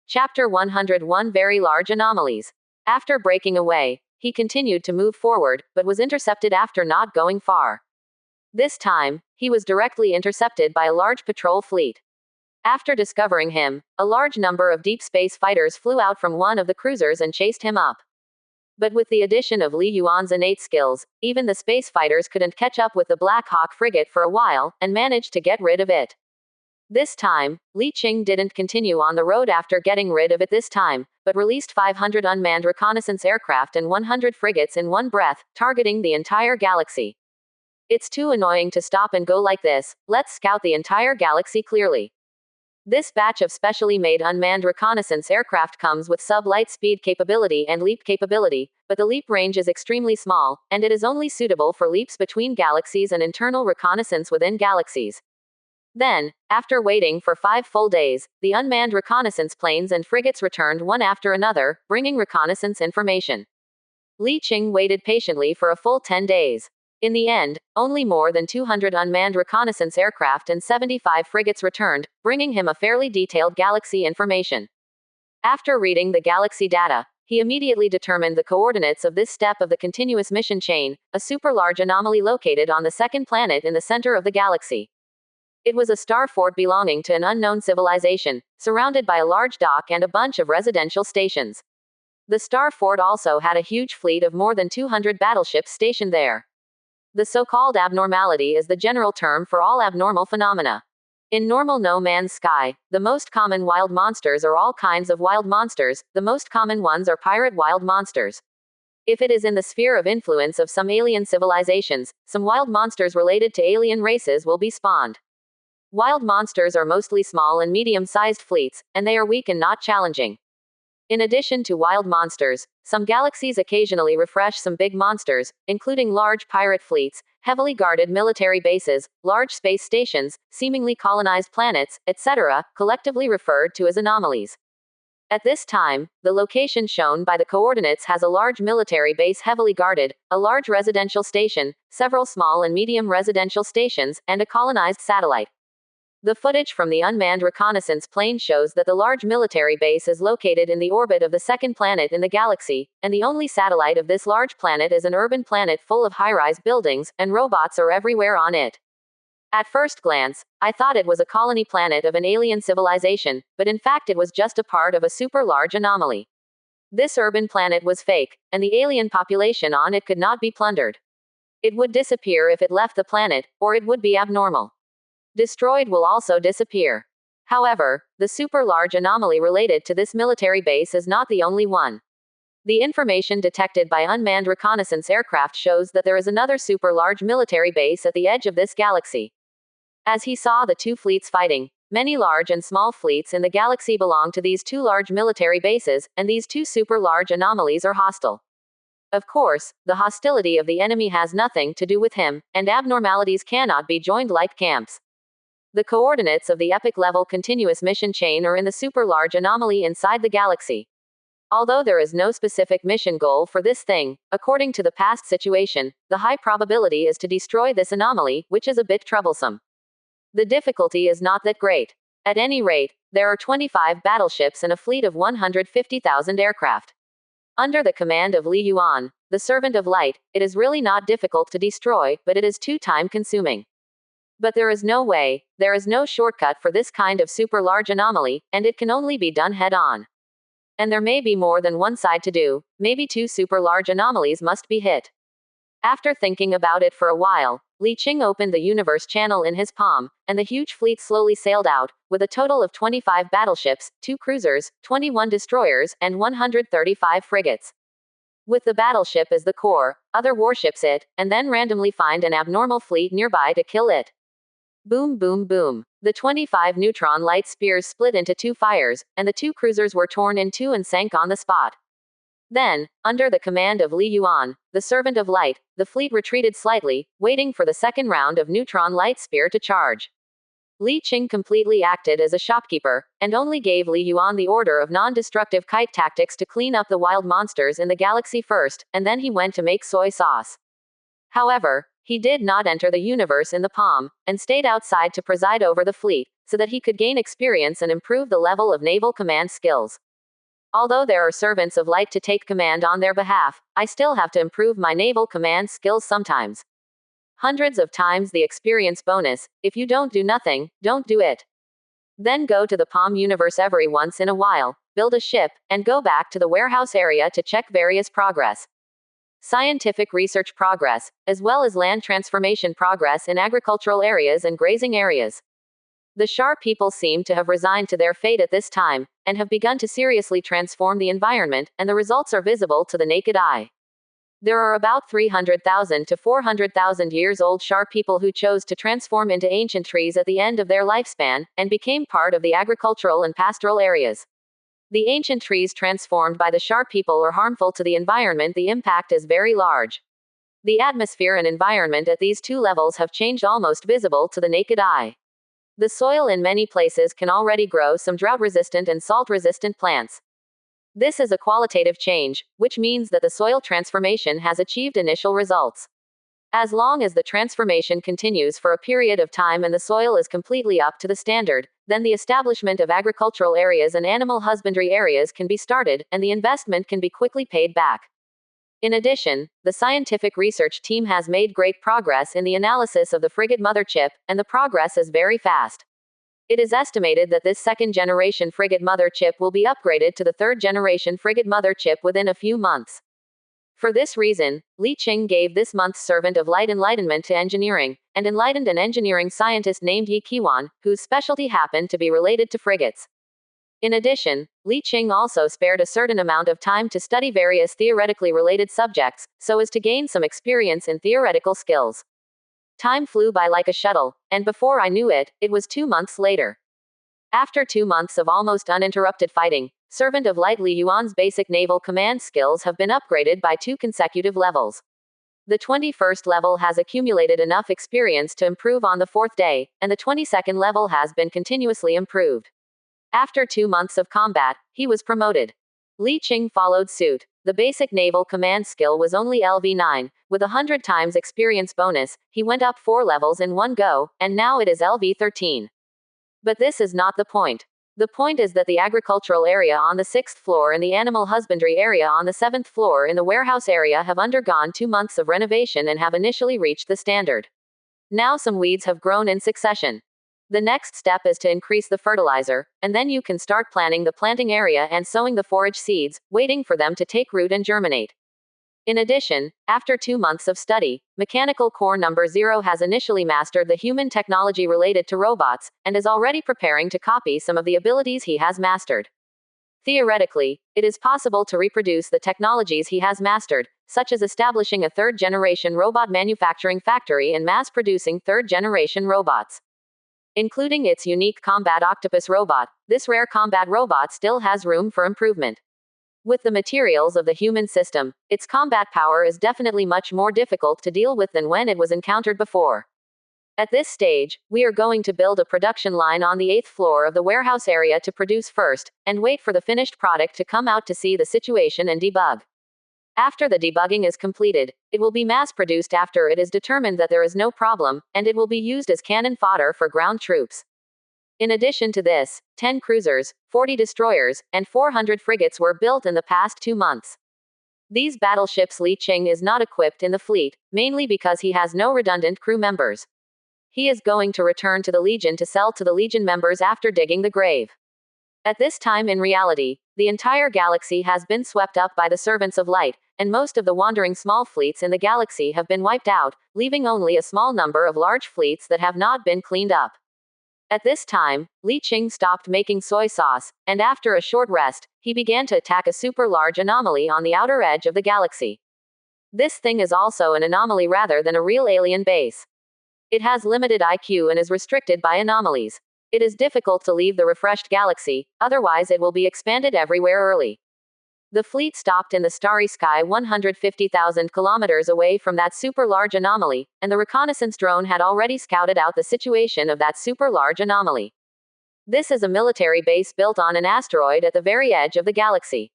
Chapter 101 Very Large Anomalies. After breaking away, he continued to move forward, but was intercepted after not going far. This time, he was directly intercepted by a large patrol fleet. After discovering him, a large number of deep space fighters flew out from one of the cruisers and chased him up. But with the addition of Li Yuan's innate skills, even the space fighters couldn't catch up with the Black Hawk frigate for a while, and managed to get rid of it. This time, Li Qing didn't continue on the road after getting rid of it this time, but released 500 unmanned reconnaissance aircraft and 100 frigates in one breath, targeting the entire galaxy. It's too annoying to stop and go like this, let's scout the entire galaxy clearly. This batch of specially made unmanned reconnaissance aircraft comes with sub-light speed capability and leap capability, but the leap range is extremely small, and it is only suitable for leaps between galaxies and internal reconnaissance within galaxies. Then, after waiting for 5 full days, the unmanned reconnaissance planes and frigates returned one after another, bringing reconnaissance information. Li Qing waited patiently for a full 10 days. In the end, only more than 200 unmanned reconnaissance aircraft and 75 frigates returned, bringing him a fairly detailed galaxy information. After reading the galaxy data, he immediately determined the coordinates of this step of the continuous mission chain, a super-large anomaly located on the second planet in the center of the galaxy. It was a star fort belonging to an unknown civilization, surrounded by a large dock and a bunch of residential stations. The star fort also had a huge fleet of more than 200 battleships stationed there. The so-called abnormality is the general term for all abnormal phenomena. In normal no man's sky, the most common wild monsters are all kinds of wild monsters, the most common ones are pirate wild monsters. If it is in the sphere of influence of some alien civilizations, some wild monsters related to alien races will be spawned. Wild monsters are mostly small and medium-sized fleets, and they are weak and not challenging. In addition to wild monsters, some galaxies occasionally refresh some big monsters, including large pirate fleets, heavily guarded military bases, large space stations, seemingly colonized planets, etc., collectively referred to as anomalies. At this time, the location shown by the coordinates has a large military base heavily guarded, a large residential station, several small and medium residential stations, and a colonized satellite. The footage from the unmanned reconnaissance plane shows that the large military base is located in the orbit of the second planet in the galaxy, and the only satellite of this large planet is an urban planet full of high-rise buildings, and robots are everywhere on it. At first glance, I thought it was a colony planet of an alien civilization, but in fact it was just a part of a super-large anomaly. This urban planet was fake, and the alien population on it could not be plundered. It would disappear if it left the planet, or it would be abnormal. Destroyed will also disappear. However, the super-large anomaly related to this military base is not the only one. The information detected by unmanned reconnaissance aircraft shows that there is another super-large military base at the edge of this galaxy. As he saw the two fleets fighting, many large and small fleets in the galaxy belong to these two large military bases, and these two super-large anomalies are hostile. Of course, the hostility of the enemy has nothing to do with him, and abnormalities cannot be joined like camps. The coordinates of the epic-level continuous mission chain are in the super-large anomaly inside the galaxy. Although there is no specific mission goal for this thing, according to the past situation, the high probability is to destroy this anomaly, which is a bit troublesome. The difficulty is not that great. At any rate, there are 25 battleships and a fleet of 150,000 aircraft. Under the command of Li Yuan, the Servant of Light, it is really not difficult to destroy, but it is too time-consuming. But there is no way, there is no shortcut for this kind of super-large anomaly, and it can only be done head-on. And there may be more than one side to do, maybe two super-large anomalies must be hit. After thinking about it for a while, Li Qing opened the universe channel in his palm, and the huge fleet slowly sailed out, with a total of 25 battleships, 2 cruisers, 21 destroyers, and 135 frigates. With the battleship as the core, other warships it, and then randomly find an abnormal fleet nearby to kill it. Boom boom boom. The 25 neutron light spears split into 2 fires, and the 2 cruisers were torn in 2 and sank on the spot. Then, under the command of Li Yuan, the Servant of Light, the fleet retreated slightly, waiting for the second round of neutron light spear to charge. Li Qing completely acted as a shopkeeper, and only gave Li Yuan the order of non-destructive kite tactics to clean up the wild monsters in the galaxy first, and then he went to make soy sauce. However, He did not enter the universe in the palm, and stayed outside to preside over the fleet, so that he could gain experience and improve the level of naval command skills. Although there are servants of light to take command on their behalf, I still have to improve my naval command skills sometimes. Hundreds of times the experience bonus. If you don't do nothing, don't do it. Then go to the palm universe every once in a while, build a ship, and go back to the warehouse area to check various progress. Scientific research progress, as well as land transformation progress in agricultural areas and grazing areas. The Shar people seem to have resigned to their fate at this time, and have begun to seriously transform the environment, and the results are visible to the naked eye. There are about 300,000 to 400,000 years old Shar people who chose to transform into ancient trees at the end of their lifespan, and became part of the agricultural and pastoral areas. The ancient trees transformed by the Shar people are harmful to the environment. The impact is very large. The atmosphere and environment at these two levels have changed almost visible to the naked eye. The soil in many places can already grow some drought-resistant and salt-resistant plants. This is a qualitative change, which means that the soil transformation has achieved initial results. As long as the transformation continues for a period of time and the soil is completely up to the standard, then the establishment of agricultural areas and animal husbandry areas can be started, and the investment can be quickly paid back. In addition, the scientific research team has made great progress in the analysis of the frigate mother chip, and the progress is very fast. It is estimated that this second-generation frigate mother chip will be upgraded to the third-generation frigate mother chip within a few months. For this reason, Li Qing gave this month's Servant of Light enlightenment to engineering, and enlightened an engineering scientist named Yi Qiwan, whose specialty happened to be related to frigates. In addition, Li Qing also spared a certain amount of time to study various theoretically related subjects, so as to gain some experience in theoretical skills. Time flew by like a shuttle, and before I knew it, it was 2 months later. After 2 months of almost uninterrupted fighting, Servant of Light Li Yuan's basic naval command skills have been upgraded by 2 consecutive levels. The 21st level has accumulated enough experience to improve on the 4th day, and the 22nd level has been continuously improved. After 2 months of combat, he was promoted. Li Qing followed suit. The basic naval command skill was only LV9, with 100 times experience bonus. He went up 4 levels in one go, and now it is LV13. But this is not the point. The point is that the agricultural area on the 6th floor and the animal husbandry area on the 7th floor in the warehouse area have undergone 2 months of renovation and have initially reached the standard. Now some weeds have grown in succession. The next step is to increase the fertilizer, and then you can start planning the planting area and sowing the forage seeds, waiting for them to take root and germinate. In addition, after 2 months of study, Mechanical Core Number 0 has initially mastered the human technology related to robots, and is already preparing to copy some of the abilities he has mastered. Theoretically, it is possible to reproduce the technologies he has mastered, such as establishing a third-generation robot manufacturing factory and mass-producing third-generation robots. Including its unique combat octopus robot, this rare combat robot still has room for improvement. With the materials of the human system, its combat power is definitely much more difficult to deal with than when it was encountered before. At this stage, we are going to build a production line on the 8th floor of the warehouse area to produce first, and wait for the finished product to come out to see the situation and debug. After the debugging is completed, it will be mass-produced after it is determined that there is no problem, and it will be used as cannon fodder for ground troops. In addition to this, 10 cruisers, 40 destroyers, and 400 frigates were built in the past 2 months. These battleships Li Qing is not equipped in the fleet, mainly because he has no redundant crew members. He is going to return to the Legion to sell to the Legion members after digging the grave. At this time in reality, the entire galaxy has been swept up by the Servants of Light, and most of the wandering small fleets in the galaxy have been wiped out, leaving only a small number of large fleets that have not been cleaned up. At this time, Li Qing stopped making soy sauce, and after a short rest, he began to attack a super large anomaly on the outer edge of the galaxy. This thing is also an anomaly rather than a real alien base. It has limited IQ and is restricted by anomalies. It is difficult to leave the refreshed galaxy, otherwise it will be expanded everywhere early. The fleet stopped in the starry sky 150,000 kilometers away from that super large anomaly, and the reconnaissance drone had already scouted out the situation of that super large anomaly. This is a military base built on an asteroid at the very edge of the galaxy.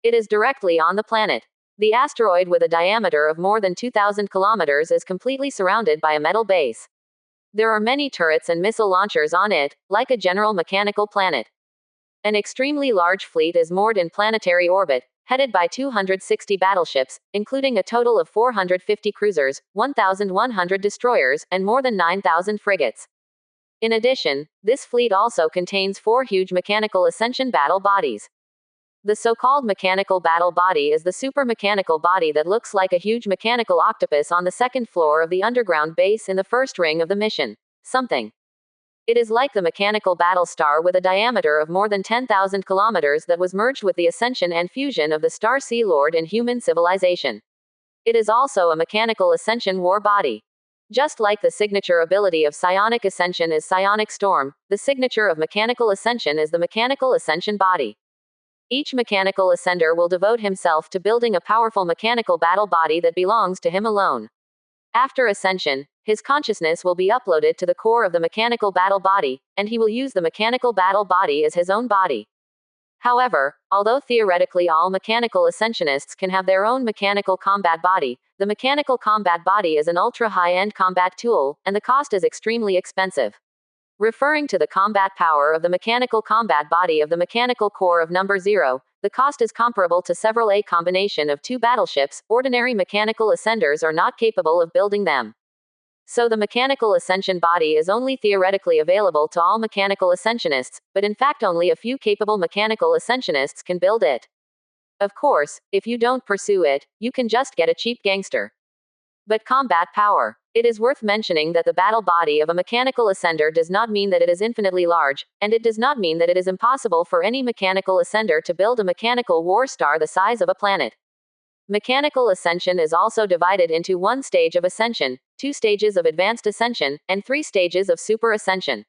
It is directly on the planet. The asteroid, with a diameter of more than 2,000 kilometers, is completely surrounded by a metal base. There are many turrets and missile launchers on it, like a general mechanical planet. An extremely large fleet is moored in planetary orbit, headed by 260 battleships, including a total of 450 cruisers, 1,100 destroyers, and more than 9,000 frigates. In addition, this fleet also contains 4 huge mechanical ascension battle bodies. The so-called mechanical battle body is the super-mechanical body that looks like a huge mechanical octopus on the second floor of the underground base in the first ring of the mission. Something. It is like the mechanical battle star with a diameter of more than 10,000 kilometers that was merged with the ascension and fusion of the star Sea Lord in human civilization. It is also a mechanical ascension war body. Just like the signature ability of psionic ascension is psionic storm, the signature of mechanical ascension is the mechanical ascension body. Each mechanical ascender will devote himself to building a powerful mechanical battle body that belongs to him alone. After ascension, his consciousness will be uploaded to the core of the mechanical battle body, and he will use the mechanical battle body as his own body. However, although theoretically all mechanical ascensionists can have their own mechanical combat body, the mechanical combat body is an ultra-high-end combat tool, and the cost is extremely expensive. Referring to the combat power of the mechanical combat body of the mechanical core of number 0, the cost is comparable to several A combination of 2 battleships. Ordinary mechanical ascenders are not capable of building them. So the mechanical ascension body is only theoretically available to all mechanical ascensionists, but in fact only a few capable mechanical ascensionists can build it. Of course, if you don't pursue it, you can just get a cheap gangster. But combat power. It is worth mentioning that the battle body of a mechanical ascender does not mean that it is infinitely large, and it does not mean that it is impossible for any mechanical ascender to build a mechanical war star the size of a planet. Mechanical ascension is also divided into 1 stage of ascension, 2 stages of advanced ascension, and 3 stages of super ascension.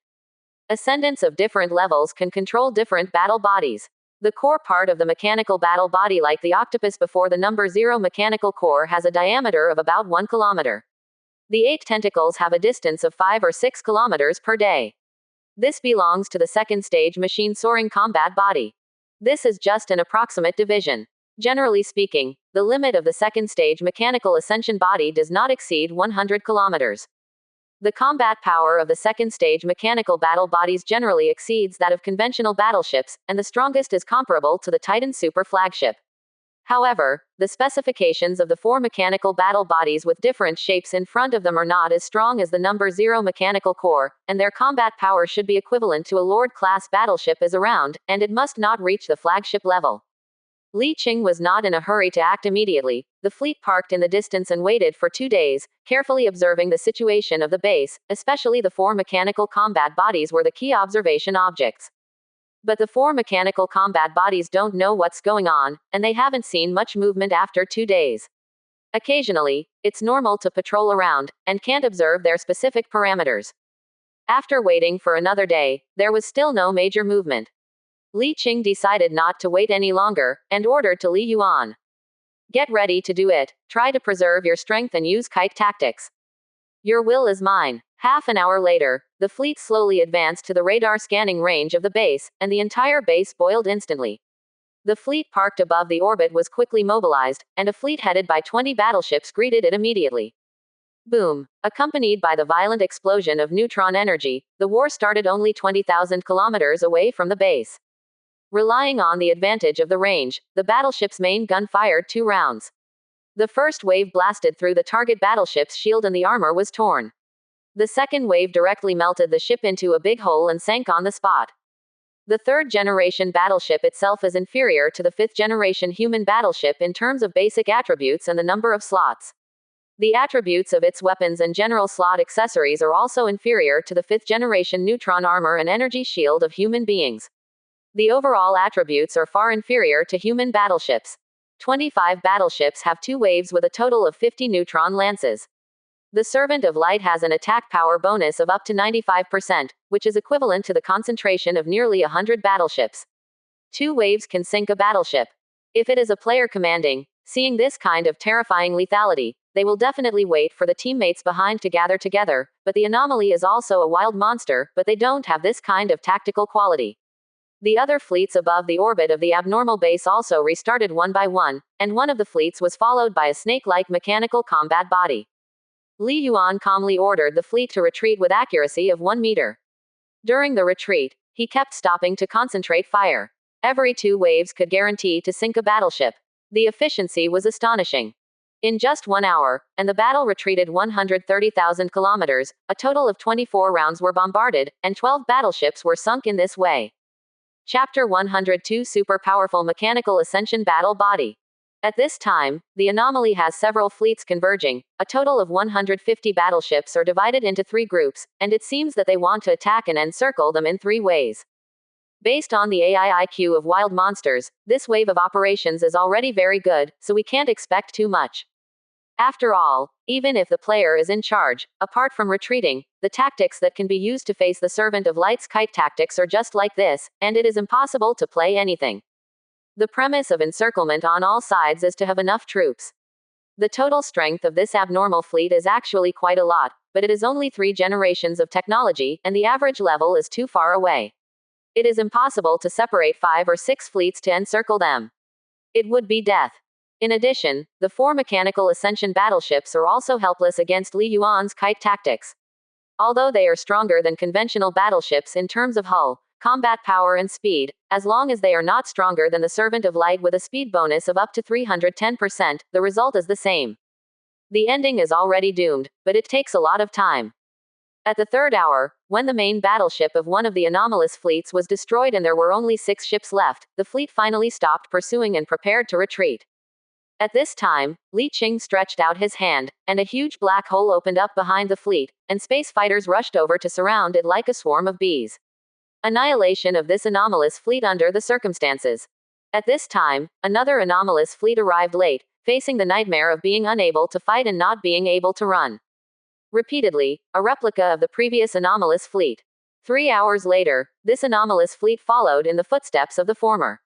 Ascendants of different levels can control different battle bodies. The core part of the mechanical battle body, like the octopus before the number 0 mechanical core, has a diameter of about 1 kilometer. The 8 tentacles have a distance of 5 or 6 kilometers per day. This belongs to the second stage machine soaring combat body. This is just an approximate division. Generally speaking, the limit of the second stage mechanical ascension body does not exceed 100 kilometers. The combat power of the second stage mechanical battle bodies generally exceeds that of conventional battleships, and the strongest is comparable to the Titan super flagship. However, the specifications of the 4 mechanical battle bodies with different shapes in front of them are not as strong as the number 0 mechanical core, and their combat power should be equivalent to a Lord-class battleship is around, and it must not reach the flagship level. Li Qing was not in a hurry to act immediately. The fleet parked in the distance and waited for 2 days, carefully observing the situation of the base, especially the 4 mechanical combat bodies were the key observation objects. But the 4 mechanical combat bodies don't know what's going on, and they haven't seen much movement after 2 days. Occasionally, it's normal to patrol around, and can't observe their specific parameters. After waiting for another day, there was still no major movement. Li Qing decided not to wait any longer, and ordered to Li Yuan. Get ready to do it. Try to preserve your strength and use kite tactics. Your will is mine. Half an hour later, the fleet slowly advanced to the radar scanning range of the base, and the entire base boiled instantly. The fleet parked above the orbit was quickly mobilized, and a fleet headed by 20 battleships greeted it immediately. Boom. Accompanied by the violent explosion of neutron energy, the war started only 20,000 kilometers away from the base. Relying on the advantage of the range, the battleship's main gun fired 2 rounds. The first wave blasted through the target battleship's shield and the armor was torn. The second wave directly melted the ship into a big hole and sank on the spot. The 3rd generation battleship itself is inferior to the 5th generation human battleship in terms of basic attributes and the number of slots. The attributes of its weapons and general slot accessories are also inferior to the 5th generation neutron armor and energy shield of human beings. The overall attributes are far inferior to human battleships. 25 battleships have 2 waves with a total of 50 neutron lances. The Servant of Light has an attack power bonus of up to 95%, which is equivalent to the concentration of nearly 100 battleships. 2 waves can sink a battleship. If it is a player commanding, seeing this kind of terrifying lethality, they will definitely wait for the teammates behind to gather together, but the anomaly is also a wild monster, but they don't have this kind of tactical quality. The other fleets above the orbit of the abnormal base also restarted one by one, and one of the fleets was followed by a snake-like mechanical combat body. Li Yuan calmly ordered the fleet to retreat with accuracy of 1 meter. During the retreat, he kept stopping to concentrate fire. Every 2 waves could guarantee to sink a battleship. The efficiency was astonishing. In just 1 hour, and the battle retreated 130,000 kilometers, a total of 24 rounds were bombarded, and 12 battleships were sunk in this way. Chapter 102 Super Powerful Mechanical Ascension Battle Body. At this time, the anomaly has several fleets converging. A total of 150 battleships are divided into 3 groups, and it seems that they want to attack and encircle them in 3 ways. Based on the AI IQ of wild monsters, this wave of operations is already very good, so we can't expect too much. After all, even if the player is in charge, apart from retreating, the tactics that can be used to face the Servant of Light's kite tactics are just like this, and it is impossible to play anything. The premise of encirclement on all sides is to have enough troops. The total strength of this abnormal fleet is actually quite a lot, but it is only 3 generations of technology, and the average level is too far away. It is impossible to separate 5 or 6 fleets to encircle them. It would be death. In addition, the 4 mechanical ascension battleships are also helpless against Li Yuan's kite tactics. Although they are stronger than conventional battleships in terms of hull, combat power and speed, as long as they are not stronger than the Servant of Light with a speed bonus of up to 310%, the result is the same. The ending is already doomed, but it takes a lot of time. At the 3rd hour, when the main battleship of one of the anomalous fleets was destroyed and there were only 6 ships left, the fleet finally stopped pursuing and prepared to retreat. At this time, Li Qing stretched out his hand, and a huge black hole opened up behind the fleet, and space fighters rushed over to surround it like a swarm of bees. Annihilation of this anomalous fleet under the circumstances. At this time, another anomalous fleet arrived late, facing the nightmare of being unable to fight and not being able to run. Repeatedly, a replica of the previous anomalous fleet. 3 hours later, this anomalous fleet followed in the footsteps of the former.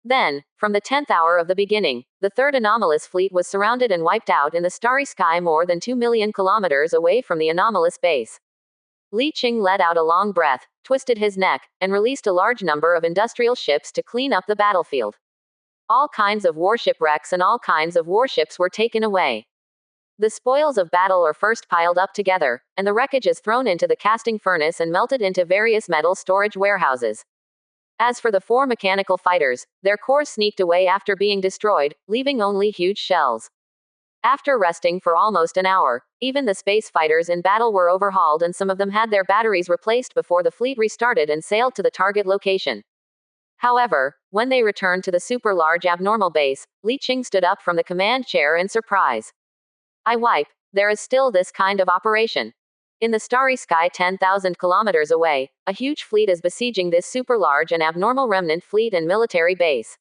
Then, from the 10th hour of the beginning, the 3rd anomalous fleet was surrounded and wiped out in the starry sky more than 2 million kilometers away from the anomalous base. Li Qing let out a long breath, twisted his neck, and released a large number of industrial ships to clean up the battlefield. All kinds of warship wrecks and all kinds of warships were taken away. The spoils of battle are first piled up together, and the wreckage is thrown into the casting furnace and melted into various metal storage warehouses. As for the 4 mechanical fighters, their cores sneaked away after being destroyed, leaving only huge shells. After resting for almost an hour, even the space fighters in battle were overhauled and some of them had their batteries replaced before the fleet restarted and sailed to the target location. However, when they returned to the super large abnormal base, Li Qing stood up from the command chair in surprise. There is still this kind of operation. In the starry sky 10,000 kilometers away, a huge fleet is besieging this super large and abnormal remnant fleet and military base.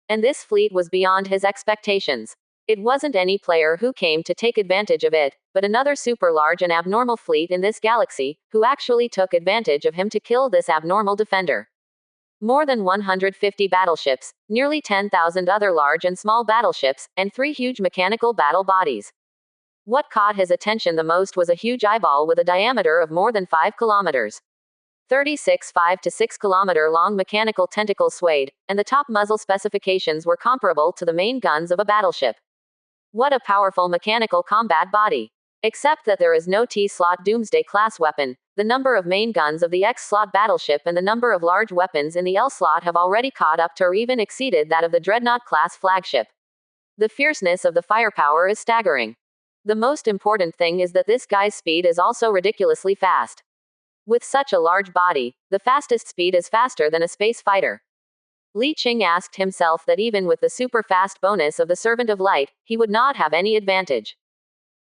And this fleet was beyond his expectations. It wasn't any player who came to take advantage of it, but another super large and abnormal fleet in this galaxy, who actually took advantage of him to kill this abnormal defender. More than 150 battleships, nearly 10,000 other large and small battleships, and 3 huge mechanical battle bodies. What caught his attention the most was a huge eyeball with a diameter of more than 5 kilometers. 36 5 to 6 kilometer long mechanical tentacle swayed, and the top muzzle specifications were comparable to the main guns of a battleship. What a powerful mechanical combat body. Except that there is no T-slot Doomsday class weapon, the number of main guns of the X-slot battleship and the number of large weapons in the L-slot have already caught up to or even exceeded that of the Dreadnought class flagship. The fierceness of the firepower is staggering. The most important thing is that this guy's speed is also ridiculously fast. With such a large body, the fastest speed is faster than a space fighter. Li Qing asked himself that even with the super fast bonus of the Servant of Light, he would not have any advantage.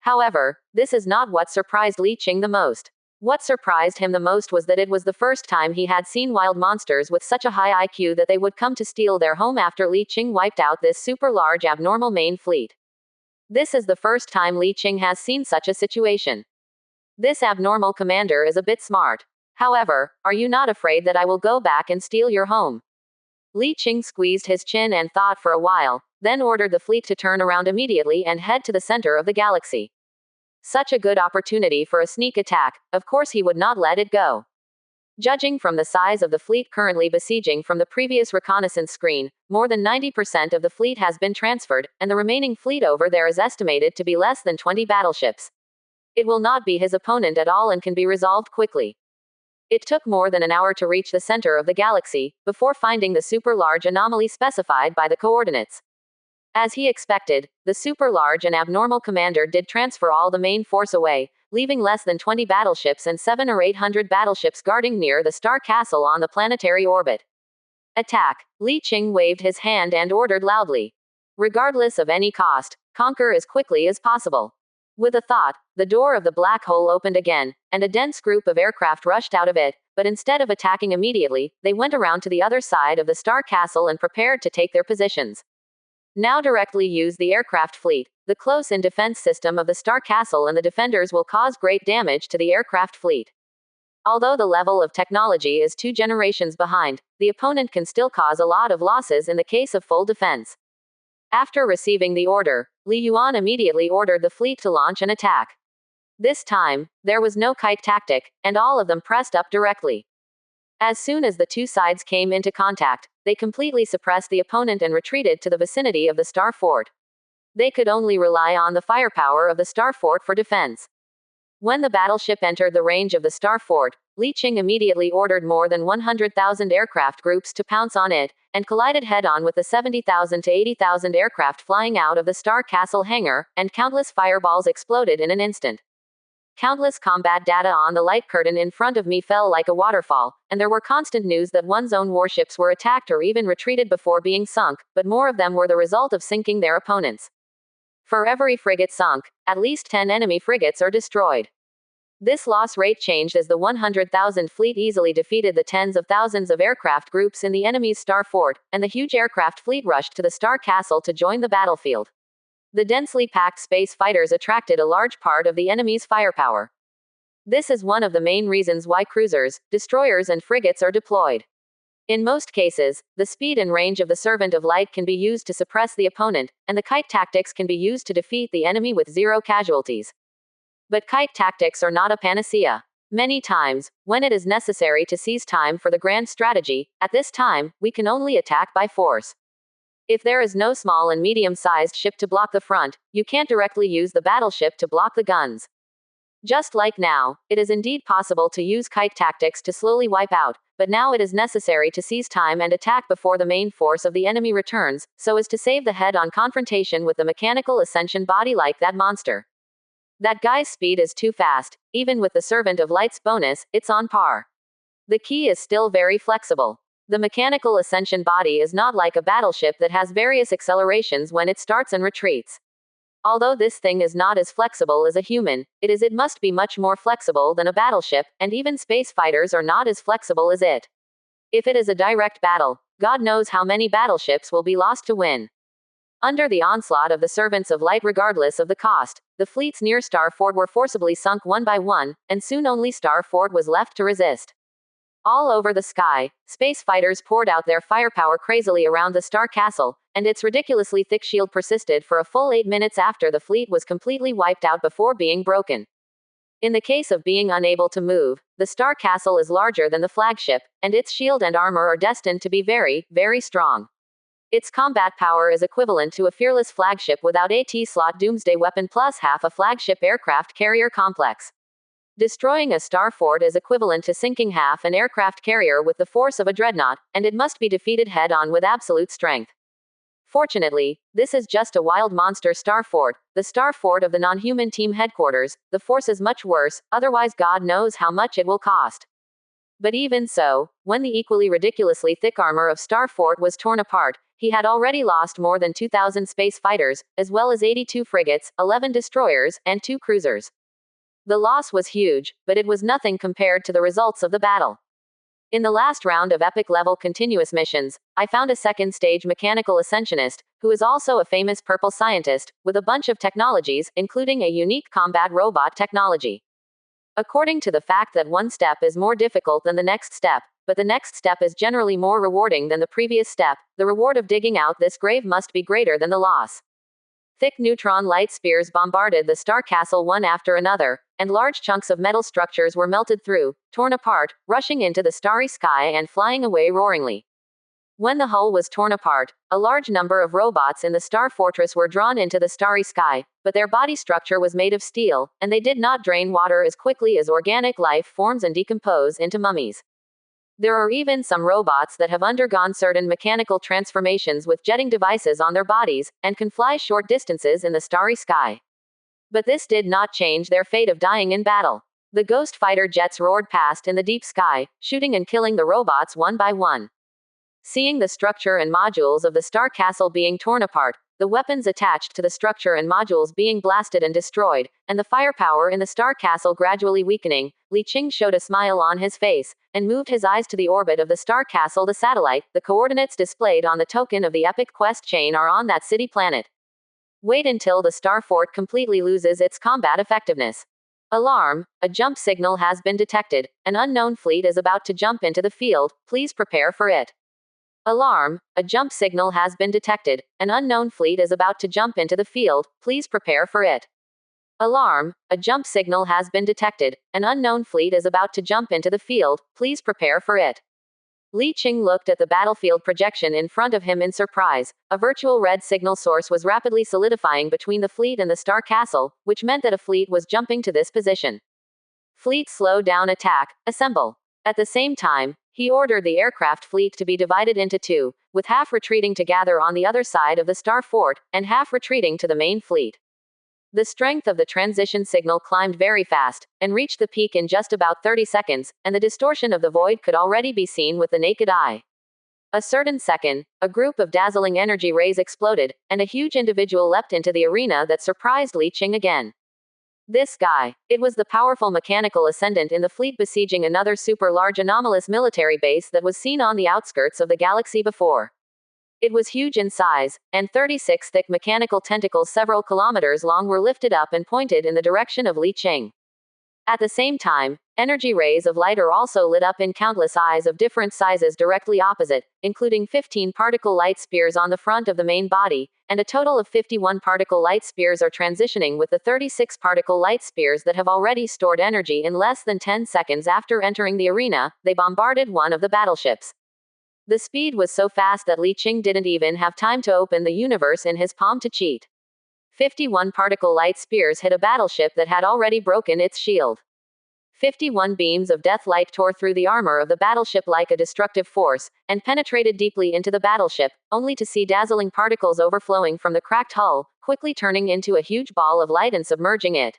However, this is not what surprised Li Qing the most. What surprised him the most was that it was the first time he had seen wild monsters with such a high IQ that they would come to steal their home after Li Qing wiped out this super large abnormal main fleet. This is the first time Li Qing has seen such a situation. This abnormal commander is a bit smart. However, are you not afraid that I will go back and steal your home? Li Qing squeezed his chin and thought for a while, then ordered the fleet to turn around immediately and head to the center of the galaxy. Such a good opportunity for a sneak attack, of course he would not let it go. Judging from the size of the fleet currently besieging from the previous reconnaissance screen, more than 90% of the fleet has been transferred, and the remaining fleet over there is estimated to be less than 20 battleships. It will not be his opponent at all and can be resolved quickly. It took more than an hour to reach the center of the galaxy, before finding the super-large anomaly specified by the coordinates. As he expected, the super-large and abnormal commander did transfer all the main force away, leaving less than 20 battleships and 700 or 800 battleships guarding near the star castle on the planetary orbit. Attack! Li Qing waved his hand and ordered loudly. Regardless of any cost, conquer as quickly as possible. With a thought, the door of the black hole opened again, and a dense group of aircraft rushed out of it, but instead of attacking immediately, they went around to the other side of the star castle and prepared to take their positions. Now directly use the aircraft fleet, the close-in defense system of the star castle, and the defenders will cause great damage to the aircraft fleet. Although the level of technology is 2 generations behind, the opponent can still cause a lot of losses in the case of full defense. After receiving the order, Li Yuan immediately ordered the fleet to launch an attack. This time, there was no kite tactic, and all of them pressed up directly. As soon as the two sides came into contact, they completely suppressed the opponent and retreated to the vicinity of the Star Fort. They could only rely on the firepower of the Star Fort for defense. When the battleship entered the range of the Star Fort, Li Qing immediately ordered more than 100,000 aircraft groups to pounce on it, and collided head-on with the 70,000 to 80,000 aircraft flying out of the Star Castle hangar, and countless fireballs exploded in an instant. Countless combat data on the light curtain in front of me fell like a waterfall, and there were constant news that one's own warships were attacked or even retreated before being sunk, but more of them were the result of sinking their opponents. For every frigate sunk, at least 10 enemy frigates are destroyed. This loss rate changed as the 100,000 fleet easily defeated the tens of thousands of aircraft groups in the enemy's Star Fort, and the huge aircraft fleet rushed to the Star Castle to join the battlefield. The densely packed space fighters attracted a large part of the enemy's firepower. This is one of the main reasons why cruisers, destroyers, and frigates are deployed. In most cases, the speed and range of the Servant of Light can be used to suppress the opponent, and the kite tactics can be used to defeat the enemy with 0 casualties. But kite tactics are not a panacea. Many times, when it is necessary to seize time for the grand strategy, at this time, we can only attack by force. If there is no small and medium-sized ship to block the front, you can't directly use the battleship to block the guns. Just like now, it is indeed possible to use kite tactics to slowly wipe out, but now it is necessary to seize time and attack before the main force of the enemy returns, so as to save the head-on confrontation with the mechanical ascension body like that monster. That guy's speed is too fast, even with the Servant of Light's bonus, it's on par. The key is still very flexible. The mechanical ascension body is not like a battleship that has various accelerations when it starts and retreats. Although this thing is not as flexible as a human, it must be much more flexible than a battleship, and even space fighters are not as flexible as it. If it is a direct battle, God knows how many battleships will be lost to win. Under the onslaught of the Servants of Light, regardless of the cost, the fleets near Star Fort were forcibly sunk one by one, and soon only Star Fort was left to resist. All over the sky, space fighters poured out their firepower crazily around the Star Castle, and its ridiculously thick shield persisted for a full 8 minutes after the fleet was completely wiped out before being broken. In the case of being unable to move, the Star Castle is larger than the flagship, and its shield and armor are destined to be very, very strong. Its combat power is equivalent to a fearless flagship without a T-slot doomsday weapon plus half a flagship aircraft carrier complex. Destroying a Star Fort is equivalent to sinking half an aircraft carrier with the force of a dreadnought, and it must be defeated head-on with absolute strength. Fortunately, this is just a wild monster Star Fort, the Star Fort of the non-human team headquarters. The force is much worse, otherwise God knows how much it will cost. But even so, when the equally ridiculously thick armor of Star Fort was torn apart, he had already lost more than 2,000 space fighters, as well as 82 frigates, 11 destroyers, and 2 cruisers. The loss was huge, but it was nothing compared to the results of the battle. In the last round of epic-level continuous missions, I found a second-stage mechanical ascensionist, who is also a famous purple scientist, with a bunch of technologies, including a unique combat robot technology. According to the fact that one step is more difficult than the next step, but the next step is generally more rewarding than the previous step, the reward of digging out this grave must be greater than the loss. Thick neutron light spears bombarded the Star Castle one after another, and large chunks of metal structures were melted through, torn apart, rushing into the starry sky and flying away roaringly. When the hull was torn apart, a large number of robots in the Star Fortress were drawn into the starry sky, but their body structure was made of steel, and they did not drain water as quickly as organic life forms and decompose into mummies. There are even some robots that have undergone certain mechanical transformations with jetting devices on their bodies, and can fly short distances in the starry sky. But this did not change their fate of dying in battle. The Ghost fighter jets roared past in the deep sky, shooting and killing the robots one by one. Seeing the structure and modules of the Star Castle being torn apart, the weapons attached to the structure and modules being blasted and destroyed, and the firepower in the Star Castle gradually weakening, Li Qing showed a smile on his face, and moved his eyes to the orbit of the Star Castle. The satellite, the coordinates displayed on the token of the Epic Quest chain are on that city planet. Wait until the Star Fort completely loses its combat effectiveness. Alarm, a jump signal has been detected. An unknown fleet is about to jump into the field, please prepare for it. Alarm, a jump signal has been detected. An unknown fleet is about to jump into the field, please prepare for it. Alarm, a jump signal has been detected. An unknown fleet is about to jump into the field, please prepare for it. Li Qing looked at the battlefield projection in front of him in surprise. A virtual red signal source was rapidly solidifying between the fleet and the Star Castle, which meant that a fleet was jumping to this position. Fleet slow down attack, assemble. At the same time, he ordered the aircraft fleet to be divided into two, with half retreating to gather on the other side of the Star Fort, and half retreating to the main fleet. The strength of the transition signal climbed very fast, and reached the peak in just about 30 seconds, and the distortion of the void could already be seen with the naked eye. A certain second, a group of dazzling energy rays exploded, and a huge individual leapt into the arena that surprised Li Qing again. This guy. It was the powerful mechanical ascendant in the fleet besieging another super-large anomalous military base that was seen on the outskirts of the galaxy before. It was huge in size, and 36 thick mechanical tentacles several kilometers long were lifted up and pointed in the direction of Li Qing. At the same time, energy rays of light are also lit up in countless eyes of different sizes directly opposite, including 15 particle light spears on the front of the main body, and a total of 51 particle light spears are transitioning with the 36 particle light spears that have already stored energy. In less than 10 seconds after entering the arena, they bombarded one of the battleships. The speed was so fast that Li Qing didn't even have time to open the universe in his palm to cheat. 51 particle light spears hit a battleship that had already broken its shield. 51 beams of death light tore through the armor of the battleship like a destructive force, and penetrated deeply into the battleship, only to see dazzling particles overflowing from the cracked hull, quickly turning into a huge ball of light and submerging it.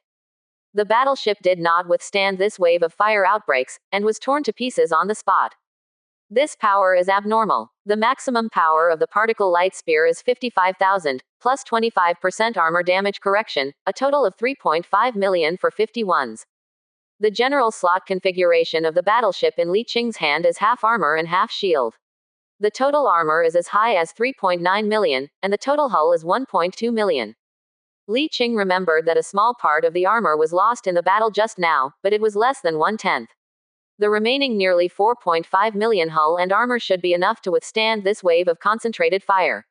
The battleship did not withstand this wave of fire outbreaks, and was torn to pieces on the spot. This power is abnormal. The maximum power of the particle light spear is 55,000, plus 25% armor damage correction, a total of 3.5 million for 51s. The general slot configuration of the battleship in Li Qing's hand is half armor and half shield. The total armor is as high as 3.9 million, and the total hull is 1.2 million. Li Qing remembered that a small part of the armor was lost in the battle just now, but it was less than 1/10. The remaining nearly 4.5 million hull and armor should be enough to withstand this wave of concentrated fire.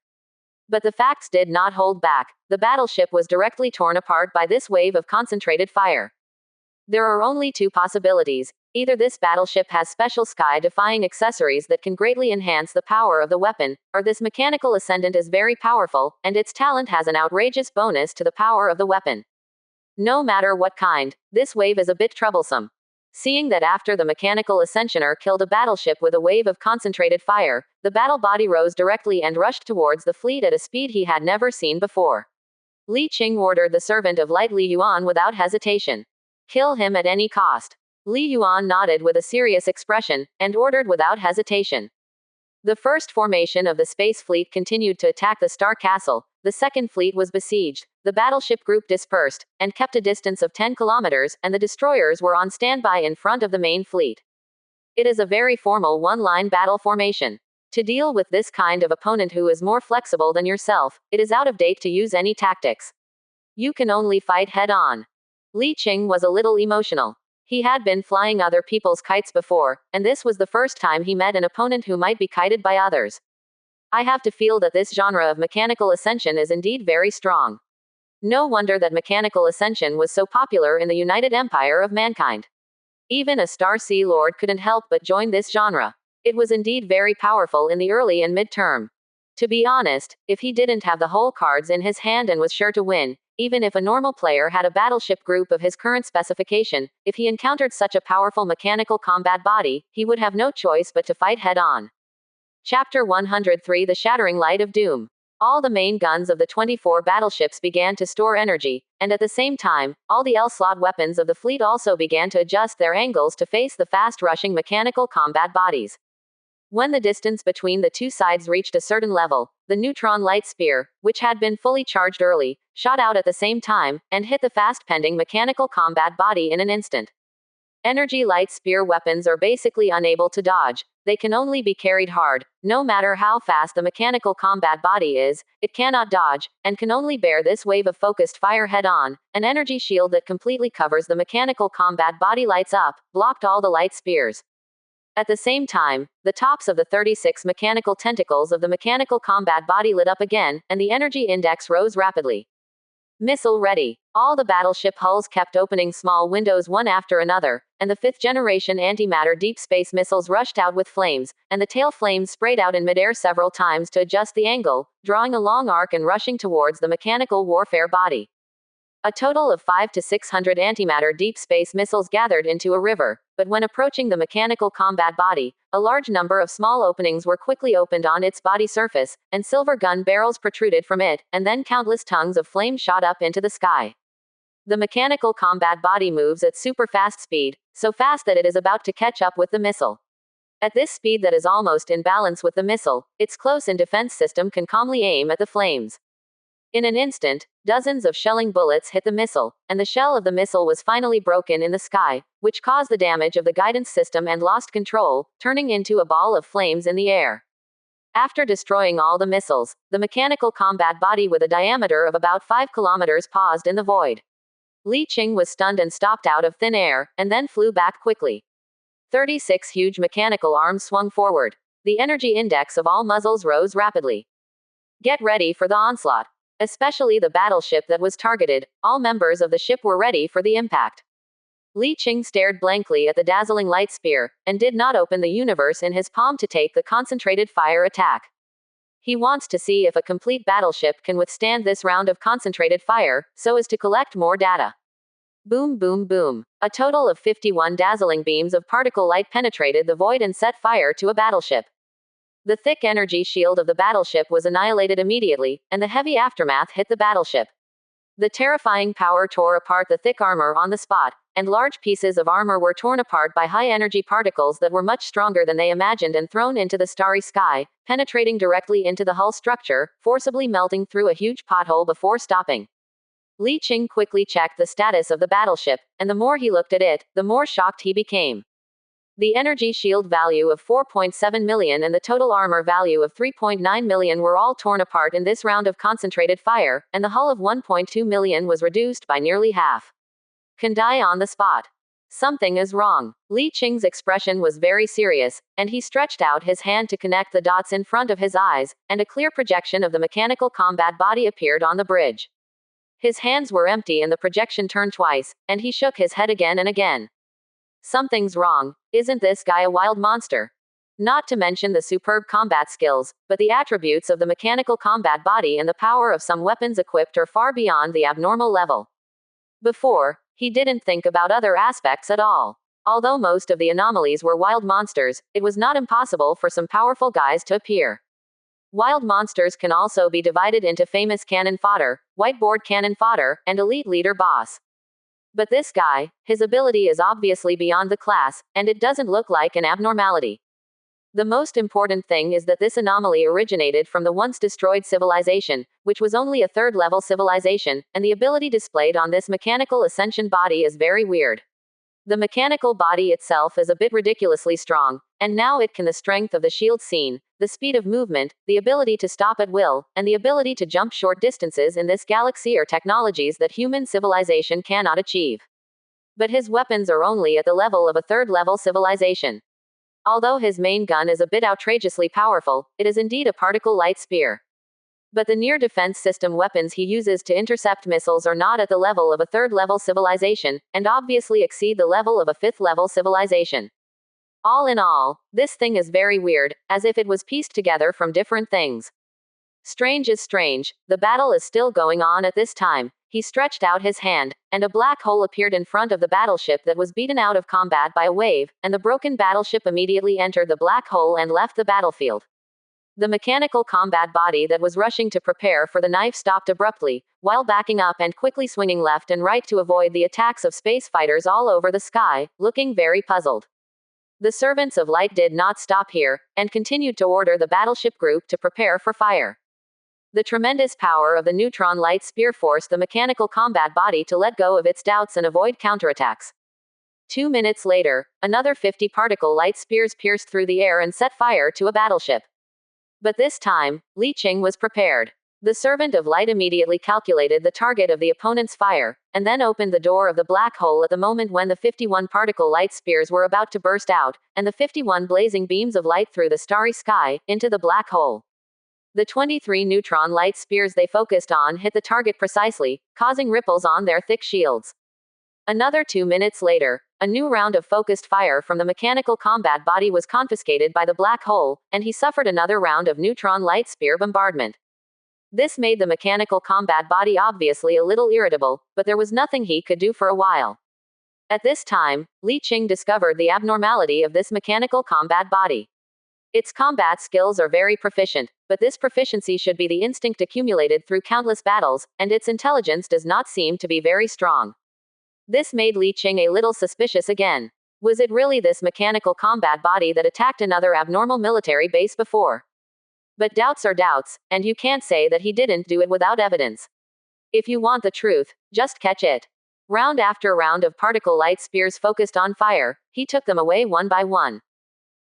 But the facts did not hold back. The battleship was directly torn apart by this wave of concentrated fire. There are only two possibilities. Either this battleship has special sky-defying accessories that can greatly enhance the power of the weapon, or this mechanical ascendant is very powerful, and its talent has an outrageous bonus to the power of the weapon. No matter what kind, this wave is a bit troublesome. Seeing that after the mechanical ascensioner killed a battleship with a wave of concentrated fire, the battle body rose directly and rushed towards the fleet at a speed he had never seen before. Li Qing ordered the servant of light Li Yuan without hesitation. Kill him at any cost. Li Yuan nodded with a serious expression, and ordered without hesitation. The first formation of the space fleet continued to attack the Star Castle, the second fleet was besieged, the battleship group dispersed, and kept a distance of 10 kilometers, and the destroyers were on standby in front of the main fleet. It is a very formal one-line battle formation. To deal with this kind of opponent who is more flexible than yourself, it is out of date to use any tactics. You can only fight head-on. Li Qing was a little emotional. He had been flying other people's kites before, and this was the first time he met an opponent who might be kited by others. I have to feel that this genre of mechanical ascension is indeed very strong. No wonder that mechanical ascension was so popular in the United Empire of Mankind. Even a Star Sea Lord couldn't help but join this genre. It was indeed very powerful in the early and mid-term. To be honest, if he didn't have the whole cards in his hand and was sure to win, even if a normal player had a battleship group of his current specification, if he encountered such a powerful mechanical combat body, he would have no choice but to fight head-on. Chapter 103: The Shattering Light of Doom. All the main guns of the 24 battleships began to store energy, and at the same time, all the L-slot weapons of the fleet also began to adjust their angles to face the fast-rushing mechanical combat bodies. When the distance between the two sides reached a certain level, the neutron light spear, which had been fully charged early, shot out at the same time, and hit the fast-pending mechanical combat body in an instant. Energy light spear weapons are basically unable to dodge. They can only be carried hard. No matter how fast the mechanical combat body is, it cannot dodge, and can only bear this wave of focused fire head-on. An energy shield that completely covers the mechanical combat body lights up, blocked all the light spears. At the same time, the tops of the 36 mechanical tentacles of the mechanical combat body lit up again, and the energy index rose rapidly. Missile ready. All the battleship hulls kept opening small windows one after another, and the 5th-generation antimatter deep space missiles rushed out with flames, and the tail flames sprayed out in midair several times to adjust the angle, drawing a long arc and rushing towards the mechanical warfare body. A total of 500 to 600 antimatter deep space missiles gathered into a river, but when approaching the mechanical combat body, a large number of small openings were quickly opened on its body surface, and silver gun barrels protruded from it, and then countless tongues of flame shot up into the sky. The mechanical combat body moves at super fast speed, so fast that it is about to catch up with the missile. At this speed that is almost in balance with the missile, its close-in defense system can calmly aim at the flames. In an instant, dozens of shelling bullets hit the missile, and the shell of the missile was finally broken in the sky, which caused the damage of the guidance system and lost control, turning into a ball of flames in the air. After destroying all the missiles, the mechanical combat body with a diameter of about 5 kilometers paused in the void. Li Qing was stunned and stopped out of thin air, and then flew back quickly. 36 huge mechanical arms swung forward. The energy index of all muzzles rose rapidly. Get ready for the onslaught. Especially the battleship that was targeted, all members of the ship were ready for the impact. Li Qing stared blankly at the dazzling light spear, and did not open the universe in his palm to take the concentrated fire attack. He wants to see if a complete battleship can withstand this round of concentrated fire, so as to collect more data. Boom, boom, boom. A total of 51 dazzling beams of particle light penetrated the void and set fire to a battleship. The thick energy shield of the battleship was annihilated immediately, and the heavy aftermath hit the battleship. The terrifying power tore apart the thick armor on the spot, and large pieces of armor were torn apart by high-energy particles that were much stronger than they imagined and thrown into the starry sky, penetrating directly into the hull structure, forcibly melting through a huge pothole before stopping. Li Qing quickly checked the status of the battleship, and the more he looked at it, the more shocked he became. The energy shield value of 4.7 million and the total armor value of 3.9 million were all torn apart in this round of concentrated fire, and the hull of 1.2 million was reduced by nearly half. Can die on the spot. Something is wrong. Li Qing's expression was very serious, and he stretched out his hand to connect the dots in front of his eyes, and a clear projection of the mechanical combat body appeared on the bridge. His hands were empty and the projection turned twice, and he shook his head again and again. Something's wrong. Isn't this guy a wild monster? Not to mention the superb combat skills, but the attributes of the mechanical combat body and the power of some weapons equipped are far beyond the abnormal level. Before, he didn't think about other aspects at all. Although most of the anomalies were wild monsters, it was not impossible for some powerful guys to appear. Wild monsters can also be divided into famous cannon fodder, whiteboard cannon fodder, and elite leader boss. But this guy, his ability is obviously beyond the class, and it doesn't look like an abnormality. The most important thing is that this anomaly originated from the once destroyed civilization, which was only a third-level civilization, and the ability displayed on this mechanical ascension body is very weird. The mechanical body itself is a bit ridiculously strong, and now it can the strength of the shield scene, the speed of movement, the ability to stop at will, and the ability to jump short distances in this galaxy are technologies that human civilization cannot achieve. But his weapons are only at the level of a third-level civilization. Although his main gun is a bit outrageously powerful, it is indeed a particle light spear. But the near defense system weapons he uses to intercept missiles are not at the level of a third-level civilization, and obviously exceed the level of a fifth-level civilization. All in all, this thing is very weird, as if it was pieced together from different things. Strange is strange, the battle is still going on at this time. He stretched out his hand, and a black hole appeared in front of the battleship that was beaten out of combat by a wave, and the broken battleship immediately entered the black hole and left the battlefield. The mechanical combat body that was rushing to prepare for the knife stopped abruptly, while backing up and quickly swinging left and right to avoid the attacks of space fighters all over the sky, looking very puzzled. The servants of light did not stop here, and continued to order the battleship group to prepare for fire. The tremendous power of the neutron light spear forced the mechanical combat body to let go of its doubts and avoid counterattacks. 2 minutes later, another 50 particle light spears pierced through the air and set fire to a battleship. But this time, Li Qing was prepared. The servant of light immediately calculated the target of the opponent's fire, and then opened the door of the black hole at the moment when the 51 particle light spears were about to burst out, and the 51 blazing beams of light through the starry sky, into the black hole. The 23 neutron light spears they focused on hit the target precisely, causing ripples on their thick shields. Another 2 minutes later, a new round of focused fire from the mechanical combat body was confiscated by the black hole, and he suffered another round of neutron light spear bombardment. This made the mechanical combat body obviously a little irritable, but there was nothing he could do for a while. At this time, Li Qing discovered the abnormality of this mechanical combat body. Its combat skills are very proficient, but this proficiency should be the instinct accumulated through countless battles, and its intelligence does not seem to be very strong. This made Li Qing a little suspicious again. Was it really this mechanical combat body that attacked another abnormal military base before? But doubts are doubts, and you can't say that he didn't do it without evidence. If you want the truth, just catch it. Round after round of particle light spears focused on fire, he took them away one by one.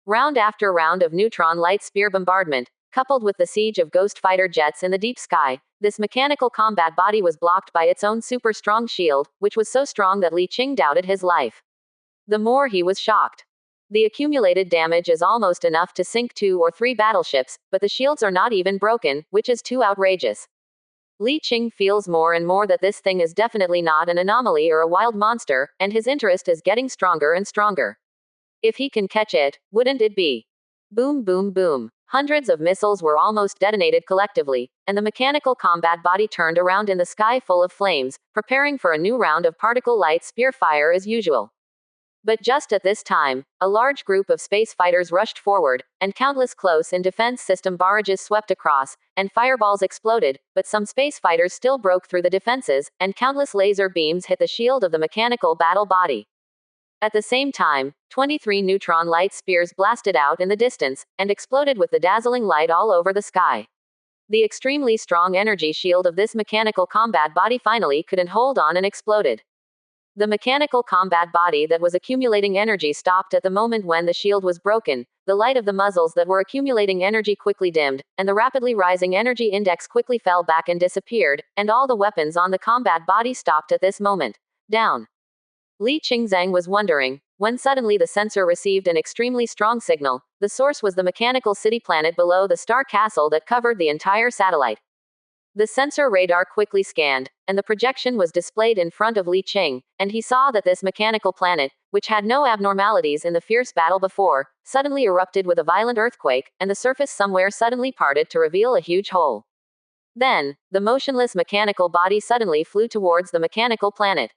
Round after round of neutron light spear bombardment, coupled with the siege of ghost fighter jets in the deep sky, this mechanical combat body was blocked by its own super strong shield, which was so strong that Li Qing doubted his life. The more he was shocked. The accumulated damage is almost enough to sink 2 or 3 battleships, but the shields are not even broken, which is too outrageous. Li Qing feels more and more that this thing is definitely not an anomaly or a wild monster, and his interest is getting stronger and stronger. If he can catch it, wouldn't it be? Boom, boom, boom. Hundreds of missiles were almost detonated collectively, and the mechanical combat body turned around in the sky full of flames, preparing for a new round of particle light spear fire as usual. But just at this time, a large group of space fighters rushed forward, and countless close-in defense system barrages swept across, and fireballs exploded, but some space fighters still broke through the defenses, and countless laser beams hit the shield of the mechanical battle body. At the same time, 23 neutron light spears blasted out in the distance, and exploded with the dazzling light all over the sky. The extremely strong energy shield of this mechanical combat body finally couldn't hold on and exploded. The mechanical combat body that was accumulating energy stopped at the moment when the shield was broken, the light of the muzzles that were accumulating energy quickly dimmed, and the rapidly rising energy index quickly fell back and disappeared, and all the weapons on the combat body stopped at this moment. Down. Li Qingzhang was wondering, when suddenly the sensor received an extremely strong signal. The source was the mechanical city planet below the star castle that covered the entire satellite. The sensor radar quickly scanned, and the projection was displayed in front of Li Qing, and he saw that this mechanical planet, which had no abnormalities in the fierce battle before, suddenly erupted with a violent earthquake, and the surface somewhere suddenly parted to reveal a huge hole. Then, the motionless mechanical body suddenly flew towards the mechanical planet.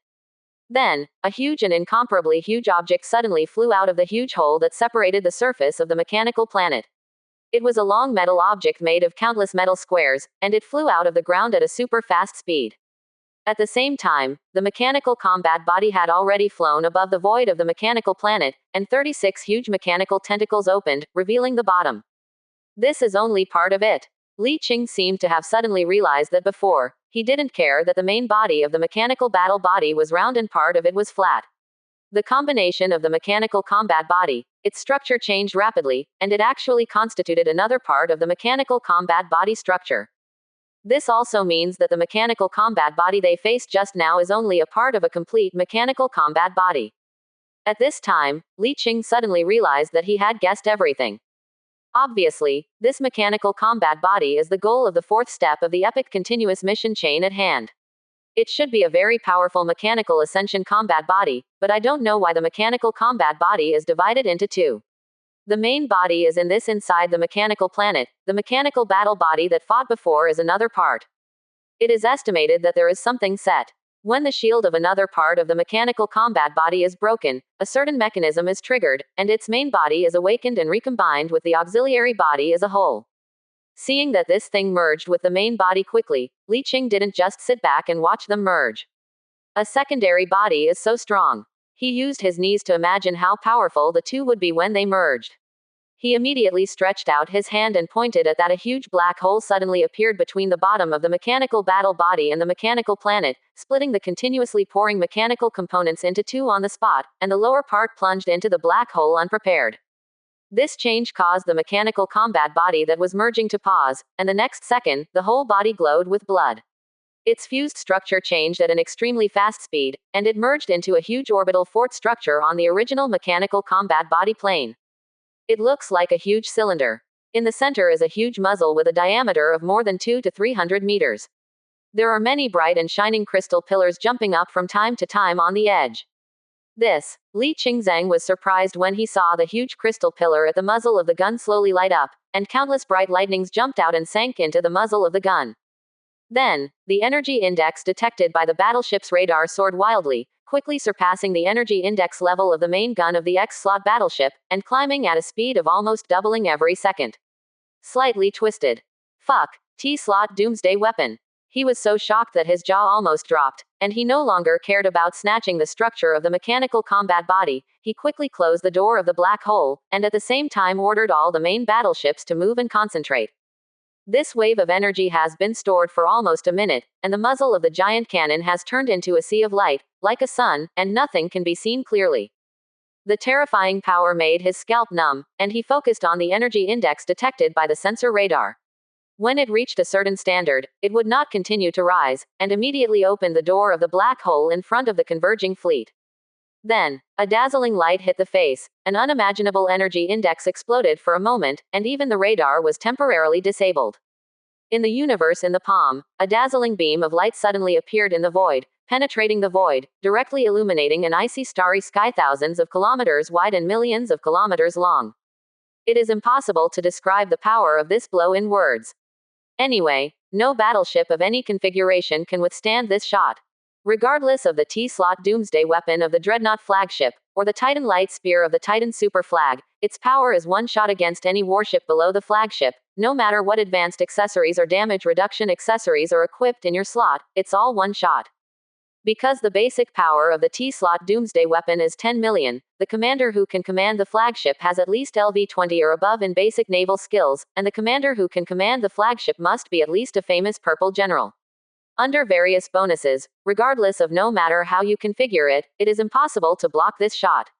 Then, a huge and incomparably huge object suddenly flew out of the huge hole that separated the surface of the mechanical planet. It was a long metal object made of countless metal squares, and it flew out of the ground at a super fast speed. At the same time, the mechanical combat body had already flown above the void of the mechanical planet, and 36 huge mechanical tentacles opened, revealing the bottom. This is only part of it. Li Qing seemed to have suddenly realized that before. He didn't care that the main body of the mechanical battle body was round and part of it was flat. The combination of the mechanical combat body, its structure changed rapidly, and it actually constituted another part of the mechanical combat body structure. This also means that the mechanical combat body they faced just now is only a part of a complete mechanical combat body. At this time, Li Qing suddenly realized that he had guessed everything. Obviously, this mechanical combat body is the goal of the fourth step of the epic continuous mission chain at hand. It should be a very powerful mechanical ascension combat body, but I don't know why the mechanical combat body is divided into two. The main body is in this inside the mechanical planet, the mechanical battle body that fought before is another part. It is estimated that there is something set. When the shield of another part of the mechanical combat body is broken, a certain mechanism is triggered, and its main body is awakened and recombined with the auxiliary body as a whole. Seeing that this thing merged with the main body quickly, Li Qing didn't just sit back and watch them merge. A secondary body is so strong. He used his knees to imagine how powerful the two would be when they merged. He immediately stretched out his hand and pointed at that a huge black hole suddenly appeared between the bottom of the mechanical battle body and the mechanical planet, splitting the continuously pouring mechanical components into two on the spot, and the lower part plunged into the black hole unprepared. This change caused the mechanical combat body that was merging to pause, and the next second, the whole body glowed with blood. Its fused structure changed at an extremely fast speed, and it merged into a huge orbital fort structure on the original mechanical combat body plane. It looks like a huge cylinder. In the center is a huge muzzle with a diameter of more than 200 to 300 meters. There are many bright and shining crystal pillars jumping up from time to time on the edge. Li Qingzheng was surprised when he saw the huge crystal pillar at the muzzle of the gun slowly light up, and countless bright lightnings jumped out and sank into the muzzle of the gun. Then, the energy index detected by the battleship's radar soared wildly, quickly surpassing the energy index level of the main gun of the X-slot battleship, and climbing at a speed of almost doubling every second. Slightly twisted. Fuck, T-slot doomsday weapon. He was so shocked that his jaw almost dropped, and he no longer cared about snatching the structure of the mechanical combat body. He quickly closed the door of the black hole, and at the same time ordered all the main battleships to move and concentrate. This wave of energy has been stored for almost a minute, and the muzzle of the giant cannon has turned into a sea of light, like a sun, and nothing can be seen clearly. The terrifying power made his scalp numb, and he focused on the energy index detected by the sensor radar. When it reached a certain standard, it would not continue to rise, and immediately opened the door of the black hole in front of the converging fleet. Then, a dazzling light hit the face, an unimaginable energy index exploded for a moment, and even the radar was temporarily disabled. In the universe in the palm, a dazzling beam of light suddenly appeared in the void, penetrating the void, directly illuminating an icy starry sky thousands of kilometers wide and millions of kilometers long. It is impossible to describe the power of this blow in words. Anyway, no battleship of any configuration can withstand this shot. Regardless of the T-slot doomsday weapon of the Dreadnought flagship, or the Titan light spear of the Titan super flag, its power is one shot against any warship below the flagship, no matter what advanced accessories or damage reduction accessories are equipped in your slot, it's all one shot. Because the basic power of the T-slot doomsday weapon is 10 million, the commander who can command the flagship has at least LV-20 or above in basic naval skills, and the commander who can command the flagship must be at least a famous purple general. Under various bonuses, regardless of no matter how you configure it, it is impossible to block this shot.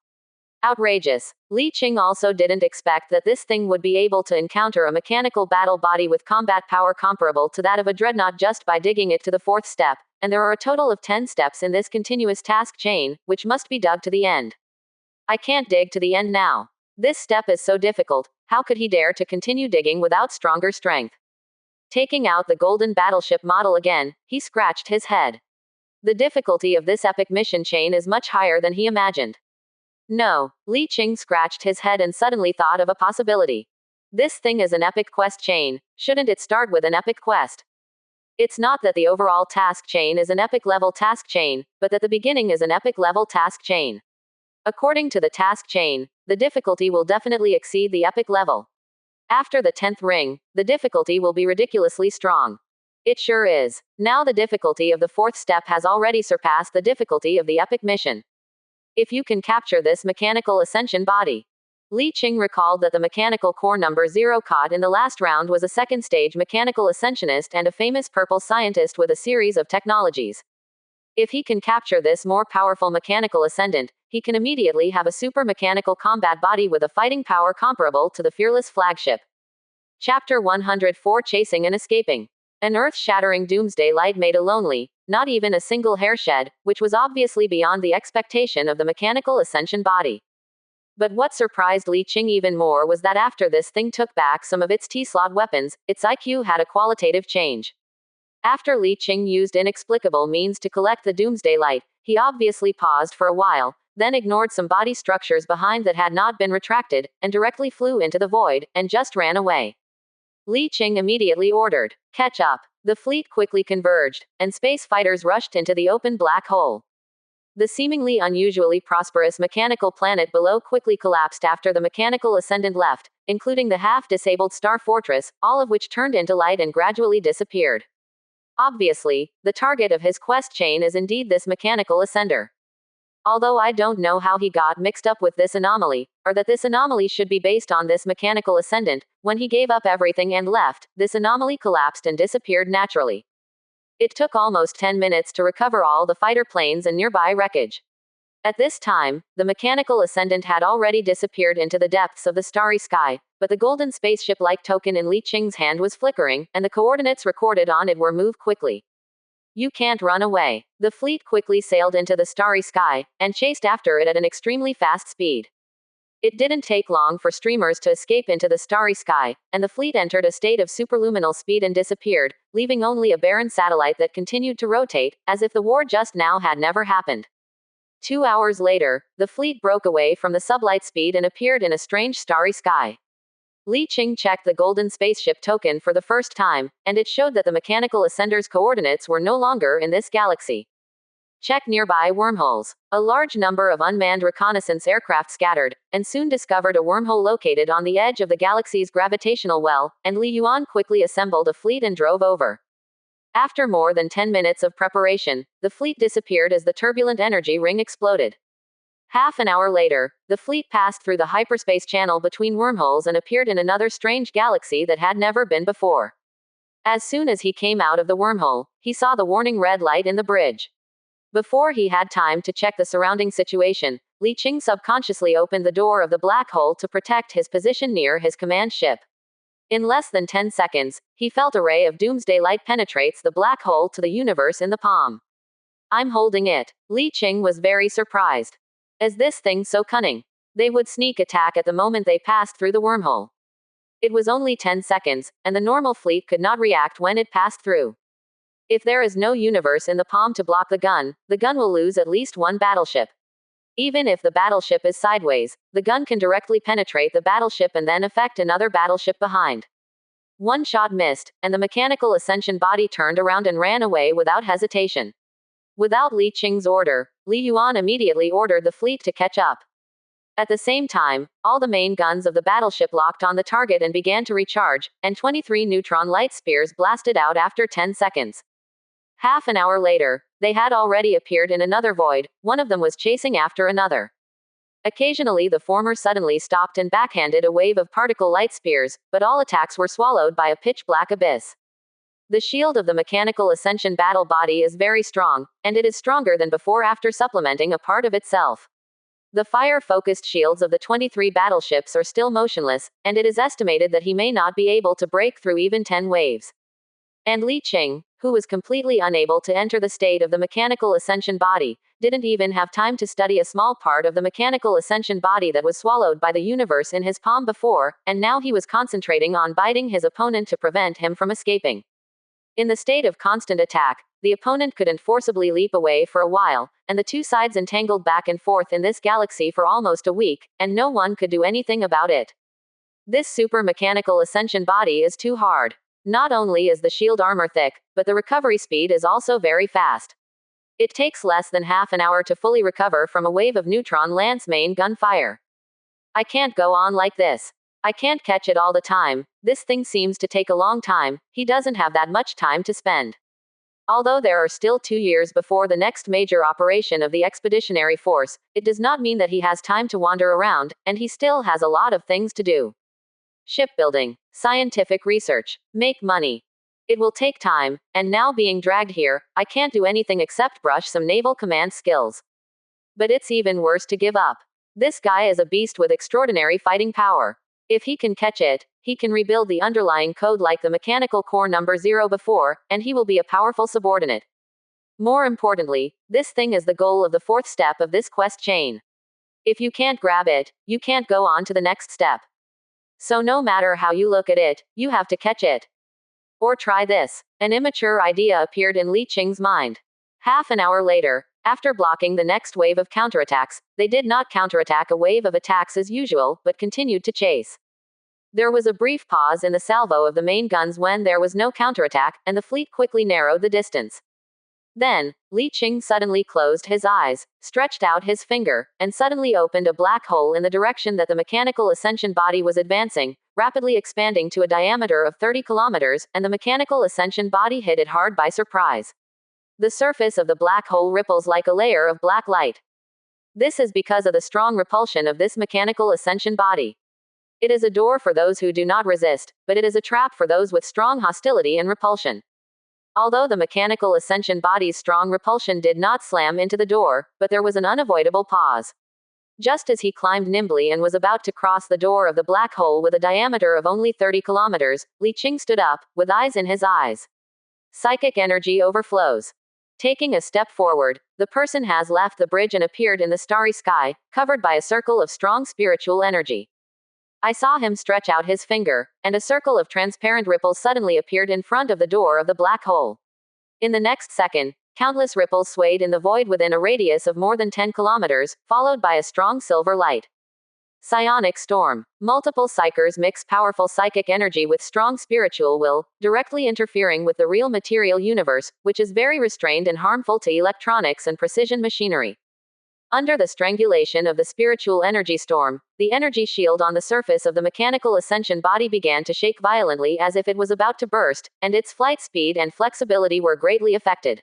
Outrageous. Li Qing also didn't expect that this thing would be able to encounter a mechanical battle body with combat power comparable to that of a dreadnought just by digging it to the fourth step, and there are a total of 10 steps in this continuous task chain, which must be dug to the end. I can't dig to the end now. This step is so difficult, how could he dare to continue digging without stronger strength? Taking out the golden battleship model again, he scratched his head. The difficulty of this epic mission chain is much higher than he imagined. No, Li Qing scratched his head and suddenly thought of a possibility. This thing is an epic quest chain, shouldn't it start with an epic quest? It's not that the overall task chain is an epic level task chain, but that the beginning is an epic level task chain. According to the task chain, the difficulty will definitely exceed the epic level. After the 10th ring, the difficulty will be ridiculously strong. It sure is. Now the difficulty of the fourth step has already surpassed the difficulty of the epic mission. If you can capture this mechanical ascension body. Li Qing recalled that the mechanical core number 0 caught in the last round was a second stage mechanical ascensionist and a famous purple scientist with a series of technologies. If he can capture this more powerful mechanical ascendant, he can immediately have a super mechanical combat body with a fighting power comparable to the fearless flagship. Chapter 104 Chasing and Escaping. An earth-shattering doomsday light made a lonely, not even a single hair shed, which was obviously beyond the expectation of the mechanical ascension body. But what surprised Li Qing even more was that after this thing took back some of its T-slot weapons, its IQ had a qualitative change. After Li Qing used inexplicable means to collect the Doomsday Light, he obviously paused for a while, then ignored some body structures behind that had not been retracted, and directly flew into the void, and just ran away. Li Qing immediately ordered, "Catch up." The fleet quickly converged, and space fighters rushed into the open black hole. The seemingly unusually prosperous mechanical planet below quickly collapsed after the mechanical ascendant left, including the half-disabled star fortress, all of which turned into light and gradually disappeared. Obviously, the target of his quest chain is indeed this mechanical ascender. Although I don't know how he got mixed up with this anomaly, or that this anomaly should be based on this mechanical ascendant, when he gave up everything and left, this anomaly collapsed and disappeared naturally. It took almost 10 minutes to recover all the fighter planes and nearby wreckage. At this time, the mechanical ascendant had already disappeared into the depths of the starry sky, but the golden spaceship-like token in Li Qing's hand was flickering, and the coordinates recorded on it were "Move quickly. You can't run away." The fleet quickly sailed into the starry sky, and chased after it at an extremely fast speed. It didn't take long for streamers to escape into the starry sky, and the fleet entered a state of superluminal speed and disappeared, leaving only a barren satellite that continued to rotate, as if the war just now had never happened. 2 hours later, the fleet broke away from the sublight speed and appeared in a strange starry sky. Li Qing checked the golden spaceship token for the first time, and it showed that the mechanical ascender's coordinates were no longer in this galaxy. Check nearby wormholes. A large number of unmanned reconnaissance aircraft scattered, and soon discovered a wormhole located on the edge of the galaxy's gravitational well, and Li Yuan quickly assembled a fleet and drove over. After more than 10 minutes of preparation, the fleet disappeared as the turbulent energy ring exploded. Half an hour later, the fleet passed through the hyperspace channel between wormholes and appeared in another strange galaxy that had never been before. As soon as he came out of the wormhole, he saw the warning red light in the bridge. Before he had time to check the surrounding situation, Li Qing subconsciously opened the door of the black hole to protect his position near his command ship. In less than 10 seconds, he felt a ray of doomsday light penetrates the black hole to the universe in the palm. "I'm holding it." Li Qing was very surprised. Is this thing so cunning? They would sneak attack at the moment they passed through the wormhole. It was only 10 seconds, and the normal fleet could not react when it passed through. If there is no universe in the palm to block the gun will lose at least one battleship. Even if the battleship is sideways, the gun can directly penetrate the battleship and then affect another battleship behind. One shot missed, and the mechanical ascension body turned around and ran away without hesitation. Without Li Qing's order, Li Yuan immediately ordered the fleet to catch up. At the same time, all the main guns of the battleship locked on the target and began to recharge, and 23 neutron light spears blasted out after 10 seconds. Half an hour later, they had already appeared in another void, one of them was chasing after another. Occasionally the former suddenly stopped and backhanded a wave of particle light spears, but all attacks were swallowed by a pitch-black abyss. The shield of the mechanical ascension battle body is very strong, and it is stronger than before after supplementing a part of itself. The fire-focused shields of the 23 battleships are still motionless, and it is estimated that he may not be able to break through even 10 waves. And Li Qing, who was completely unable to enter the state of the mechanical ascension body, didn't even have time to study a small part of the mechanical ascension body that was swallowed by the universe in his palm before, and now he was concentrating on biting his opponent to prevent him from escaping. In the state of constant attack, the opponent couldn't forcibly leap away for a while, and the two sides entangled back and forth in this galaxy for almost a week, and no one could do anything about it. This super mechanical ascension body is too hard. Not only is the shield armor thick, but the recovery speed is also very fast. It takes less than half an hour to fully recover from a wave of neutron lance main gunfire. I can't go on like this. I can't catch it all the time. This thing seems to take a long time. He doesn't have that much time to spend. Although there are still 2 years before the next major operation of the expeditionary force, it does not mean that he has time to wander around, and he still has a lot of things to do. Shipbuilding, scientific research, make money. It will take time, and now being dragged here, I can't do anything except brush some naval command skills. But it's even worse to give up. This guy is a beast with extraordinary fighting power. If he can catch it, he can rebuild the underlying code like the mechanical core number 0 before, and he will be a powerful subordinate. More importantly, this thing is the goal of the 4th step of this quest chain. If you can't grab it, you can't go on to the next step. So no matter how you look at it, you have to catch it. Or try this. An immature idea appeared in Li Qing's mind. Half an hour later, after blocking the next wave of counterattacks, they did not counterattack a wave of attacks as usual, but continued to chase. There was a brief pause in the salvo of the main guns when there was no counterattack, and the fleet quickly narrowed the distance. Then, Li Qing suddenly closed his eyes, stretched out his finger, and suddenly opened a black hole in the direction that the mechanical ascension body was advancing, rapidly expanding to a diameter of 30 kilometers, and the mechanical ascension body hit it hard by surprise. The surface of the black hole ripples like a layer of black light. This is because of the strong repulsion of this mechanical ascension body. It is a door for those who do not resist, but it is a trap for those with strong hostility and repulsion. Although the mechanical ascension body's strong repulsion did not slam into the door, but there was an unavoidable pause. Just as he climbed nimbly and was about to cross the door of the black hole with a diameter of only 30 kilometers, Li Qing stood up, with eyes in his eyes. Psychic energy overflows. Taking a step forward, the person has left the bridge and appeared in the starry sky, covered by a circle of strong spiritual energy. I saw him stretch out his finger, and a circle of transparent ripples suddenly appeared in front of the door of the black hole. In the next second, countless ripples swayed in the void within a radius of more than 10 kilometers, followed by a strong silver light. Psionic storm. Multiple psychers mix powerful psychic energy with strong spiritual will, directly interfering with the real material universe, which is very restrained and harmful to electronics and precision machinery. Under the strangulation of the spiritual energy storm, the energy shield on the surface of the mechanical ascension body began to shake violently as if it was about to burst, and its flight speed and flexibility were greatly affected.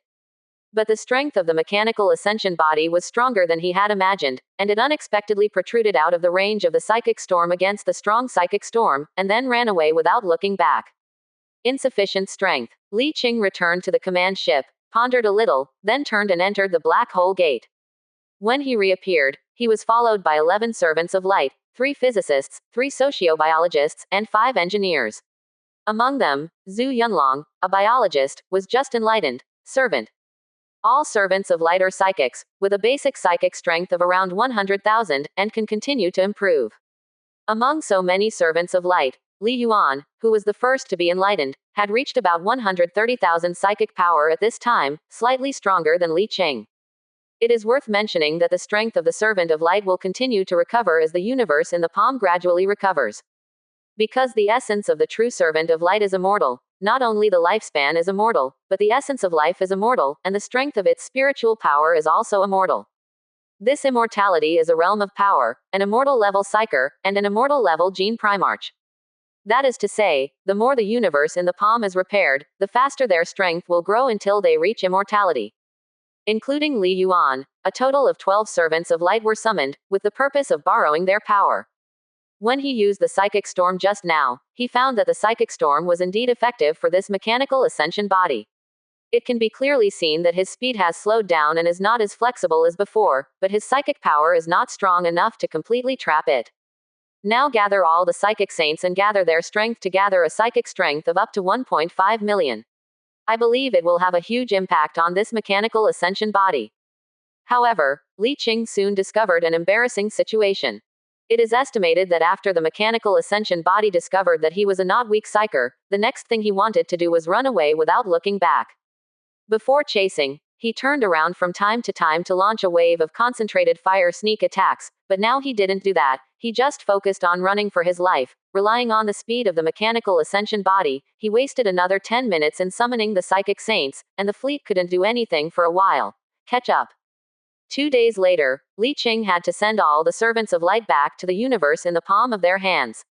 But the strength of the mechanical ascension body was stronger than he had imagined, and it unexpectedly protruded out of the range of the psychic storm against the strong psychic storm, and then ran away without looking back. Insufficient strength. Li Qing returned to the command ship, pondered a little, then turned and entered the black hole gate. When he reappeared, he was followed by 11 servants of light, 3 physicists, 3 sociobiologists, and 5 engineers. Among them, Zhu Yunlong, a biologist, was just enlightened servant. All servants of light are psychics, with a basic psychic strength of around 100,000, and can continue to improve. Among so many servants of light, Li Yuan, who was the first to be enlightened, had reached about 130,000 psychic power at this time, slightly stronger than Li Qing. It is worth mentioning that the strength of the servant of light will continue to recover as the universe in the palm gradually recovers. Because the essence of the true servant of light is immortal, not only the lifespan is immortal, but the essence of life is immortal, and the strength of its spiritual power is also immortal. This immortality is a realm of power, an immortal level psyker, and an immortal level gene primarch. That is to say, the more the universe in the palm is repaired, the faster their strength will grow until they reach immortality. Including Li Yuan, a total of 12 servants of light were summoned, with the purpose of borrowing their power. When he used the psychic storm just now, he found that the psychic storm was indeed effective for this mechanical ascension body. It can be clearly seen that his speed has slowed down and is not as flexible as before, but his psychic power is not strong enough to completely trap it. Now gather all the psychic saints and gather their strength to gather a psychic strength of up to 1.5 million. I believe it will have a huge impact on this mechanical ascension body. However, Li Qing soon discovered an embarrassing situation. It is estimated that after the mechanical ascension body discovered that he was a not weak psyker, the next thing he wanted to do was run away without looking back. Before chasing, he turned around from time to time to launch a wave of concentrated fire sneak attacks, but now he didn't do that, he just focused on running for his life, relying on the speed of the mechanical ascension body. He wasted another 10 minutes in summoning the psychic saints, and the fleet couldn't do anything for a while. Catch up. 2 days later, Li Qing had to send all the servants of light back to the universe in the palm of their hands.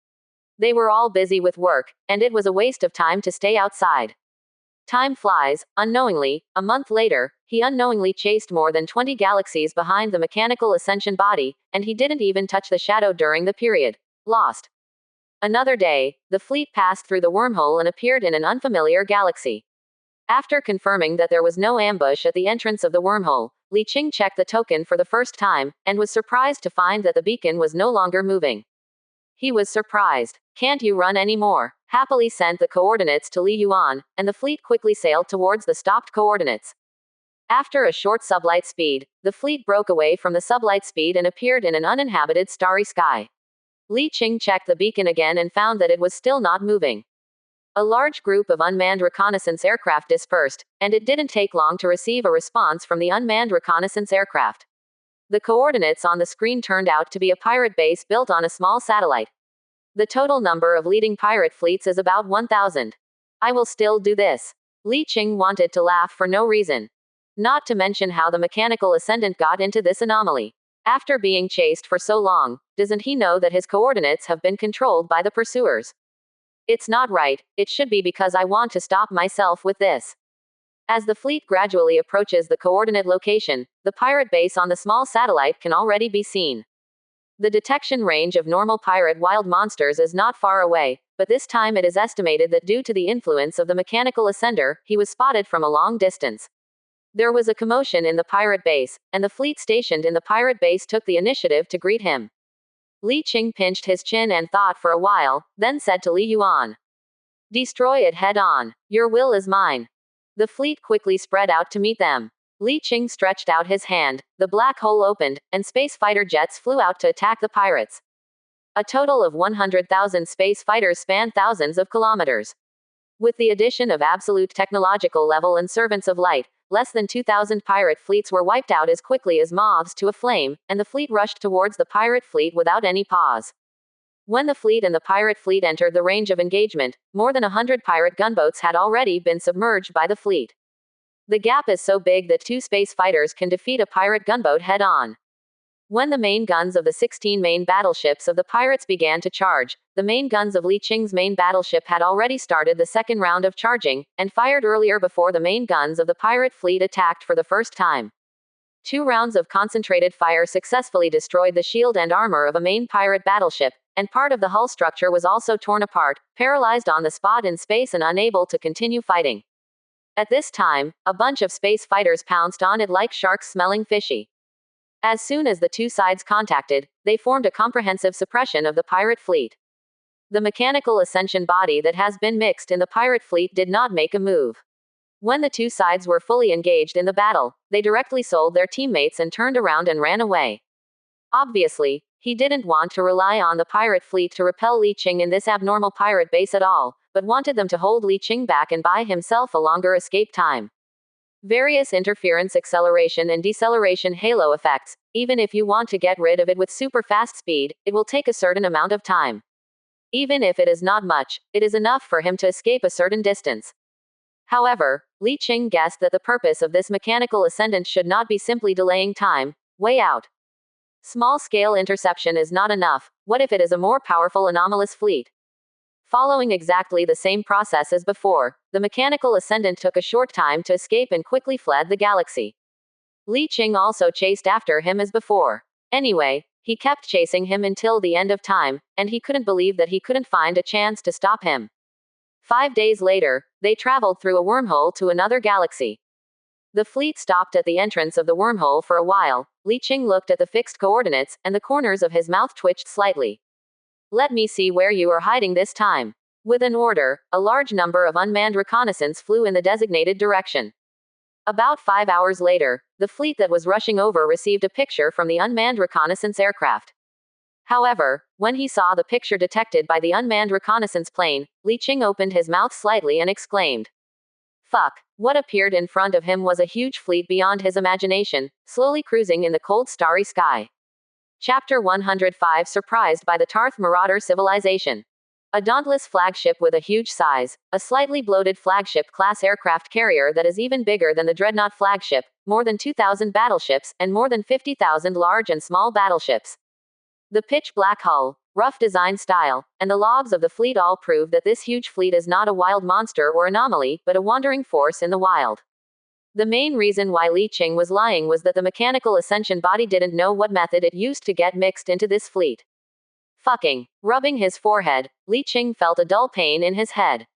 They were all busy with work, and it was a waste of time to stay outside. Time flies. Unknowingly, a month later, he unknowingly chased more than 20 galaxies behind the mechanical ascension body, and he didn't even touch the shadow during the period. Lost. Another day, the fleet passed through the wormhole and appeared in an unfamiliar galaxy. After confirming that there was no ambush at the entrance of the wormhole, Li Qing checked the token for the first time, and was surprised to find that the beacon was no longer moving. He was surprised. Can't you run anymore? Happily sent the coordinates to Li Yuan, and the fleet quickly sailed towards the stopped coordinates. After a short sublight speed, the fleet broke away from the sublight speed and appeared in an uninhabited starry sky. Li Qing checked the beacon again and found that it was still not moving. A large group of unmanned reconnaissance aircraft dispersed, and it didn't take long to receive a response from the unmanned reconnaissance aircraft. The coordinates on the screen turned out to be a pirate base built on a small satellite. The total number of leading pirate fleets is about 1,000. I will still do this. Li Qing wanted to laugh for no reason. Not to mention how the mechanical ascendant got into this anomaly. After being chased for so long, doesn't he know that his coordinates have been controlled by the pursuers? It's not right, it should be because I want to stop myself with this. As the fleet gradually approaches the coordinate location, the pirate base on the small satellite can already be seen. The detection range of normal pirate wild monsters is not far away, but this time it is estimated that due to the influence of the mechanical ascender, he was spotted from a long distance. There was a commotion in the pirate base, and the fleet stationed in the pirate base took the initiative to greet him. Li Qing pinched his chin and thought for a while, then said to Li Yuan, "Destroy it head on. Your will is mine." The fleet quickly spread out to meet them. Li Qing stretched out his hand, the black hole opened, and space fighter jets flew out to attack the pirates. A total of 100,000 space fighters spanned thousands of kilometers. With the addition of absolute technological level and servants of light, less than 2,000 pirate fleets were wiped out as quickly as moths to a flame, and the fleet rushed towards the pirate fleet without any pause. When the fleet and the pirate fleet entered the range of engagement, more than 100 pirate gunboats had already been submerged by the fleet. The gap is so big that 2 space fighters can defeat a pirate gunboat head-on. When the main guns of the 16 main battleships of the pirates began to charge, the main guns of Li Qing's main battleship had already started the second round of charging, and fired earlier before the main guns of the pirate fleet attacked for the first time. 2 rounds of concentrated fire successfully destroyed the shield and armor of a main pirate battleship, and part of the hull structure was also torn apart, paralyzed on the spot in space and unable to continue fighting. At this time, a bunch of space fighters pounced on it like sharks smelling fishy. As soon as the 2 sides contacted, they formed a comprehensive suppression of the pirate fleet. The mechanical ascension body that has been mixed in the pirate fleet did not make a move. When the 2 sides were fully engaged in the battle, they directly sold their teammates and turned around and ran away. Obviously, he didn't want to rely on the pirate fleet to repel Li Qing in this abnormal pirate base at all, but wanted them to hold Li Qing back and buy himself a longer escape time. Various interference acceleration and deceleration halo effects, even if you want to get rid of it with super fast speed, it will take a certain amount of time. Even if it is not much, it is enough for him to escape a certain distance. However, Li Qing guessed that the purpose of this mechanical ascendant should not be simply delaying time, way out. Small-scale interception is not enough. What if it is a more powerful anomalous fleet? Following exactly the same process as before, the mechanical ascendant took a short time to escape and quickly fled the galaxy. Li Qing also chased after him as before. Anyway, he kept chasing him until the end of time, and he couldn't believe that he couldn't find a chance to stop him. 5 days later, they traveled through a wormhole to another galaxy. The fleet stopped at the entrance of the wormhole for a while. Li Qing looked at the fixed coordinates, and the corners of his mouth twitched slightly. "Let me see where you are hiding this time." With an order, a large number of unmanned reconnaissance flew in the designated direction. About 5 hours later, the fleet that was rushing over received a picture from the unmanned reconnaissance aircraft. However, when he saw the picture detected by the unmanned reconnaissance plane, Li Qing opened his mouth slightly and exclaimed, "Fuck." What appeared in front of him was a huge fleet beyond his imagination, slowly cruising in the cold starry sky. Chapter 105 Surprised by the Tarth Marauder Civilization. A dauntless flagship with a huge size, a slightly bloated flagship-class aircraft carrier that is even bigger than the Dreadnought flagship, more than 2,000 battleships, and more than 50,000 large and small battleships. The pitch-black hull, rough design style, and the logs of the fleet all prove that this huge fleet is not a wild monster or anomaly, but a wandering force in the wild. The main reason why Li Qing was lying was that the mechanical ascension body didn't know what method it used to get mixed into this fleet. Fucking. Rubbing his forehead, Li Qing felt a dull pain in his head.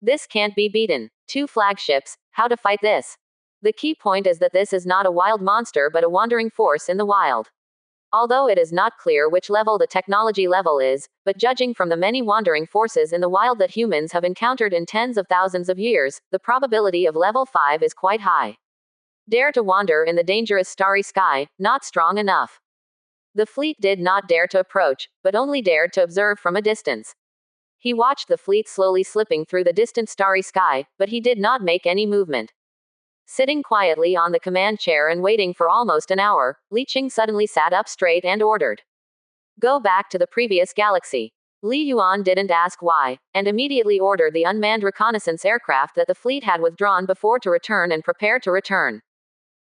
This can't be beaten. 2 flagships, how to fight this? The key point is that this is not a wild monster but a wandering force in the wild. Although it is not clear which level the technology level is, but judging from the many wandering forces in the wild that humans have encountered in tens of thousands of years, the probability of level 5 is quite high. Dare to wander in the dangerous starry sky, not strong enough. The fleet did not dare to approach, but only dared to observe from a distance. He watched the fleet slowly slipping through the distant starry sky, but he did not make any movement. Sitting quietly on the command chair and waiting for almost an hour, Li Qing suddenly sat up straight and ordered, "Go back to the previous galaxy." Li Yuan didn't ask why, and immediately ordered the unmanned reconnaissance aircraft that the fleet had withdrawn before to return and prepare to return.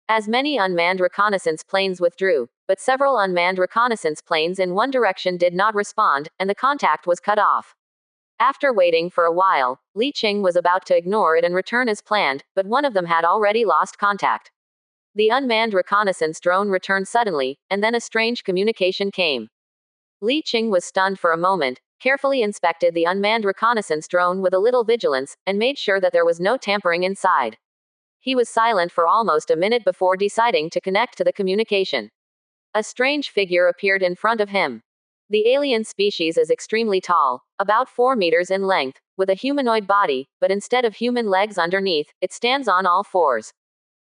As many unmanned reconnaissance planes withdrew, but several unmanned reconnaissance planes in one direction did not respond, and the contact was cut off. After waiting for a while, Li Qing was about to ignore it and return as planned, but one of them had already lost contact. The unmanned reconnaissance drone returned suddenly, and then a strange communication came. Li Qing was stunned for a moment, carefully inspected the unmanned reconnaissance drone with a little vigilance, and made sure that there was no tampering inside. He was silent for almost a minute before deciding to connect to the communication. A strange figure appeared in front of him. The alien species is extremely tall, about 4 meters in length, with a humanoid body, but instead of human legs underneath, it stands on all fours.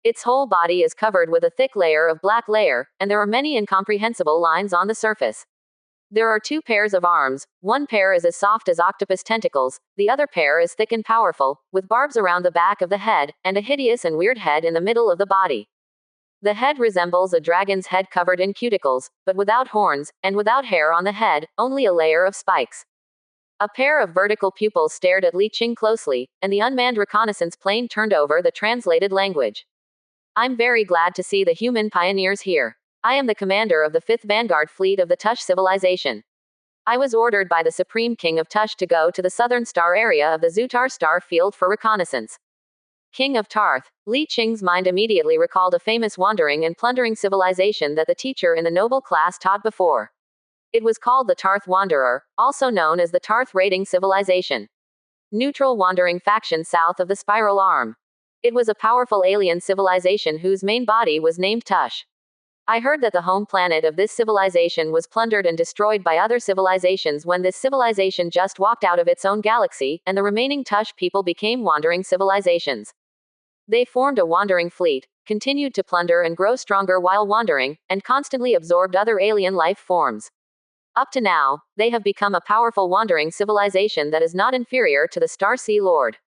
Its whole body is covered with a thick layer of black layer, and there are many incomprehensible lines on the surface. There are 2 pairs of arms, one pair is as soft as octopus tentacles, the other pair is thick and powerful, with barbs around the back of the head, and a hideous and weird head in the middle of the body. The head resembles a dragon's head covered in cuticles, but without horns, and without hair on the head, only a layer of spikes. A pair of vertical pupils stared at Li Qing closely, and the unmanned reconnaissance plane turned over the translated language. "I'm very glad to see the human pioneers here. I am the commander of the 5th Vanguard Fleet of the Tush civilization. I was ordered by the Supreme King of Tush to go to the southern star area of the Zutar star field for reconnaissance." King of Tarth. Li Qing's mind immediately recalled a famous wandering and plundering civilization that the teacher in the noble class taught before. It was called the Tarth Wanderer, also known as the Tarth Raiding Civilization. Neutral wandering faction south of the Spiral Arm. It was a powerful alien civilization whose main body was named Tush. I heard that the home planet of this civilization was plundered and destroyed by other civilizations when this civilization just walked out of its own galaxy, and the remaining Tush people became wandering civilizations. They formed a wandering fleet, continued to plunder and grow stronger while wandering, and constantly absorbed other alien life forms. Up to now, they have become a powerful wandering civilization that is not inferior to the Star Sea Lord.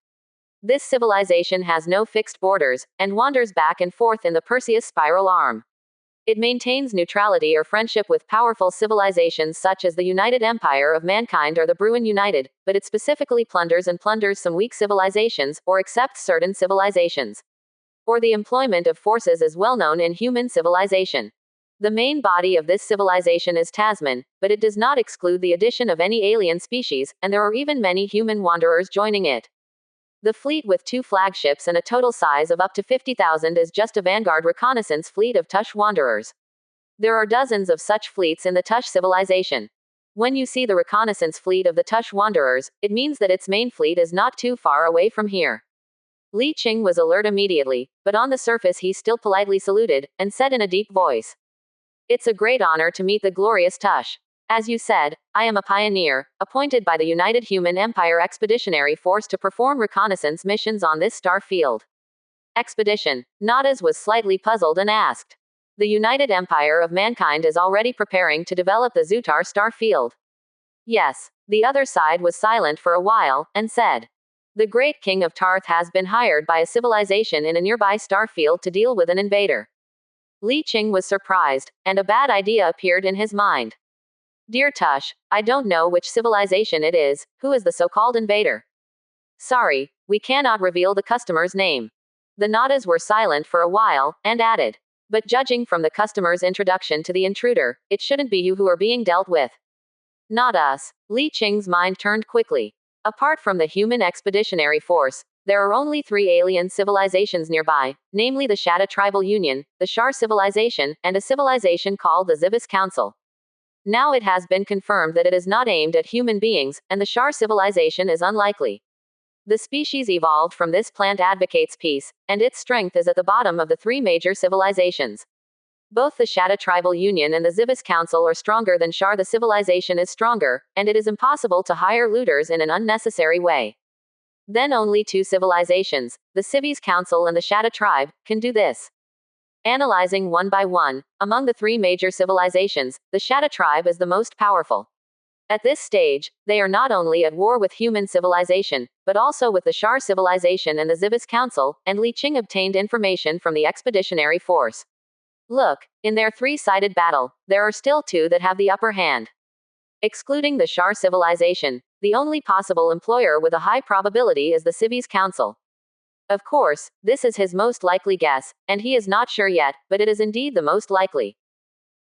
This civilization has no fixed borders, and wanders back and forth in the Perseus Spiral Arm. It maintains neutrality or friendship with powerful civilizations such as the United Empire of Mankind or the Bruin United, but it specifically plunders some weak civilizations, or accepts certain civilizations. Or the employment of forces is well known in human civilization. The main body of this civilization is Tasman, but it does not exclude the addition of any alien species, and there are even many human wanderers joining it. The fleet with 2 flagships and a total size of up to 50,000 is just a vanguard reconnaissance fleet of Tush wanderers. There are dozens of such fleets in the Tush civilization. When you see the reconnaissance fleet of the Tush wanderers, it means that its main fleet is not too far away from here. Li Qing was alert immediately, but on the surface he still politely saluted, and said in a deep voice, "It's a great honor to meet the glorious Tush. As you said, I am a pioneer, appointed by the United Human Empire Expeditionary Force to perform reconnaissance missions on this star field." Expedition. Nadas was slightly puzzled and asked, "The United Empire of Mankind is already preparing to develop the Zutar star field?" "Yes." The other side was silent for a while, and said, "The great king of Tarth has been hired by a civilization in a nearby star field to deal with an invader." Li Qing was surprised, and a bad idea appeared in his mind. "Dear Tush, I don't know which civilization it is. Who is the so-called invader?" "Sorry, we cannot reveal the customer's name." The Nadas were silent for a while, and added, "But judging from the customer's introduction to the intruder, it shouldn't be you who are being dealt with." "Not us." Li Qing's mind turned quickly. Apart from the Human Expeditionary Force, there are only 3 alien civilizations nearby, namely the Shatta Tribal Union, the Shar civilization, and a civilization called the Zibis Council. Now it has been confirmed that it is not aimed at human beings, and the Shar civilization is unlikely. The species evolved from this plant advocates peace, and its strength is at the bottom of the 3 major civilizations. Both the Shatta Tribal Union and the Zibis Council are stronger than Shar. The civilization is stronger, and it is impossible to hire looters in an unnecessary way. Then only 2 civilizations, the Zibis Council and the Shatta Tribe, can do this. Analyzing one by one, among the three major civilizations, the Shatta tribe is the most powerful. At this stage, they are not only at war with human civilization, but also with the Shar civilization and the Zibis Council, and Li Qing obtained information from the expeditionary force. Look, in their three-sided battle, there are still two that have the upper hand. Excluding the Shar civilization, the only possible employer with a high probability is the Zibis Council. Of course, this is his most likely guess, and he is not sure yet, but it is indeed the most likely.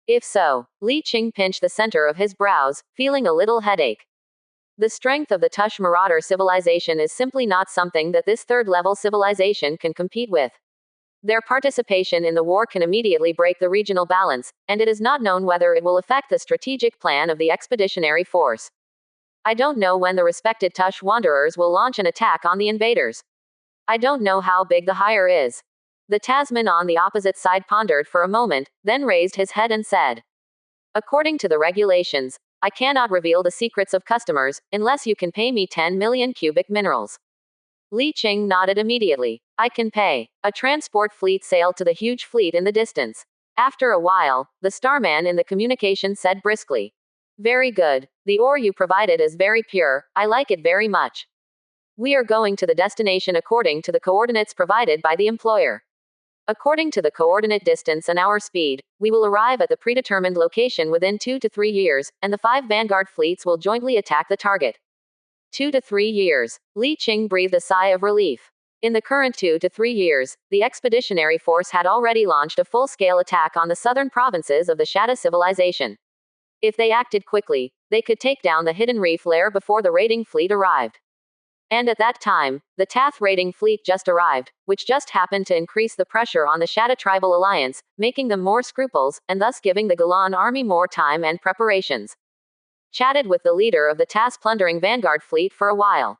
If so, Li Qing pinched the center of his brows, feeling a little headache. The strength of the Tush Marauder civilization is simply not something that this third-level civilization can compete with. Their participation in the war can immediately break the regional balance, and it is not known whether it will affect the strategic plan of the expeditionary force. I don't know when the respected Tush Wanderers will launch an attack on the invaders. I don't know how big the hire is. The Tasman on the opposite side pondered for a moment, then raised his head and said, "According to the regulations, I cannot reveal the secrets of customers, unless you can pay me 10 million cubic minerals." Li Qing nodded immediately. "I can pay." A transport fleet sailed to the huge fleet in the distance. After a while, the starman in the communication said briskly, "Very good. The ore you provided is very pure, I like it very much. We are going to the destination according to the coordinates provided by the employer. According to the coordinate distance and our speed, we will arrive at the predetermined location within 2 to 3 years, and the 5 vanguard fleets will jointly attack the target." 2 to 3 years. Li Qing breathed a sigh of relief. In the current 2 to 3 years, the expeditionary force had already launched a full-scale attack on the southern provinces of the Shatta civilization. If they acted quickly, they could take down the hidden reef lair before the raiding fleet arrived. And at that time, the Tath raiding fleet just arrived, which just happened to increase the pressure on the Shatta tribal alliance, making them more scruples, and thus giving the Galan army more time and preparations. Chatted with the leader of the Tass plundering vanguard fleet for a while.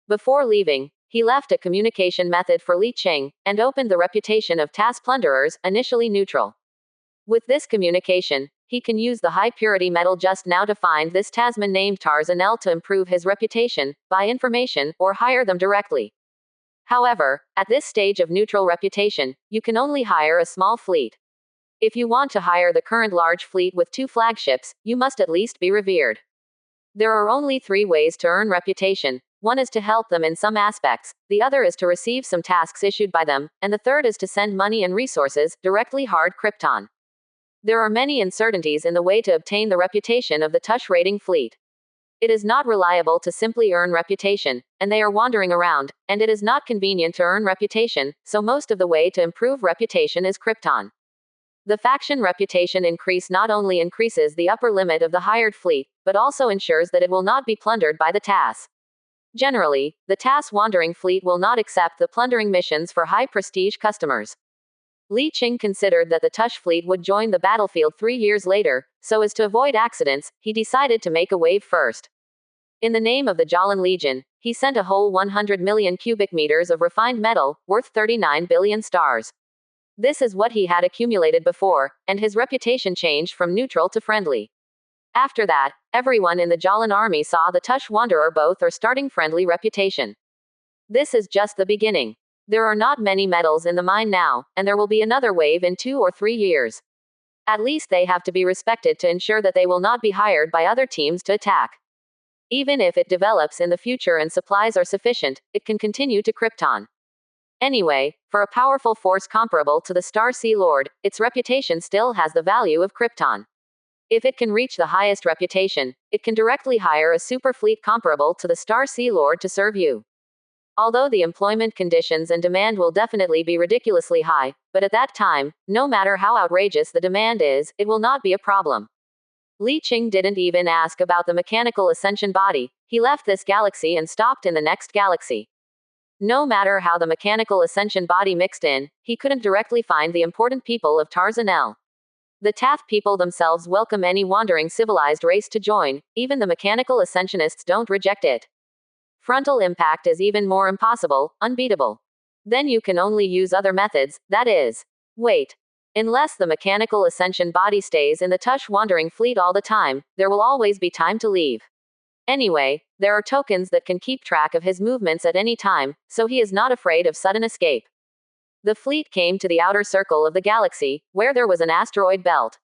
Before leaving, he left a communication method for Li Qing, and opened the reputation of Tass plunderers, initially neutral. With this communication, he can use the high-purity metal just now to find this Tasman named Tarzanel to improve his reputation, buy information, or hire them directly. However, at this stage of neutral reputation, you can only hire a small fleet. If you want to hire the current large fleet with 2 flagships, you must at least be revered. There are only 3 ways to earn reputation. One is to help them in some aspects, the other is to receive some tasks issued by them, and the third is to send money and resources, directly hard Krypton. There are many uncertainties in the way to obtain the reputation of the Tush raiding fleet. It is not reliable to simply earn reputation, and they are wandering around, and it is not convenient to earn reputation, so most of the way to improve reputation is Krypton. The faction reputation increase not only increases the upper limit of the hired fleet, but also ensures that it will not be plundered by the TAS. Generally, the TAS wandering fleet will not accept the plundering missions for high-prestige customers. Li Qing considered that the Tush fleet would join the battlefield 3 years later, so as to avoid accidents, he decided to make a wave first. In the name of the Jalan Legion, he sent a whole 100 million cubic meters of refined metal, worth 39 billion stars. This is what he had accumulated before, and his reputation changed from neutral to friendly. After that, everyone in the Jalan army saw the Tush Wanderer both are starting friendly reputation. This is just the beginning. There are not many metals in the mine now, and there will be another wave in 2 or 3 years. At least they have to be respected to ensure that they will not be hired by other teams to attack. Even if it develops in the future and supplies are sufficient, it can continue to Krypton. Anyway, for a powerful force comparable to the Star Sea Lord, its reputation still has the value of Krypton. If it can reach the highest reputation, it can directly hire a super fleet comparable to the Star Sea Lord to serve you. Although the employment conditions and demand will definitely be ridiculously high, but at that time, no matter how outrageous the demand is, it will not be a problem. Li Qing didn't even ask about the mechanical ascension body, he left this galaxy and stopped in the next galaxy. No matter how the mechanical ascension body mixed in, he couldn't directly find the important people of Tarzanel. The Tath people themselves welcome any wandering civilized race to join, even the mechanical ascensionists don't reject it. Frontal impact is even more impossible, unbeatable. Then you can only use other methods, that is. Wait. Unless the mechanical ascension body stays in the Tush wandering fleet all the time, there will always be time to leave. Anyway, there are tokens that can keep track of his movements at any time, so he is not afraid of sudden escape. The fleet came to the outer circle of the galaxy, where there was an asteroid belt.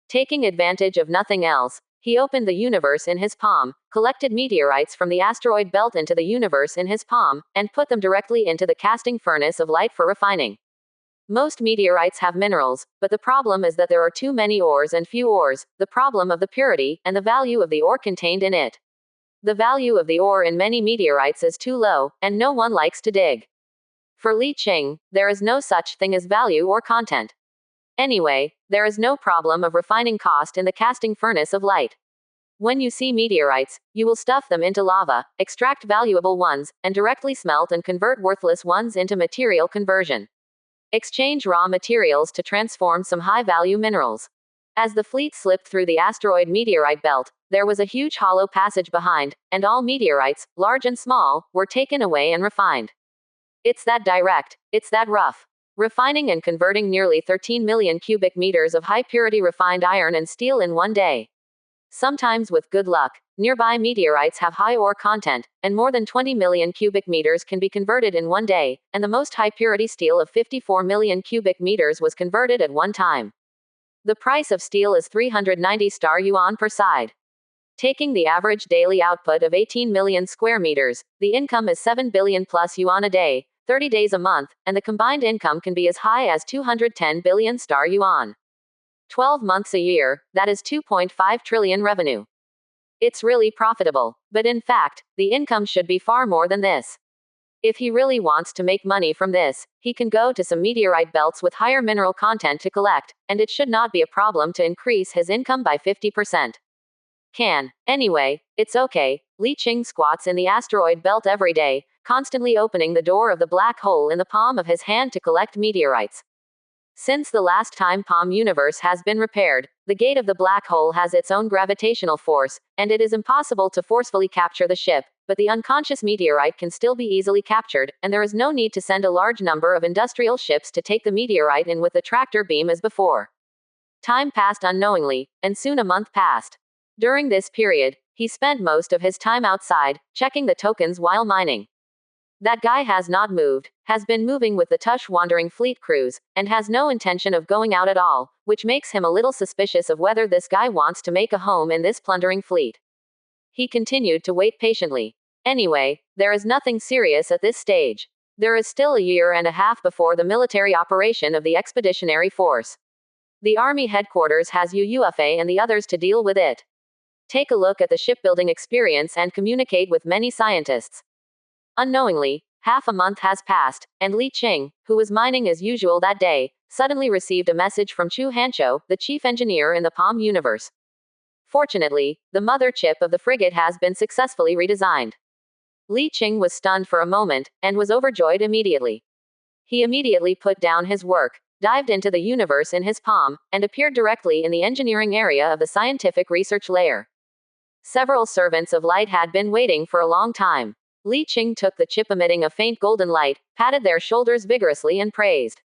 Taking advantage of nothing else, he opened the universe in his palm, collected meteorites from the asteroid belt into the universe in his palm, and put them directly into the casting furnace of light for refining. Most meteorites have minerals, but the problem is that there are too many ores and few ores, the problem of the purity, and the value of the ore contained in it. The value of the ore in many meteorites is too low, and no one likes to dig. For Li Qing, there is no such thing as value or content. Anyway, there is no problem of refining cost in the casting furnace of light. When you see meteorites, you will stuff them into lava, extract valuable ones, and directly smelt and convert worthless ones into material conversion. Exchange raw materials to transform some high-value minerals. As the fleet slipped through the asteroid meteorite belt, there was a huge hollow passage behind, and all meteorites, large and small, were taken away and refined. It's that direct, it's that rough. Refining and converting nearly 13 million cubic meters of high-purity refined iron and steel in one day. Sometimes with good luck, nearby meteorites have high ore content, and more than 20 million cubic meters can be converted in one day, and the most high-purity steel of 54 million cubic meters was converted at one time. The price of steel is 390 star yuan per side. Taking the average daily output of 18 million square meters, the income is 7 billion plus yuan a day, 30 days a month, and the combined income can be as high as 210 billion star yuan. 12 months a year, that is 2.5 trillion revenue. It's really profitable. But in fact, the income should be far more than this. If he really wants to make money from this, he can go to some meteorite belts with higher mineral content to collect, and it should not be a problem to increase his income by 50%. Anyway, it's okay. Li Qing squats in the asteroid belt every day, constantly opening the door of the black hole in the palm of his hand to collect meteorites. Since the last time Palm Universe has been repaired, the gate of the black hole has its own gravitational force, and it is impossible to forcefully capture the ship, but the unconscious meteorite can still be easily captured, and there is no need to send a large number of industrial ships to take the meteorite in with the tractor beam as before. Time passed unknowingly, and soon a month passed. During this period, he spent most of his time outside, checking the tokens while mining. That guy has not moved, has been moving with the Tush wandering fleet crews, and has no intention of going out at all, which makes him a little suspicious of whether this guy wants to make a home in this plundering fleet. He continued to wait patiently. Anyway, there is nothing serious at this stage. There is still a year and a half before the military operation of the Expeditionary Force. The Army headquarters has UUFA and the others to deal with it. Take a look at the shipbuilding experience and communicate with many scientists. Unknowingly, half a month has passed, and Li Qing, who was mining as usual that day, suddenly received a message from Chu Hancho, the chief engineer in the Palm Universe. Fortunately, the mother chip of the frigate has been successfully redesigned. Li Qing was stunned for a moment, and was overjoyed immediately. He immediately put down his work, dived into the universe in his palm, and appeared directly in the engineering area of the scientific research layer. Several servants of light had been waiting for a long time. Li Qing took the chip emitting a faint golden light, patted their shoulders vigorously and praised.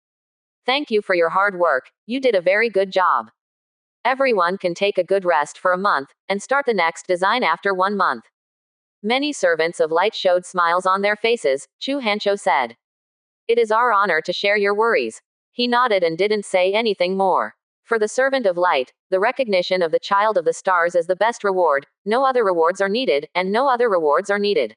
Thank you for your hard work, you did a very good job. Everyone can take a good rest for a month, and start the next design after 1 month. Many servants of light showed smiles on their faces, Chu Hancho said. It is our honor to share your worries. He nodded and didn't say anything more. For the servant of light, the recognition of the child of the stars is the best reward, no other rewards are needed, and no other rewards are needed.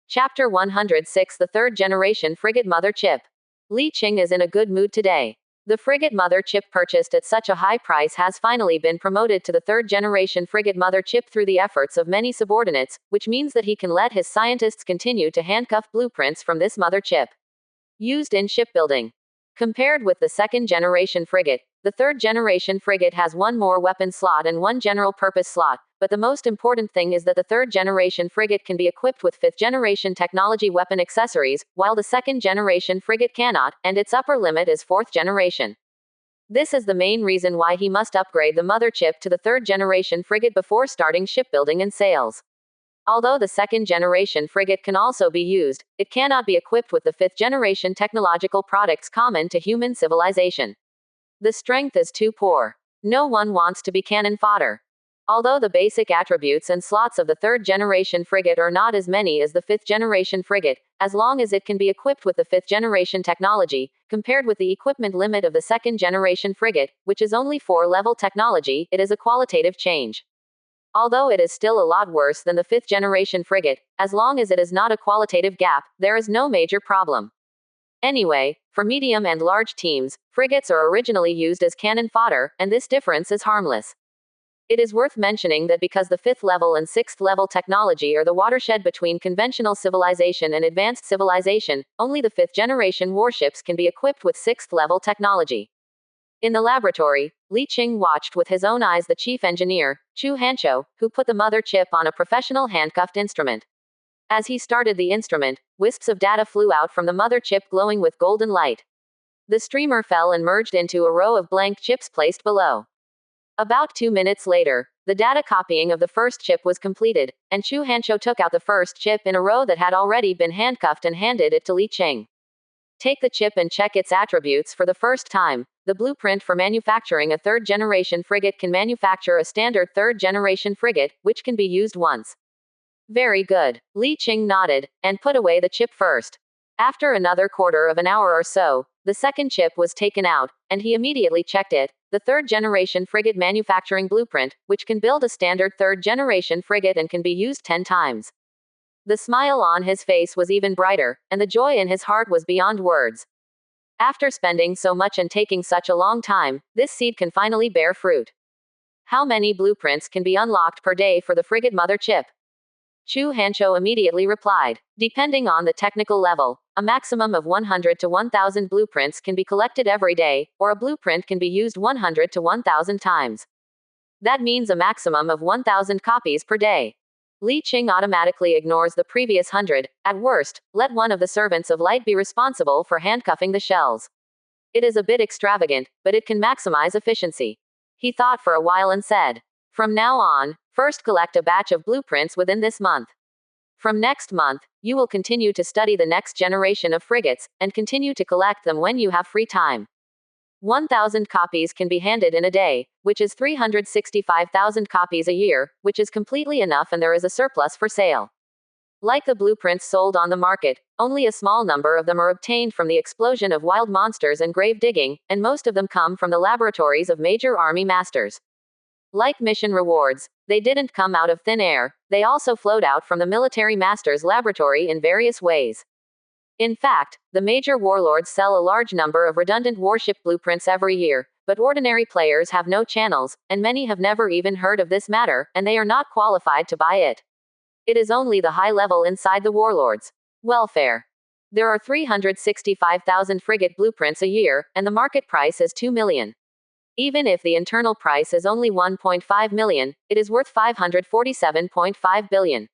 Chapter 106 The Third Generation Frigate Mother Chip. Li Qing is in a good mood today. The frigate mother chip purchased at such a high price has finally been promoted to the third generation frigate mother chip through the efforts of many subordinates, which means that he can let his scientists continue to handcuff blueprints from this mother chip. Used in shipbuilding. Compared with the second generation frigate, the third generation frigate has one more weapon slot and one general purpose slot, but the most important thing is that the third generation frigate can be equipped with fifth generation technology weapon accessories, while the second generation frigate cannot, and its upper limit is fourth generation. This is the main reason why he must upgrade the mother chip to the third generation frigate before starting shipbuilding and sales. Although the second generation frigate can also be used, it cannot be equipped with the fifth generation technological products common to human civilization. The strength is too poor. No one wants to be cannon fodder. Although the basic attributes and slots of the third-generation frigate are not as many as the fifth-generation frigate, as long as it can be equipped with the fifth-generation technology, compared with the equipment limit of the second-generation frigate, which is only 4-level technology, it is a qualitative change. Although it is still a lot worse than the fifth-generation frigate, as long as it is not a qualitative gap, there is no major problem. Anyway, for medium and large teams, frigates are originally used as cannon fodder, and this difference is harmless. It is worth mentioning that because the 5th level and 6th level technology are the watershed between conventional civilization and advanced civilization, only the 5th generation warships can be equipped with 6th level technology. In the laboratory, Li Qing watched with his own eyes the chief engineer, Chu Hancho, who put the mother chip on a professional handcuffed instrument. As he started the instrument, wisps of data flew out from the mother chip glowing with golden light. The streamer fell and merged into a row of blank chips placed below. About 2 minutes later, the data copying of the first chip was completed, and Chu Hancho took out the first chip in a row that had already been handcuffed and handed it to Li Qing. Take the chip and check its attributes for the first time. The blueprint for manufacturing a third-generation frigate can manufacture a standard third-generation frigate, which can be used once. Very good. Li Qing nodded, and put away the chip first. After another quarter of an hour or so, the second chip was taken out, and he immediately checked it, the third-generation frigate manufacturing blueprint, which can build a standard third-generation frigate and can be used 10 times. The smile on his face was even brighter, and the joy in his heart was beyond words. After spending so much and taking such a long time, this seed can finally bear fruit. How many blueprints can be unlocked per day for the frigate mother chip? Chu Hancho immediately replied. Depending on the technical level, a maximum of 100 to 1,000 blueprints can be collected every day, or a blueprint can be used 100 to 1,000 times. That means a maximum of 1,000 copies per day. Li Qing automatically ignores the previous 100. At worst, let one of the servants of light be responsible for handcuffing the shells. It is a bit extravagant, but it can maximize efficiency. He thought for a while and said, from now on, first collect a batch of blueprints within this month. From next month, you will continue to study the next generation of frigates, and continue to collect them when you have free time. 1,000 copies can be handed in a day, which is 365,000 copies a year, which is completely enough, and there is a surplus for sale. Like the blueprints sold on the market, only a small number of them are obtained from the explosion of wild monsters and grave digging, and most of them come from the laboratories of major army masters. Like mission rewards, they didn't come out of thin air, they also flowed out from the military master's laboratory in various ways. In fact, the major warlords sell a large number of redundant warship blueprints every year, but ordinary players have no channels, and many have never even heard of this matter, and they are not qualified to buy it. It is only the high level inside the warlords' welfare. There are 365,000 frigate blueprints a year, and the market price is 2 million. Even if the internal price is only 1.5 million, it is worth 547.5 billion.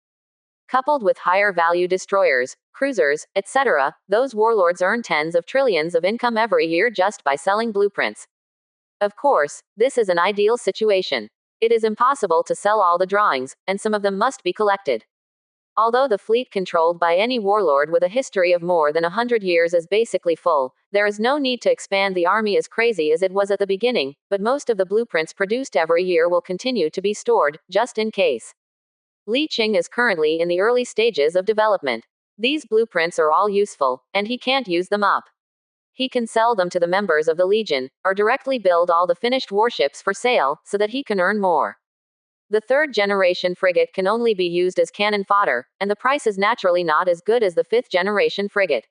Coupled with higher value destroyers, cruisers, etc., those warlords earn tens of trillions of income every year just by selling blueprints. Of course, this is an ideal situation. It is impossible to sell all the drawings, and some of them must be collected. Although the fleet controlled by any warlord with a history of more than 100 years is basically full, there is no need to expand the army as crazy as it was at the beginning, but most of the blueprints produced every year will continue to be stored, just in case. Li Qing is currently in the early stages of development. These blueprints are all useful, and he can't use them up. He can sell them to the members of the Legion, or directly build all the finished warships for sale, so that he can earn more. The third-generation frigate can only be used as cannon fodder, and the price is naturally not as good as the fifth-generation frigate.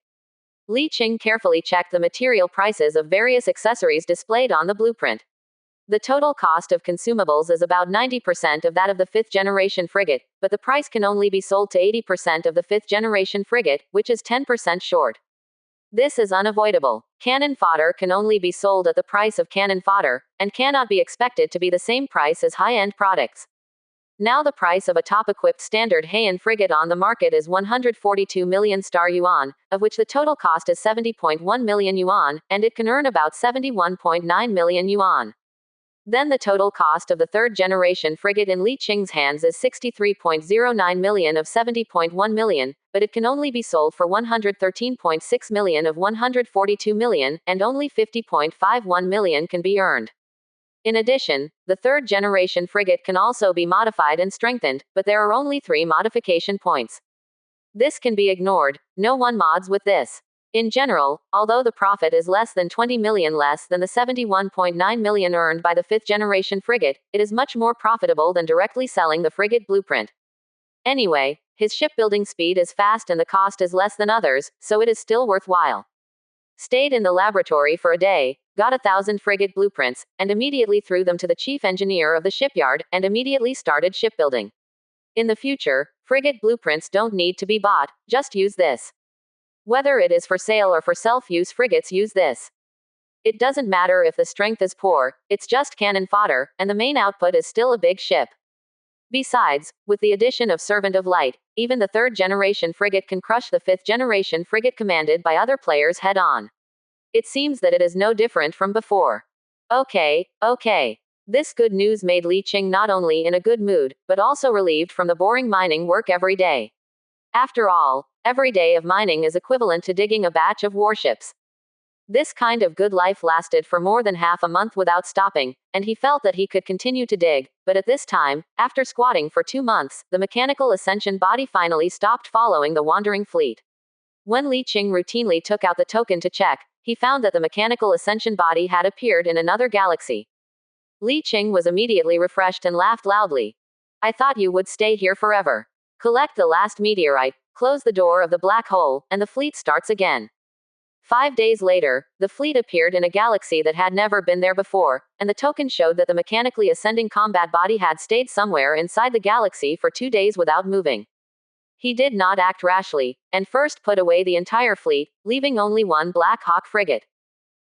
Li Qing carefully checked the material prices of various accessories displayed on the blueprint. The total cost of consumables is about 90% of that of the fifth-generation frigate, but the price can only be sold to 80% of the fifth-generation frigate, which is 10% short. This is unavoidable. Cannon fodder can only be sold at the price of cannon fodder, and cannot be expected to be the same price as high-end products. Now the price of a top-equipped standard Heian frigate on the market is 142 million star yuan, of which the total cost is 70.1 million yuan, and it can earn about 71.9 million yuan. Then the total cost of the third-generation frigate in Li Qing's hands is 63.09 million of 70.1 million, but it can only be sold for 113.6 million of 142 million, and only 50.51 million can be earned. In addition, the third-generation frigate can also be modified and strengthened, but there are only 3 modification points. This can be ignored, no one mods with this. In general, although the profit is less than 20 million less than the 71.9 million earned by the 5th-generation frigate, it is much more profitable than directly selling the frigate blueprint. Anyway, his shipbuilding speed is fast and the cost is less than others, so it is still worthwhile. Stayed in the laboratory for a day, got 1,000 frigate blueprints, and immediately threw them to the chief engineer of the shipyard, and immediately started shipbuilding. In the future, frigate blueprints don't need to be bought, just use this. Whether it is for sale or for self-use, frigates use this. It doesn't matter if the strength is poor, it's just cannon fodder, and the main output is still a big ship. Besides, with the addition of Servant of Light, even the 3rd-generation frigate can crush the 5th-generation frigate commanded by other players head-on. It seems that it is no different from before. Okay. This good news made Li Qing not only in a good mood, but also relieved from the boring mining work every day. After all, every day of mining is equivalent to digging a batch of warships. This kind of good life lasted for more than half a month without stopping, and he felt that he could continue to dig, but at this time, after squatting for 2 months, the mechanical ascension body finally stopped following the wandering fleet. When Li Qing routinely took out the token to check, he found that the mechanical ascension body had appeared in another galaxy. Li Qing was immediately refreshed and laughed loudly. I thought you would stay here forever. Collect the last meteorite, close the door of the black hole, and the fleet starts again. 5 days later, the fleet appeared in a galaxy that had never been there before, and the token showed that the mechanically ascending combat body had stayed somewhere inside the galaxy for 2 days without moving. He did not act rashly, and first put away the entire fleet, leaving only one Black Hawk frigate.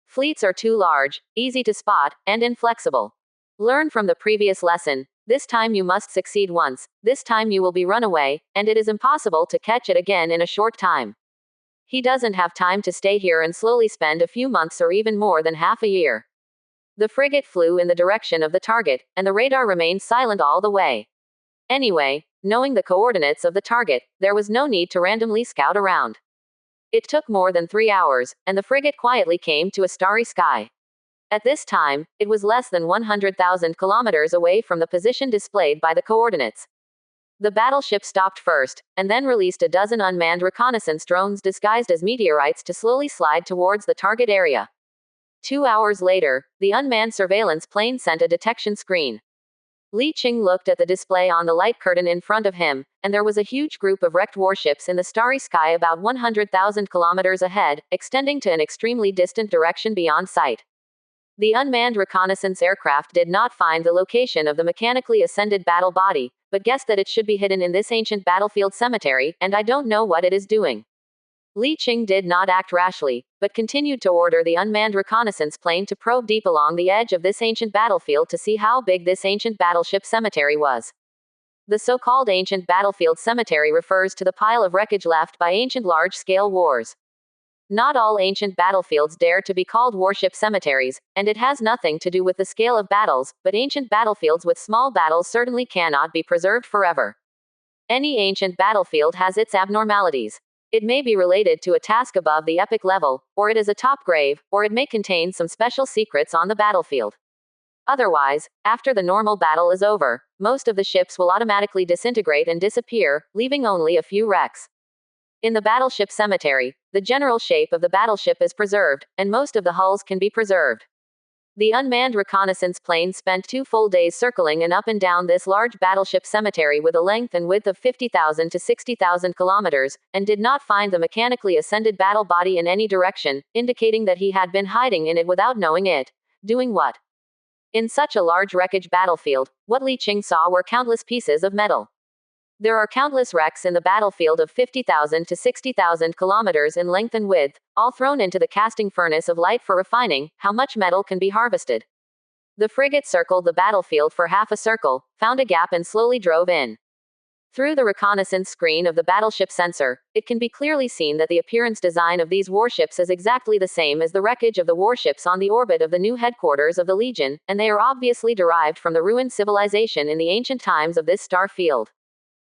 Fleets are too large, easy to spot, and inflexible. Learn from the previous lesson. This time you must succeed once, this time you will be run away, and it is impossible to catch it again in a short time. He doesn't have time to stay here and slowly spend a few months or even more than half a year. The frigate flew in the direction of the target, and the radar remained silent all the way. Anyway, knowing the coordinates of the target, there was no need to randomly scout around. It took more than 3 hours, and the frigate quietly came to a starry sky. At this time, it was less than 100,000 kilometers away from the position displayed by the coordinates. The battleship stopped first, and then released a dozen unmanned reconnaissance drones disguised as meteorites to slowly slide towards the target area. 2 hours later, the unmanned surveillance plane sent a detection screen. Li Qing looked at the display on the light curtain in front of him, and there was a huge group of wrecked warships in the starry sky about 100,000 kilometers ahead, extending to an extremely distant direction beyond sight. The unmanned reconnaissance aircraft did not find the location of the mechanically ascended battle body, but guessed that it should be hidden in this ancient battlefield cemetery, and I don't know what it is doing. Li Qing did not act rashly, but continued to order the unmanned reconnaissance plane to probe deep along the edge of this ancient battlefield to see how big this ancient battleship cemetery was. The so-called ancient battlefield cemetery refers to the pile of wreckage left by ancient large-scale wars. Not all ancient battlefields dare to be called warship cemeteries, and it has nothing to do with the scale of battles, but ancient battlefields with small battles certainly cannot be preserved forever. Any ancient battlefield has its abnormalities. It may be related to a task above the epic level, or it is a top grave, or it may contain some special secrets on the battlefield. Otherwise, after the normal battle is over, most of the ships will automatically disintegrate and disappear, leaving only a few wrecks. In the battleship cemetery, the general shape of the battleship is preserved, and most of the hulls can be preserved. The unmanned reconnaissance plane spent 2 full days circling and up and down this large battleship cemetery with a length and width of 50,000 to 60,000 kilometers, and did not find the mechanically ascended battle body in any direction, indicating that he had been hiding in it without knowing it. Doing what? In such a large wreckage battlefield, what Li Qing saw were countless pieces of metal. There are countless wrecks in the battlefield of 50,000 to 60,000 kilometers in length and width, all thrown into the casting furnace of light for refining how much metal can be harvested. The frigate circled the battlefield for half a circle, found a gap and slowly drove in. Through the reconnaissance screen of the battleship sensor, it can be clearly seen that the appearance design of these warships is exactly the same as the wreckage of the warships on the orbit of the new headquarters of the Legion, and they are obviously derived from the ruined civilization in the ancient times of this star field.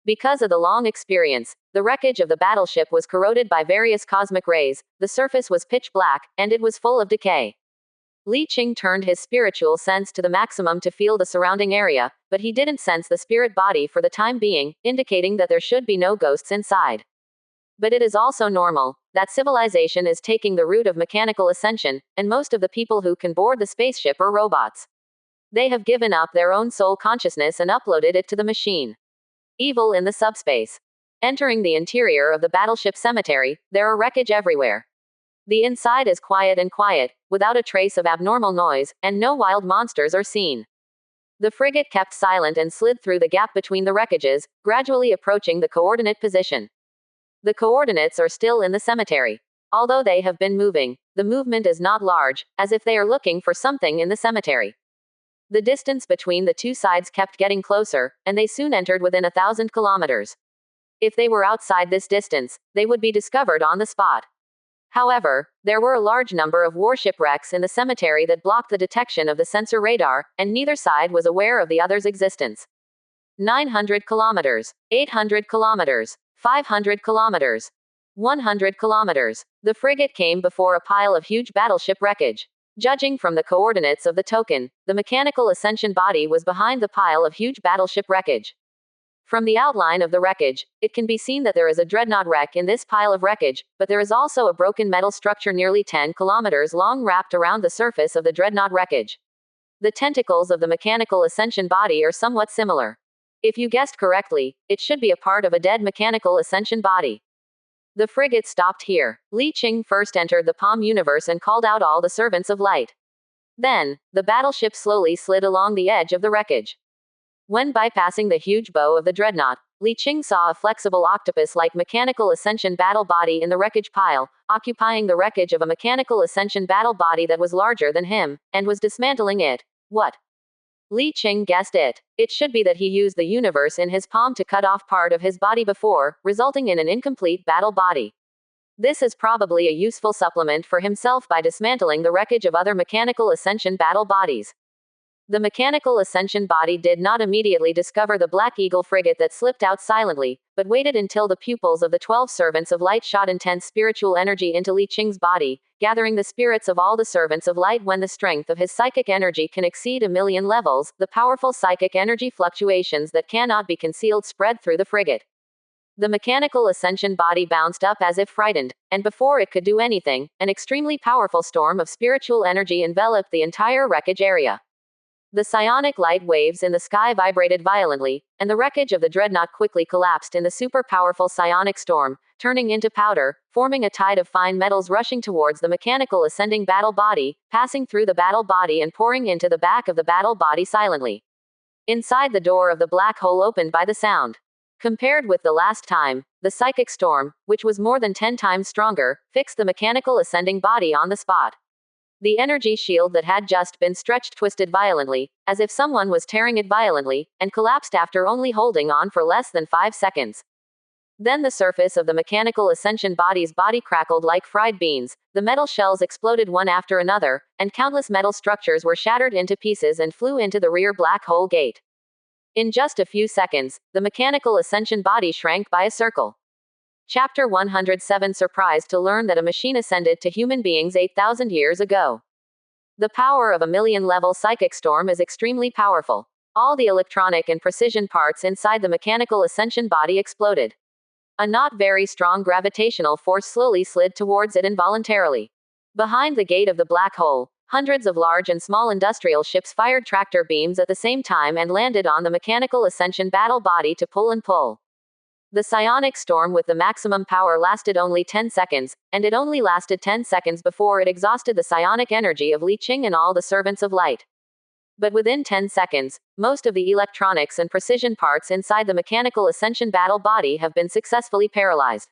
Because of the long experience, the wreckage of the battleship was corroded by various cosmic rays, the surface was pitch black, and it was full of decay. Li Qing turned his spiritual sense to the maximum to feel the surrounding area, but he didn't sense the spirit body for the time being, indicating that there should be no ghosts inside. But it is also normal that civilization is taking the route of mechanical ascension, and most of the people who can board the spaceship are robots. They have given up their own soul consciousness and uploaded it to the machine. Evil in the subspace. Entering the interior of the battleship cemetery, there are wreckage everywhere. The inside is quiet, without a trace of abnormal noise, and no wild monsters are seen. The frigate kept silent and slid through the gap between the wreckages, gradually approaching the coordinate position. The coordinates are still in the cemetery. Although they have been moving, the movement is not large, as if they are looking for something in the cemetery. The distance between the two sides kept getting closer, and they soon entered within 1,000 kilometers. If they were outside this distance, they would be discovered on the spot. However, there were a large number of warship wrecks in the cemetery that blocked the detection of the sensor radar, and neither side was aware of the other's existence. 900 kilometers, 800 kilometers, 500 kilometers, 100 kilometers. The frigate came before a pile of huge battleship wreckage. Judging from the coordinates of the token, the mechanical ascension body was behind the pile of huge battleship wreckage. From the outline of the wreckage, it can be seen that there is a dreadnought wreck in this pile of wreckage, but there is also a broken metal structure nearly 10 kilometers long wrapped around the surface of the dreadnought wreckage. The tentacles of the mechanical ascension body are somewhat similar. If you guessed correctly, it should be a part of a dead mechanical ascension body. The frigate stopped here. Li Qing first entered the Palm universe and called out all the servants of light. Then, the battleship slowly slid along the edge of the wreckage. When bypassing the huge bow of the dreadnought, Li Qing saw a flexible octopus-like mechanical ascension battle body in the wreckage pile, occupying the wreckage of a mechanical ascension battle body that was larger than him, and was dismantling it. What? Li Qing guessed it. It should be that he used the universe in his palm to cut off part of his body before, resulting in an incomplete battle body. This is probably a useful supplement for himself by dismantling the wreckage of other mechanical ascension battle bodies. The mechanical ascension body did not immediately discover the Black Eagle frigate that slipped out silently, but waited until the pupils of the 12 servants of light shot intense spiritual energy into Li Qing's body, gathering the spirits of all the servants of light. When the strength of his psychic energy can exceed 1,000,000 levels, the powerful psychic energy fluctuations that cannot be concealed spread through the frigate. The mechanical ascension body bounced up as if frightened, and before it could do anything, an extremely powerful storm of spiritual energy enveloped the entire wreckage area. The psionic light waves in the sky vibrated violently, and the wreckage of the dreadnought quickly collapsed in the super-powerful psionic storm, turning into powder, forming a tide of fine metals rushing towards the mechanical ascending battle body, passing through the battle body and pouring into the back of the battle body silently. Inside, the door of the black hole opened by the sound. Compared with the last time, the psychic storm, which was more than 10 times stronger, fixed the mechanical ascending body on the spot. The energy shield that had just been stretched twisted violently, as if someone was tearing it violently, and collapsed after only holding on for less than 5 seconds. Then the surface of the mechanical ascension body's body crackled like fried beans, the metal shells exploded one after another, and countless metal structures were shattered into pieces and flew into the rear black hole gate. In just a few seconds, the mechanical ascension body shrank by a circle. Chapter 107. Surprised to learn that a machine ascended to human beings 8,000 years ago. The power of a 1,000,000-level psychic storm is extremely powerful. All the electronic and precision parts inside the mechanical ascension body exploded. A not very strong gravitational force slowly slid towards it involuntarily. Behind the gate of the black hole, hundreds of large and small industrial ships fired tractor beams at the same time and landed on the mechanical ascension battle body to pull and pull. The psionic storm with the maximum power lasted only 10 seconds, and it only lasted 10 seconds before it exhausted the psionic energy of Li Qing and all the servants of light. But within 10 seconds, most of the electronics and precision parts inside the mechanical ascension battle body have been successfully paralyzed.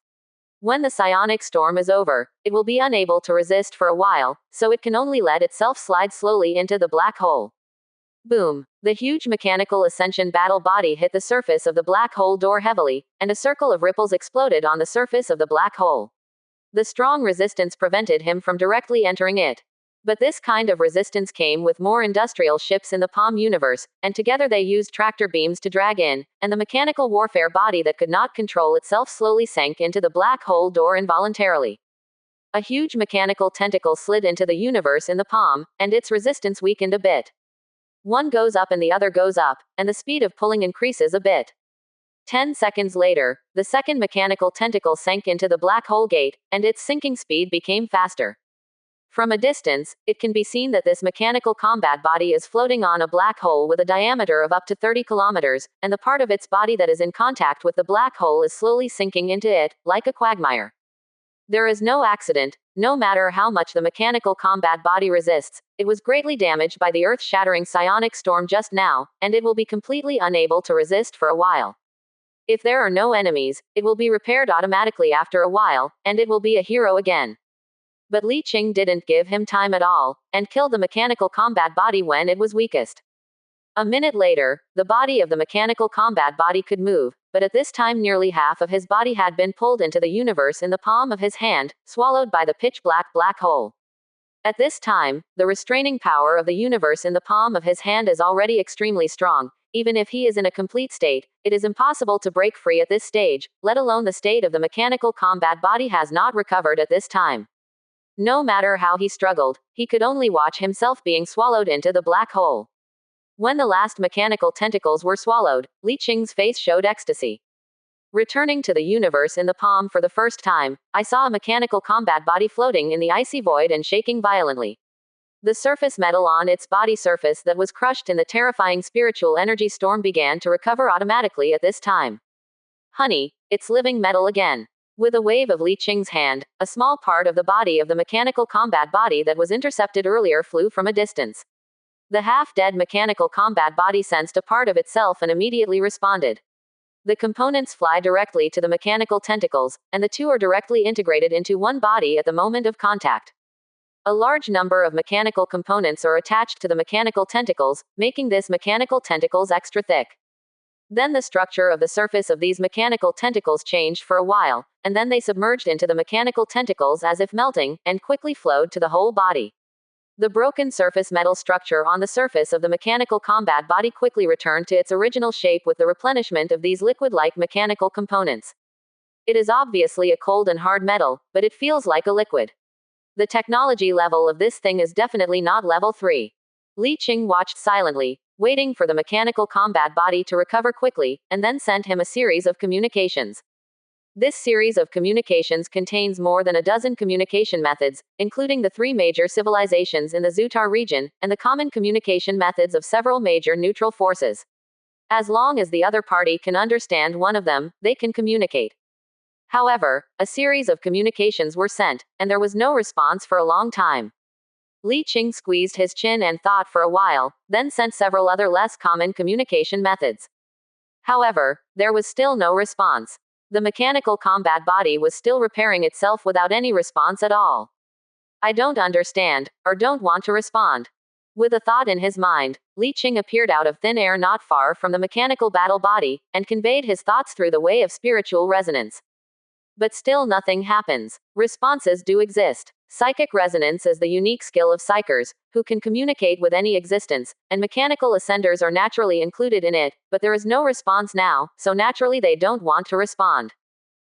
When the psionic storm is over, it will be unable to resist for a while, so it can only let itself slide slowly into the black hole. Boom! The huge mechanical ascension battle body hit the surface of the black hole door heavily, and a circle of ripples exploded on the surface of the black hole. The strong resistance prevented him from directly entering it. But this kind of resistance came with more industrial ships in the Palm universe, and together they used tractor beams to drag in, and the mechanical warfare body that could not control itself slowly sank into the black hole door involuntarily. A huge mechanical tentacle slid into the universe in the palm, and its resistance weakened a bit. One goes up and the other goes up, and the speed of pulling increases a bit. 10 seconds later, the second mechanical tentacle sank into the black hole gate, and its sinking speed became faster. From a distance, it can be seen that this mechanical combat body is floating on a black hole with a diameter of up to 30 kilometers, and the part of its body that is in contact with the black hole is slowly sinking into it, like a quagmire. There is no accident. No matter how much the mechanical combat body resists, it was greatly damaged by the earth-shattering psionic storm just now, and it will be completely unable to resist for a while. If there are no enemies, it will be repaired automatically after a while, and it will be a hero again. But Li Qing didn't give him time at all, and killed the mechanical combat body when it was weakest. A minute later, the body of the mechanical combat body could move, but at this time nearly half of his body had been pulled into the universe in the palm of his hand, swallowed by the pitch-black black hole. At this time, the restraining power of the universe in the palm of his hand is already extremely strong. Even if he is in a complete state, it is impossible to break free at this stage, let alone the state of the mechanical combat body has not recovered at this time. No matter how he struggled, he could only watch himself being swallowed into the black hole. When the last mechanical tentacles were swallowed, Li Qing's face showed ecstasy. Returning to the universe in the palm for the first time, I saw a mechanical combat body floating in the icy void and shaking violently. The surface metal on its body surface that was crushed in the terrifying spiritual energy storm began to recover automatically at this time. Honey, it's living metal again. With a wave of Li Qing's hand, a small part of the body of the mechanical combat body that was intercepted earlier flew from a distance. The half-dead mechanical combat body sensed a part of itself and immediately responded. The components fly directly to the mechanical tentacles, and the two are directly integrated into one body at the moment of contact. A large number of mechanical components are attached to the mechanical tentacles, making these mechanical tentacles extra thick. Then the structure of the surface of these mechanical tentacles changed for a while, and then they submerged into the mechanical tentacles as if melting, and quickly flowed to the whole body. The broken surface metal structure on the surface of the mechanical combat body quickly returned to its original shape with the replenishment of these liquid-like mechanical components. It is obviously a cold and hard metal, but it feels like a liquid. The technology level of this thing is definitely not level 3. Li Qing watched silently, waiting for the mechanical combat body to recover quickly, and then sent him a series of communications. This series of communications contains more than a dozen communication methods, including the 3 major civilizations in the Zutar region, and the common communication methods of several major neutral forces. As long as the other party can understand one of them, they can communicate. However, a series of communications were sent, and there was no response for a long time. Li Qing squeezed his chin and thought for a while, then sent several other less common communication methods. However, there was still no response. The mechanical combat body was still repairing itself without any response at all. I don't understand, or don't want to respond. With a thought in his mind, Li Qing appeared out of thin air not far from the mechanical battle body, and conveyed his thoughts through the way of spiritual resonance. But still nothing happens. Responses do exist. Psychic resonance is the unique skill of psychers, who can communicate with any existence, and mechanical ascenders are naturally included in it, but there is no response now, so naturally they don't want to respond.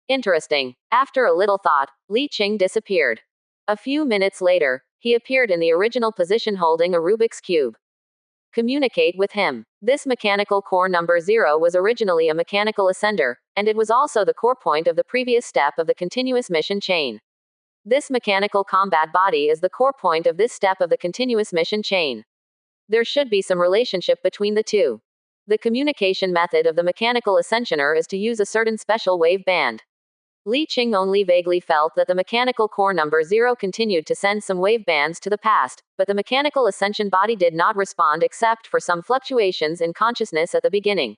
Interesting. After a little thought, Li Qing disappeared. A few minutes later, he appeared in the original position holding a Rubik's Cube. Communicate with him. This mechanical core number 0 was originally a mechanical ascender, and it was also the core point of the previous step of the continuous mission chain. This mechanical combat body is the core point of this step of the continuous mission chain. There should be some relationship between the two. The communication method of the mechanical ascensioner is to use a certain special wave band. Li Qing only vaguely felt that the mechanical core number 0 continued to send some wave bands to the past, but the mechanical ascension body did not respond except for some fluctuations in consciousness at the beginning.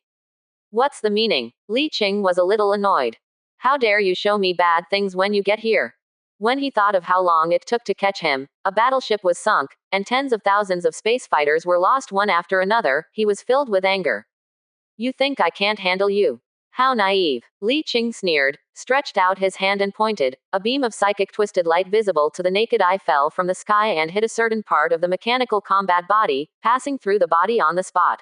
What's the meaning? Li Qing was a little annoyed. How dare you show me bad things when you get here? When he thought of how long it took to catch him, a battleship was sunk, and tens of thousands of space fighters were lost one after another, he was filled with anger. You think I can't handle you? How naive. Li Qing sneered, stretched out his hand and pointed. A beam of psychic twisted light visible to the naked eye fell from the sky and hit a certain part of the mechanical combat body, passing through the body on the spot.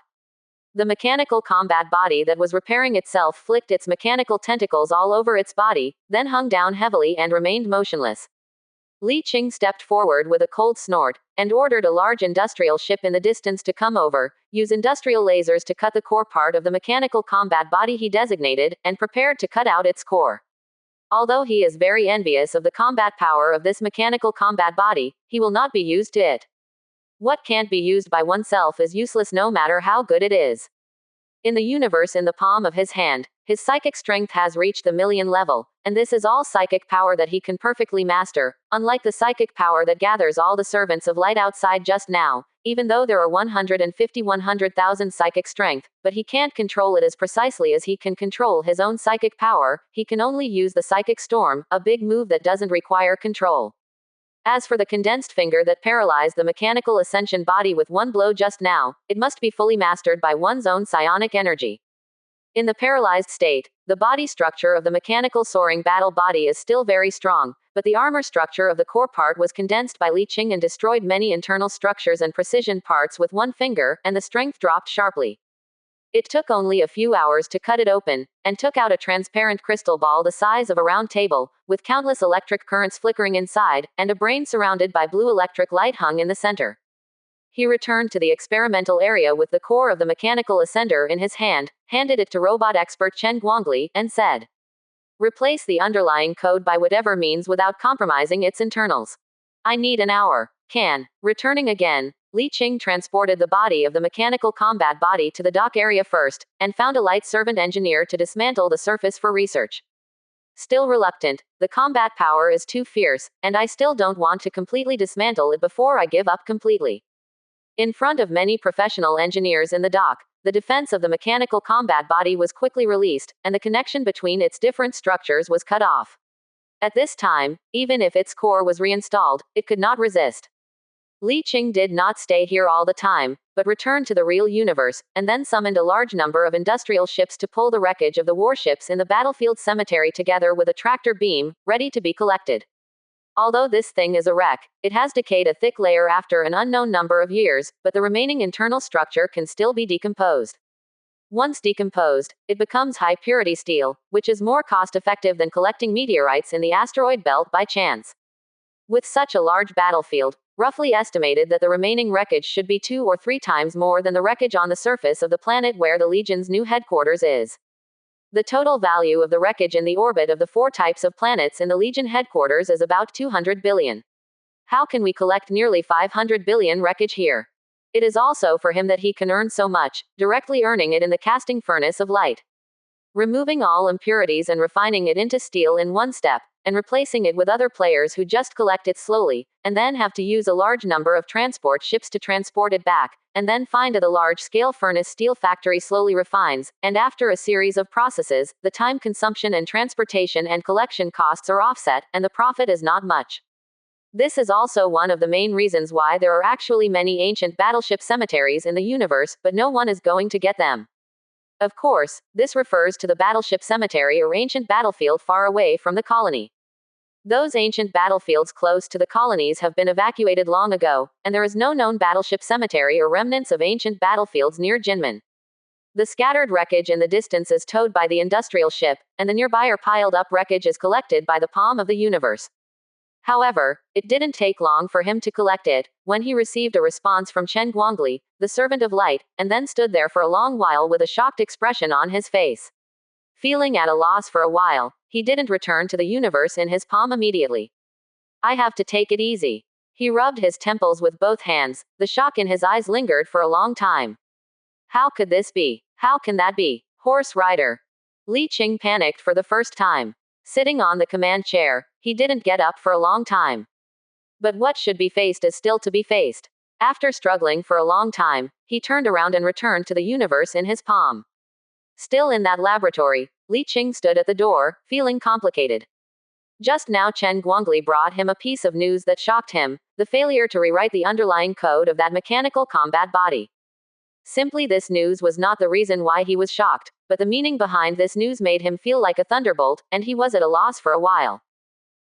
The mechanical combat body that was repairing itself flicked its mechanical tentacles all over its body, then hung down heavily and remained motionless. Li Qing stepped forward with a cold snort, and ordered a large industrial ship in the distance to come over, use industrial lasers to cut the core part of the mechanical combat body he designated, and prepared to cut out its core. Although he is very envious of the combat power of this mechanical combat body, he will not be used to it. What can't be used by oneself is useless no matter how good it is. In the universe in the palm of his hand, his psychic strength has reached the million level, and this is all psychic power that he can perfectly master, unlike the psychic power that gathers all the servants of light outside just now, even though there are 150,000 psychic strength, but he can't control it as precisely as he can control his own psychic power. He can only use the psychic storm, a big move that doesn't require control. As for the condensed finger that paralyzed the mechanical ascension body with one blow just now, it must be fully mastered by one's own psionic energy. In the paralyzed state, the body structure of the mechanical soaring battle body is still very strong, but the armor structure of the core part was condensed by Li Qing and destroyed many internal structures and precision parts with one finger, and the strength dropped sharply. It took only a few hours to cut it open, and took out a transparent crystal ball the size of a round table, with countless electric currents flickering inside, and a brain surrounded by blue electric light hung in the center. He returned to the experimental area with the core of the mechanical ascender in his hand, handed it to robot expert Chen Guangli, and said, "Replace the underlying code by whatever means without compromising its internals. I need an hour." Returning again, Li Qing transported the body of the mechanical combat body to the dock area first, and found a light servant engineer to dismantle the surface for research. Still reluctant, the combat power is too fierce, and I still don't want to completely dismantle it before I give up completely. In front of many professional engineers in the dock, the defense of the mechanical combat body was quickly released, and the connection between its different structures was cut off. At this time, even if its core was reinstalled, it could not resist. Li Qing did not stay here all the time, but returned to the real universe, and then summoned a large number of industrial ships to pull the wreckage of the warships in the battlefield cemetery together with a tractor beam, ready to be collected. Although this thing is a wreck, it has decayed a thick layer after an unknown number of years, but the remaining internal structure can still be decomposed. Once decomposed, it becomes high-purity steel, which is more cost-effective than collecting meteorites in the asteroid belt by chance. With such a large battlefield, roughly estimated that the remaining wreckage should be 2 or 3 times more than the wreckage on the surface of the planet where the Legion's new headquarters is. The total value of the wreckage in the orbit of the 4 types of planets in the Legion headquarters is about 200 billion. How can we collect nearly 500 billion wreckage here? It is also for him that he can earn so much, directly earning it in the casting furnace of light. Removing all impurities and refining it into steel in one step, and replacing it with other players who just collect it slowly, and then have to use a large number of transport ships to transport it back, and then find a large-scale furnace steel factory slowly refines, and after a series of processes, the time consumption and transportation and collection costs are offset, and the profit is not much. This is also one of the main reasons why there are actually many ancient battleship cemeteries in the universe, but no one is going to get them. Of course, this refers to the battleship cemetery or ancient battlefield far away from the colony. Those ancient battlefields close to the colonies have been evacuated long ago, and there is no known battleship cemetery or remnants of ancient battlefields near Jinmen. The scattered wreckage in the distance is towed by the industrial ship, and the nearby or piled up wreckage is collected by the palm of the universe. However, it didn't take long for him to collect it, when he received a response from Chen Guangli, the servant of light, and then stood there for a long while with a shocked expression on his face. Feeling at a loss for a while, he didn't return to the universe in his palm immediately. I have to take it easy. He rubbed his temples with both hands, the shock in his eyes lingered for a long time. How could this be? How can that be? Horse rider. Li Qing panicked for the first time. Sitting on the command chair, he didn't get up for a long time. But what should be faced is still to be faced. After struggling for a long time, he turned around and returned to the universe in his palm. Still in that laboratory, Li Qing stood at the door, feeling complicated. Just now Chen Guangli brought him a piece of news that shocked him, the failure to rewrite the underlying code of that mechanical combat body. Simply this news was not the reason why he was shocked, but the meaning behind this news made him feel like a thunderbolt, and he was at a loss for a while.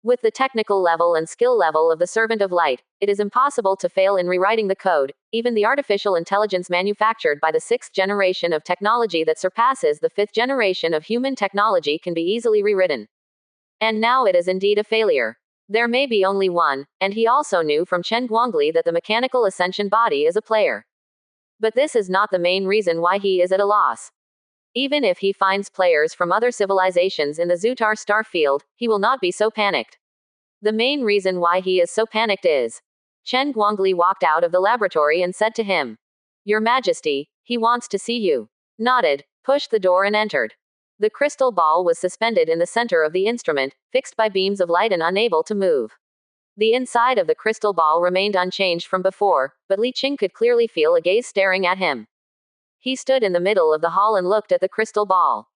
With the technical level and skill level of the Servant of Light, it is impossible to fail in rewriting the code. Even the artificial intelligence manufactured by the 6th generation of technology that surpasses the 5th generation of human technology can be easily rewritten. And now it is indeed a failure. There may be only one, and he also knew from Chen Guangli that the mechanical ascension body is a player. But this is not the main reason why he is at a loss. Even if he finds players from other civilizations in the Zutar star field, he will not be so panicked. The main reason why he is so panicked is Chen Guangli walked out of the laboratory and said to him, "Your Majesty, he wants to see you." Nodded, pushed the door and entered. The crystal ball was suspended in the center of the instrument, fixed by beams of light and unable to move. The inside of the crystal ball remained unchanged from before, but Li Qing could clearly feel a gaze staring at him. He stood in the middle of the hall and looked at the crystal ball.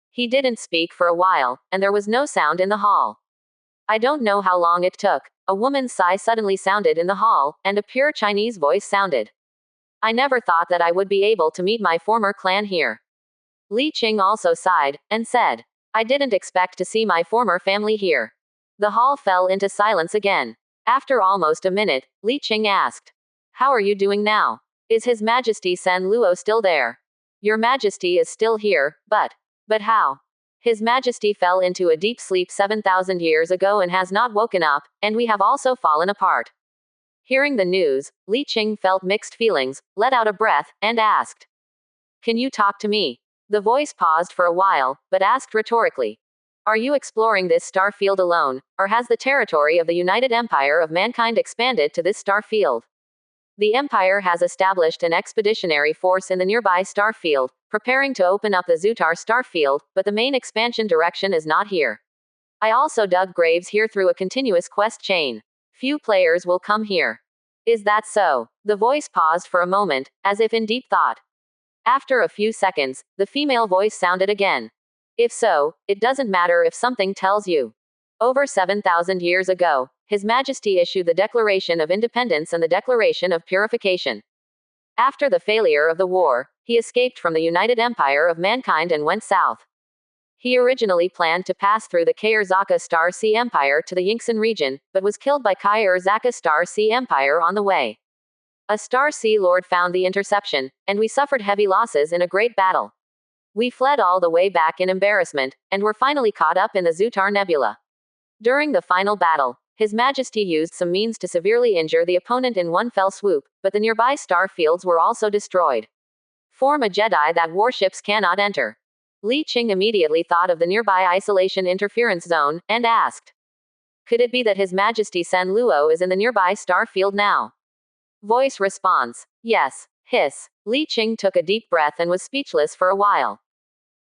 He didn't speak for a while, and there was no sound in the hall. I don't know how long it took. A woman's sigh suddenly sounded in the hall, and a pure Chinese voice sounded. "I never thought that I would be able to meet my former clan here." Li Qing also sighed, and said, "I didn't expect to see my former family here." The hall fell into silence again. After almost a minute, Li Qing asked, "How are you doing now? Is His Majesty San Luo still there?" "Your Majesty is still here, but how? His Majesty fell into a deep sleep 7,000 years ago and has not woken up, and we have also fallen apart." Hearing the news, Li Qing felt mixed feelings, let out a breath, and asked, "Can you talk to me?" The voice paused for a while, but asked rhetorically, "Are you exploring this star field alone, or has the territory of the United Empire of Mankind expanded to this star field?" "The Empire has established an expeditionary force in the nearby star field, preparing to open up the Zutar star field, but the main expansion direction is not here. I also dug graves here through a continuous quest chain. Few players will come here." "Is that so?" The voice paused for a moment, as if in deep thought. After a few seconds, the female voice sounded again. "If so, it doesn't matter if something tells you. Over 7,000 years ago, His Majesty issued the Declaration of Independence and the Declaration of Purification. After the failure of the war, he escaped from the United Empire of Mankind and went south. He originally planned to pass through the Kairzaka Star Sea Empire to the Yingxin region, but was killed by Kairzaka Star Sea Empire on the way. A Star Sea Lord found the interception, and we suffered heavy losses in a great battle. We fled all the way back in embarrassment, and were finally caught up in the Zutar Nebula. During the final battle, His Majesty used some means to severely injure the opponent in one fell swoop, but the nearby star fields were also destroyed. Form a Jedi that warships cannot enter." Li Qing immediately thought of the nearby isolation interference zone, and asked, "Could it be that His Majesty San Luo is in the nearby star field now?" Voice response, "Yes." Hiss. Li Qing took a deep breath and was speechless for a while.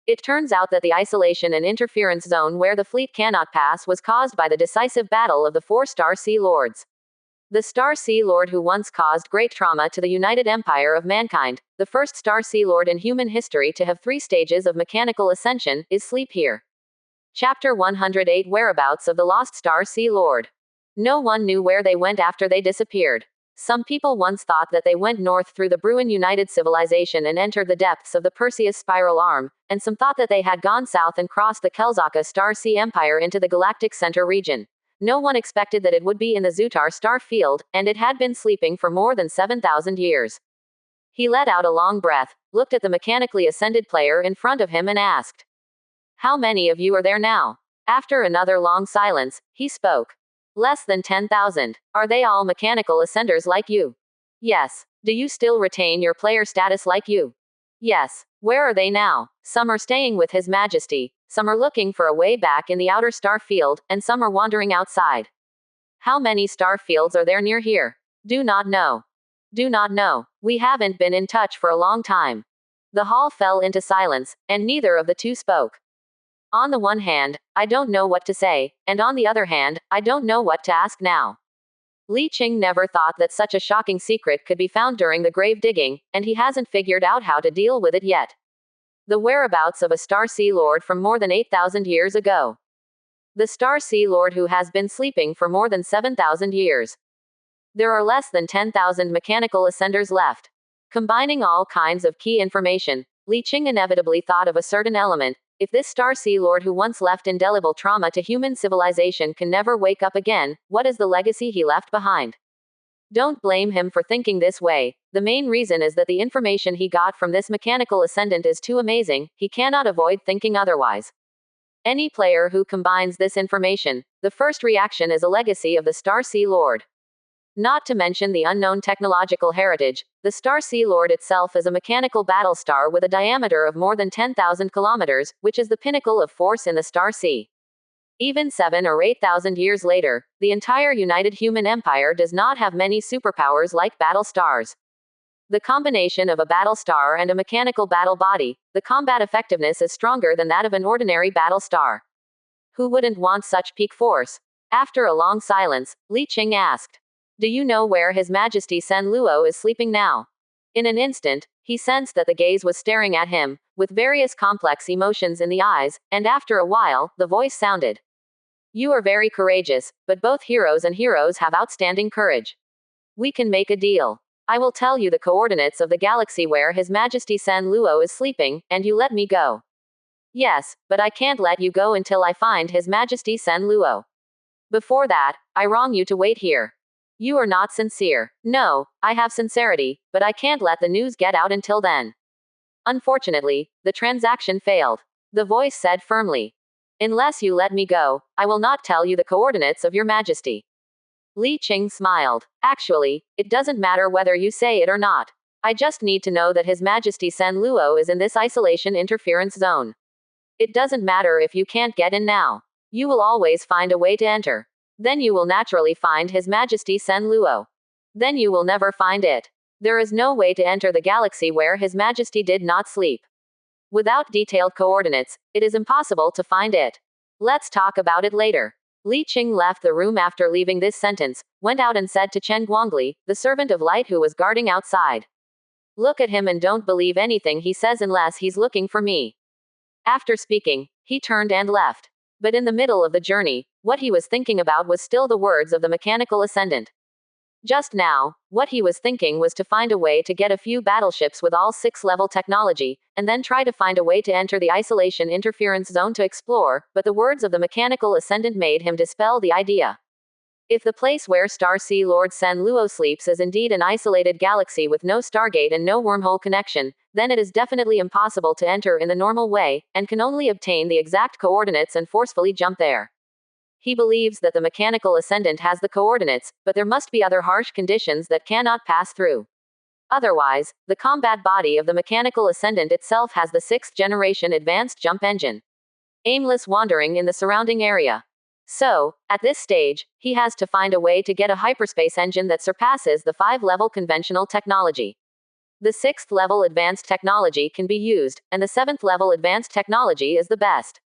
It turns out that the isolation and interference zone where the fleet cannot pass was caused by the decisive battle of the 4 Star Sea Lords. The Star Sea Lord who once caused great trauma to the United Empire of Mankind, the first Star Sea Lord in human history to have 3 stages of mechanical ascension, is asleep here. Chapter 108 Whereabouts of the Lost Star Sea Lord. No one knew where they went after they disappeared. Some people once thought that they went north through the Bruin United Civilization and entered the depths of the Perseus Spiral Arm, and some thought that they had gone south and crossed the Kelzaka Star Sea Empire into the Galactic Center region. No one expected that it would be in the Zutar star field, and it had been sleeping for more than 7,000 years. He let out a long breath, looked at the mechanically ascended player in front of him and asked, "How many of you are there now?" After another long silence, he spoke. "Less than 10,000. Are they all mechanical ascenders like you?" "Yes." "Do you still retain your player status like you?" "Yes." "Where are they now?" "Some are staying with His Majesty, some are looking for a way back in the outer star field, and some are wandering outside." "How many star fields are there near here?" "Do not know." "Do not know. We haven't been in touch for a long time." The hall fell into silence, and neither of the two spoke. On the one hand, I don't know what to say, and on the other hand, I don't know what to ask now. Li Qing never thought that such a shocking secret could be found during the grave digging, and he hasn't figured out how to deal with it yet. The whereabouts of a Star Sea Lord from more than 8,000 years ago. The Star Sea Lord who has been sleeping for more than 7,000 years. There are less than 10,000 mechanical ascenders left. Combining all kinds of key information, Li Qing inevitably thought of a certain element. If this Star Sea Lord who once left indelible trauma to human civilization can never wake up again, what is the legacy he left behind? Don't blame him for thinking this way. The main reason is that the information he got from this mechanical ascendant is too amazing, he cannot avoid thinking otherwise. Any player who combines this information, the first reaction is a legacy of the Star Sea Lord. Not to mention the unknown technological heritage, the Star Sea Lord itself is a mechanical battle star with a diameter of more than 10,000 kilometers, which is the pinnacle of force in the Star Sea. Even 7 or 8,000 years later, the entire United Human Empire does not have many superpowers like battle stars. The combination of a battle star and a mechanical battle body, the combat effectiveness is stronger than that of an ordinary battle star. Who wouldn't want such peak force? After a long silence, Li Qing asked, "Do you know where His Majesty Sen Luo is sleeping now?" In an instant, he sensed that the gaze was staring at him, with various complex emotions in the eyes, and after a while, the voice sounded. "You are very courageous, but both heroes and heroes have outstanding courage. We can make a deal. I will tell you the coordinates of the galaxy where His Majesty Sen Luo is sleeping, and you let me go." "Yes, but I can't let you go until I find His Majesty Sen Luo. Before that, I wrong you to wait here. You are not sincere." "No, I have sincerity, but I can't let the news get out until then." "Unfortunately, the transaction failed," the voice said firmly. "Unless you let me go, I will not tell you the coordinates of your Majesty." Li Qing smiled. "Actually, it doesn't matter whether you say it or not. I just need to know that His Majesty Sen Luo is in this isolation interference zone. It doesn't matter if you can't get in now. You will always find a way to enter. Then you will naturally find His Majesty Sen Luo. Then you will never find it. There is no way to enter the galaxy where His Majesty did not sleep. Without detailed coordinates, it is impossible to find it. Let's talk about it later." Li Qing left the room after leaving this sentence, went out and said to Chen Guangli, the servant of light who was guarding outside, "Look at him and don't believe anything he says unless he's looking for me." After speaking, he turned and left. But in the middle of the journey, what he was thinking about was still the words of the mechanical ascendant. Just now, what he was thinking was to find a way to get a few battleships with all 6-level technology, and then try to find a way to enter the isolation interference zone to explore, but the words of the mechanical ascendant made him dispel the idea. If the place where Star Sea Lord Sen Luo sleeps is indeed an isolated galaxy with no stargate and no wormhole connection, then it is definitely impossible to enter in the normal way, and can only obtain the exact coordinates and forcefully jump there. He believes that the mechanical ascendant has the coordinates, but there must be other harsh conditions that cannot pass through. Otherwise, the combat body of the mechanical ascendant itself has the 6th generation advanced jump engine. Aimless wandering in the surrounding area. So, at this stage, he has to find a way to get a hyperspace engine that surpasses the 5-level conventional technology. The 6th level advanced technology can be used, and the 7th level advanced technology is the best.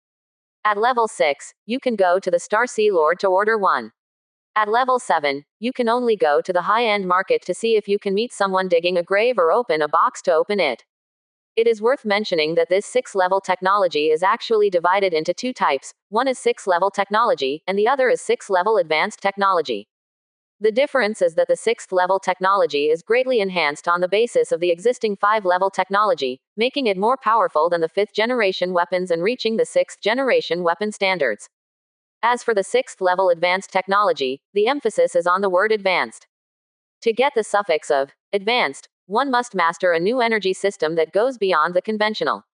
At level 6, you can go to the Star Sea Lord to order one. At level 7, you can only go to the high-end market to see if you can meet someone digging a grave or open a box to open it. It is worth mentioning that this 6-level technology is actually divided into 2 types. One is 6-level technology, and the other is 6-level advanced technology. The difference is that the 6th level technology is greatly enhanced on the basis of the existing 5-level technology, making it more powerful than the 5th generation weapons and reaching the 6th generation weapon standards. As for the 6th level advanced technology, the emphasis is on the word advanced. To get the suffix of advanced, one must master a new energy system that goes beyond the conventional.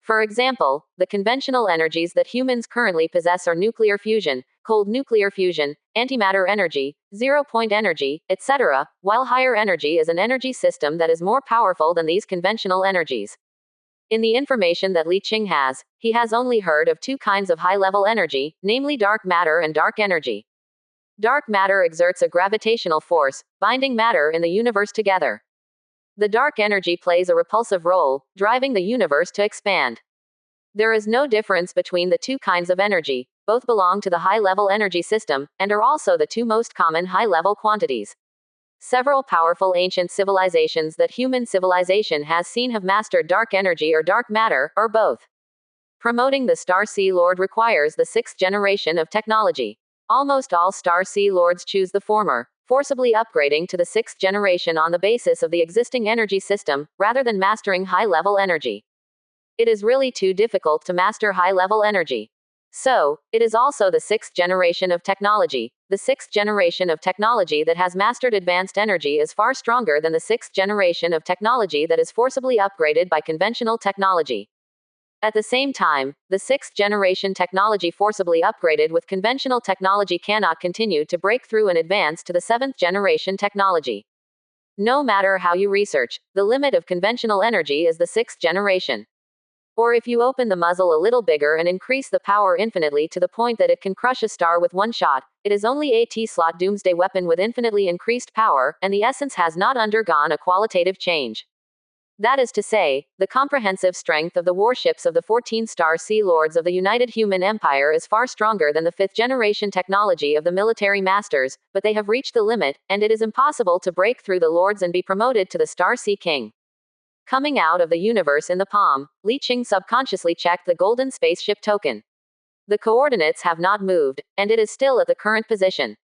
For example, the conventional energies that humans currently possess are nuclear fusion, cold nuclear fusion, antimatter energy, zero-point energy, etc., while higher energy is an energy system that is more powerful than these conventional energies. In the information that Li Qing has, he has only heard of 2 kinds of high-level energy, namely dark matter and dark energy. Dark matter exerts a gravitational force, binding matter in the universe together. The dark energy plays a repulsive role, driving the universe to expand. There is no difference between the 2 kinds of energy, both belong to the high-level energy system, and are also the 2 most common high-level quantities. Several powerful ancient civilizations that human civilization has seen have mastered dark energy or dark matter, or both. Promoting the Star Sea Lord requires the 6th generation of technology. Almost all Star Sea Lords choose the former, forcibly upgrading to the 6th generation on the basis of the existing energy system, rather than mastering high-level energy. It is really too difficult to master high-level energy. So, it is also the 6th generation of technology. The 6th generation of technology that has mastered advanced energy is far stronger than the 6th generation of technology that is forcibly upgraded by conventional technology. At the same time, the sixth-generation technology forcibly upgraded with conventional technology cannot continue to break through and advance to the seventh-generation technology. No matter how you research, the limit of conventional energy is the sixth generation. Or if you open the muzzle a little bigger and increase the power infinitely to the point that it can crush a star with one shot, it is only a T-slot doomsday weapon with infinitely increased power, and the essence has not undergone a qualitative change. That is to say, the comprehensive strength of the warships of the 14-star Sea Lords of the United Human Empire is far stronger than the fifth-generation technology of the military masters, but they have reached the limit, and it is impossible to break through the Lords and be promoted to the Star Sea King. Coming out of the universe in the palm, Li Qing subconsciously checked the golden spaceship token. The coordinates have not moved, and it is still at the current position.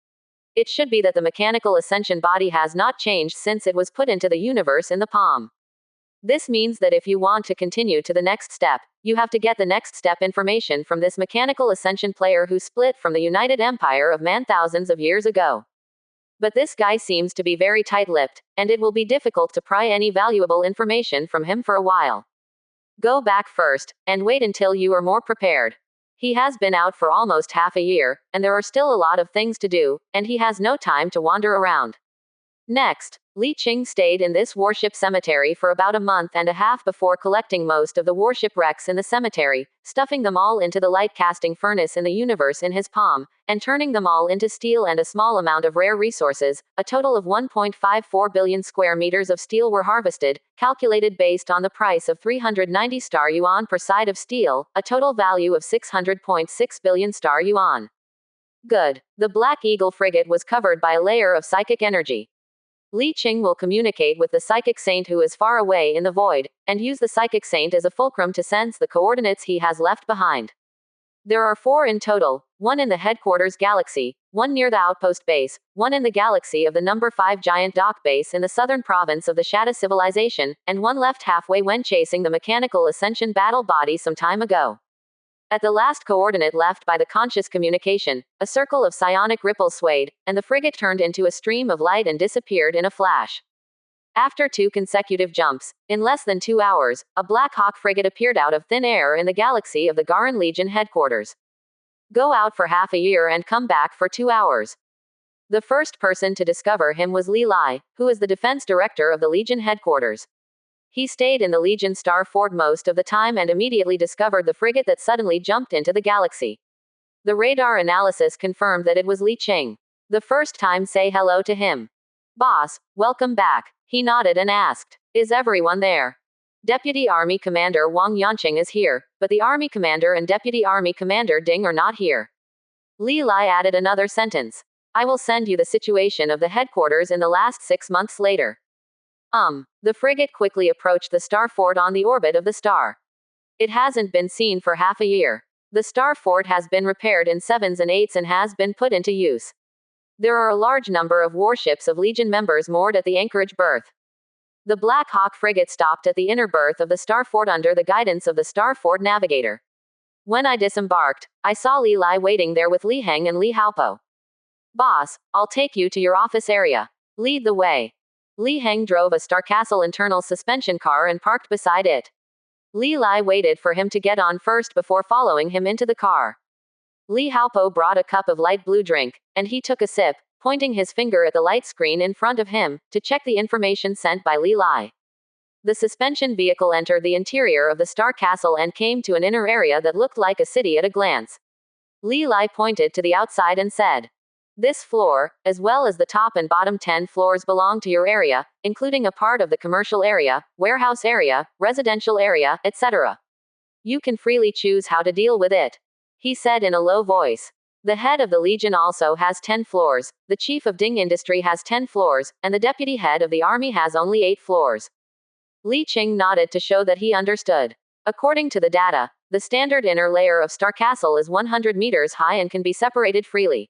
It should be that the mechanical ascension body has not changed since it was put into the universe in the palm. This means that if you want to continue to the next step, you have to get the next step information from this mechanical ascension player who split from the United Empire of Man thousands of years ago. But this guy seems to be very tight-lipped, and it will be difficult to pry any valuable information from him for a while. Go back first, and wait until you are more prepared. He has been out for almost half a year, and there are still a lot of things to do, and he has no time to wander around. Next, Li Qing stayed in this warship cemetery for about a month and a half before collecting most of the warship wrecks in the cemetery, stuffing them all into the light-casting furnace in the universe in his palm, and turning them all into steel and a small amount of rare resources. A total of 1.54 billion square meters of steel were harvested, calculated based on the price of 390 star yuan per side of steel, a total value of 600.6 billion star yuan. Good. The Black Eagle frigate was covered by a layer of psychic energy. Li Qing will communicate with the psychic saint who is far away in the void, and use the psychic saint as a fulcrum to sense the coordinates he has left behind. There are 4 in total, 1 in the headquarters galaxy, 1 near the outpost base, 1 in the galaxy of the number 5 giant dock base in the southern province of the Shadow civilization, and 1 left halfway when chasing the mechanical ascension battle body some time ago. At the last coordinate left by the conscious communication, a circle of psionic ripples swayed, and the frigate turned into a stream of light and disappeared in a flash. After 2 consecutive jumps, in less than 2 hours, a Black Hawk frigate appeared out of thin air in the galaxy of the Garan Legion headquarters. Go out for half a year and come back for 2 hours. The first person to discover him was Li Lai, who is the defense director of the Legion headquarters. He stayed in the Legion Star Fort most of the time and immediately discovered the frigate that suddenly jumped into the galaxy. The radar analysis confirmed that it was Li Qing. The first time say hello to him. Boss, welcome back. He nodded and asked, is everyone there? Deputy Army Commander Wang Yanqing is here, but the Army Commander and Deputy Army Commander Ding are not here. Li Lai added another sentence. I will send you the situation of the headquarters in the last 6 months later. The frigate quickly approached the star fort on the orbit of the star. It hasn't been seen for half a year. The star fort has been repaired in 7s and 8s and has been put into use. There are a large number of warships of Legion members moored at the anchorage berth. The Black Hawk frigate stopped at the inner berth of the star fort under the guidance of the star fort navigator. When I disembarked, I saw Li Lai waiting there with Li Heng and Li Haopo. Boss, I'll take you to your office area. Lead the way. Li Heng drove a Star Castle internal suspension car and parked beside it. Li Lai waited for him to get on first before following him into the car. Li Haopo brought a cup of light blue drink, and he took a sip, pointing his finger at the light screen in front of him, to check the information sent by Li Lai. The suspension vehicle entered the interior of the Star Castle and came to an inner area that looked like a city at a glance. Li Lai pointed to the outside and said, this floor, as well as the top and bottom 10 floors belong to your area, including a part of the commercial area, warehouse area, residential area, etc. You can freely choose how to deal with it. He said in a low voice. The head of the Legion also has 10 floors, the chief of Ding Industry has 10 floors, and the deputy head of the army has only 8 floors. Li Qing nodded to show that he understood. According to the data, the standard inner layer of Star Castle is 100 meters high and can be separated freely.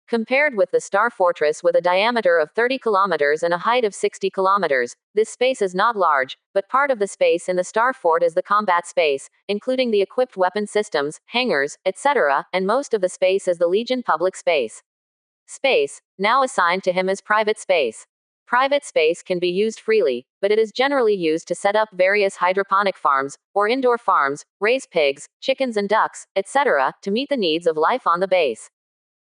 Compared with the Star Fortress with a diameter of 30 kilometers and a height of 60 kilometers, this space is not large, but part of the space in the Star Fort is the combat space, including the equipped weapon systems, hangars, etc., and most of the space is the Legion public space. Space, now assigned to him as private space. Private space can be used freely, but it is generally used to set up various hydroponic farms, or indoor farms, raise pigs, chickens and ducks, etc., to meet the needs of life on the base.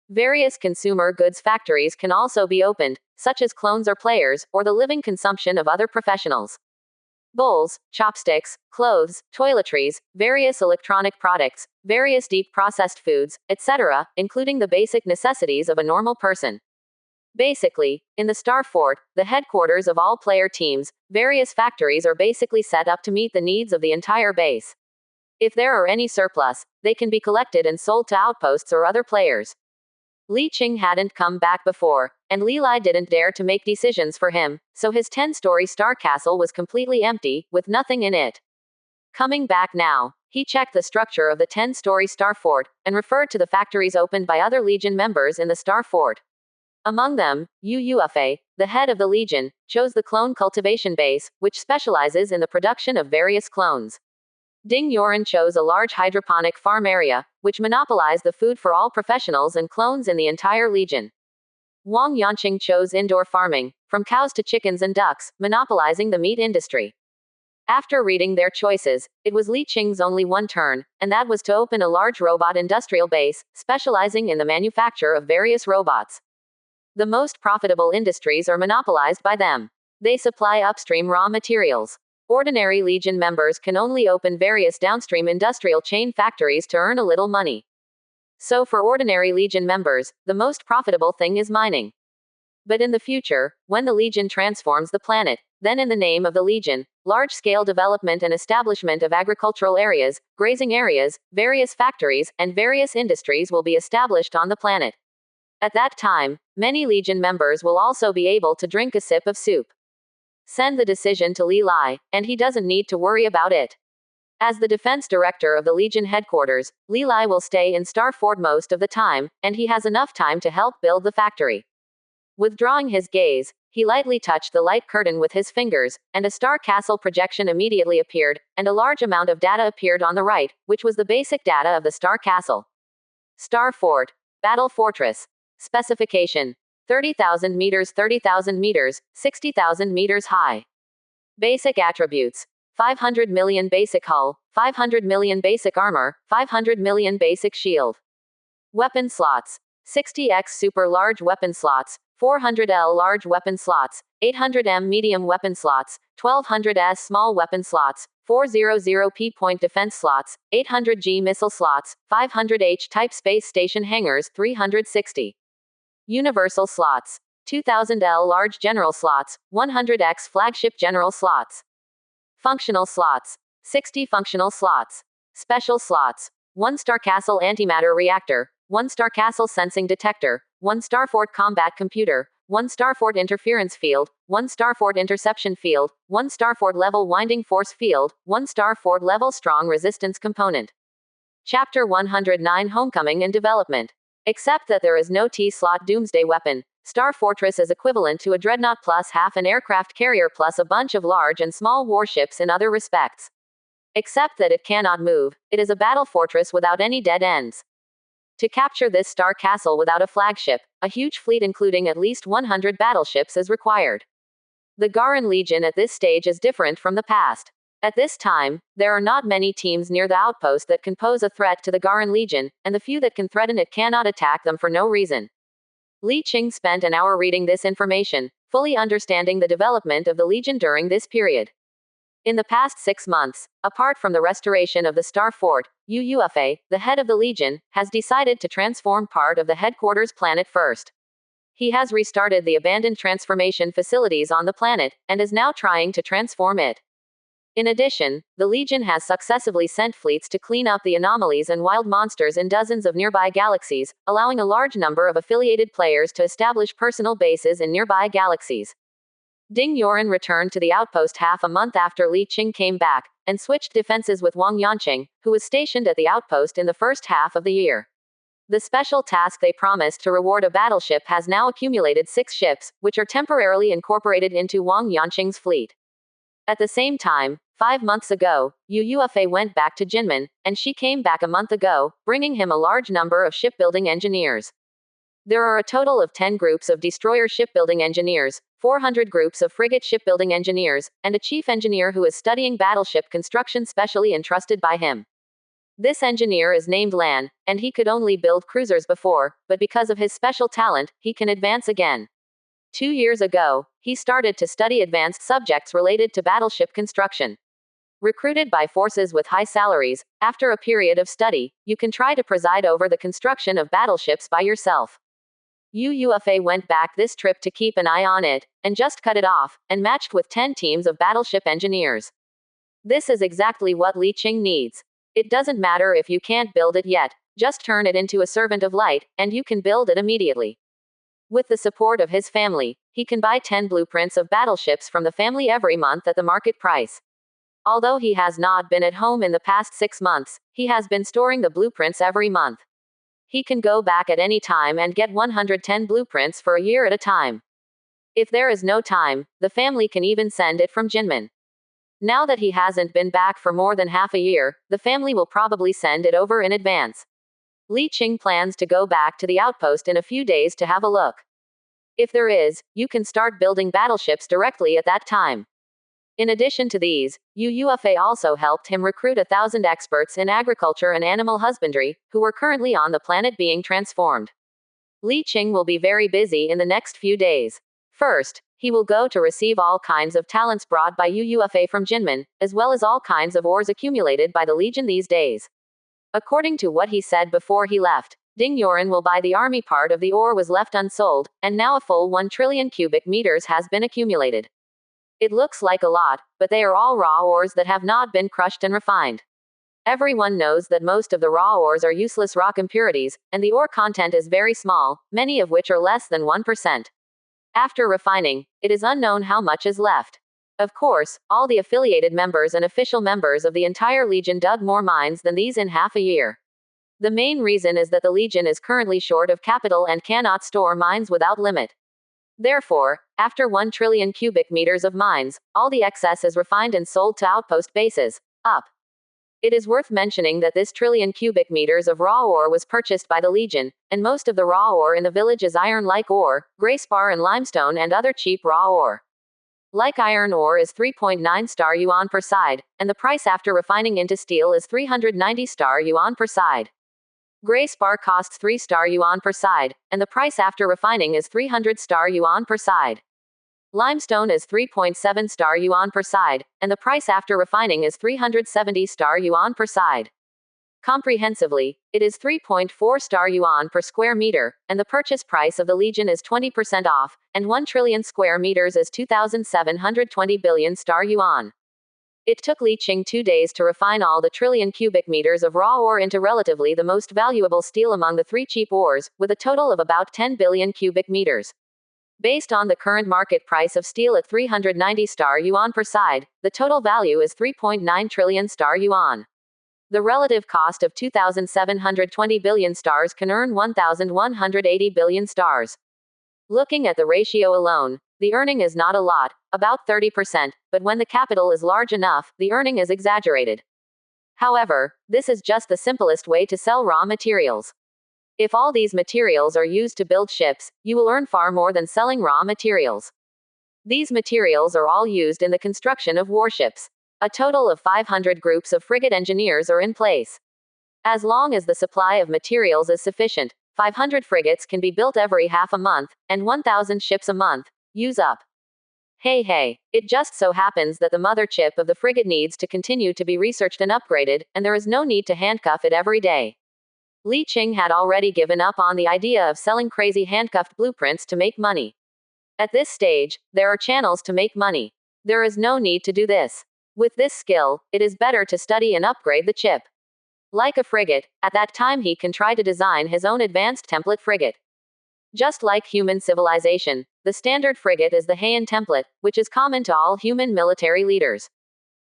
Various consumer goods factories can also be opened, such as clones or players, or the living consumption of other professionals. Bowls, chopsticks, clothes, toiletries, various electronic products, various deep processed foods, etc., including the basic necessities of a normal person. Basically, in the Star Fort, the headquarters of all player teams, various factories are basically set up to meet the needs of the entire base. If there are any surplus, they can be collected and sold to outposts or other players. Li Qing hadn't come back before, and Li Lai didn't dare to make decisions for him, so his 10-story star castle was completely empty, with nothing in it. Coming back now, he checked the structure of the 10-story Star Fort, and referred to the factories opened by other Legion members in the Star Fort. Among them, Yu Yuefei, the head of the Legion, chose the clone cultivation base, which specializes in the production of various clones. Ding Yoren chose a large hydroponic farm area, which monopolized the food for all professionals and clones in the entire Legion. Wang Yanqing chose indoor farming, from cows to chickens and ducks, monopolizing the meat industry. After reading their choices, it was Li Qing's only one turn, and that was to open a large robot industrial base, specializing in the manufacture of various robots. The most profitable industries are monopolized by them. They supply upstream raw materials. Ordinary Legion members can only open various downstream industrial chain factories to earn a little money. So for ordinary Legion members, the most profitable thing is mining. But in the future, when the Legion transforms the planet, then in the name of the Legion, large-scale development and establishment of agricultural areas, grazing areas, various factories, and various industries will be established on the planet. At that time, many Legion members will also be able to drink a sip of soup. Send the decision to Li Lai, and he doesn't need to worry about it. As the defense director of the Legion headquarters, Li Lai will stay in Star Fort most of the time, and he has enough time to help build the factory. Withdrawing his gaze, he lightly touched the light curtain with his fingers, and a star castle projection immediately appeared, and a large amount of data appeared on the right, which was the basic data of the star castle. Star Fort. Battle Fortress. Specification. 30,000 meters, 60,000 meters high. Basic attributes. 500 million basic hull, 500 million basic armor, 500 million basic shield. Weapon slots. 60x super large weapon slots, 400L large weapon slots, 800M medium weapon slots, 1200S small weapon slots, 400P point defense slots, 800G missile slots, 500H type space station hangars, 360. Universal slots. 2000L large general slots, 100X flagship general slots. Functional slots. 60 functional slots. Special slots. 1 Star Castle antimatter reactor, 1 Star Castle sensing detector, 1 Starfort combat computer, 1 Starfort interference field, 1 Starfort interception field, 1 Starfort level winding force field, 1 Starfort level strong resistance component. Chapter 109 Homecoming and Development. Except that there is no T-slot doomsday weapon, Star Fortress is equivalent to a dreadnought plus half an aircraft carrier plus a bunch of large and small warships in other respects. Except that it cannot move, it is a battle fortress without any dead ends. To capture this star castle without a flagship, a huge fleet including at least 100 battleships is required. The Garan Legion at this stage is different from the past. At this time, there are not many teams near the outpost that can pose a threat to the Garan Legion, and the few that can threaten it cannot attack them for no reason. Li Qing spent an hour reading this information, fully understanding the development of the Legion during this period. In the past 6 months, apart from the restoration of the Star Fort, Yu Yuefei, the head of the Legion, has decided to transform part of the headquarters planet first. He has restarted the abandoned transformation facilities on the planet, and is now trying to transform it. In addition, the Legion has successively sent fleets to clean up the anomalies and wild monsters in dozens of nearby galaxies, allowing a large number of affiliated players to establish personal bases in nearby galaxies. Ding Yoren returned to the outpost half a month after Li Qing came back, and switched defenses with Wang Yanqing, who was stationed at the outpost in the first half of the year. The special task they promised to reward a battleship has now accumulated 6 ships, which are temporarily incorporated into Wang Yanqing's fleet. At the same time, 5 months ago, Yu Yuefei went back to Jinmen, and she came back a month ago, bringing him a large number of shipbuilding engineers. There are a total of 10 groups of destroyer shipbuilding engineers, 400 groups of frigate shipbuilding engineers, and a chief engineer who is studying battleship construction specially entrusted by him. This engineer is named Lan, and he could only build cruisers before, but because of his special talent, he can advance again. 2 years ago, he started to study advanced subjects related to battleship construction. Recruited by forces with high salaries, after a period of study, you can try to preside over the construction of battleships by yourself. UUFA went back this trip to keep an eye on it, and just cut it off, and matched with 10 teams of battleship engineers. This is exactly what Li Qing needs. It doesn't matter if you can't build it yet, just turn it into a servant of light, and you can build it immediately. With the support of his family, he can buy 10 blueprints of battleships from the family every month at the market price. Although he has not been at home in the past 6 months, he has been storing the blueprints every month. He can go back at any time and get 110 blueprints for a year at a time. If there is no time, the family can even send it from Jinmen. Now that he hasn't been back for more than half a year, the family will probably send it over in advance. Li Qing plans to go back to the outpost in a few days to have a look. If there is, you can start building battleships directly at that time. In addition to these, UUFA also helped him recruit 1,000 experts in agriculture and animal husbandry, who are currently on the planet being transformed. Li Qing will be very busy in the next few days. First, he will go to receive all kinds of talents brought by UUFA from Jinmen, as well as all kinds of ores accumulated by the Legion these days. According to what he said before he left, Ding Yoren will buy the army part of the ore was left unsold, and now a full 1 trillion cubic meters has been accumulated. It looks like a lot, but they are all raw ores that have not been crushed and refined. Everyone knows that most of the raw ores are useless rock impurities, and the ore content is very small, many of which are less than 1%. After refining, it is unknown how much is left. Of course, all the affiliated members and official members of the entire Legion dug more mines than these in half a year. The main reason is that the Legion is currently short of capital and cannot store mines without limit. Therefore, after 1 trillion cubic meters of mines, all the excess is refined and sold to outpost bases. It is worth mentioning that this trillion cubic meters of raw ore was purchased by the Legion, and most of the raw ore in the village is iron-like ore, gray spar and limestone and other cheap raw ore. Like iron ore is 3.9 star yuan per side, and the price after refining into steel is 390 star yuan per side. Gray spar costs 3 star yuan per side, and the price after refining is 300 star yuan per side. Limestone is 3.7 star yuan per side, and the price after refining is 370 star yuan per side. Comprehensively, it is 3.4 star yuan per square meter, and the purchase price of the Legion is 20% off, and 1 trillion square meters is 2,720 billion star yuan. It took Li Qing 2 days to refine all the trillion cubic meters of raw ore into relatively the most valuable steel among the 3 cheap ores, with a total of about 10 billion cubic meters. Based on the current market price of steel at 390 star yuan per side, the total value is 3.9 trillion star yuan. The relative cost of 2,720 billion stars can earn 1,180 billion stars. Looking at the ratio alone, the earning is not a lot, about 30%, but when the capital is large enough, the earning is exaggerated. However, this is just the simplest way to sell raw materials. If all these materials are used to build ships, you will earn far more than selling raw materials. These materials are all used in the construction of warships. A total of 500 groups of frigate engineers are in place. As long as the supply of materials is sufficient, 500 frigates can be built every half a month, and 1,000 ships a month. Use up. Hey, it just so happens that the mother chip of the frigate needs to continue to be researched and upgraded, and there is no need to handcuff it every day. Li Qing had already given up on the idea of selling crazy handcuffed blueprints to make money. At this stage, there are channels to make money. There is no need to do this. With this skill, it is better to study and upgrade the chip. Like a frigate, at that time he can try to design his own advanced template frigate. Just like human civilization, the standard frigate is the Heian template, which is common to all human military leaders.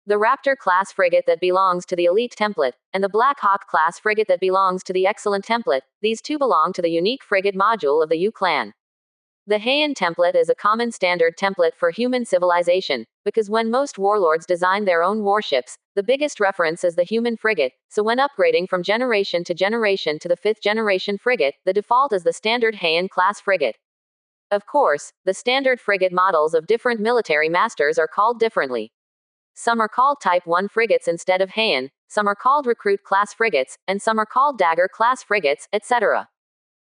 The Raptor class frigate that belongs to the elite template, and the Black Hawk class frigate that belongs to the excellent template, these two belong to the unique frigate module of the Yu clan. The Heian template is a common standard template for human civilization, because when most warlords design their own warships, the biggest reference is the human frigate, so when upgrading from generation to the 5th generation frigate, the default is the standard Heian class frigate. Of course, the standard frigate models of different military masters are called differently. Some are called Type 1 frigates instead of Heian, some are called Recruit class frigates, and some are called Dagger class frigates, etc.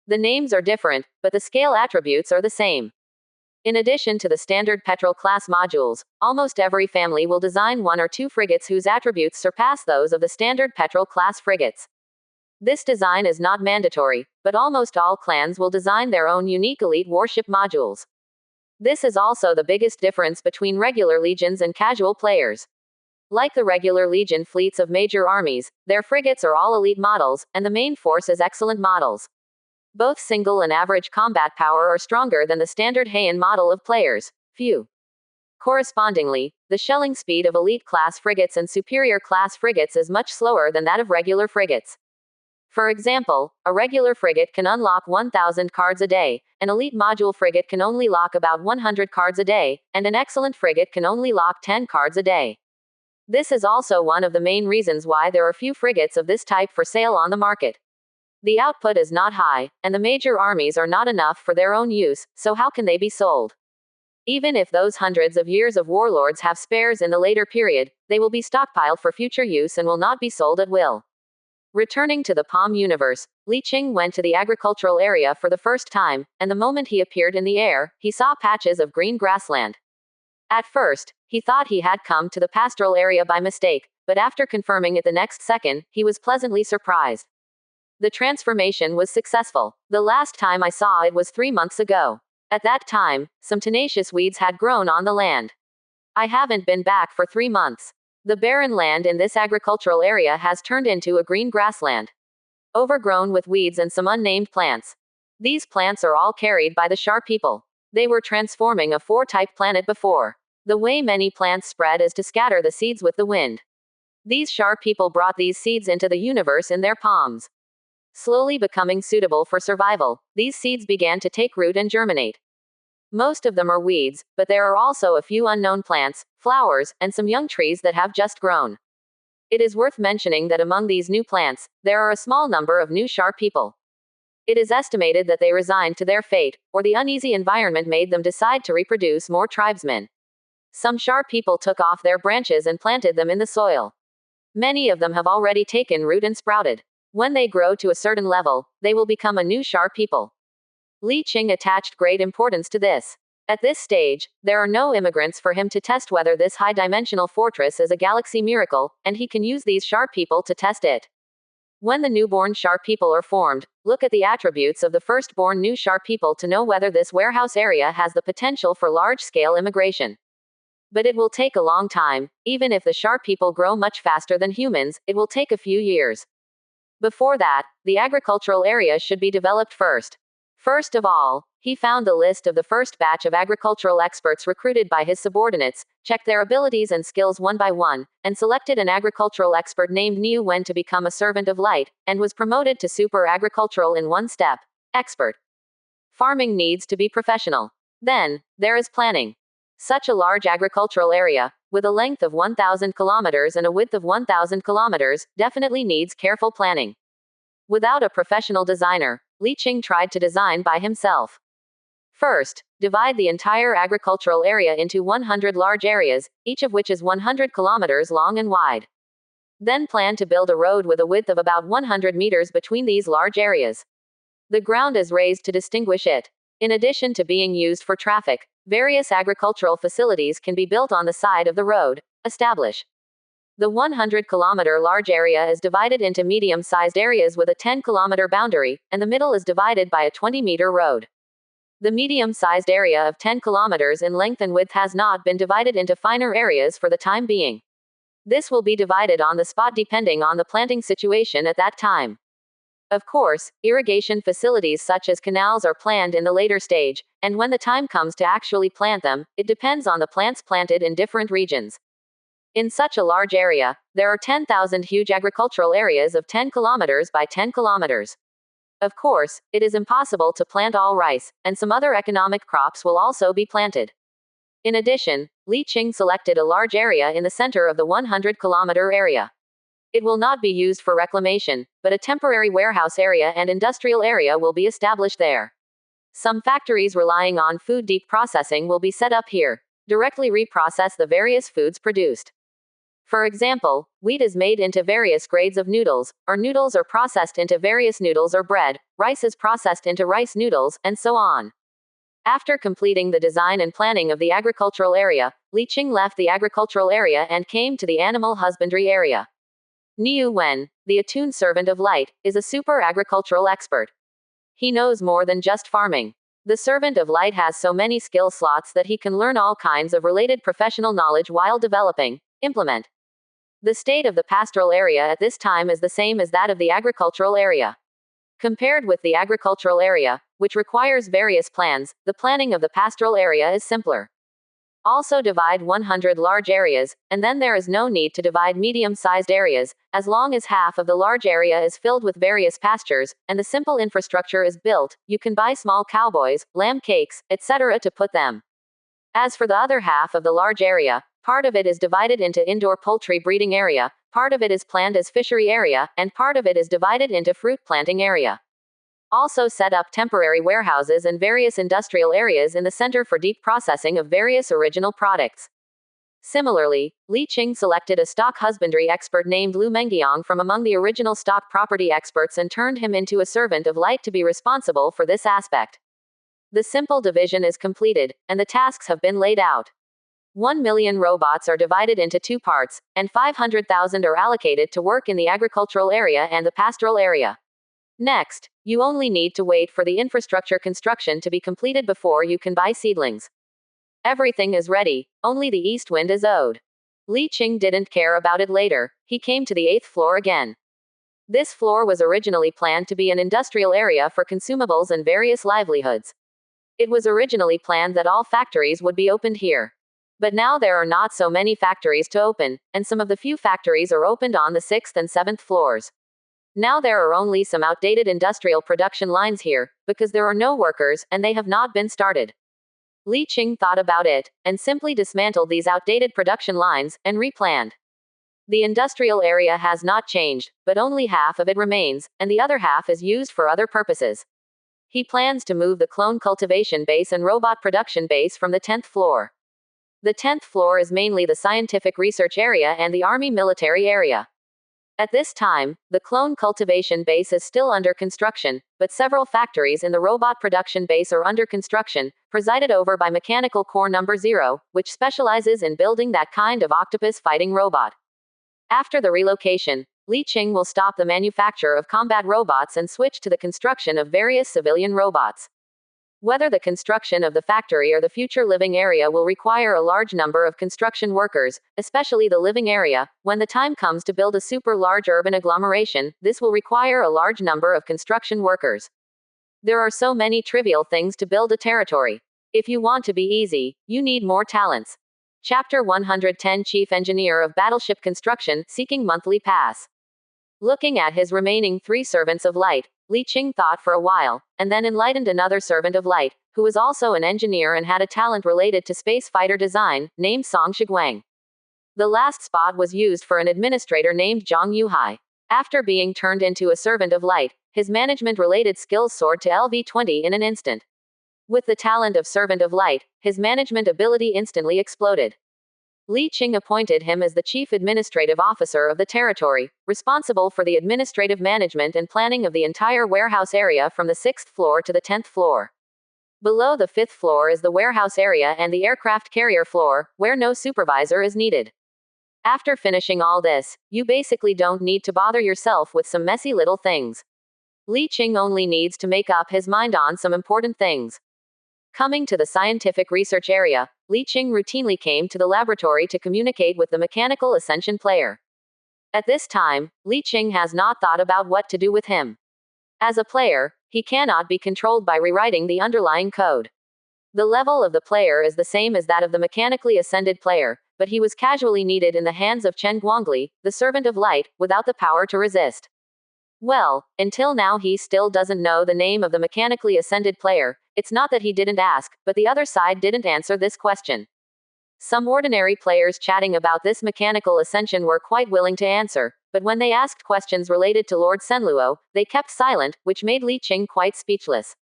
The names are different, but the scale attributes are the same. In addition to the standard Petrel class modules, almost every family will design one or two frigates whose attributes surpass those of the standard Petrel class frigates. This design is not mandatory, but almost all clans will design their own unique elite warship modules. This is also the biggest difference between regular legions and casual players. Like the regular legion fleets of major armies, their frigates are all elite models, and the main force is excellent models. Both single and average combat power are stronger than the standard Heian model of players. Few. Correspondingly, the shelling speed of elite class frigates and superior class frigates is much slower than that of regular frigates. For example, a regular frigate can unlock 1,000 cards a day, an elite module frigate can only lock about 100 cards a day, and an excellent frigate can only lock 10 cards a day. This is also one of the main reasons why there are few frigates of this type for sale on the market. The output is not high, and the major armies are not enough for their own use, so how can they be sold? Even if those hundreds of years of warlords have spares in the later period, they will be stockpiled for future use and will not be sold at will. Returning to the Palm universe, Li Qing went to the agricultural area for the first time, and the moment he appeared in the air, he saw patches of green grassland. At first, he thought he had come to the pastoral area by mistake, but after confirming it the next second, he was pleasantly surprised. The transformation was successful. The last time I saw it was 3 months ago. At that time, some tenacious weeds had grown on the land. I haven't been back for 3 months. The barren land in this agricultural area has turned into a green grassland, overgrown with weeds and some unnamed plants. These plants are all carried by the Shar people. They were transforming a 4-type planet before. The way many plants spread is to scatter the seeds with the wind. These Shar people brought these seeds into the universe in their palms. Slowly becoming suitable for survival, these seeds began to take root and germinate. Most of them are weeds, but there are also a few unknown plants, flowers, and some young trees that have just grown. It is worth mentioning that among these new plants, there are a small number of new Shar people. It is estimated that they resigned to their fate, or the uneasy environment made them decide to reproduce more tribesmen. Some Shar people took off their branches and planted them in the soil. Many of them have already taken root and sprouted. When they grow to a certain level, they will become a new Shar people. Li Qing attached great importance to this. At this stage, there are no immigrants for him to test whether this high-dimensional fortress is a galaxy miracle, and he can use these Shar people to test it. When the newborn Shar people are formed, look at the attributes of the firstborn new Shar people to know whether this warehouse area has the potential for large-scale immigration. But it will take a long time. Even if the Shar people grow much faster than humans, it will take a few years. Before that, the agricultural area should be developed first. First of all, he found the list of the first batch of agricultural experts recruited by his subordinates, checked their abilities and skills one by one, and selected an agricultural expert named Niu Wen to become a servant of light, and was promoted to super agricultural in one step. Expert. Farming needs to be professional. Then, there is planning. Such a large agricultural area, with a length of 1,000 kilometers and a width of 1,000 kilometers, definitely needs careful planning. Without a professional designer, Li Qing tried to design by himself. First, divide the entire agricultural area into 100 large areas, each of which is 100 kilometers long and wide. Then plan to build a road with a width of about 100 meters between these large areas. The ground is raised to distinguish it. In addition to being used for traffic, various agricultural facilities can be built on the side of the road. Establish. The 100-kilometer large area is divided into medium-sized areas with a 10-kilometer boundary, and the middle is divided by a 20-meter road. The medium-sized area of 10 kilometers in length and width has not been divided into finer areas for the time being. This will be divided on the spot depending on the planting situation at that time. Of course, irrigation facilities such as canals are planned in the later stage, and when the time comes to actually plant them, it depends on the plants planted in different regions. In such a large area, there are 10,000 huge agricultural areas of 10 kilometers by 10 kilometers. Of course, it is impossible to plant all rice, and some other economic crops will also be planted. In addition, Li Qing selected a large area in the center of the 100-kilometer area. It will not be used for reclamation, but a temporary warehouse area and industrial area will be established there. Some factories relying on food deep processing will be set up here, directly reprocess the various foods produced. For example, wheat is made into various grades of noodles, or noodles are processed into various noodles or bread, rice is processed into rice noodles, and so on. After completing the design and planning of the agricultural area, Li Qing left the agricultural area and came to the animal husbandry area. Niu Wen, the attuned servant of light, is a super agricultural expert. He knows more than just farming. The servant of light has so many skill slots that he can learn all kinds of related professional knowledge while developing, implement. The state of the pastoral area at this time is the same as that of the agricultural area. Compared with the agricultural area, which requires various plans, the planning of the pastoral area is simpler. Also divide 100 large areas, and then there is no need to divide medium-sized areas, as long as half of the large area is filled with various pastures, and the simple infrastructure is built, you can buy small cowboys, lamb cakes, etc. to put them. As for the other half of the large area, part of it is divided into indoor poultry breeding area, part of it is planned as fishery area, and part of it is divided into fruit planting area. Also set up temporary warehouses and various industrial areas in the center for deep processing of various original products. Similarly, Li Qing selected a stock husbandry expert named Lu Mengyang from among the original stock property experts and turned him into a servant of light to be responsible for this aspect. The simple division is completed, and the tasks have been laid out. 1 million robots are divided into 2 parts, and 500,000 are allocated to work in the agricultural area and the pastoral area. Next, you only need to wait for the infrastructure construction to be completed before you can buy seedlings. Everything is ready, only the east wind is owed. Li Qing didn't care about it later, he came to the 8th floor again. This floor was originally planned to be an industrial area for consumables and various livelihoods. It was originally planned that all factories would be opened here. But now there are not so many factories to open, and some of the few factories are opened on the 6th and 7th floors. Now there are only some outdated industrial production lines here, because there are no workers, and they have not been started. Li Qing thought about it, and simply dismantled these outdated production lines, and replanned. The industrial area has not changed, but only half of it remains, and the other half is used for other purposes. He plans to move the clone cultivation base and robot production base from the 10th floor. The 10th floor is mainly the scientific research area and the army military area. At this time, the clone cultivation base is still under construction, but several factories in the robot production base are under construction, presided over by Mechanical Corps No. 0, which specializes in building that kind of octopus fighting robot. After the relocation, Li Qing will stop the manufacture of combat robots and switch to the construction of various civilian robots. Whether the construction of the factory or the future living area will require a large number of construction workers, especially the living area, when the time comes to build a super large urban agglomeration, this will require a large number of construction workers. There are so many trivial things to build a territory. If you want to be easy, you need more talents. Chapter 110 Chief Engineer of Battleship Construction, Seeking Monthly Pass. Looking at his remaining 3 servants of light, Li Qing thought for a while, and then enlightened another servant of light, who was also an engineer and had a talent related to space fighter design, named Song Shiguang. The last spot was used for an administrator named Zhang Yuhai. After being turned into a servant of light, his management-related skills soared to LV20 in an instant. With the talent of servant of light, his management ability instantly exploded. Li Qing appointed him as the chief administrative officer of the territory, responsible for the administrative management and planning of the entire warehouse area from the 6th floor to the 10th floor. Below the 5th floor is the warehouse area and the aircraft carrier floor, where no supervisor is needed. After finishing all this, you basically don't need to bother yourself with some messy little things. Li Qing only needs to make up his mind on some important things. Coming to the scientific research area, Li Qing routinely came to the laboratory to communicate with the mechanical ascension player. At this time, Li Qing has not thought about what to do with him. As a player, he cannot be controlled by rewriting the underlying code. The level of the player is the same as that of the mechanically ascended player, but he was casually needed in the hands of Chen Guangli, the servant of light, without the power to resist. Well, until now he still doesn't know the name of the mechanically ascended player. It's not that he didn't ask, but the other side didn't answer this question. Some ordinary players chatting about this mechanical ascension were quite willing to answer, but when they asked questions related to Lord Senluo, they kept silent, which made Li Qing quite speechless.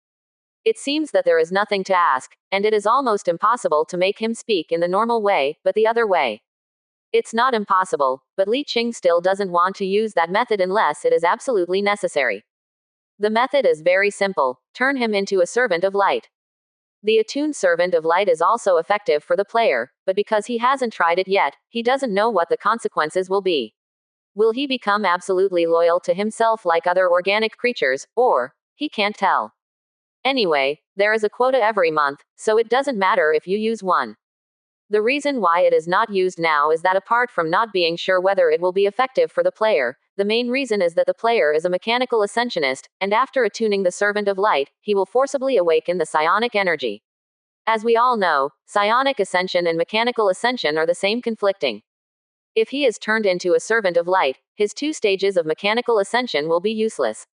It seems that there is nothing to ask, and it is almost impossible to make him speak in the normal way, but the other way. It's not impossible, but Li Qing still doesn't want to use that method unless it is absolutely necessary. The method is very simple: turn him into a servant of light. The attuned servant of light is also effective for the player, but because he hasn't tried it yet, he doesn't know what the consequences will be. Will he become absolutely loyal to himself like other organic creatures, or he can't tell. Anyway, there is a quota every month, so it doesn't matter if you use one. The reason why it is not used now is that apart from not being sure whether it will be effective for the player, the main reason is that the player is a mechanical ascensionist, and after attuning the servant of light, he will forcibly awaken the psionic energy. As we all know, psionic ascension and mechanical ascension are the same conflicting. If he is turned into a servant of light, his 2 stages of mechanical ascension will be useless.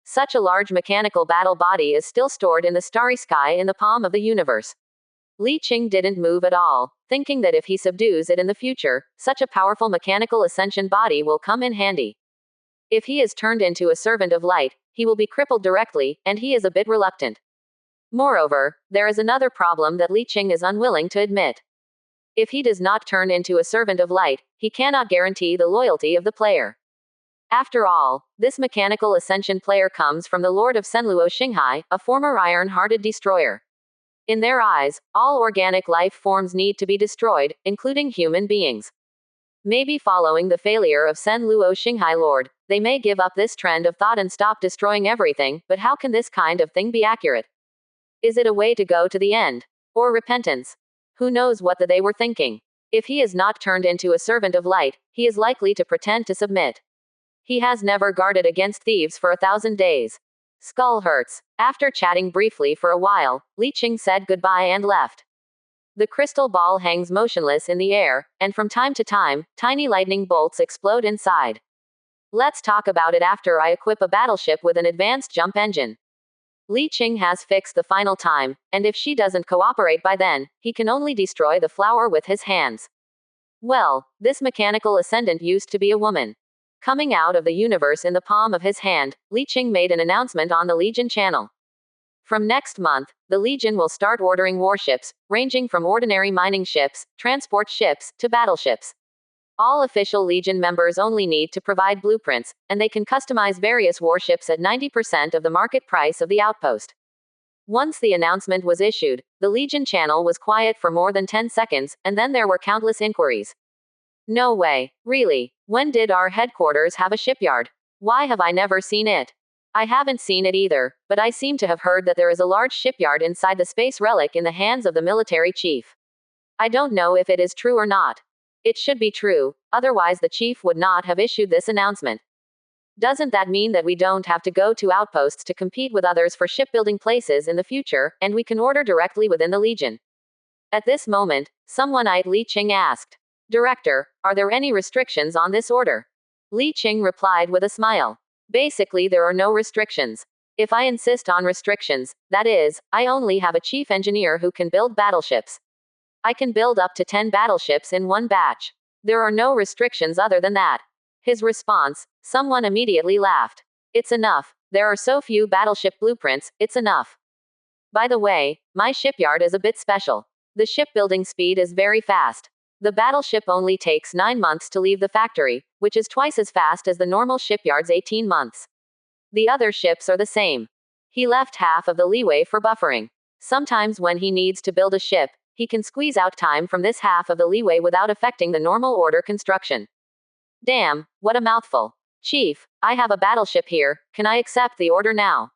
Such a large mechanical battle body is still stored in the starry sky in the palm of the universe. Li Qing didn't move at all, thinking that if he subdues it in the future, such a powerful mechanical ascension body will come in handy. If he is turned into a servant of light, he will be crippled directly, and he is a bit reluctant. Moreover, there is another problem that Li Qing is unwilling to admit. If he does not turn into a servant of light, he cannot guarantee the loyalty of the player. After all, this mechanical ascension player comes from the Lord of Senluo Xinghai, a former iron-hearted destroyer. In their eyes, all organic life forms need to be destroyed, including human beings. Maybe following the failure of Senluo Xinghai Lord, they may give up this trend of thought and stop destroying everything, but how can this kind of thing be accurate? Is it a way to go to the end? Or repentance? Who knows what they were thinking? If he is not turned into a servant of light, he is likely to pretend to submit. He has never guarded against thieves for 1,000 days. Skull hurts. After chatting briefly for a while, Li Qing said goodbye and left. The crystal ball hangs motionless in the air, and from time to time, tiny lightning bolts explode inside. Let's talk about it after I equip a battleship with an advanced jump engine. Li Qing has fixed the final time, and if she doesn't cooperate by then, he can only destroy the flower with his hands. Well, this mechanical ascendant used to be a woman. Coming out of the universe in the palm of his hand, Li Qing made an announcement on the Legion channel. From next month, the Legion will start ordering warships, ranging from ordinary mining ships, transport ships, to battleships. All official Legion members only need to provide blueprints, and they can customize various warships at 90% of the market price of the outpost. Once the announcement was issued, the Legion channel was quiet for more than 10 seconds, and then there were countless inquiries. No way. Really? When did our headquarters have a shipyard? Why have I never seen it? I haven't seen it either, but I seem to have heard that there is a large shipyard inside the space relic in the hands of the military chief. I don't know if it is true or not. It should be true, otherwise the chief would not have issued this announcement. Doesn't that mean that we don't have to go to outposts to compete with others for shipbuilding places in the future, and we can order directly within the Legion? At this moment, someone eyed Li Qing asked. Director, are there any restrictions on this order? Li Qing replied with a smile. Basically, there are no restrictions. If I insist on restrictions, that is, I only have a chief engineer who can build battleships. I can build up to 10 battleships in one batch. There are no restrictions other than that. His response, someone immediately laughed. It's enough. There are so few battleship blueprints, it's enough. By the way, my shipyard is a bit special. The shipbuilding speed is very fast. The battleship only takes 9 months to leave the factory, which is twice as fast as the normal shipyard's 18 months. The other ships are the same. He left half of the leeway for buffering. Sometimes when he needs to build a ship, he can squeeze out time from this half of the leeway without affecting the normal order construction. Damn, what a mouthful. Chief, I have a battleship here, can I accept the order now?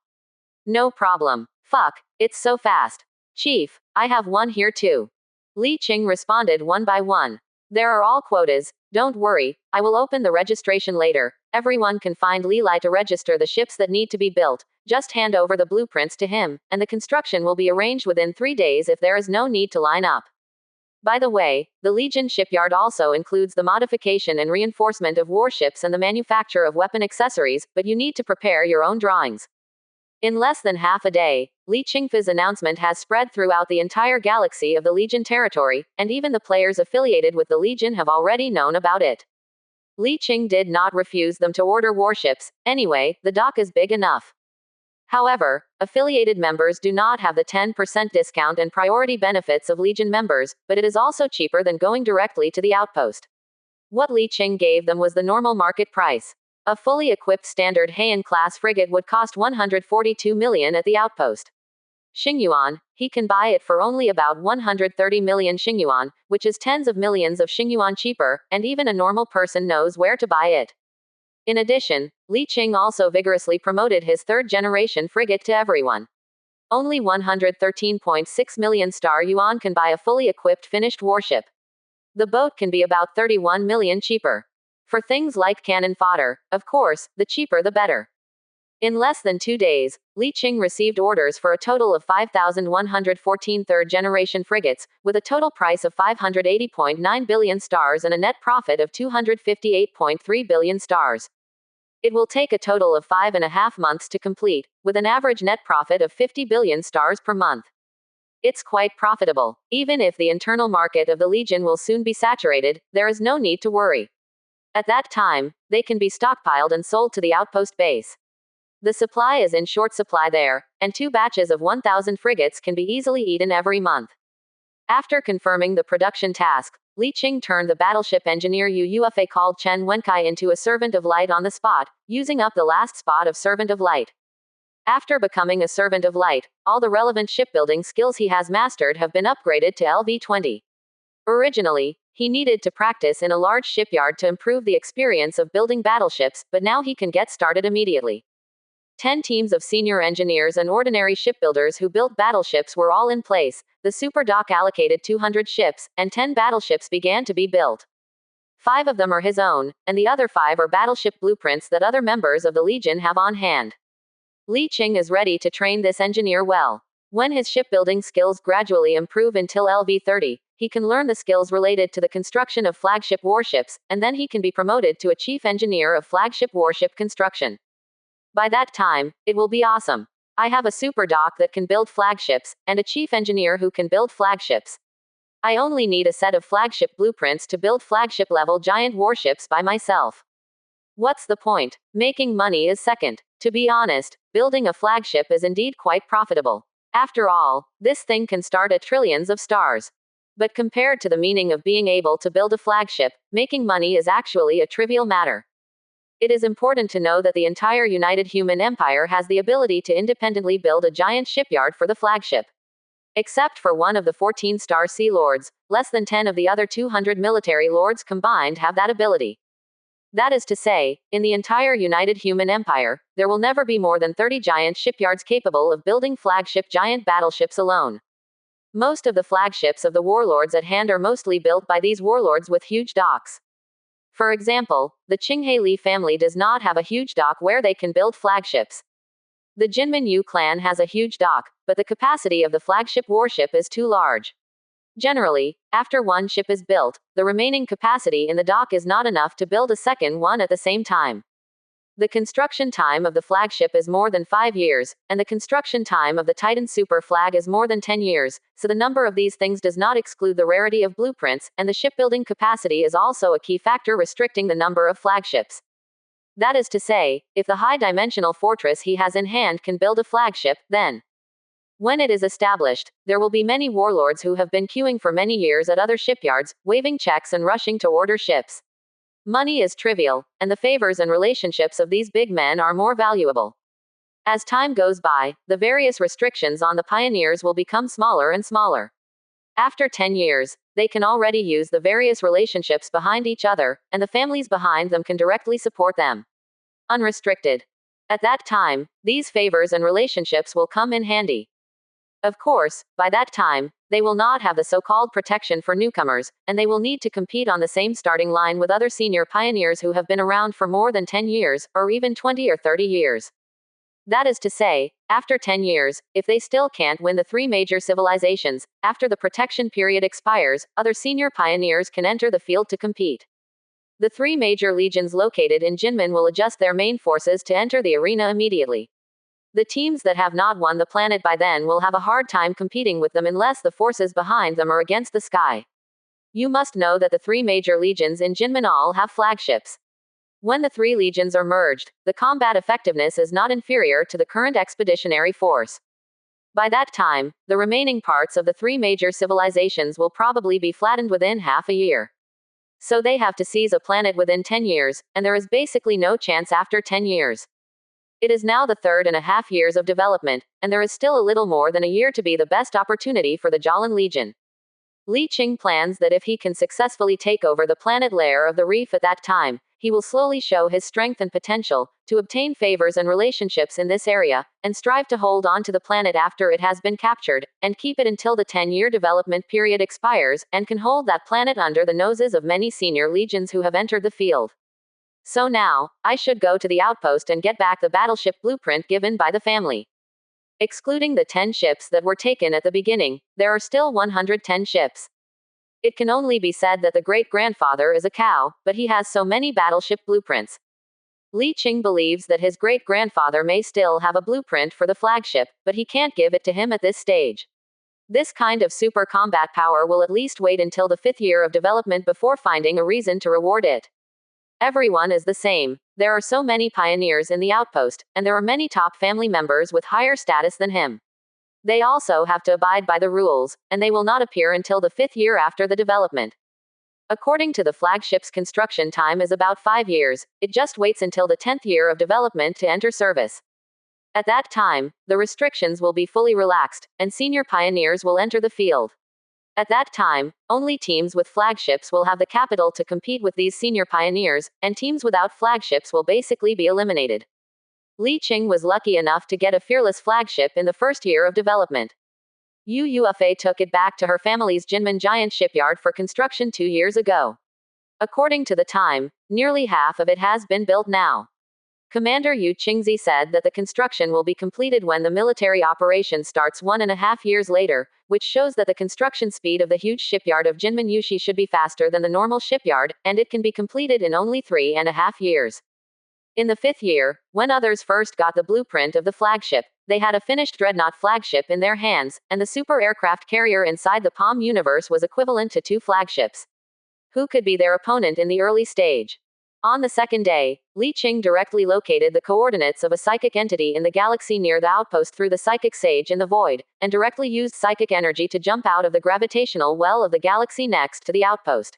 No problem. Fuck, it's so fast. Chief, I have one here too. Li Qing responded one by one. There are all quotas, don't worry, I will open the registration later. Everyone can find Li Lai to register the ships that need to be built. Just hand over the blueprints to him, and the construction will be arranged within 3 days if there is no need to line up. By the way, the Legion shipyard also includes the modification and reinforcement of warships and the manufacture of weapon accessories, but you need to prepare your own drawings. In less than half a day, Li Qing's announcement has spread throughout the entire galaxy of the Legion territory, and even the players affiliated with the Legion have already known about it. Li Qing did not refuse them to order warships. Anyway, the dock is big enough. However, affiliated members do not have the 10% discount and priority benefits of Legion members, but it is also cheaper than going directly to the outpost. What Li Qing gave them was the normal market price. A fully equipped standard Heian-class frigate would cost 142 million at the outpost. Xingyuan, he can buy it for only about 130 million Xingyuan, which is tens of millions of Xingyuan cheaper, and even a normal person knows where to buy it. In addition, Li Qing also vigorously promoted his third-generation frigate to everyone. Only 113.6 million star yuan can buy a fully equipped finished warship. The boat can be about 31 million cheaper. For things like cannon fodder, of course, the cheaper the better. In less than 2 days, Li Qing received orders for a total of 5,114 third-generation frigates, with a total price of 580.9 billion stars and a net profit of 258.3 billion stars. It will take a total of 5.5 months to complete, with an average net profit of 50 billion stars per month. It's quite profitable. Even if the internal market of the Legion will soon be saturated, there is no need to worry. At that time, they can be stockpiled and sold to the outpost base. The supply is in short supply there, and 2 batches of 1,000 frigates can be easily eaten every month. After confirming the production task, Li Qing turned the battleship engineer Yu Yufa called Chen Wenkai into a servant of light on the spot, using up the last spot of servant of light. After becoming a servant of light, all the relevant shipbuilding skills he has mastered have been upgraded to LV-20. Originally, he needed to practice in a large shipyard to improve the experience of building battleships, but now he can get started immediately. 10 teams of senior engineers and ordinary shipbuilders who built battleships were all in place, the super dock allocated 200 ships, and 10 battleships began to be built. 5 of them are his own, and the other 5 are battleship blueprints that other members of the Legion have on hand. Li Qing is ready to train this engineer well. When his shipbuilding skills gradually improve until LV-30, he can learn the skills related to the construction of flagship warships, and then he can be promoted to a chief engineer of flagship warship construction. By that time, it will be awesome. I have a super dock that can build flagships, and a chief engineer who can build flagships. I only need a set of flagship blueprints to build flagship-level giant warships by myself. What's the point? Making money is second. To be honest, building a flagship is indeed quite profitable. After all, this thing can start at trillions of stars. But compared to the meaning of being able to build a flagship, making money is actually a trivial matter. It is important to know that the entire United Human Empire has the ability to independently build a giant shipyard for the flagship. Except for one of the 14-star Sea Lords, less than 10 of the other 200 military lords combined have that ability. That is to say, in the entire United Human Empire, there will never be more than 30 giant shipyards capable of building flagship giant battleships alone. Most of the flagships of the warlords at hand are mostly built by these warlords with huge docks. For example, the Qinghe Li family does not have a huge dock where they can build flagships. The Jinmin Yu clan has a huge dock, but the capacity of the flagship warship is too large. Generally, after one ship is built, the remaining capacity in the dock is not enough to build a second one at the same time. The construction time of the flagship is more than 5 years, and the construction time of the Titan Super Flag is more than 10 years, so the number of these things does not exclude the rarity of blueprints, and the shipbuilding capacity is also a key factor restricting the number of flagships. That is to say, if the high-dimensional fortress he has in hand can build a flagship, then when it is established, there will be many warlords who have been queuing for many years at other shipyards, waving checks and rushing to order ships. Money is trivial, and the favors and relationships of these big men are more valuable. As time goes by, the various restrictions on the pioneers will become smaller and smaller. After 10 years, they can already use the various relationships behind each other, and the families behind them can directly support them. Unrestricted. At that time, these favors and relationships will come in handy. Of course, by that time, they will not have the so-called protection for newcomers, and they will need to compete on the same starting line with other senior pioneers who have been around for more than 10 years, or even 20 or 30 years. That is to say, after 10 years, if they still can't win the 3 major civilizations, after the protection period expires, other senior pioneers can enter the field to compete. The 3 major legions located in Jinmen will adjust their main forces to enter the arena immediately. The teams that have not won the planet by then will have a hard time competing with them unless the forces behind them are against the sky. You must know that the 3 major legions in Jinmen all have flagships. When the three legions are merged, the combat effectiveness is not inferior to the current expeditionary force. By that time, the remaining parts of the three major civilizations will probably be flattened within half a year. So they have to seize a planet within 10 years, and there is basically no chance after 10 years. It is now the 3.5 years of development, and there is still a little more than a year to be the best opportunity for the Jolin Legion. Li Qing plans that if he can successfully take over the planet layer of the reef at that time, he will slowly show his strength and potential to obtain favors and relationships in this area, and strive to hold on to the planet after it has been captured, and keep it until the 10-year development period expires, and can hold that planet under the noses of many senior legions who have entered the field. So now, I should go to the outpost and get back the battleship blueprint given by the family. Excluding the 10 ships that were taken at the beginning, there are still 110 ships. It can only be said that the great-grandfather is a cow, but he has so many battleship blueprints. Li Qing believes that his great-grandfather may still have a blueprint for the flagship, but he can't give it to him at this stage. This kind of super combat power will at least wait until the 5th year of development before finding a reason to reward it. Everyone is the same. There are so many pioneers in the outpost, and there are many top family members with higher status than him. They also have to abide by the rules, and they will not appear until the 5th year after the development. According to the flagship's construction time is about 5 years, it just waits until the 10th year of development to enter service. At that time, the restrictions will be fully relaxed, and senior pioneers will enter the field. At that time, only teams with flagships will have the capital to compete with these senior pioneers, and teams without flagships will basically be eliminated. Li Qing was lucky enough to get a fearless flagship in the 1st year of development. Yu Yufa took it back to her family's Jinmen giant shipyard for construction 2 years ago. According to the time, nearly half of it has been built now. Commander Yu Qingzi said that the construction will be completed when the military operation starts 1.5 years later, which shows that the construction speed of the huge shipyard of Jinmen Yushi should be faster than the normal shipyard, and it can be completed in only 3.5 years. In the 5th year, when others first got the blueprint of the flagship, they had a finished dreadnought flagship in their hands, and the super aircraft carrier inside the Palm universe was equivalent to 2 flagships. Who could be their opponent in the early stage? On the 2nd day, Li Qing directly located the coordinates of a psychic entity in the galaxy near the outpost through the psychic sage in the void, and directly used psychic energy to jump out of the gravitational well of the galaxy next to the outpost.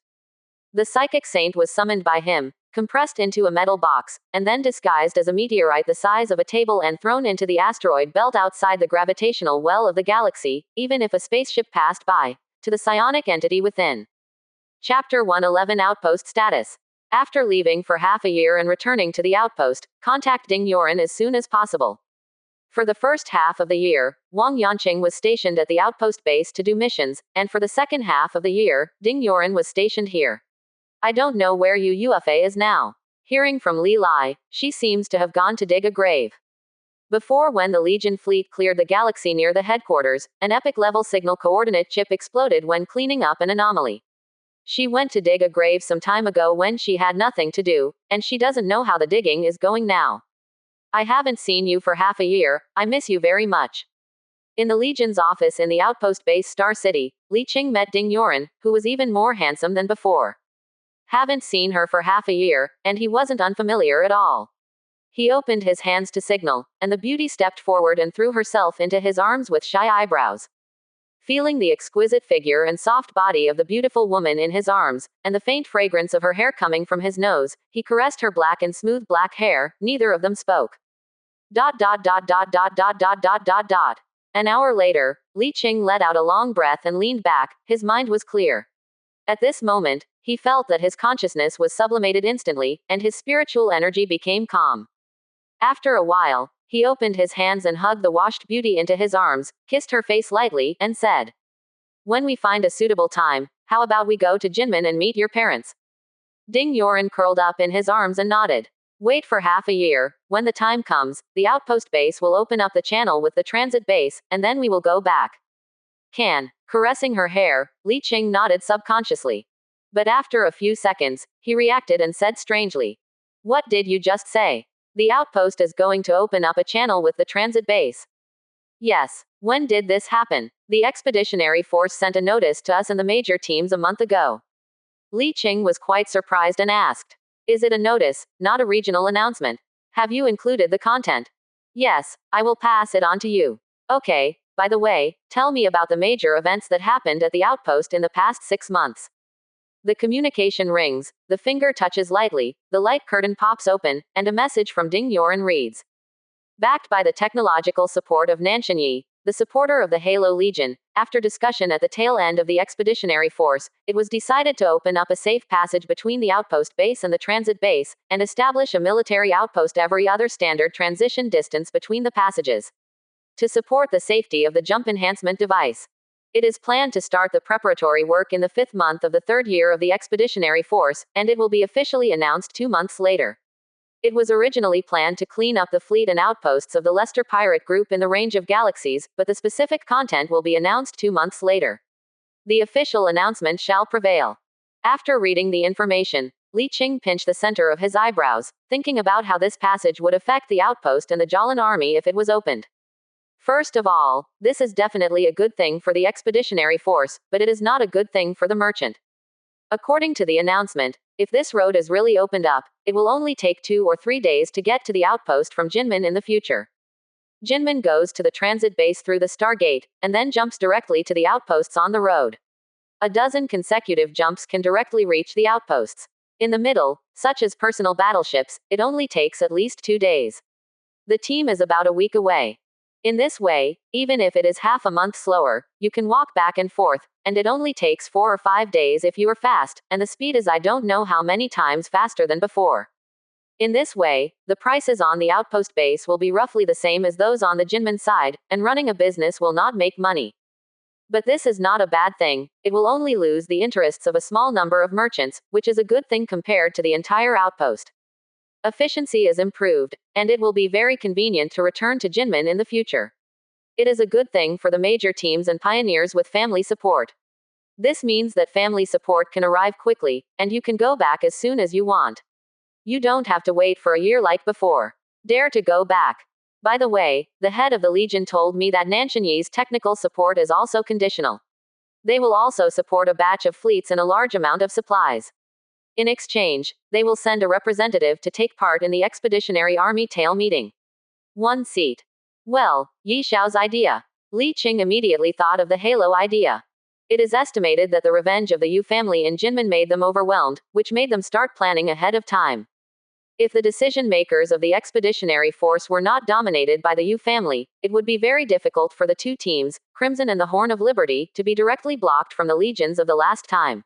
The psychic saint was summoned by him, compressed into a metal box, and then disguised as a meteorite the size of a table and thrown into the asteroid belt outside the gravitational well of the galaxy, even if a spaceship passed by, to the psionic entity within. Chapter 111 Outpost Status. After leaving for half a year and returning to the outpost, contact Ding Yoren as soon as possible. For the first half of the year, Wang Yanqing was stationed at the outpost base to do missions, and for the second half of the year, Ding Yoren was stationed here. I don't know where Yu Yufa is now. Hearing from Li Lai, she seems to have gone to dig a grave. Before, when the Legion fleet cleared the galaxy near the headquarters, an epic level signal coordinate chip exploded when cleaning up an anomaly. She went to dig a grave some time ago when she had nothing to do, and she doesn't know how the digging is going now. I haven't seen you for half a year, I miss you very much. In the Legion's office in the outpost base Star City, Li Qing met Ding Yoren, who was even more handsome than before. Haven't seen her for half a year, and he wasn't unfamiliar at all. He opened his hands to signal, and the beauty stepped forward and threw herself into his arms with shy eyebrows. Feeling the exquisite figure and soft body of the beautiful woman in his arms, and the faint fragrance of her hair coming from his nose, he caressed her black and smooth black hair. Neither of them spoke. An hour later, Li Qing let out a long breath and leaned back. His mind was clear. At this moment, he felt that his consciousness was sublimated instantly, and his spiritual energy became calm. After a while, he opened his hands and hugged the washed beauty into his arms, kissed her face lightly, and said, "When we find a suitable time, how about we go to Jinmen and meet your parents?" Ding Yoren curled up in his arms and nodded. Wait for half a year. When the time comes, the outpost base will open up the channel with the transit base, and then we will go back. Caressing her hair, Li Qing nodded subconsciously. But after a few seconds, he reacted and said strangely, "What did you just say? The outpost is going to open up a channel with the transit base." "Yes. When did this happen? The expeditionary force sent a notice to us and the major teams a month ago." Li Qing was quite surprised and asked, Is it a notice, not a regional announcement? Have you included the content? Yes, I will pass it on to you. Okay, by the way, tell me about the major events that happened at the outpost in the past 6 months. The communication rings, the finger touches lightly, the light curtain pops open, and a message from Ding Yoren reads. Backed by the technological support of Nanshan Yi, the supporter of the Halo Legion, after discussion at the tail end of the expeditionary force, it was decided to open up a safe passage between the outpost base and the transit base, and establish a military outpost every other standard transition distance between the passages. To support the safety of the jump enhancement device, it is planned to start the preparatory work in the 5th month of the 3rd year of the expeditionary force, and it will be officially announced 2 months later. It was originally planned to clean up the fleet and outposts of the Lester pirate group in the range of galaxies, but the specific content will be announced 2 months later. The official announcement shall prevail. After reading the information, Li Qing pinched the center of his eyebrows, thinking about how this passage would affect the outpost and the Jalan army if it was opened. First of all, this is definitely a good thing for the expeditionary force, but it is not a good thing for the merchant. According to the announcement, if this road is really opened up, it will only take 2 or 3 days to get to the outpost from Jinmen in the future. Jinmen goes to the transit base through the Stargate, and then jumps directly to the outposts on the road. A dozen consecutive jumps can directly reach the outposts. In the middle, such as personal battleships, it only takes at least 2 days. The team is about a week away. In this way, even if it is half a month slower, you can walk back and forth, and it only takes 4 or 5 days if you are fast, and the speed is I don't know how many times faster than before. In this way, the prices on the outpost base will be roughly the same as those on the Jinmen side, and running a business will not make money. But this is not a bad thing, it will only lose the interests of a small number of merchants, which is a good thing compared to the entire outpost. Efficiency is improved, and it will be very convenient to return to Jinmen in the future. It is a good thing for the major teams and pioneers with family support. This means that family support can arrive quickly, and you can go back as soon as you want. You don't have to wait for a year like before. Dare to go back. By the way, the head of the Legion told me that Nanshan Yi's technical support is also conditional. They will also support a batch of fleets and a large amount of supplies. In exchange, they will send a representative to take part in the Expeditionary Army Tail meeting. 1 seat. Well, Yi Xiao's idea. Li Qing immediately thought of the Halo idea. It is estimated that the revenge of the Yu family in Jinmen made them overwhelmed, which made them start planning ahead of time. If the decision makers of the expeditionary force were not dominated by the Yu family, it would be very difficult for the 2 teams, Crimson and the Horn of Liberty, to be directly blocked from the legions of the last time.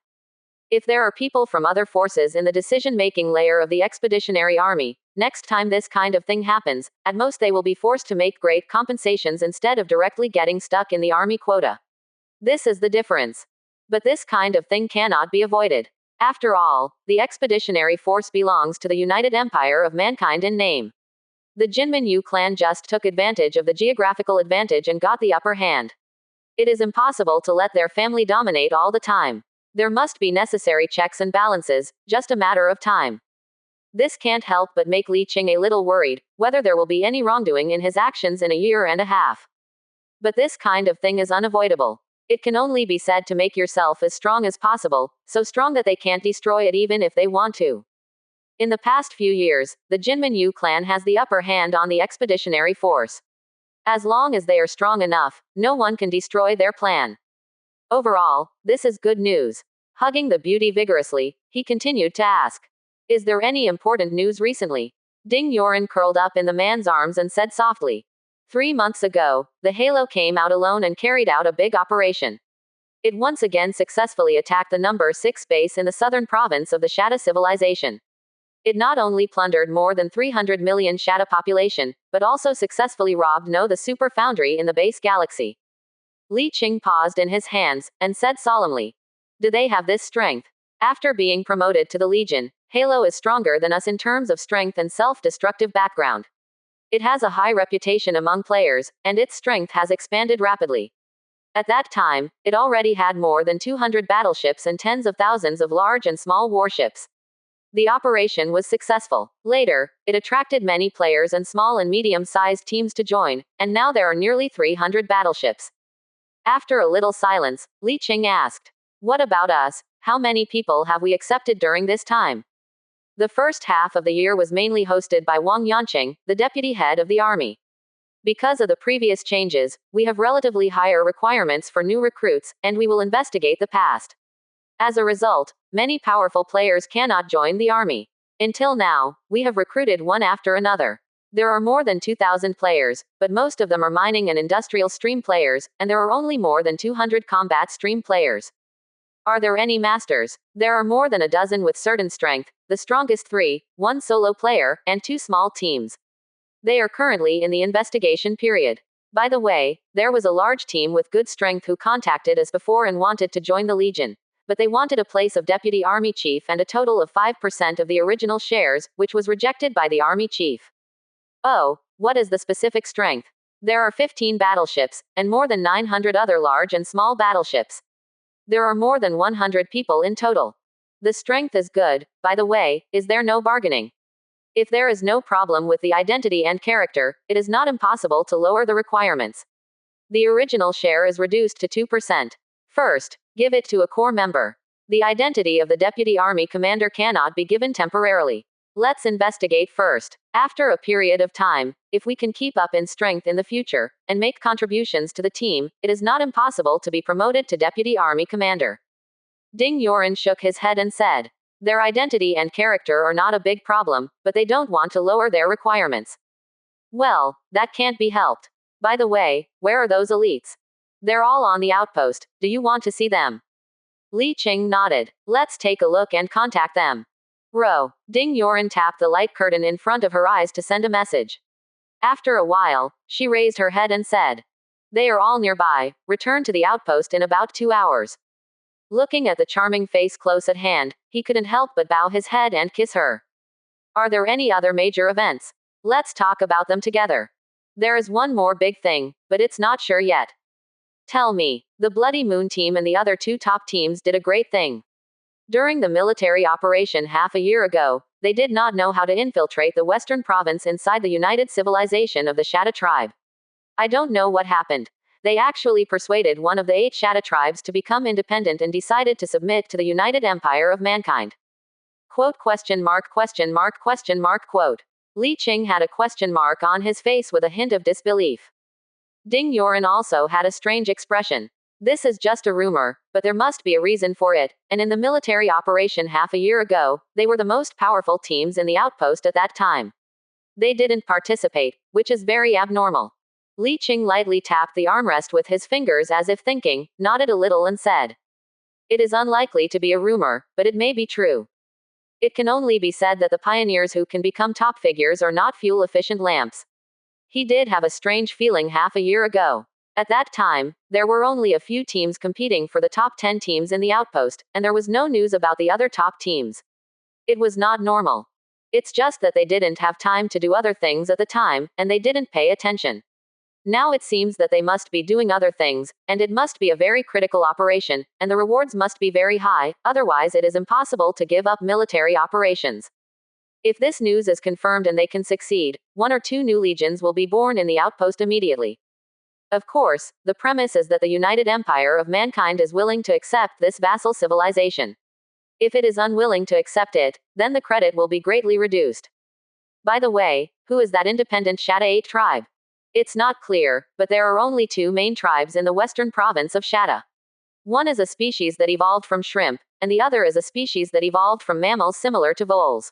If there are people from other forces in the decision-making layer of the expeditionary army, next time this kind of thing happens, at most they will be forced to make great compensations instead of directly getting stuck in the army quota. This is the difference. But this kind of thing cannot be avoided. After all, the expeditionary force belongs to the United Empire of Mankind in name. The Jinmen Yu clan just took advantage of the geographical advantage and got the upper hand. It is impossible to let their family dominate all the time. There must be necessary checks and balances, just a matter of time. This can't help but make Li Qing a little worried, whether there will be any wrongdoing in his actions in a year and a half. But this kind of thing is unavoidable. It can only be said to make yourself as strong as possible, so strong that they can't destroy it even if they want to. In the past few years, the Jinmen Yu clan has the upper hand on the expeditionary force. As long as they are strong enough, no one can destroy their plan. Overall, this is good news. Hugging the beauty vigorously, he continued to ask. Is there any important news recently? Ding Yoren curled up in the man's arms and said softly. 3 months ago, the Halo came out alone and carried out a big operation. It once again successfully attacked the number 6 base in the southern province of the Shatta civilization. It not only plundered more than 300 million Shatta population, but also successfully robbed the super foundry in the base galaxy. Li Qing paused in his hands, and said solemnly. Do they have this strength? After being promoted to the Legion, Halo is stronger than us in terms of strength and self-destructive background. It has a high reputation among players, and its strength has expanded rapidly. At that time, it already had more than 200 battleships and tens of thousands of large and small warships. The operation was successful. Later, it attracted many players and small and medium-sized teams to join, and now there are nearly 300 battleships. After a little silence, Li Qing asked. What about us? How many people have we accepted during this time? The first half of the year was mainly hosted by Wang Yanqing, the deputy head of the army. Because of the previous changes, we have relatively higher requirements for new recruits, and we will investigate the past. As a result, many powerful players cannot join the army. Until now, we have recruited one after another. There are more than 2,000 players, but most of them are mining and industrial stream players, and there are only more than 200 combat stream players. Are there any masters? There are more than a dozen with certain strength, the strongest 3, 1 solo player, and 2 small teams. They are currently in the investigation period. By the way, there was a large team with good strength who contacted us before and wanted to join the Legion. But they wanted a place of deputy army chief and a total of 5% of the original shares, which was rejected by the army chief. Oh, what is the specific strength? There are 15 battleships, and more than 900 other large and small battleships. There are more than 100 people in total. The strength is good. By the way, is there no bargaining? If there is no problem with the identity and character, it is not impossible to lower the requirements. The original share is reduced to 2%. First, give it to a core member. The identity of the deputy army commander cannot be given temporarily. Let's investigate first. After a period of time, if we can keep up in strength in the future, and make contributions to the team, it is not impossible to be promoted to deputy army commander. Ding Yoren shook his head and said, their identity and character are not a big problem, but they don't want to lower their requirements. Well, that can't be helped. By the way, where are those elites? They're all on the outpost. Do you want to see them? Li Qing nodded. Let's take a look and contact them. Ding Yoren tapped the light curtain in front of her eyes to send a message. After a while, she raised her head and said, they are all nearby. Return to the outpost in about 2 hours. Looking at the charming face close at hand, he couldn't help but bow his head and kiss her. Are there any other major events? Let's talk about them together. There is one more big thing, but it's not sure yet. Tell me. The Bloody Moon team and the other 2 top teams did a great thing. During the military operation half a year ago, they did not know how to infiltrate the western province inside the united civilization of the Shatta tribe. I don't know what happened. They actually persuaded one of the 8 Shatta tribes to become independent and decided to submit to the United Empire of Mankind. Quote ? Li Qing had a question mark on his face with a hint of disbelief. Ding Yoren also had a strange expression. This is just a rumor, but there must be a reason for it, and in the military operation half a year ago, they were the most powerful teams in the outpost at that time. They didn't participate, which is very abnormal. Li Qing lightly tapped the armrest with his fingers as if thinking, nodded a little and said, it is unlikely to be a rumor, but it may be true. It can only be said that the pioneers who can become top figures are not fuel-efficient lamps. He did have a strange feeling half a year ago. At that time, there were only a few teams competing for the top 10 teams in the outpost, and there was no news about the other top teams. It was not normal. It's just that they didn't have time to do other things at the time, and they didn't pay attention. Now it seems that they must be doing other things, and it must be a very critical operation, and the rewards must be very high, otherwise it is impossible to give up military operations. If this news is confirmed and they can succeed, 1 or 2 new legions will be born in the outpost immediately. Of course, the premise is that the United Empire of Mankind is willing to accept this vassal civilization. If it is unwilling to accept it, then the credit will be greatly reduced. By the way, who is that independent Shatta 8 tribe? It's not clear, but there are only 2 main tribes in the western province of Shatta. One is a species that evolved from shrimp, and the other is a species that evolved from mammals similar to voles.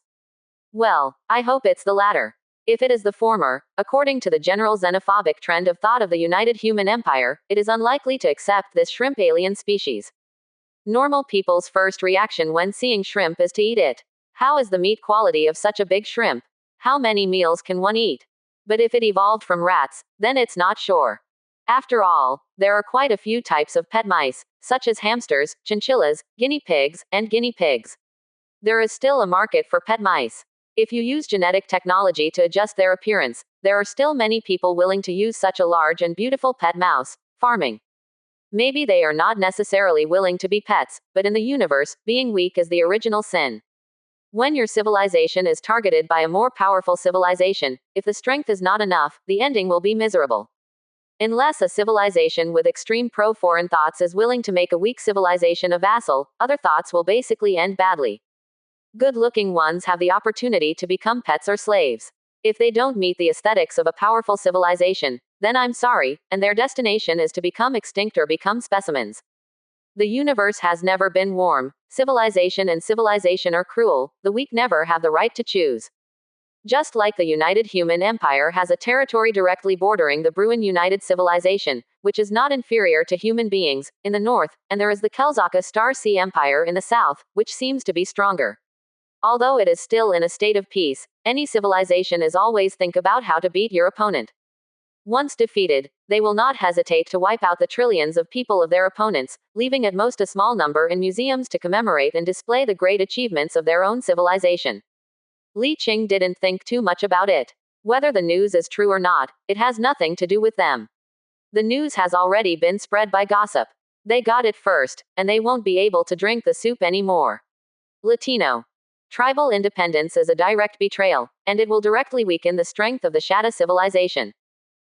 Well, I hope it's the latter. If it is the former, according to the general xenophobic trend of thought of the United Human Empire, it is unlikely to accept this shrimp alien species. Normal people's first reaction when seeing shrimp is to eat it. How is the meat quality of such a big shrimp? How many meals can one eat? But if it evolved from rats, then it's not sure. After all, there are quite a few types of pet mice, such as hamsters, chinchillas, guinea pigs, and guinea pigs. There is still a market for pet mice. If you use genetic technology to adjust their appearance, there are still many people willing to use such a large and beautiful pet mouse. Farming. Maybe they are not necessarily willing to be pets, but in the universe, being weak is the original sin. When your civilization is targeted by a more powerful civilization, if the strength is not enough, the ending will be miserable. Unless a civilization with extreme pro-foreign thoughts is willing to make a weak civilization a vassal, other thoughts will basically end badly. Good-looking ones have the opportunity to become pets or slaves. If they don't meet the aesthetics of a powerful civilization, then I'm sorry, and their destination is to become extinct or become specimens. The universe has never been warm. Civilization and civilization are cruel. The weak never have the right to choose. Just like the United Human Empire has a territory directly bordering the Bruin United Civilization, which is not inferior to human beings, in the north, and there is the Kelzaka Star Sea Empire in the south, which seems to be stronger. Although it is still in a state of peace, any civilization is always think about how to beat your opponent. Once defeated, they will not hesitate to wipe out the trillions of people of their opponents, leaving at most a small number in museums to commemorate and display the great achievements of their own civilization. Li Qing didn't think too much about it. Whether the news is true or not, it has nothing to do with them. The news has already been spread by gossip. They got it first, and they won't be able to drink the soup anymore. Latino. Tribal independence is a direct betrayal, and it will directly weaken the strength of the Shatta civilization.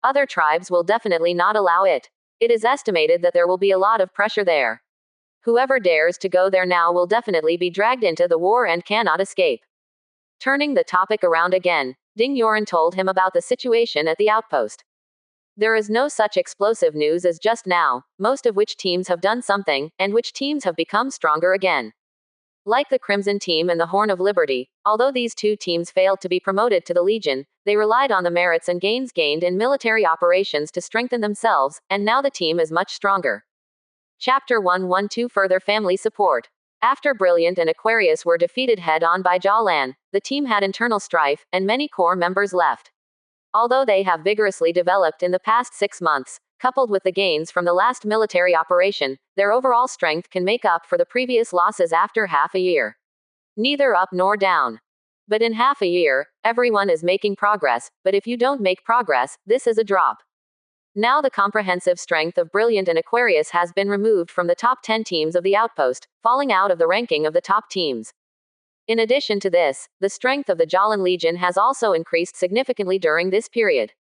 Other tribes will definitely not allow it. It is estimated that there will be a lot of pressure there. Whoever dares to go there now will definitely be dragged into the war and cannot escape. Turning the topic around again, Ding Yoren told him about the situation at the outpost. There is no such explosive news as just now, most of which teams have done something, and which teams have become stronger again. Like the Crimson Team and the Horn of Liberty, although these two teams failed to be promoted to the Legion, they relied on the merits and gains gained in military operations to strengthen themselves, and now the team is much stronger. Chapter 112 Further Family Support. After Brilliant and Aquarius were defeated head-on by Jalan, the team had internal strife, and many core members left. Although they have vigorously developed in the past 6 months, coupled with the gains from the last military operation, their overall strength can make up for the previous losses after half a year. Neither up nor down. But in half a year, everyone is making progress, but if you don't make progress, this is a drop. Now the comprehensive strength of Brilliant and Aquarius has been removed from the top 10 teams of the outpost, falling out of the ranking of the top teams. In addition to this, the strength of the Jalan Legion has also increased significantly during this period.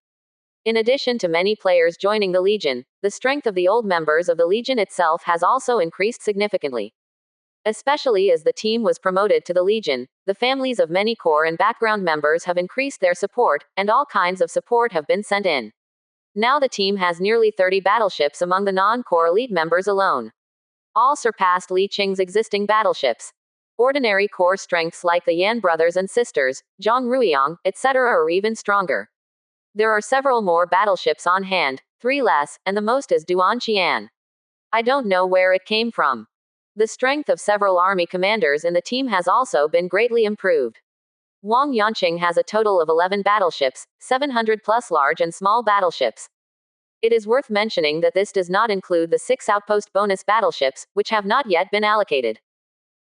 In addition to many players joining the Legion, the strength of the old members of the Legion itself has also increased significantly. Especially as the team was promoted to the Legion, the families of many core and background members have increased their support, and all kinds of support have been sent in. Now the team has nearly 30 battleships among the non-core elite members alone. All surpassed Li Qing's existing battleships. Ordinary core strengths like the Yan brothers and sisters, Zhang Ruiyang, etc. are even stronger. There are several more battleships on hand, 3 less, and the most is Duan Qian. I don't know where it came from. The strength of several army commanders in the team has also been greatly improved. Wang Yanqing has a total of 11 battleships, 700 plus large and small battleships. It is worth mentioning that this does not include the 6 outpost bonus battleships, which have not yet been allocated.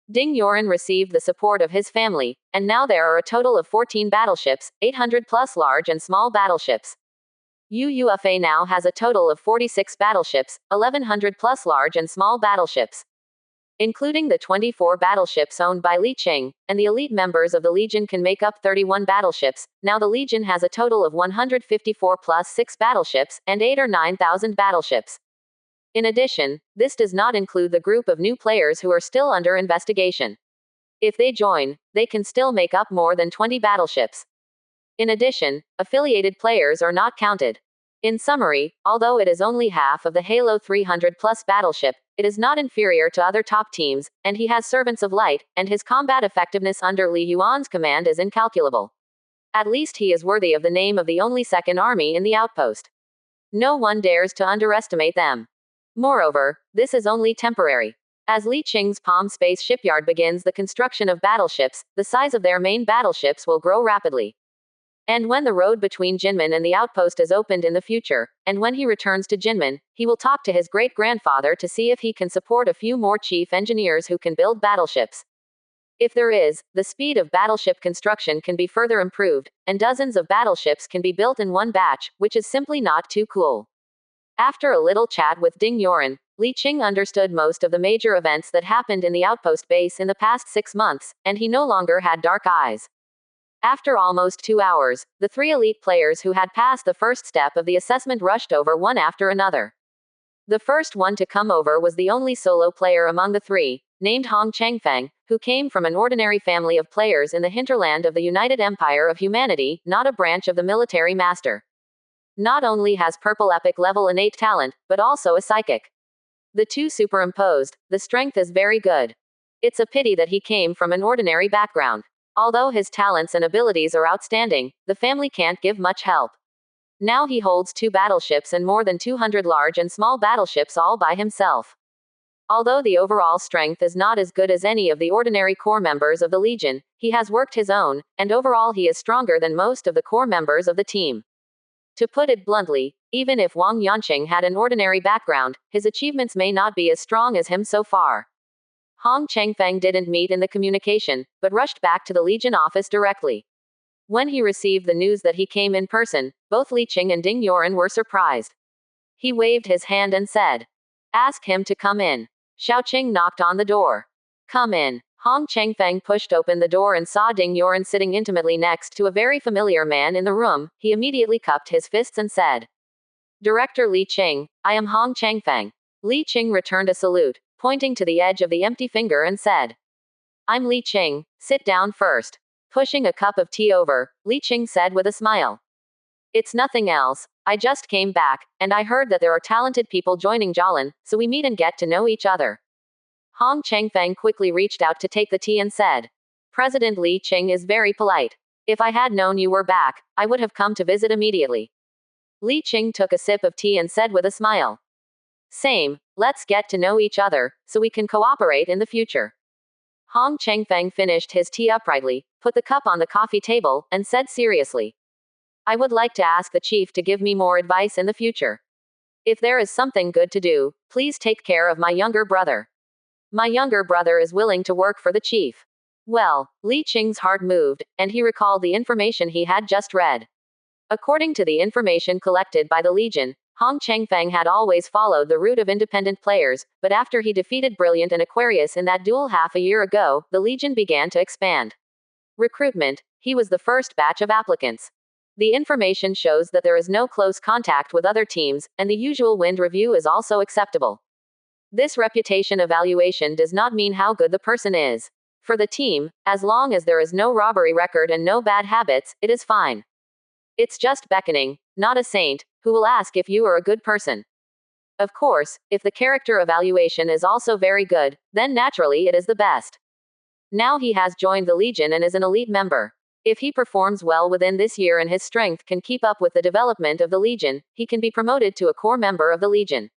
Ding Yoren received the support of his family, and now there are a total of 14 battleships, 800 plus large and small battleships. UUFA now has a total of 46 battleships, 1100 plus large and small battleships. Including the 24 battleships owned by Li Qing, and the elite members of the Legion can make up 31 battleships. Now the Legion has a total of 154 plus 6 battleships, and 8 or 9,000 battleships. In addition, this does not include the group of new players who are still under investigation. If they join, they can still make up more than 20 battleships. In addition, affiliated players are not counted. In summary, although it is only half of the Halo 300 plus battleship, it is not inferior to other top teams, and he has Servants of Light, and his combat effectiveness under Li Yuan's command is incalculable. At least he is worthy of the name of the only second army in the outpost. No one dares to underestimate them. Moreover, this is only temporary. As Li Qing's Palm Space Shipyard begins the construction of battleships, the size of their main battleships will grow rapidly. And when the road between Jinmen and the outpost is opened in the future, and when he returns to Jinmen, he will talk to his great-grandfather to see if he can support a few more chief engineers who can build battleships. If there is, the speed of battleship construction can be further improved, and dozens of battleships can be built in one batch, which is simply not too cool. After a little chat with Ding Yoren, Li Qing understood most of the major events that happened in the outpost base in the past 6 months, and he no longer had dark eyes. After almost 2 hours, the 3 elite players who had passed the first step of the assessment rushed over one after another. The first one to come over was the only solo player among the 3, named Hong Changfeng, who came from an ordinary family of players in the hinterland of the United Empire of Humanity, not a branch of the military master. Not only has purple epic level innate talent, but also a psychic. The two superimposed, the strength is very good. It's a pity that he came from an ordinary background. Although his talents and abilities are outstanding, the family can't give much help. Now he holds 2 battleships and more than 200 large and small battleships all by himself. Although the overall strength is not as good as any of the ordinary core members of the Legion, he has worked his own, and overall he is stronger than most of the core members of the team. To put it bluntly, even if Wang Yanqing had an ordinary background, his achievements may not be as strong as him so far. Hong Changfeng didn't meet in the communication, but rushed back to the Legion office directly. When he received the news that he came in person, both Li Qing and Ding Yoren were surprised. He waved his hand and said, "Ask him to come in." Xiaoqing knocked on the door. "Come in." Hong Changfeng pushed open the door and saw Ding Yoren sitting intimately next to a very familiar man in the room. He immediately cupped his fists and said, "Director Li Qing, I am Hong Changfeng." Li Qing returned a salute, pointing to the edge of the empty finger and said, "I'm Li Qing, sit down first." Pushing a cup of tea over, Li Qing said with a smile, "It's nothing else. I just came back, and I heard that there are talented people joining Jolin, so we meet and get to know each other." Hong Changfeng quickly reached out to take the tea and said, "President Li Qing is very polite. If I had known you were back, I would have come to visit immediately." Li Qing took a sip of tea and said with a smile, "Same, let's get to know each other, so we can cooperate in the future." Hong Changfeng finished his tea uprightly, put the cup on the coffee table, and said seriously, "I would like to ask the chief to give me more advice in the future. If there is something good to do, please take care of my younger brother. My younger brother is willing to work for the chief." Well, Li Qing's heart moved, and he recalled the information he had just read. According to the information collected by the Legion, Hong Changfeng had always followed the route of independent players, but after he defeated Brilliant and Aquarius in that duel half a year ago, the Legion began to expand. Recruitment, he was the first batch of applicants. The information shows that there is no close contact with other teams, and the usual wind review is also acceptable. This reputation evaluation does not mean how good the person is. For the team, as long as there is no robbery record and no bad habits, it is fine. It's just beckoning, not a saint, who will ask if you are a good person. Of course, if the character evaluation is also very good, then naturally it is the best. Now he has joined the Legion and is an elite member. If he performs well within this year and his strength can keep up with the development of the Legion, he can be promoted to a core member of the Legion.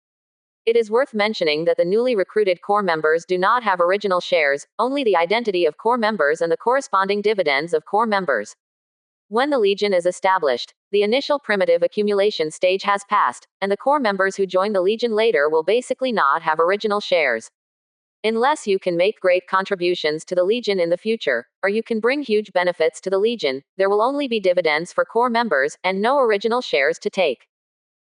It is worth mentioning that the newly recruited core members do not have original shares, only the identity of core members and the corresponding dividends of core members. When the Legion is established, the initial primitive accumulation stage has passed, and the core members who join the Legion later will basically not have original shares. Unless you can make great contributions to the Legion in the future, or you can bring huge benefits to the Legion, there will only be dividends for core members, and no original shares to take.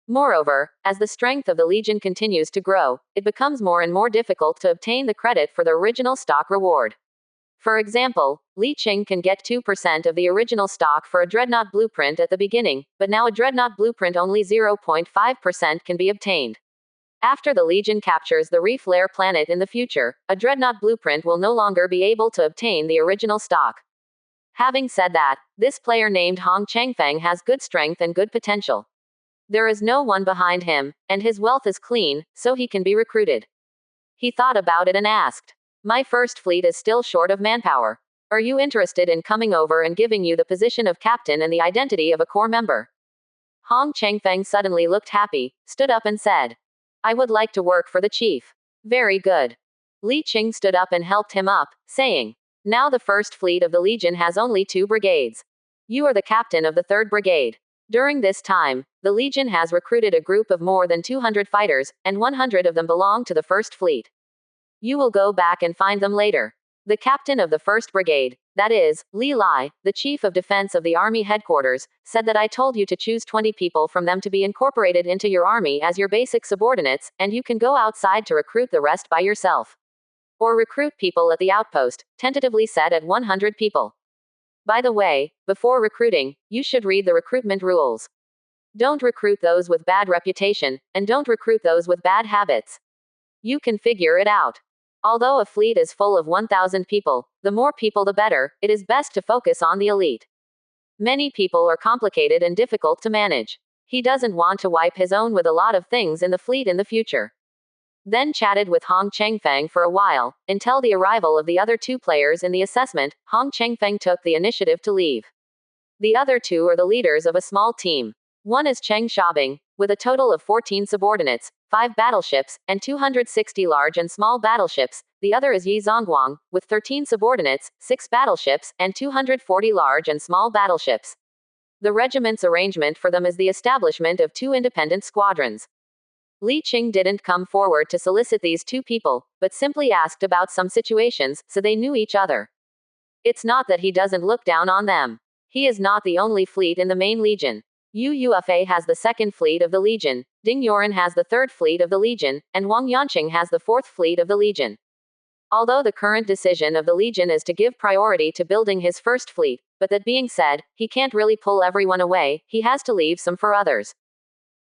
Moreover, as the strength of the Legion continues to grow, it becomes more and more difficult to obtain the credit for the original stock reward. For example, Li Qing can get 2% of the original stock for a Dreadnought blueprint at the beginning, but now a Dreadnought blueprint only 0.5% can be obtained. After the Legion captures the Reef Lair planet in the future, a Dreadnought blueprint will no longer be able to obtain the original stock. Having said that, this player named Hong Changfeng has good strength and good potential. There is no one behind him, and his wealth is clean, so he can be recruited. He thought about it and asked, "My first fleet is still short of manpower. Are you interested in coming over and giving you the position of captain and the identity of a core member?" Hong Changfeng suddenly looked happy, stood up and said, "I would like to work for the chief." "Very good." Li Qing stood up and helped him up, saying, "Now the first fleet of the Legion has only 2 brigades. You are the captain of the 3rd brigade. During this time, the Legion has recruited a group of more than 200 fighters, and 100 of them belong to the 1st Fleet. You will go back and find them later. The captain of the 1st Brigade, that is, Li Lai, the chief of defense of the army headquarters, said that I told you to choose 20 people from them to be incorporated into your army as your basic subordinates, and you can go outside to recruit the rest by yourself. Or recruit people at the outpost, tentatively set at 100 people. By the way, before recruiting, you should read the recruitment rules. Don't recruit those with bad reputation, and don't recruit those with bad habits. You can figure it out. Although a fleet is full of 1,000 people, the more people the better, it is best to focus on the elite. Many people are complicated and difficult to manage. He doesn't want to wipe his own with a lot of things in the fleet in the future. Then chatted with Hong Chengfeng for a while, until the arrival of the other two players in the assessment. Hong Chengfeng took the initiative to leave. The other two are the leaders of a small team. One is Cheng Xiaobing, with a total of 14 subordinates, 5 battleships, and 260 large and small battleships. The other is Yi Zongguang, with 13 subordinates, 6 battleships, and 240 large and small battleships. The regiment's arrangement for them is the establishment of 2 independent squadrons. Li Qing didn't come forward to solicit these 2 people, but simply asked about some situations, so they knew each other. It's not that he doesn't look down on them. He is not the only fleet in the main legion. Yu Yufa has the 2nd fleet of the legion, Ding Yoren has the 3rd fleet of the legion, and Wang Yanqing has the 4th fleet of the legion. Although the current decision of the legion is to give priority to building his 1st fleet, but that being said, he can't really pull everyone away, he has to leave some for others.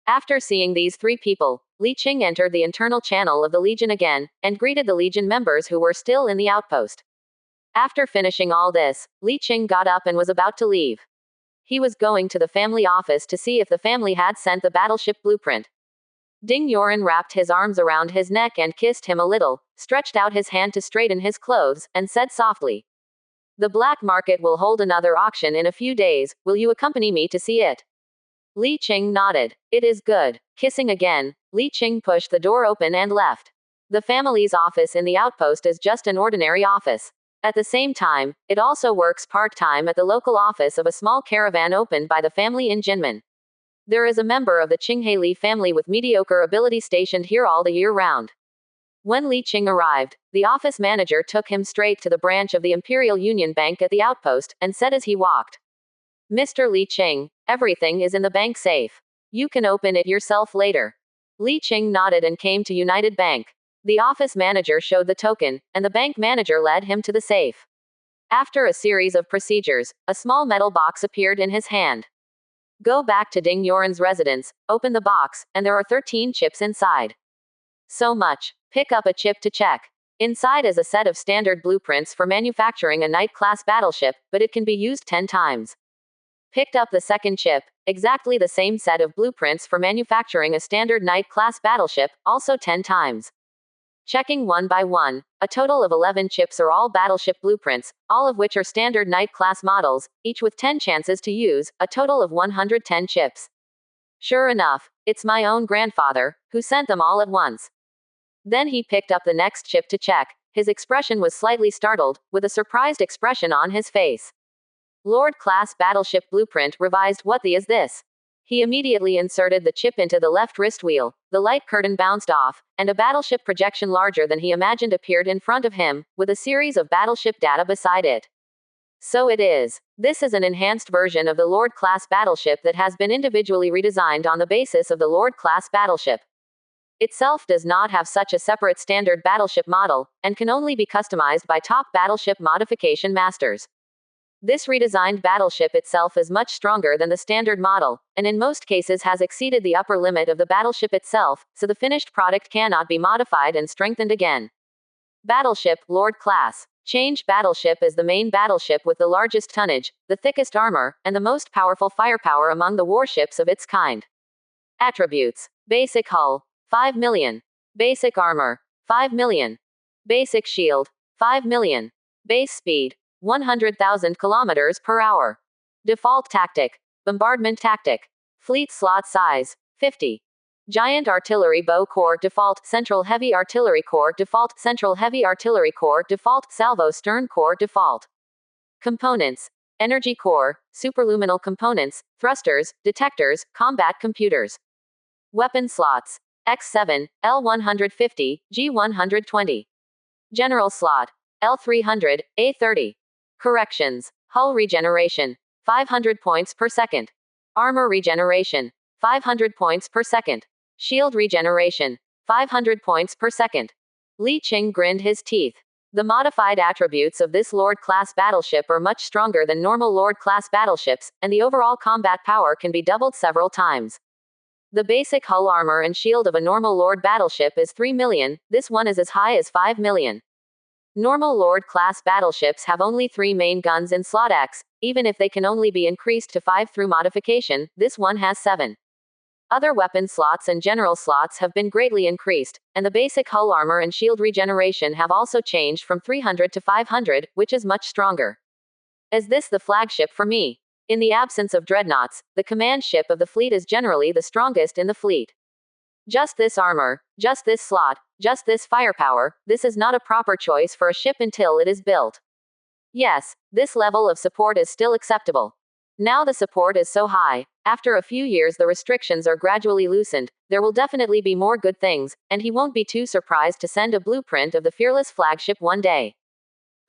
After seeing these 3 people, Li Qing entered the internal channel of the Legion again, and greeted the Legion members who were still in the outpost. After finishing all this, Li Qing got up and was about to leave. He was going to the family office to see if the family had sent the battleship blueprint. Ding Yoren wrapped his arms around his neck and kissed him a little, stretched out his hand to straighten his clothes, and said softly, "The black market will hold another auction in a few days, will you accompany me to see it?" Li Qing nodded. "It is good." Kissing again, Li Qing pushed the door open and left. The family's office in the outpost is just an ordinary office. At the same time, it also works part-time at the local office of a small caravan opened by the family in Jinmen. There is a member of the Qinghe Li family with mediocre ability stationed here all the year round. When Li Qing arrived, the office manager took him straight to the branch of the Imperial Union Bank at the outpost, and said as he walked, "Mr. Li Qing, everything is in the bank safe. You can open it yourself later." Li Qing nodded and came to United Bank. The office manager showed the token, and the bank manager led him to the safe. After a series of procedures, a small metal box appeared in his hand. "Go back to Ding Yoren's residence, open the box, and there are 13 chips inside." "So much. Pick up a chip to check." Inside is a set of standard blueprints for manufacturing a Knight-class battleship, but it can be used 10 times. Picked up the 2nd chip, exactly the same set of blueprints for manufacturing a standard Knight-class battleship, also 10 times. Checking one by one, a total of 11 chips are all battleship blueprints, all of which are standard Knight-class models, each with 10 chances to use, a total of 110 chips. Sure enough, it's my own grandfather, who sent them all at once. Then he picked up the next chip to check. His expression was slightly startled, with a surprised expression on his face. "Lord-class battleship blueprint revised. What the is this?" He immediately inserted the chip into the left wrist wheel, the light curtain bounced off, and a battleship projection larger than he imagined appeared in front of him, with a series of battleship data beside it. So it is. This is an enhanced version of the Lord-class battleship that has been individually redesigned on the basis of the Lord-class battleship. Itself does not have such a separate standard battleship model, and can only be customized by top battleship modification masters. This redesigned battleship itself is much stronger than the standard model, and in most cases has exceeded the upper limit of the battleship itself, so the finished product cannot be modified and strengthened again. Battleship, Lord Class. Change battleship is the main battleship with the largest tonnage, the thickest armor, and the most powerful firepower among the warships of its kind. Attributes. Basic hull, 5 million. Basic armor, 5 million. Basic shield, 5 million. Base speed, 100,000 kilometers per hour. Default tactic, bombardment tactic. Fleet slot size, 50. Giant artillery bow core default, central heavy artillery core default, central heavy artillery core default, salvo stern core default. Components. Energy core, superluminal components, thrusters, detectors, combat computers. Weapon slots. X7, L150, G120. General slot. L300, A30. Corrections. Hull regeneration. 500 points per second. Armor regeneration. 500 points per second. Shield regeneration. 500 points per second. Li Qing grinned his teeth. The modified attributes of this Lord-class battleship are much stronger than normal Lord-class battleships, and the overall combat power can be doubled several times. The basic hull armor and shield of a normal Lord battleship is 3 million, this one is as high as 5 million. Normal Lord-class battleships have only 3 main guns in Slot X, even if they can only be increased to 5 through modification, this one has 7. Other weapon slots and general slots have been greatly increased, and the basic hull armor and shield regeneration have also changed from 300 to 500, which is much stronger. Is this the flagship for me? In the absence of dreadnoughts, the command ship of the fleet is generally the strongest in the fleet. Just this armor, just this slot, just this firepower, this is not a proper choice for a ship until it is built. Yes, this level of support is still acceptable. Now the support is so high, after a few years the restrictions are gradually loosened, there will definitely be more good things, and he won't be too surprised to send a blueprint of the fearless flagship one day.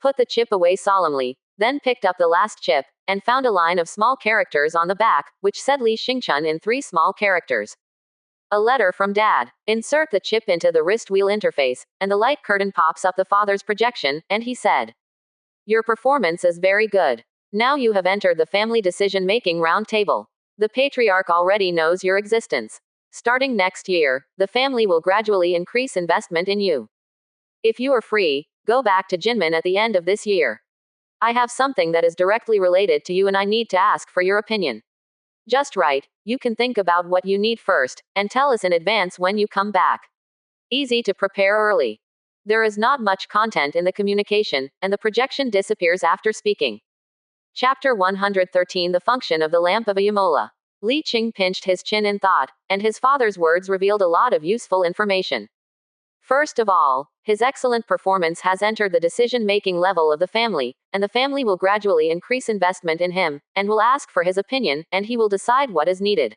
Put the chip away solemnly, then picked up the last chip, and found a line of small characters on the back, which said Li Xingchun in 3 small characters. A letter from Dad. Insert the chip into the wrist wheel interface, and the light curtain pops up the father's projection, and he said, "Your performance is very good. Now you have entered the family decision-making round table. The patriarch already knows your existence. Starting next year, the family will gradually increase investment in you. If you are free, go back to Jinmen at the end of this year. I have something that is directly related to you and I need to ask for your opinion. Just right, you can think about what you need first, and tell us in advance when you come back. Easy to prepare early." There is not much content in the communication, and the projection disappears after speaking. Chapter 113 The Function of the Lamp of Ayamola. Li Qing pinched his chin in thought, and his father's words revealed a lot of useful information. First of all, his excellent performance has entered the decision-making level of the family, and the family will gradually increase investment in him, and will ask for his opinion, and he will decide what is needed.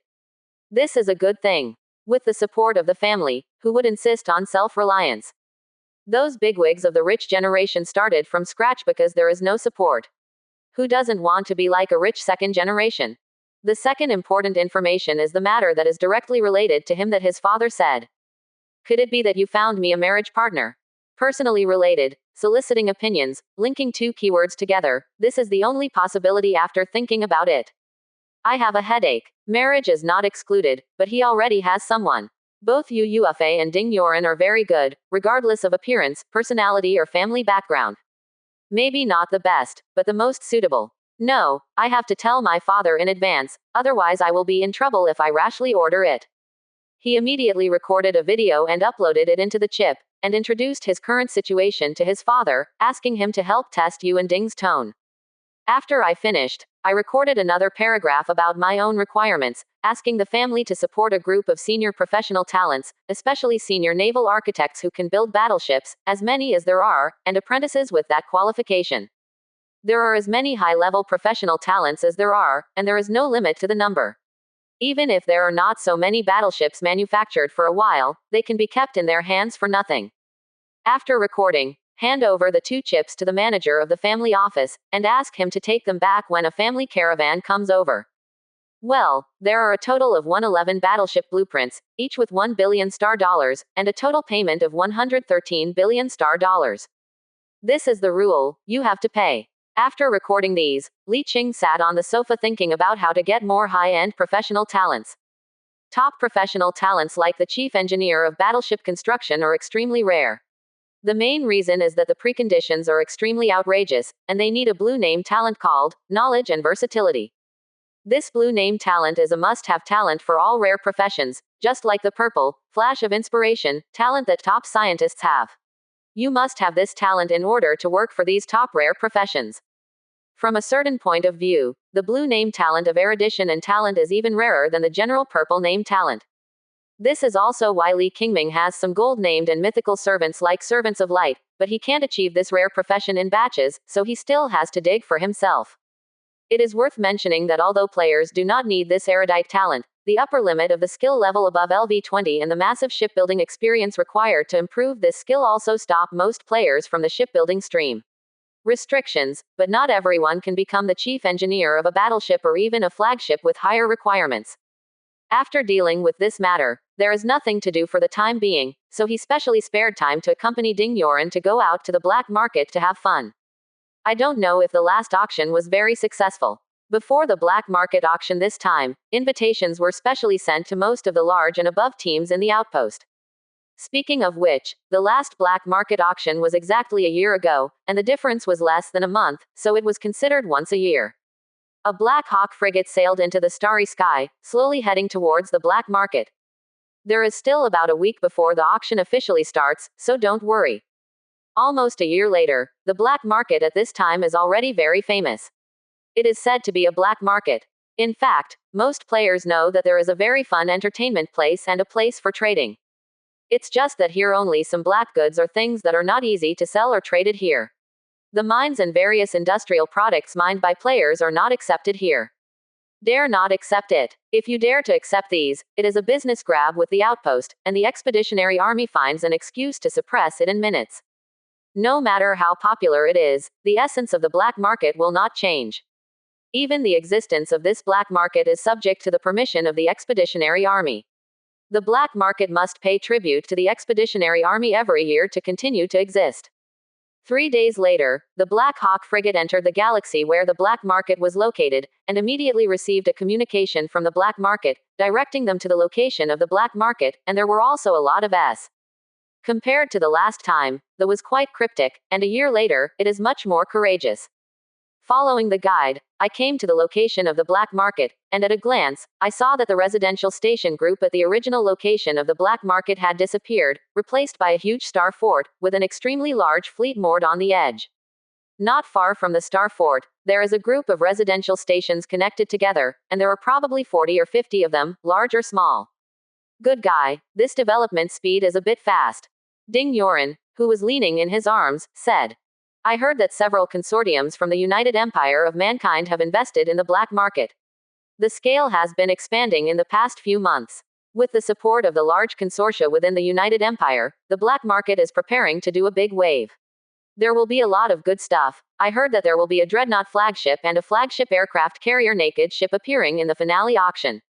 This is a good thing. With the support of the family, who would insist on self-reliance. Those bigwigs of the rich generation started from scratch because there is no support. Who doesn't want to be like a rich second generation? The second important information is the matter that is directly related to him that his father said. Could it be that you found me a marriage partner? Personally related, soliciting opinions, linking 2 keywords together, this is the only possibility after thinking about it. I have a headache. Marriage is not excluded, but he already has someone. Both Yu Yuefei and Ding Yoren are very good, regardless of appearance, personality or family background. Maybe not the best, but the most suitable. No, I have to tell my father in advance, otherwise I will be in trouble if I rashly order it. He immediately recorded a video and uploaded it into the chip, and introduced his current situation to his father, asking him to help test Yu and Ding's tone. After I finished, I recorded another paragraph about my own requirements, asking the family to support a group of senior professional talents, especially senior naval architects who can build battleships, as many as there are, and apprentices with that qualification. There are as many high-level professional talents as there are, and there is no limit to the number. Even if there are not so many battleships manufactured for a while, they can be kept in their hands for nothing. After recording, hand over the 2 chips to the manager of the family office, and ask him to take them back when a family caravan comes over. Well, there are a total of 111 battleship blueprints, each with $1 billion star dollars, and a total payment of 113 billion star dollars. This is the rule, you have to pay. After recording these, Li Qing sat on the sofa thinking about how to get more high-end professional talents. Top professional talents like the chief engineer of battleship construction are extremely rare. The main reason is that the preconditions are extremely outrageous, and they need a blue name talent called knowledge and versatility. This blue name talent is a must-have talent for all rare professions, just like the purple flash of inspiration talent that top scientists have. You must have this talent in order to work for these top rare professions. From a certain point of view, the blue name talent of erudition and talent is even rarer than the general purple name talent. This is also why Li Qingming has some gold-named and mythical servants like Servants of Light, but he can't achieve this rare profession in batches, so he still has to dig for himself. It is worth mentioning that although players do not need this erudite talent, the upper limit of the skill level above LV20 and the massive shipbuilding experience required to improve this skill also stop most players from the shipbuilding stream. Restrictions, but not everyone can become the chief engineer of a battleship or even a flagship with higher requirements. After dealing with this matter, there is nothing to do for the time being, so he specially spared time to accompany Ding Yoren to go out to the black market to have fun. I don't know if the last auction was very successful. Before the black market auction this time, invitations were specially sent to most of the large and above teams in the outpost. Speaking of which, the last black market auction was exactly a year ago, and the difference was less than a month, so it was considered once a year. A Black Hawk frigate sailed into the starry sky, slowly heading towards the black market. There is still about a week before the auction officially starts, so don't worry. Almost a year later, the black market at this time is already very famous. It is said to be a black market. In fact, most players know that there is a very fun entertainment place and a place for trading. It's just that here only some black goods or things that are not easy to sell are traded here. The mines and various industrial products mined by players are not accepted here. Dare not accept it. If you dare to accept these, it is a business grab with the outpost, and the Expeditionary Army finds an excuse to suppress it in minutes. No matter how popular it is, the essence of the black market will not change. Even the existence of this black market is subject to the permission of the Expeditionary Army. The black market must pay tribute to the Expeditionary Army every year to continue to exist. 3 days later, the Black Hawk frigate entered the galaxy where the black market was located, and immediately received a communication from the black market, directing them to the location of the black market, and there were also a lot of S. Compared to the last time, that was quite cryptic, and a year later, it is much more courageous. Following the guide, I came to the location of the black market, and at a glance, I saw that the residential station group at the original location of the black market had disappeared, replaced by a huge star fort, with an extremely large fleet moored on the edge. Not far from the star fort, there is a group of residential stations connected together, and there are probably 40 or 50 of them, large or small. Good guy, this development speed is a bit fast. Ding Yoren, who was leaning in his arms, said. I heard that several consortiums from the United Empire of Mankind have invested in the black market. The scale has been expanding in the past few months. With the support of the large consortia within the United Empire, the black market is preparing to do a big wave. There will be a lot of good stuff. I heard that there will be a dreadnought flagship and a flagship aircraft carrier naked ship appearing in the finale auction.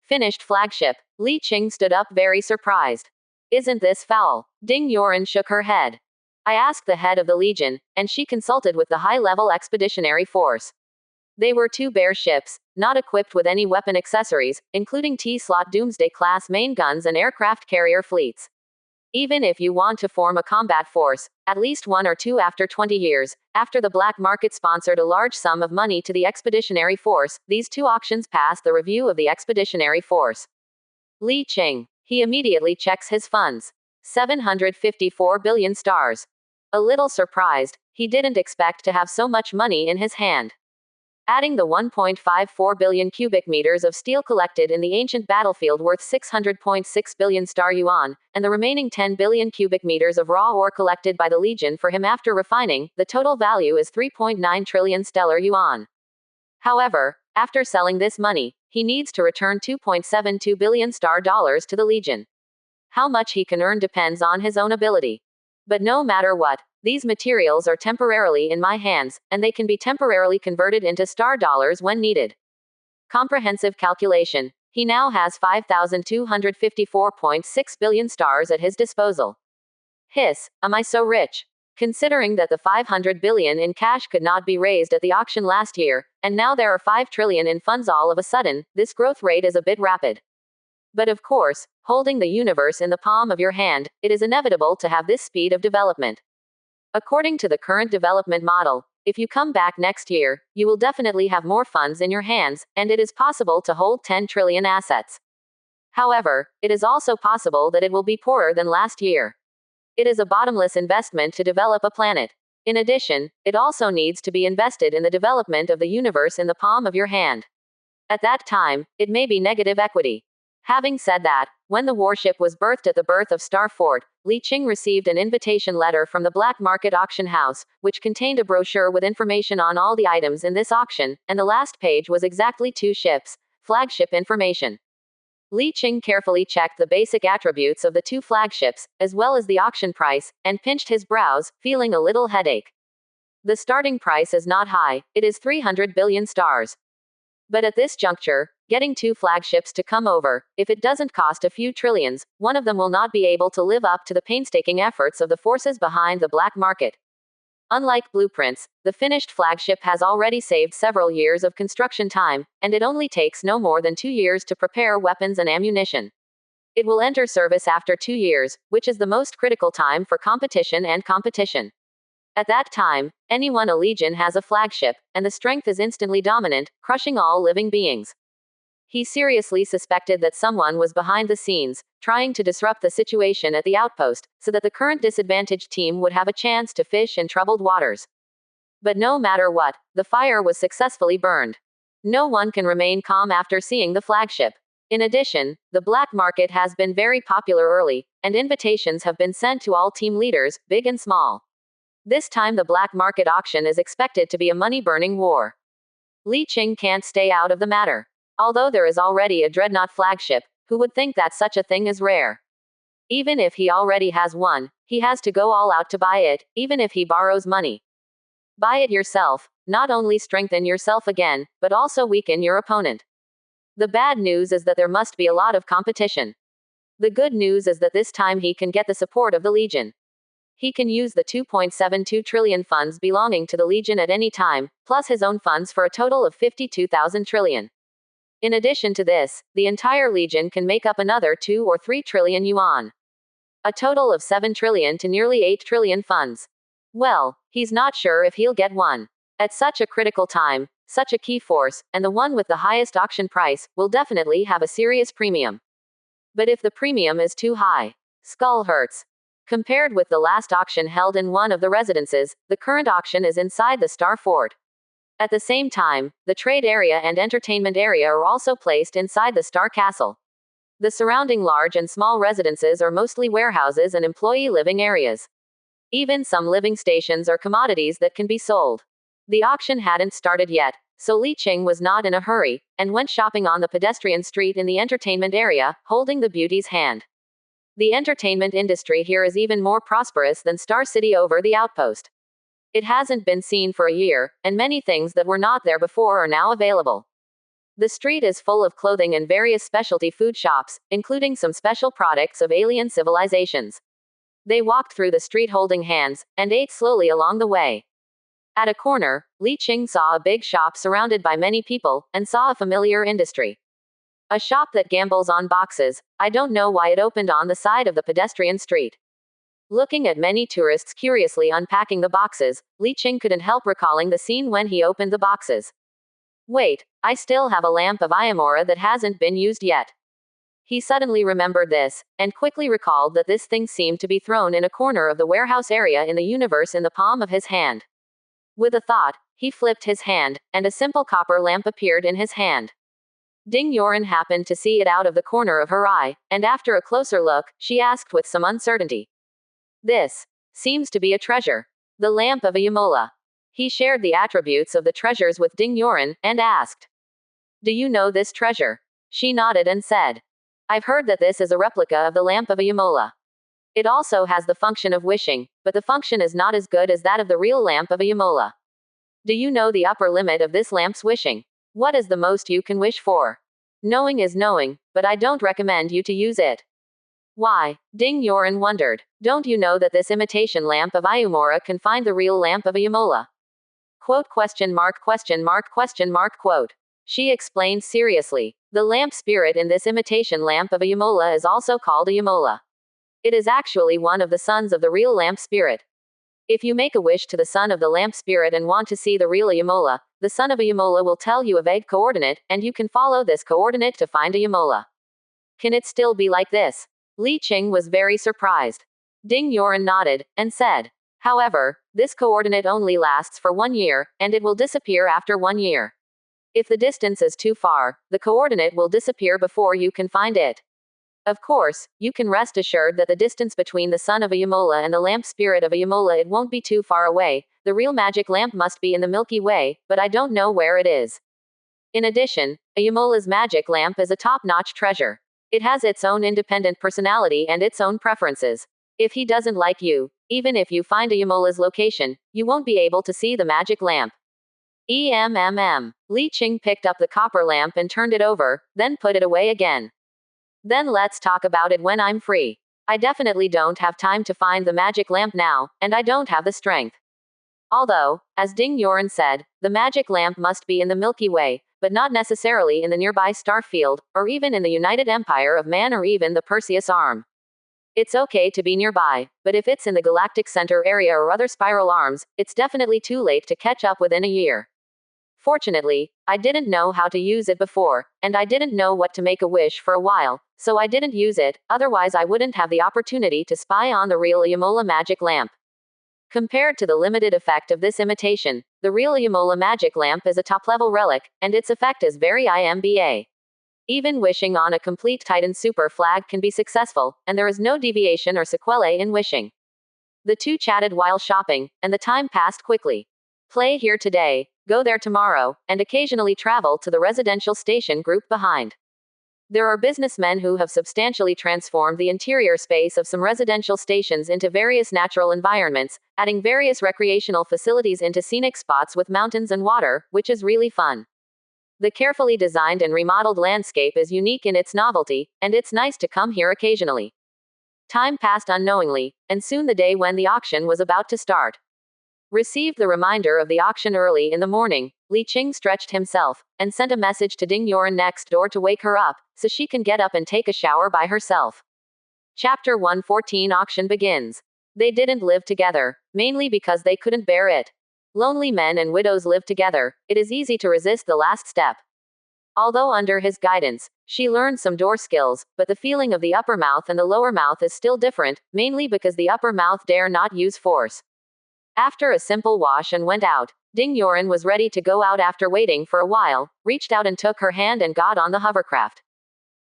Finished flagship. Li Qing stood up very surprised. Isn't this foul? Ding Yoren shook her head. I asked the head of the Legion, and she consulted with the high-level expeditionary force. They were 2 bare ships, not equipped with any weapon accessories, including T-slot Doomsday-class main guns and aircraft carrier fleets. Even if you want to form a combat force, at least 1 or 2 after 20 years, after the black market sponsored a large sum of money to the expeditionary force, these 2 auctions passed the review of the expeditionary force. Li Qing. He immediately checks his funds. 754 billion stars. A little surprised, he didn't expect to have so much money in his hand. Adding the 1.54 billion cubic meters of steel collected in the ancient battlefield worth 600.6 billion star yuan, and the remaining 10 billion cubic meters of raw ore collected by the Legion for him after refining, the total value is 3.9 trillion stellar yuan. However, after selling this money, he needs to return 2.72 billion star dollars to the Legion. How much he can earn depends on his own ability. But no matter what, these materials are temporarily in my hands, and they can be temporarily converted into star dollars when needed. Comprehensive calculation. He now has 5,254.6 billion stars at his disposal. Hiss, am I so rich? Considering that the 500 billion in cash could not be raised at the auction last year, and now there are 5 trillion in funds all of a sudden, this growth rate is a bit rapid. But of course, holding the universe in the palm of your hand, it is inevitable to have this speed of development. According to the current development model, if you come back next year, you will definitely have more funds in your hands, and it is possible to hold 10 trillion assets. However, it is also possible that it will be poorer than last year. It is a bottomless investment to develop a planet. In addition, it also needs to be invested in the development of the universe in the palm of your hand. At that time, it may be negative equity. Having said that, when the warship was birthed at the birth of Star Fort, Li Qing received an invitation letter from the black market auction house, which contained a brochure with information on all the items in this auction, and the last page was exactly 2 ships, flagship information. Li Qing carefully checked the basic attributes of the 2 flagships, as well as the auction price, and pinched his brows, feeling a little headache. The starting price is not high, it is 300 billion stars. But at this juncture, getting 2 flagships to come over, if it doesn't cost a few trillions, one of them will not be able to live up to the painstaking efforts of the forces behind the black market. Unlike blueprints, the finished flagship has already saved several years of construction time, and it only takes no more than 2 years to prepare weapons and ammunition. It will enter service after 2 years, which is the most critical time for competition and competition. At that time, anyone a legion has a flagship, and the strength is instantly dominant, crushing all living beings. He seriously suspected that someone was behind the scenes, trying to disrupt the situation at the outpost, so that the current disadvantaged team would have a chance to fish in troubled waters. But no matter what, the fire was successfully burned. No one can remain calm after seeing the flagship. In addition, the black market has been very popular early, and invitations have been sent to all team leaders, big and small. This time the black market auction is expected to be a money-burning war. Li Qing can't stay out of the matter. Although there is already a dreadnought flagship, who would think that such a thing is rare? Even if he already has one, he has to go all out to buy it, even if he borrows money. Buy it yourself, not only strengthen yourself again, but also weaken your opponent. The bad news is that there must be a lot of competition. The good news is that this time he can get the support of the Legion. He can use the 2.72 trillion funds belonging to the Legion at any time, plus his own funds for a total of 52,000 trillion. In addition to this, the entire Legion can make up another 2 or 3 trillion yuan. A total of 7 trillion to nearly 8 trillion funds. Well, he's not sure if he'll get one. At such a critical time, such a key force, and the one with the highest auction price, will definitely have a serious premium. But if the premium is too high, skull hurts. Compared with the last auction held in one of the residences, the current auction is inside the Star Fort. At the same time, the trade area and entertainment area are also placed inside the Star Castle. The surrounding large and small residences are mostly warehouses and employee living areas. Even some living stations are commodities that can be sold. The auction hadn't started yet, so Li Qing was not in a hurry, and went shopping on the pedestrian street in the entertainment area, holding the beauty's hand. The entertainment industry here is even more prosperous than Star City over the outpost. It hasn't been seen for a year, and many things that were not there before are now available. The street is full of clothing and various specialty food shops, including some special products of alien civilizations. They walked through the street holding hands, and ate slowly along the way. At a corner, Li Qing saw a big shop surrounded by many people, and saw a familiar industry. A shop that gambles on boxes. I don't know why it opened on the side of the pedestrian street. Looking at many tourists curiously unpacking the boxes, Li Qing couldn't help recalling the scene when he opened the boxes. Wait, I still have a lamp of Ayamura that hasn't been used yet. He suddenly remembered this, and quickly recalled that this thing seemed to be thrown in a corner of the warehouse area in the universe in the palm of his hand. With a thought, he flipped his hand, and a simple copper lamp appeared in his hand. Ding Yoren happened to see it out of the corner of her eye, and after a closer look, she asked with some uncertainty. This seems to be a treasure. The lamp of Ayamola. He shared the attributes of the treasures with Ding Yoren, and asked, "Do you know this treasure?" She nodded and said, "I've heard that this is a replica of the lamp of Ayamola. It also has the function of wishing, but the function is not as good as that of the real lamp of Ayamola. Do you know the upper limit of this lamp's wishing? What is the most you can wish for? Knowing is knowing, but I don't recommend you to use it." Why? Ding Yoren wondered. Don't you know that this imitation lamp of Ayumura can find the real lamp of Ayamola? Quote question mark question mark question mark quote. She explained seriously. The lamp spirit in this imitation lamp of Ayamola is also called Ayamola. It is actually one of the sons of the real lamp spirit. If you make a wish to the son of the lamp spirit and want to see the real Ayamola, the son of Ayamola will tell you a vague coordinate, and you can follow this coordinate to find Ayamola. Can it still be like this? Li Qing was very surprised. Ding Yoren nodded, and said, "However, this coordinate only lasts for 1 year, and it will disappear after 1 year. If the distance is too far, the coordinate will disappear before you can find it. Of course, you can rest assured that the distance between the son of Ayamola and the lamp spirit of Ayamola, it won't be too far away. The real magic lamp must be in the Milky Way, but I don't know where it is. In addition, Ayamola's magic lamp is a top-notch treasure. It has its own independent personality and its own preferences. If he doesn't like you, even if you find Ayamola's location, you won't be able to see the magic lamp." Li Qing picked up the copper lamp and turned it over, then put it away again. "Then let's talk about it when I'm free. I definitely don't have time to find the magic lamp now, and I don't have the strength." Although, as Ding Yoren said, the magic lamp must be in the Milky Way, but not necessarily in the nearby star field, or even in the United Empire of Man or even the Perseus arm. It's okay to be nearby, but if it's in the galactic center area or other spiral arms, it's definitely too late to catch up within a year. Fortunately, I didn't know how to use it before, and I didn't know what to make a wish for a while, so I didn't use it, otherwise I wouldn't have the opportunity to spy on the real Yamola magic lamp. Compared to the limited effect of this imitation, the real Yamola magic lamp is a top-level relic, and its effect is very IMBA. Even wishing on a complete Titan super flag can be successful, and there is no deviation or sequelae in wishing. The two chatted while shopping, and the time passed quickly. Play here today, go there tomorrow, and occasionally travel to the residential station group behind. There are businessmen who have substantially transformed the interior space of some residential stations into various natural environments, adding various recreational facilities into scenic spots with mountains and water, which is really fun. The carefully designed and remodeled landscape is unique in its novelty, and it's nice to come here occasionally. Time passed unknowingly, and soon the day when the auction was about to start. Received the reminder of the auction early in the morning, Li Qing stretched himself, and sent a message to Ding Yoren next door to wake her up, so she can get up and take a shower by herself. Chapter 114 Auction begins. They didn't live together, mainly because they couldn't bear it. Lonely men and widows live together, it is easy to resist the last step. Although under his guidance, she learned some door skills, but the feeling of the upper mouth and the lower mouth is still different, mainly because the upper mouth dare not use force. After a simple wash and went out, Ding Yoren was ready to go out after waiting for a while, reached out and took her hand and got on the hovercraft.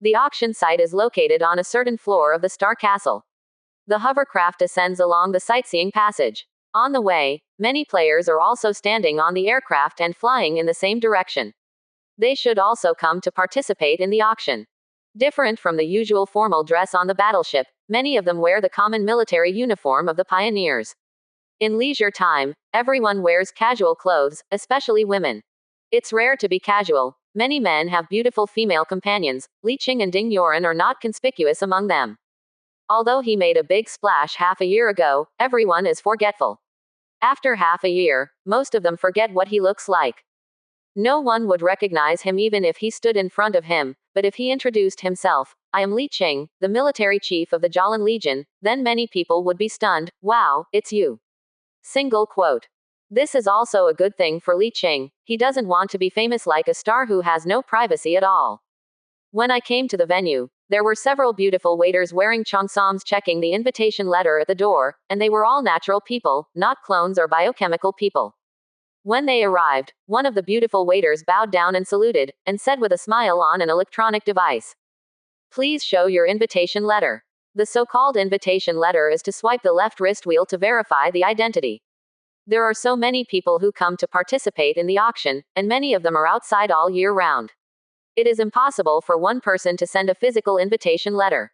The auction site is located on a certain floor of the Star Castle. The hovercraft ascends along the sightseeing passage. On the way, many players are also standing on the aircraft and flying in the same direction. They should also come to participate in the auction. Different from the usual formal dress on the battleship, many of them wear the common military uniform of the pioneers. In leisure time, everyone wears casual clothes, especially women. It's rare to be casual. Many men have beautiful female companions. Li Qing and Ding Yoren are not conspicuous among them. Although he made a big splash half a year ago, everyone is forgetful. After half a year, most of them forget what he looks like. No one would recognize him even if he stood in front of him, but if he introduced himself, "I am Li Qing, the military chief of the Jalan Legion," then many people would be stunned. "Wow, it's you." Single quote. This is also a good thing for Li Qing. He doesn't want to be famous like a star who has no privacy at all. When I came to the venue, there were several beautiful waiters wearing cheongsams checking the invitation letter at the door, and they were all natural people, not clones or biochemical people. When they arrived, one of the beautiful waiters bowed down and saluted, and said with a smile on an electronic device, "Please show your invitation letter." The so-called invitation letter is to swipe the left wrist wheel to verify the identity. There are so many people who come to participate in the auction, and many of them are outside all year round. It is impossible for one person to send a physical invitation letter.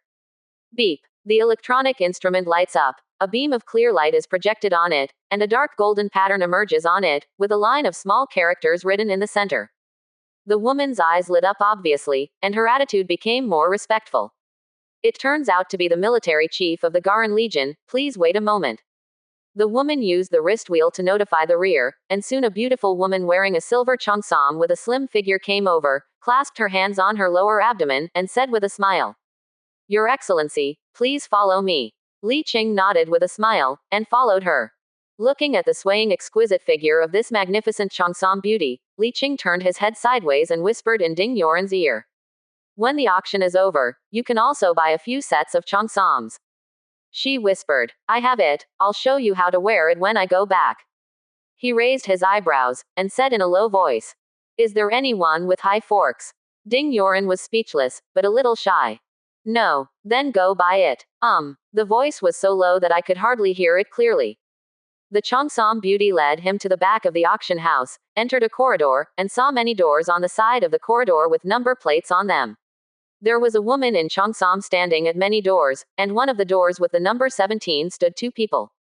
Beep. The electronic instrument lights up, a beam of clear light is projected on it, and a dark golden pattern emerges on it, with a line of small characters written in the center. The woman's eyes lit up obviously, and her attitude became more respectful. It turns out to be the military chief of the Garan Legion. "Please wait a moment." The woman used the wrist wheel to notify the rear, and soon a beautiful woman wearing a silver cheongsam with a slim figure came over, clasped her hands on her lower abdomen, and said with a smile, "Your Excellency, please follow me." Li Qing nodded with a smile, and followed her. Looking at the swaying exquisite figure of this magnificent cheongsam beauty, Li Qing turned his head sideways and whispered in Ding Yoren's ear, "When the auction is over, you can also buy a few sets of cheongsams." She whispered, "I have it, I'll show you how to wear it when I go back." He raised his eyebrows, and said in a low voice, "Is there anyone with high forks?" Ding Yoren was speechless, but a little shy. "No." "Then go buy it." The voice was so low that I could hardly hear it clearly. The cheongsam beauty led him to the back of the auction house, entered a corridor, and saw many doors on the side of the corridor with number plates on them. There was a woman in cheongsam standing at many doors, and one of the doors with the number 17 stood two people.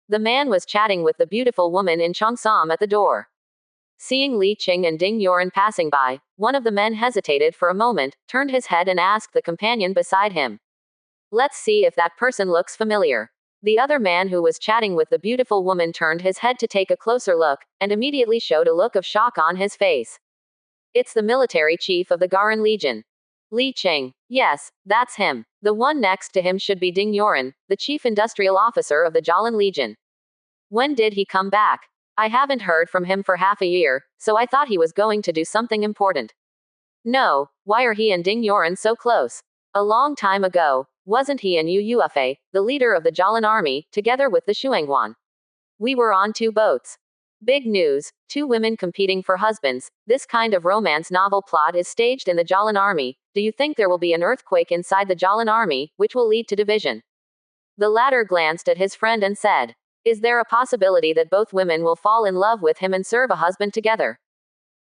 The man was chatting with the beautiful woman in cheongsam at the door. Seeing Li Qing and Ding Yoren passing by, one of the men hesitated for a moment, turned his head and asked the companion beside him, "Let's see if that person looks familiar." The other man who was chatting with the beautiful woman turned his head to take a closer look, and immediately showed a look of shock on his face. It's the military chief of the Garan Legion. Li Qing. Yes, that's him. The one next to him should be Ding Yoren, the chief industrial officer of the Jalan Legion. When did he come back? I haven't heard from him for half a year, so I thought he was going to do something important. No, why are he and Ding Yoren so close? A long time ago, wasn't he and Yu Yuefei, the leader of the Jalan army, together with the Shuanghuan? We were on 2 boats. Big news, 2 women competing for husbands. This kind of romance novel plot is staged in the Jalan army. Do you think there will be an earthquake inside the Jalan army, which will lead to division? The latter glanced at his friend and said, is there a possibility that both women will fall in love with him and serve a husband together?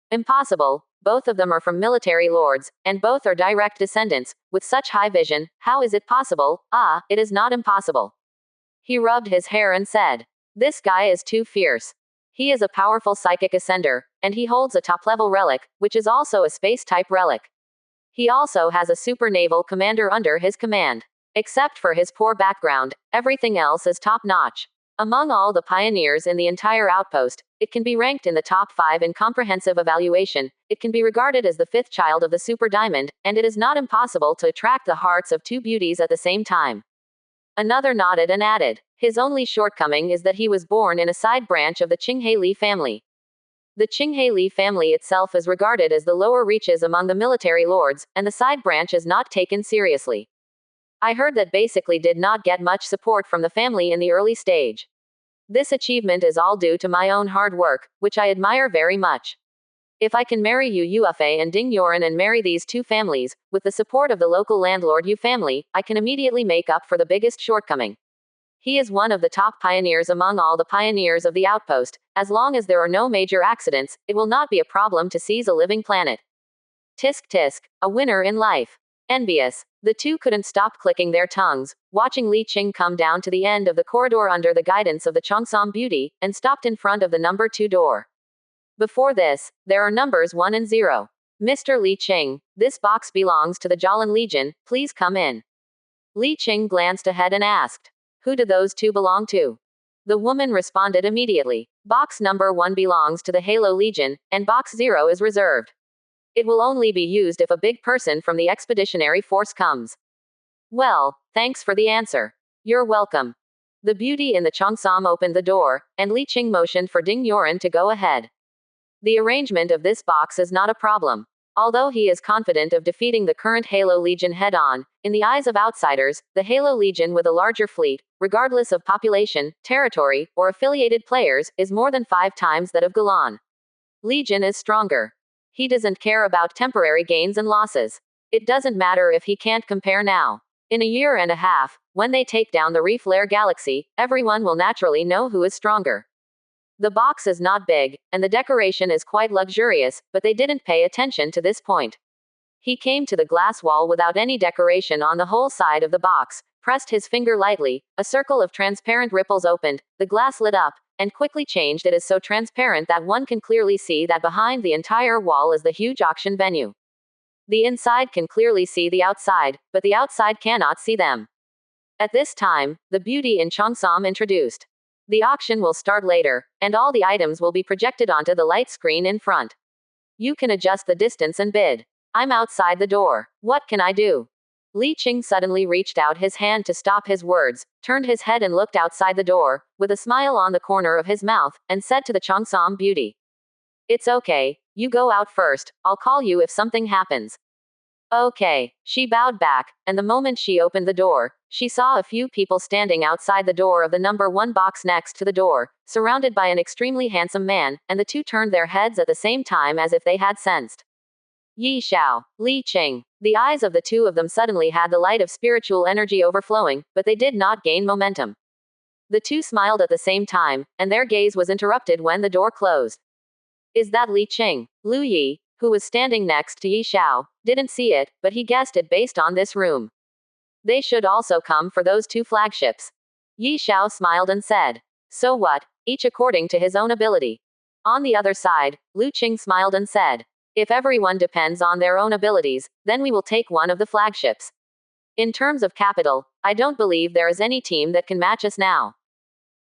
Impossible. Both of them are from military lords, and both are direct descendants. With such high vision, how is it possible? Ah, it is not impossible. He rubbed his hair and said, this guy is too fierce. He is a powerful psychic ascender, and he holds a top-level relic, which is also a space-type relic. He also has a super naval commander under his command. Except for his poor background, everything else is top-notch. Among all the pioneers in the entire outpost, it can be ranked in the top 5 in comprehensive evaluation. It can be regarded as the 5th child of the Super Diamond, and it is not impossible to attract the hearts of 2 beauties at the same time. Another nodded and added, his only shortcoming is that he was born in a side branch of the Qinghe Li family. The Qinghe Li family itself is regarded as the lower reaches among the military lords, and the side branch is not taken seriously. I heard that basically did not get much support from the family in the early stage. This achievement is all due to my own hard work, which I admire very much. If I can marry Yu Yuefei and Ding Yoren and marry these 2 families, with the support of the local landlord Yu family, I can immediately make up for the biggest shortcoming. He is one of the top pioneers among all the pioneers of the outpost. As long as there are no major accidents, it will not be a problem to seize a living planet. Tisk tisk, a winner in life. Envious. The 2 couldn't stop clicking their tongues, watching Li Qing come down to the end of the corridor under the guidance of the Cheongsam beauty, and stopped in front of the number 2 door. Before this, there are numbers 1 and 0. Mr. Li Qing, this box belongs to the Jalan Legion, please come in. Li Qing glanced ahead and asked, who do those 2 belong to? The woman responded immediately, box number 1 belongs to the Halo Legion, and box 0 is reserved. It will only be used if a big person from the expeditionary force comes. Well, thanks for the answer. You're welcome. The beauty in the Cheongsam opened the door, and Li Qing motioned for Ding Yoren to go ahead. The arrangement of this box is not a problem. Although he is confident of defeating the current Halo Legion head-on, in the eyes of outsiders, the Halo Legion with a larger fleet, regardless of population, territory, or affiliated players, is more than 5 times that of Galan. Legion is stronger. He doesn't care about temporary gains and losses. It doesn't matter if he can't compare now. In a year and a half, when they take down the Reef Lair Galaxy, everyone will naturally know who is stronger. The box is not big, and the decoration is quite luxurious, but they didn't pay attention to this point. He came to the glass wall without any decoration on the whole side of the box, pressed his finger lightly, a circle of transparent ripples opened, the glass lit up, and quickly changed. It is so transparent that one can clearly see that behind the entire wall is the huge auction venue. The inside can clearly see the outside, but the outside cannot see them. At this time, the beauty in Cheongsam introduced. The auction will start later, and all the items will be projected onto the light screen in front. You can adjust the distance and bid. I'm outside the door. What can I do? Li Qing suddenly reached out his hand to stop his words, turned his head and looked outside the door, with a smile on the corner of his mouth, and said to the Cheongsam beauty. It's okay, you go out first, I'll call you if something happens. Okay, she bowed back, and the moment she opened the door, she saw a few people standing outside the door of the number 1 box next to the door, surrounded by an extremely handsome man, and the 2 turned their heads at the same time as if they had sensed. Yi Xiao, Li Qing. The eyes of the 2 of them suddenly had the light of spiritual energy overflowing, but they did not gain momentum. The 2 smiled at the same time, and their gaze was interrupted when the door closed. Is that Li Qing? Lu Yi, who was standing next to Yi Xiao, didn't see it, but he guessed it based on this room. They should also come for those 2 flagships. Yi Xiao smiled and said, so what, each according to his own ability. On the other side, Lu Qing smiled and said, if everyone depends on their own abilities, then we will take one of the flagships. In terms of capital, I don't believe there is any team that can match us now.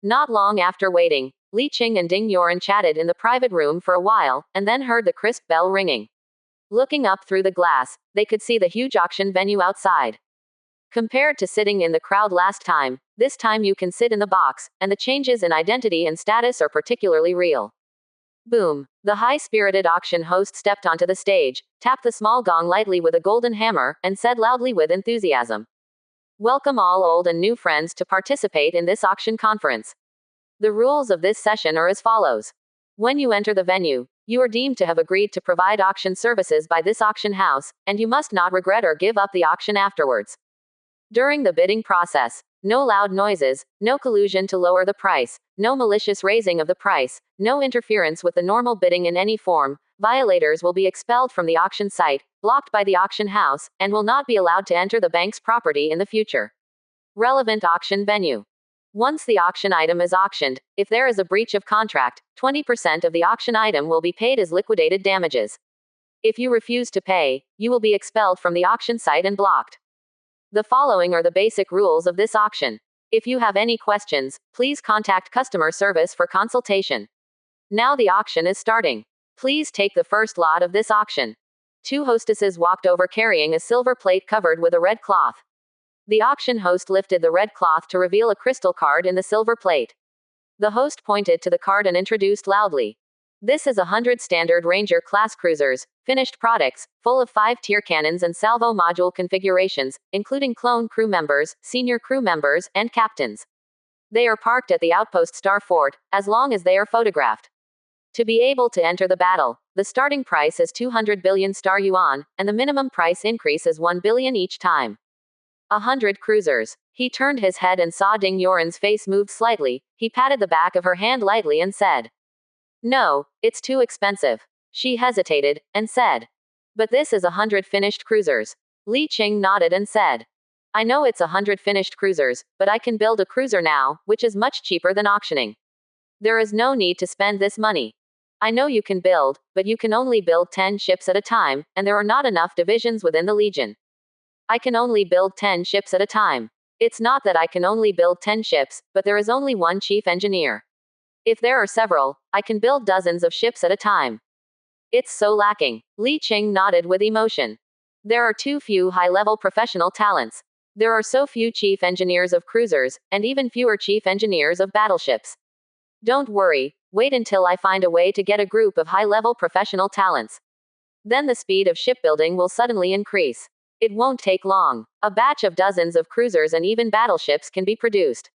Not long after waiting, Li Qing and Ding Yuan chatted in the private room for a while, and then heard the crisp bell ringing. Looking up through the glass, they could see the huge auction venue outside. Compared to sitting in the crowd last time, this time you can sit in the box, and the changes in identity and status are particularly real. Boom. The high-spirited auction host stepped onto the stage, tapped the small gong lightly with a golden hammer, and said loudly with enthusiasm, "Welcome all old and new friends to participate in this auction conference. The rules of this session are as follows. When you enter the venue, you are deemed to have agreed to provide auction services by this auction house, and you must not regret or give up the auction afterwards. During the bidding process, no loud noises, no collusion to lower the price, no malicious raising of the price, no interference with the normal bidding in any form. Violators will be expelled from the auction site, blocked by the auction house, and will not be allowed to enter the bank's property in the future. Relevant auction venue. Once the auction item is auctioned, if there is a breach of contract, 20% of the auction item will be paid as liquidated damages. If you refuse to pay, you will be expelled from the auction site and blocked. The following are the basic rules of this auction. If you have any questions, please contact customer service for consultation. Now the auction is starting. Please take the first lot of this auction." Two hostesses walked over carrying a silver plate covered with a red cloth. The auction host lifted the red cloth to reveal a crystal card in the silver plate. The host pointed to the card and introduced loudly, "This is 100 standard Ranger class cruisers, finished products, full of 5-tier cannons and salvo module configurations, including clone crew members, senior crew members, and captains. They are parked at the outpost Star Fort, as long as they are photographed. To be able to enter the battle, the starting price is 200 billion star yuan, and the minimum price increase is 1 billion each time. 100 cruisers." He turned his head and saw Ding Yuan's face move slightly. He patted the back of her hand lightly and said, "No, it's too expensive." She hesitated, and said, "But this is 100 finished cruisers." Li Qing nodded and said, "I know it's 100 finished cruisers, but I can build a cruiser now, which is much cheaper than auctioning. There is no need to spend this money. I know you can build, but you can only build 10 ships at a time, and there are not enough divisions within the Legion. I can only build 10 ships at a time. It's not that I can only build 10 ships, but there is only one chief engineer. If there are several, I can build dozens of ships at a time. It's so lacking." Li Qing nodded with emotion. "There are too few high-level professional talents. There are so few chief engineers of cruisers, and even fewer chief engineers of battleships. Don't worry, wait until I find a way to get a group of high-level professional talents. Then the speed of shipbuilding will suddenly increase. It won't take long. A batch of dozens of cruisers and even battleships can be produced."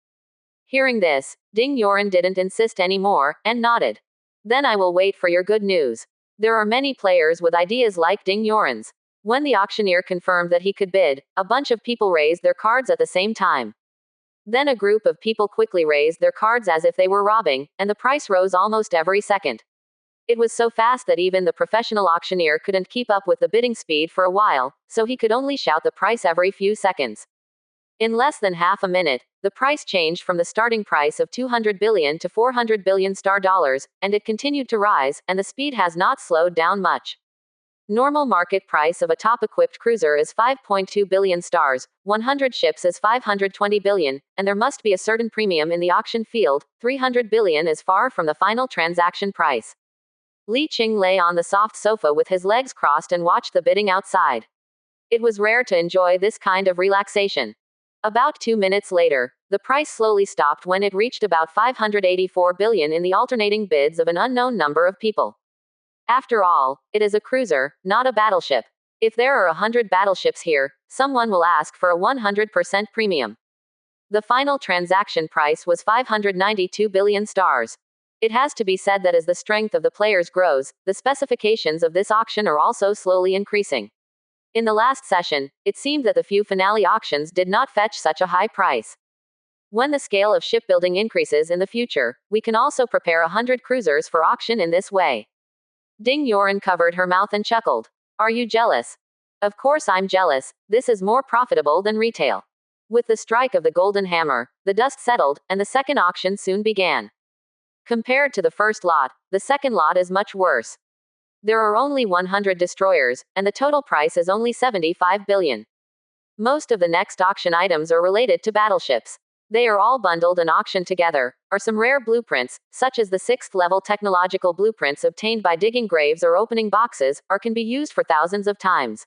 Hearing this, Ding Yuan didn't insist anymore, and nodded. "Then I will wait for your good news. There are many players with ideas like Ding Yuan's." When the auctioneer confirmed that he could bid, a bunch of people raised their cards at the same time. Then a group of people quickly raised their cards as if they were robbing, and the price rose almost every second. It was so fast that even the professional auctioneer couldn't keep up with the bidding speed for a while, so he could only shout the price every few seconds. In less than half a minute, the price changed from the starting price of 200 billion to 400 billion star dollars, and it continued to rise, and the speed has not slowed down much. Normal market price of a top-equipped cruiser is 5.2 billion stars, 100 ships is 520 billion, and there must be a certain premium in the auction field. 300 billion is far from the final transaction price. Li Qing lay on the soft sofa with his legs crossed and watched the bidding outside. It was rare to enjoy this kind of relaxation. About 2 minutes later, the price slowly stopped when it reached about 584 billion in the alternating bids of an unknown number of people. After all, it is a cruiser, not a battleship. If there are 100 battleships here, someone will ask for a 100% premium. The final transaction price was 592 billion stars. It has to be said that as the strength of the players grows, the specifications of this auction are also slowly increasing. In the last session, it seemed that the few finale auctions did not fetch such a high price. When the scale of shipbuilding increases in the future, we can also prepare 100 cruisers for auction in this way. Ding Yuan covered her mouth and chuckled. "Are you jealous?" "Of course I'm jealous. This is more profitable than retail." With the strike of the golden hammer, the dust settled, and the second auction soon began. Compared to the first lot, the second lot is much worse. There are only 100 destroyers, and the total price is only 75 billion. Most of the next auction items are related to battleships. They are all bundled and auctioned together, or some rare blueprints, such as the 6th level technological blueprints obtained by digging graves or opening boxes, or can be used for thousands of times.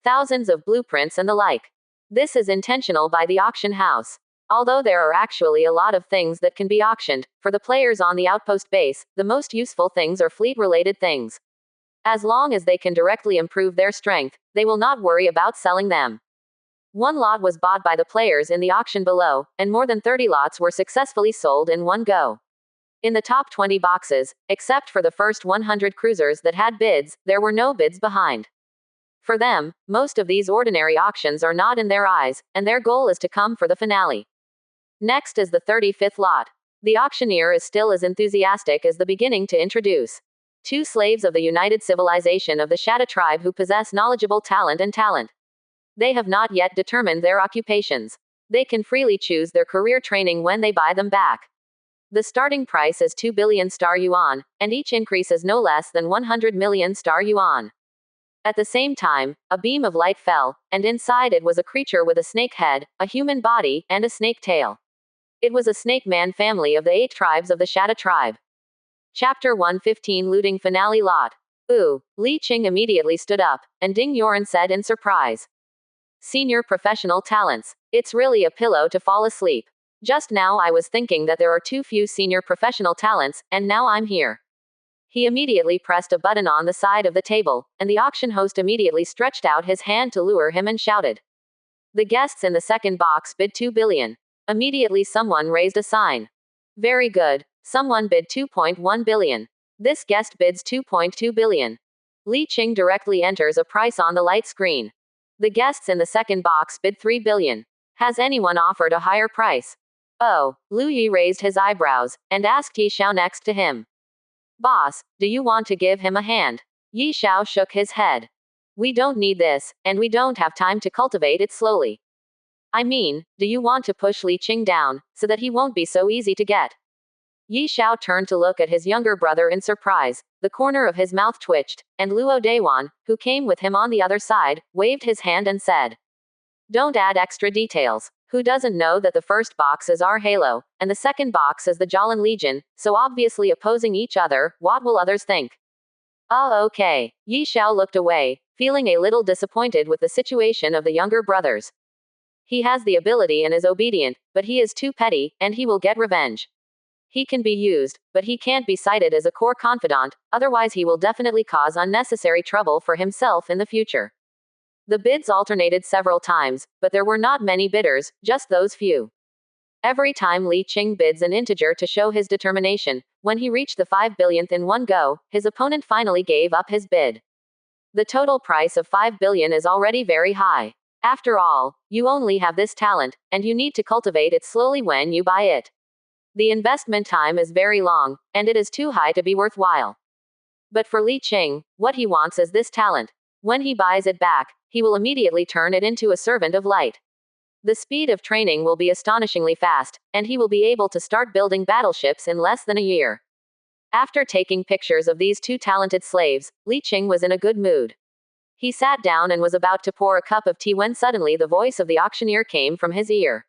Thousands of blueprints and the like. This is intentional by the auction house. Although there are actually a lot of things that can be auctioned, for the players on the outpost base, the most useful things are fleet-related things. As long as they can directly improve their strength, they will not worry about selling them. One lot was bought by the players in the auction below, and more than 30 lots were successfully sold in one go. In the top 20 boxes, except for the first 100 cruisers that had bids, there were no bids behind. For them, most of these ordinary auctions are not in their eyes, and their goal is to come for the finale. Next is the 35th lot. The auctioneer is still as enthusiastic as the beginning to introduce 2 slaves of the United Civilization of the Shadow Tribe who possess knowledgeable talent and talent. They have not yet determined their occupations. They can freely choose their career training when they buy them back. The starting price is 2 billion star yuan, and each increase is no less than 100 million star yuan. At the same time, a beam of light fell, and inside it was a creature with a snake head, a human body, and a snake tail. It was a snake man family of the 8 tribes of the Shadow Tribe. Chapter 115 Looting Finale Lot. Ooh, Li Qing immediately stood up, and Ding Yoren said in surprise. Senior professional talents. It's really a pillow to fall asleep. Just now I was thinking that there are too few senior professional talents, and now I'm here. He immediately pressed a button on the side of the table, and the auction host immediately stretched out his hand to lure him and shouted. The guests in the second box bid 2 billion. Immediately someone raised a sign. Very good. Someone bid 2.1 billion. This guest bids 2.2 billion. Li Qing directly enters a price on the light screen. The guests in the second box bid 3 billion. Has anyone offered a higher price? Oh, Lu Yi raised his eyebrows, and asked Yi Xiao next to him. Boss, do you want to give him a hand? Yi Xiao shook his head. We don't need this, and we don't have time to cultivate it slowly. I mean, do you want to push Li Qing down, so that he won't be so easy to get? Yi Xiao turned to look at his younger brother in surprise. The corner of his mouth twitched, and Luo Dayuan, who came with him on the other side, waved his hand and said. Don't add extra details. Who doesn't know that the first box is our Halo, and the second box is the Jolin Legion, so obviously opposing each other, what will others think? Oh, okay. Yi Xiao looked away, feeling a little disappointed with the situation of the younger brothers. He has the ability and is obedient, but he is too petty, and he will get revenge. He can be used, but he can't be cited as a core confidant, otherwise he will definitely cause unnecessary trouble for himself in the future. The bids alternated several times, but there were not many bidders, just those few. Every time Li Qing bids an integer to show his determination, when he reached the 5 billionth in one go, his opponent finally gave up his bid. The total price of 5 billion is already very high. After all, you only have this talent, and you need to cultivate it slowly when you buy it. The investment time is very long, and it is too high to be worthwhile. But for Li Qing, what he wants is this talent. When he buys it back, he will immediately turn it into a servant of light. The speed of training will be astonishingly fast, and he will be able to start building battleships in less than a year. After taking pictures of these 2 talented slaves, Li Qing was in a good mood. He sat down and was about to pour a cup of tea when suddenly the voice of the auctioneer came from his ear.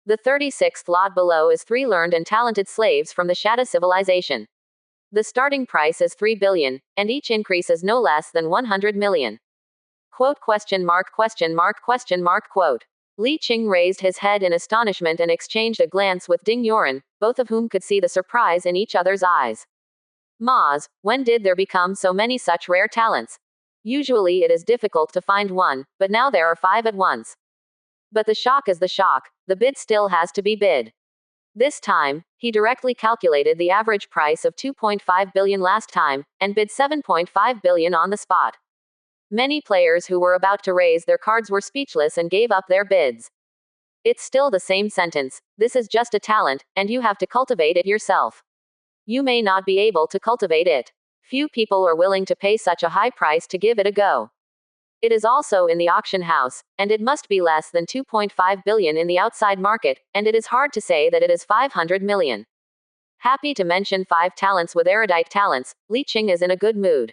The 36th lot below is 3 learned and talented slaves from the Shadow Civilization. The starting price is 3 billion, and each increase is no less than 100 million. Quote question mark question mark question mark quote. Li Qing raised his head in astonishment and exchanged a glance with Ding Yoren, both of whom could see the surprise in each other's eyes. Maz, when did there become so many such rare talents? Usually it is difficult to find one, but now there are 5 at once. But the shock is the shock, the bid still has to be bid. This time, he directly calculated the average price of 2.5 billion last time, and bid 7.5 billion on the spot. Many players who were about to raise their cards were speechless and gave up their bids. It's still the same sentence, this is just a talent, and you have to cultivate it yourself. You may not be able to cultivate it. Few people are willing to pay such a high price to give it a go. It is also in the auction house, and it must be less than 2.5 billion in the outside market, and it is hard to say that it is 500 million. Happy to mention 5 talents with erudite talents, Li Qing is in a good mood.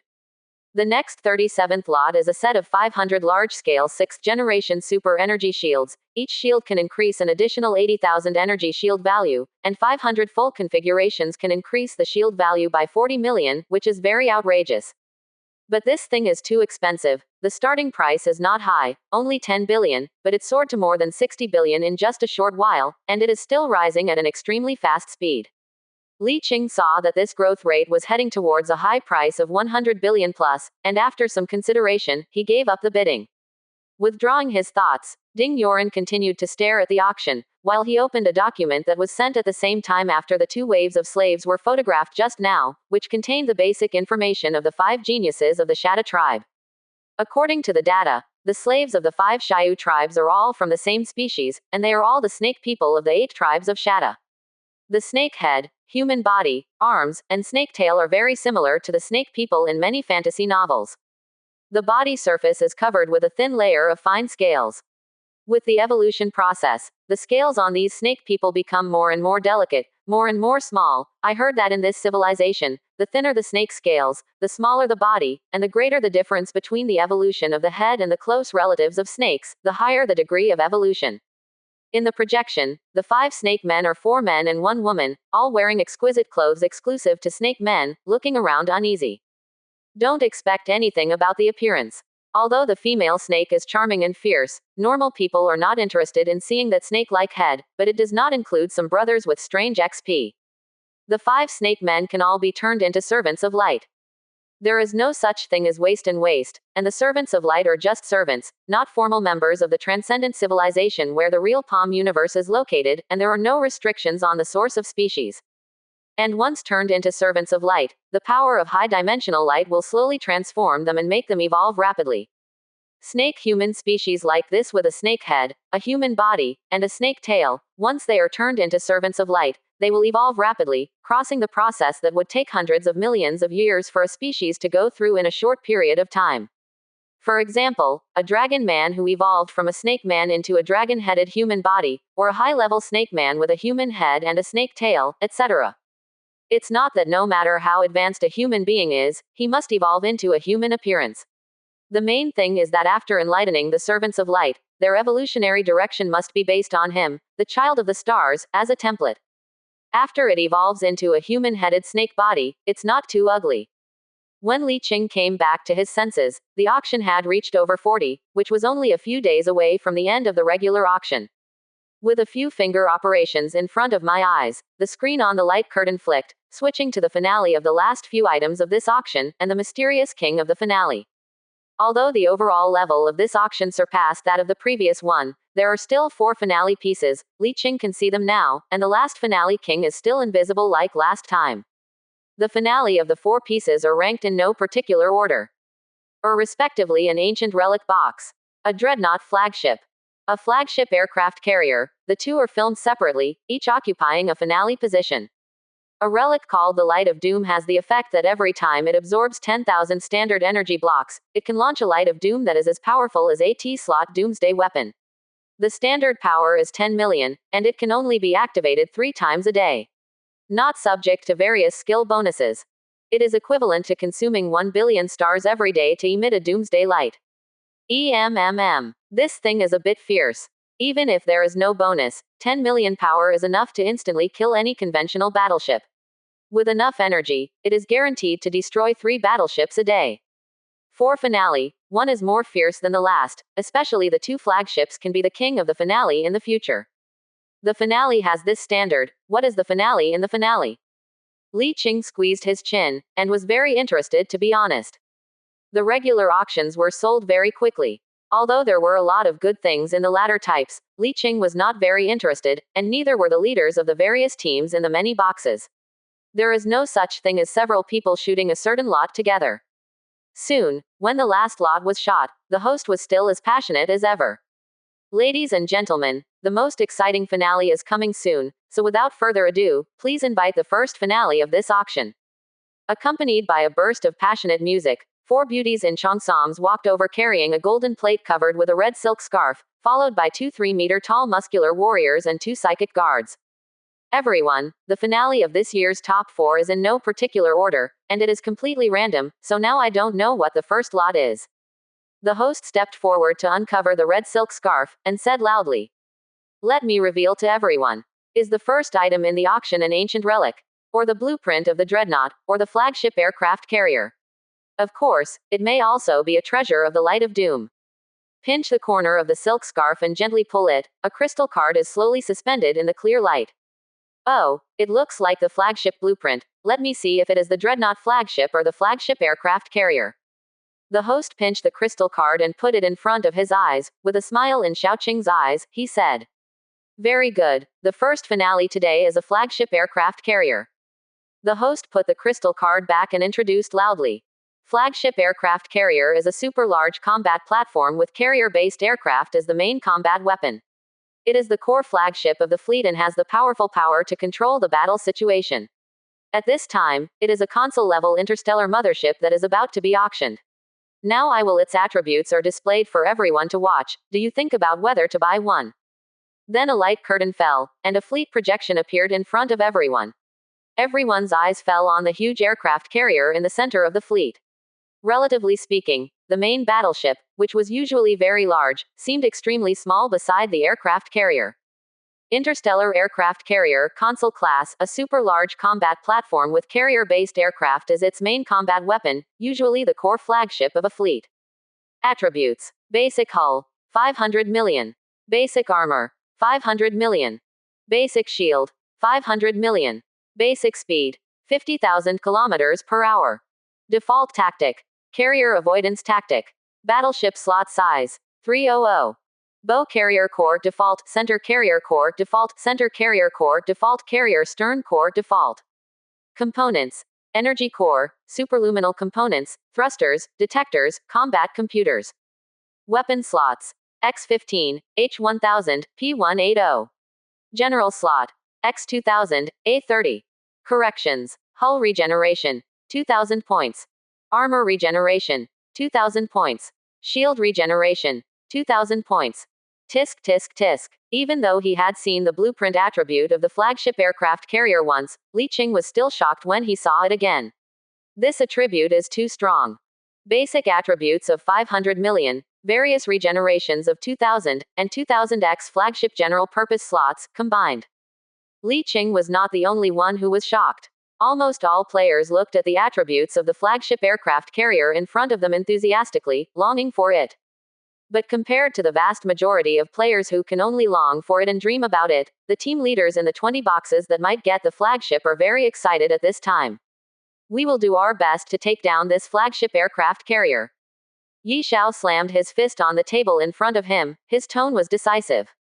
The next 37th lot is a set of 500 large-scale 6th-generation super energy shields. Each shield can increase an additional 80,000 energy shield value, and 500 full configurations can increase the shield value by 40 million, which is very outrageous. But this thing is too expensive. The starting price is not high, only 10 billion, but it soared to more than 60 billion in just a short while, and it is still rising at an extremely fast speed. Li Qing saw that this growth rate was heading towards a high price of 100 billion plus, and after some consideration, he gave up the bidding. Withdrawing his thoughts, Ding Yoren continued to stare at the auction, while he opened a document that was sent at the same time after the 2 waves of slaves were photographed just now, which contained the basic information of the 5 geniuses of the Shatta tribe. According to the data, the slaves of the 5 Xiu tribes are all from the same species, and they are all the snake people of the 8 tribes of Shatta. The snake head, human body, arms, and snake tail are very similar to the snake people in many fantasy novels. The body surface is covered with a thin layer of fine scales. With the evolution process, the scales on these snake people become more and more delicate, more and more small. I heard that in this civilization, the thinner the snake scales, the smaller the body, and the greater the difference between the evolution of the head and the close relatives of snakes, the higher the degree of evolution. In the projection, the 5 snake men are 4 men and 1 woman, all wearing exquisite clothes exclusive to snake men, looking around uneasy. Don't expect anything about the appearance. Although the female snake is charming and fierce, normal people are not interested in seeing that snake-like head, but it does not include some brothers with strange XP. The 5 snake men can all be turned into servants of light. There is no such thing as waste, and the servants of light are just servants, not formal members of the transcendent civilization where the real Palm universe is located, and there are no restrictions on the source of species. And once turned into servants of light, the power of high-dimensional light will slowly transform them and make them evolve rapidly. Snake-human species like this with a snake head, a human body, and a snake tail, once they are turned into servants of light, they will evolve rapidly, crossing the process that would take hundreds of millions of years for a species to go through in a short period of time. For example, a dragon man who evolved from a snake man into a dragon-headed human body, or a high-level snake man with a human head and a snake tail, etc. It's not that no matter how advanced a human being is, he must evolve into a human appearance. The main thing is that after enlightening the servants of light, their evolutionary direction must be based on him, the child of the stars, as a template. After it evolves into a human-headed snake body, it's not too ugly. When Li Qing came back to his senses, the auction had reached over 40, which was only a few days away from the end of the regular auction. With a few finger operations in front of my eyes, the screen on the light curtain flicked, switching to the finale of the last few items of this auction, and the mysterious king of the finale. Although the overall level of this auction surpassed that of the previous one, there are still 4 finale pieces. Li Qing can see them now, and the last finale king is still invisible like last time. The finale of the 4 pieces are ranked in no particular order. Respectively an ancient relic box, a dreadnought flagship, a flagship aircraft carrier. The 2 are filmed separately, each occupying a finale position. A relic called the Light of Doom has the effect that every time it absorbs 10,000 standard energy blocks, it can launch a Light of Doom that is as powerful as a T-slot doomsday weapon. The standard power is 10 million, and it can only be activated 3 times a day. Not subject to various skill bonuses. It is equivalent to consuming 1 billion stars every day to emit a doomsday light. This thing is a bit fierce. Even if there is no bonus, 10 million power is enough to instantly kill any conventional battleship. With enough energy, it is guaranteed to destroy 3 battleships a day. For finale, one is more fierce than the last, especially the 2 flagships can be the king of the finale in the future. The finale has this standard. What is the finale in the finale? Li Qing squeezed his chin, and was very interested, to be honest. The regular auctions were sold very quickly. Although there were a lot of good things in the latter types, Li Qing was not very interested, and neither were the leaders of the various teams in the many boxes. There is no such thing as several people shooting a certain lot together. Soon, when the last lot was shot, the host was still as passionate as ever. Ladies and gentlemen, the most exciting finale is coming soon, so without further ado, please invite the first finale of this auction. Accompanied by a burst of passionate music, 4 beauties in cheongsams walked over carrying a golden plate covered with a red silk scarf, followed by 2 3-meter-tall muscular warriors and 2 psychic guards. Everyone, the finale of this year's top 4 is in no particular order, and it is completely random, so now I don't know what the first lot is. The host stepped forward to uncover the red silk scarf, and said loudly, "Let me reveal to everyone. Is the first item in the auction an ancient relic? Or the blueprint of the dreadnought, or the flagship aircraft carrier? Of course, it may also be a treasure of the Light of Doom." Pinch the corner of the silk scarf and gently pull it. A crystal card is slowly suspended in the clear light. "Oh, it looks like the flagship blueprint. Let me see if it is the dreadnought flagship or the flagship aircraft carrier." The host pinched the crystal card and put it in front of his eyes. With a smile in Xiaoqing's eyes, he said, "Very good. The first finale today is a flagship aircraft carrier." The host put the crystal card back and introduced loudly, "Flagship aircraft carrier is a super large combat platform with carrier-based aircraft as the main combat weapon. It is the core flagship of the fleet and has the powerful power to control the battle situation. At this time, it is a console-level interstellar mothership that is about to be auctioned. Now its attributes are displayed for everyone to watch. Do you think about whether to buy one?" Then a light curtain fell, and a fleet projection appeared in front of everyone. Everyone's eyes fell on the huge aircraft carrier in the center of the fleet. Relatively speaking, the main battleship, which was usually very large, seemed extremely small beside the aircraft carrier. Interstellar Aircraft Carrier, Console Class, a super-large combat platform with carrier-based aircraft as its main combat weapon, usually the core flagship of a fleet. Attributes. Basic hull, 500 million. Basic armor, 500 million. Basic shield, 500 million. Basic speed, 50,000 kilometers per hour. Default tactic. Carrier avoidance tactic. Battleship slot size, 300. Bow carrier core default, center carrier core default, center carrier core default, carrier stern core default. Components. Energy core, superluminal components, thrusters, detectors, combat computers. Weapon slots. X-15, H-1000, P-180. General slot. X-2000, A-30. Corrections. Hull regeneration, 2,000 points. Armor regeneration, 2,000 points. Shield regeneration, 2,000 points. Tisk tisk tisk. Even though he had seen the blueprint attribute of the flagship aircraft carrier once, Li Qing was still shocked when he saw it again. This attribute is too strong. Basic attributes of 500 million, various regenerations of 2,000, and 2,000x flagship general purpose slots, combined. Li Qing was not the only one who was shocked. Almost all players looked at the attributes of the flagship aircraft carrier in front of them enthusiastically, longing for it. But compared to the vast majority of players who can only long for it and dream about it, the team leaders in the 20 boxes that might get the flagship are very excited at this time. "We will do our best to take down this flagship aircraft carrier." Yi Xiao slammed his fist on the table in front of him. His tone was decisive.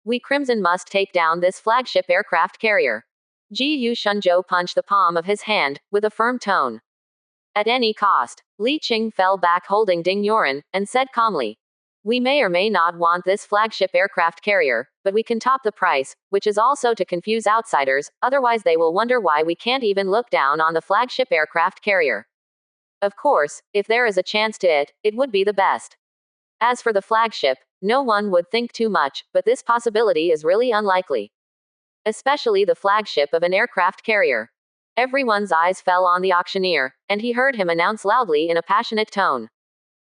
"We Crimson must take down this flagship aircraft carrier." Ji Yu Shunzhou punched the palm of his hand, with a firm tone. "At any cost." Li Qing fell back holding Ding Yuan, and said calmly, "We may or may not want this flagship aircraft carrier, but we can top the price, which is also to confuse outsiders, otherwise they will wonder why we can't even look down on the flagship aircraft carrier. Of course, if there is a chance to it would be the best. As for the flagship, no one would think too much, but this possibility is really unlikely. Especially the flagship of an aircraft carrier." Everyone's eyes fell on the auctioneer, and he heard him announce loudly in a passionate tone,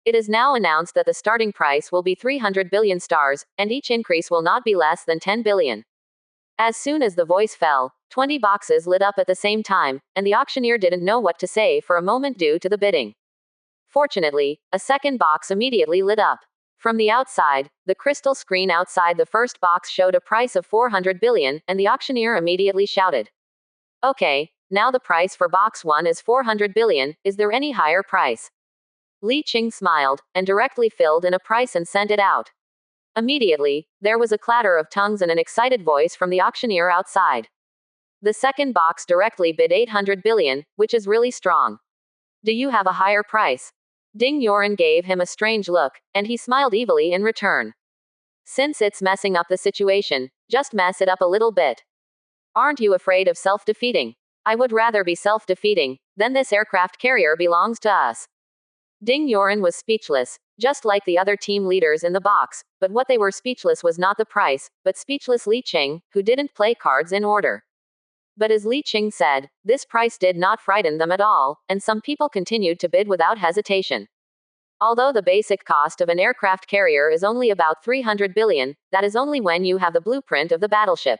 "It is now announced that the starting price will be 300 billion stars, and each increase will not be less than 10 billion. As soon as the voice fell, 20 boxes lit up at the same time, and the auctioneer didn't know what to say for a moment due to the bidding. Fortunately, a second box immediately lit up. From the outside, the crystal screen outside the first box showed a price of 400 billion, and the auctioneer immediately shouted, "Okay, now the price for box 1 is 400 billion, is there any higher price?" Li Qing smiled, and directly filled in a price and sent it out. Immediately, there was a clatter of tongues and an excited voice from the auctioneer outside. "The second box directly bid 800 billion, which is really strong. Do you have a higher price?" Ding Yuan gave him a strange look, and he smiled evilly in return. "Since it's messing up the situation, just mess it up a little bit. Aren't you afraid of self-defeating? I would rather be self-defeating, then this aircraft carrier belongs to us." Ding Yuan was speechless, just like the other team leaders in the box, but what they were speechless was not the price, but speechless Li Qing, who didn't play cards in order. But as Li Qing said, this price did not frighten them at all, and some people continued to bid without hesitation. Although the basic cost of an aircraft carrier is only about 300 billion, that is only when you have the blueprint of the battleship.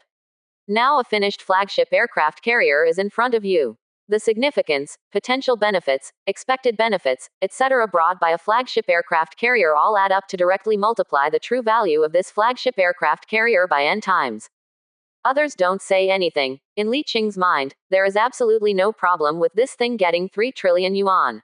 Now a finished flagship aircraft carrier is in front of you. The significance, potential benefits, expected benefits, etc. brought by a flagship aircraft carrier all add up to directly multiply the true value of this flagship aircraft carrier by n times. Others don't say anything. In Li Qing's mind, there is absolutely no problem with this thing getting 3 trillion yuan.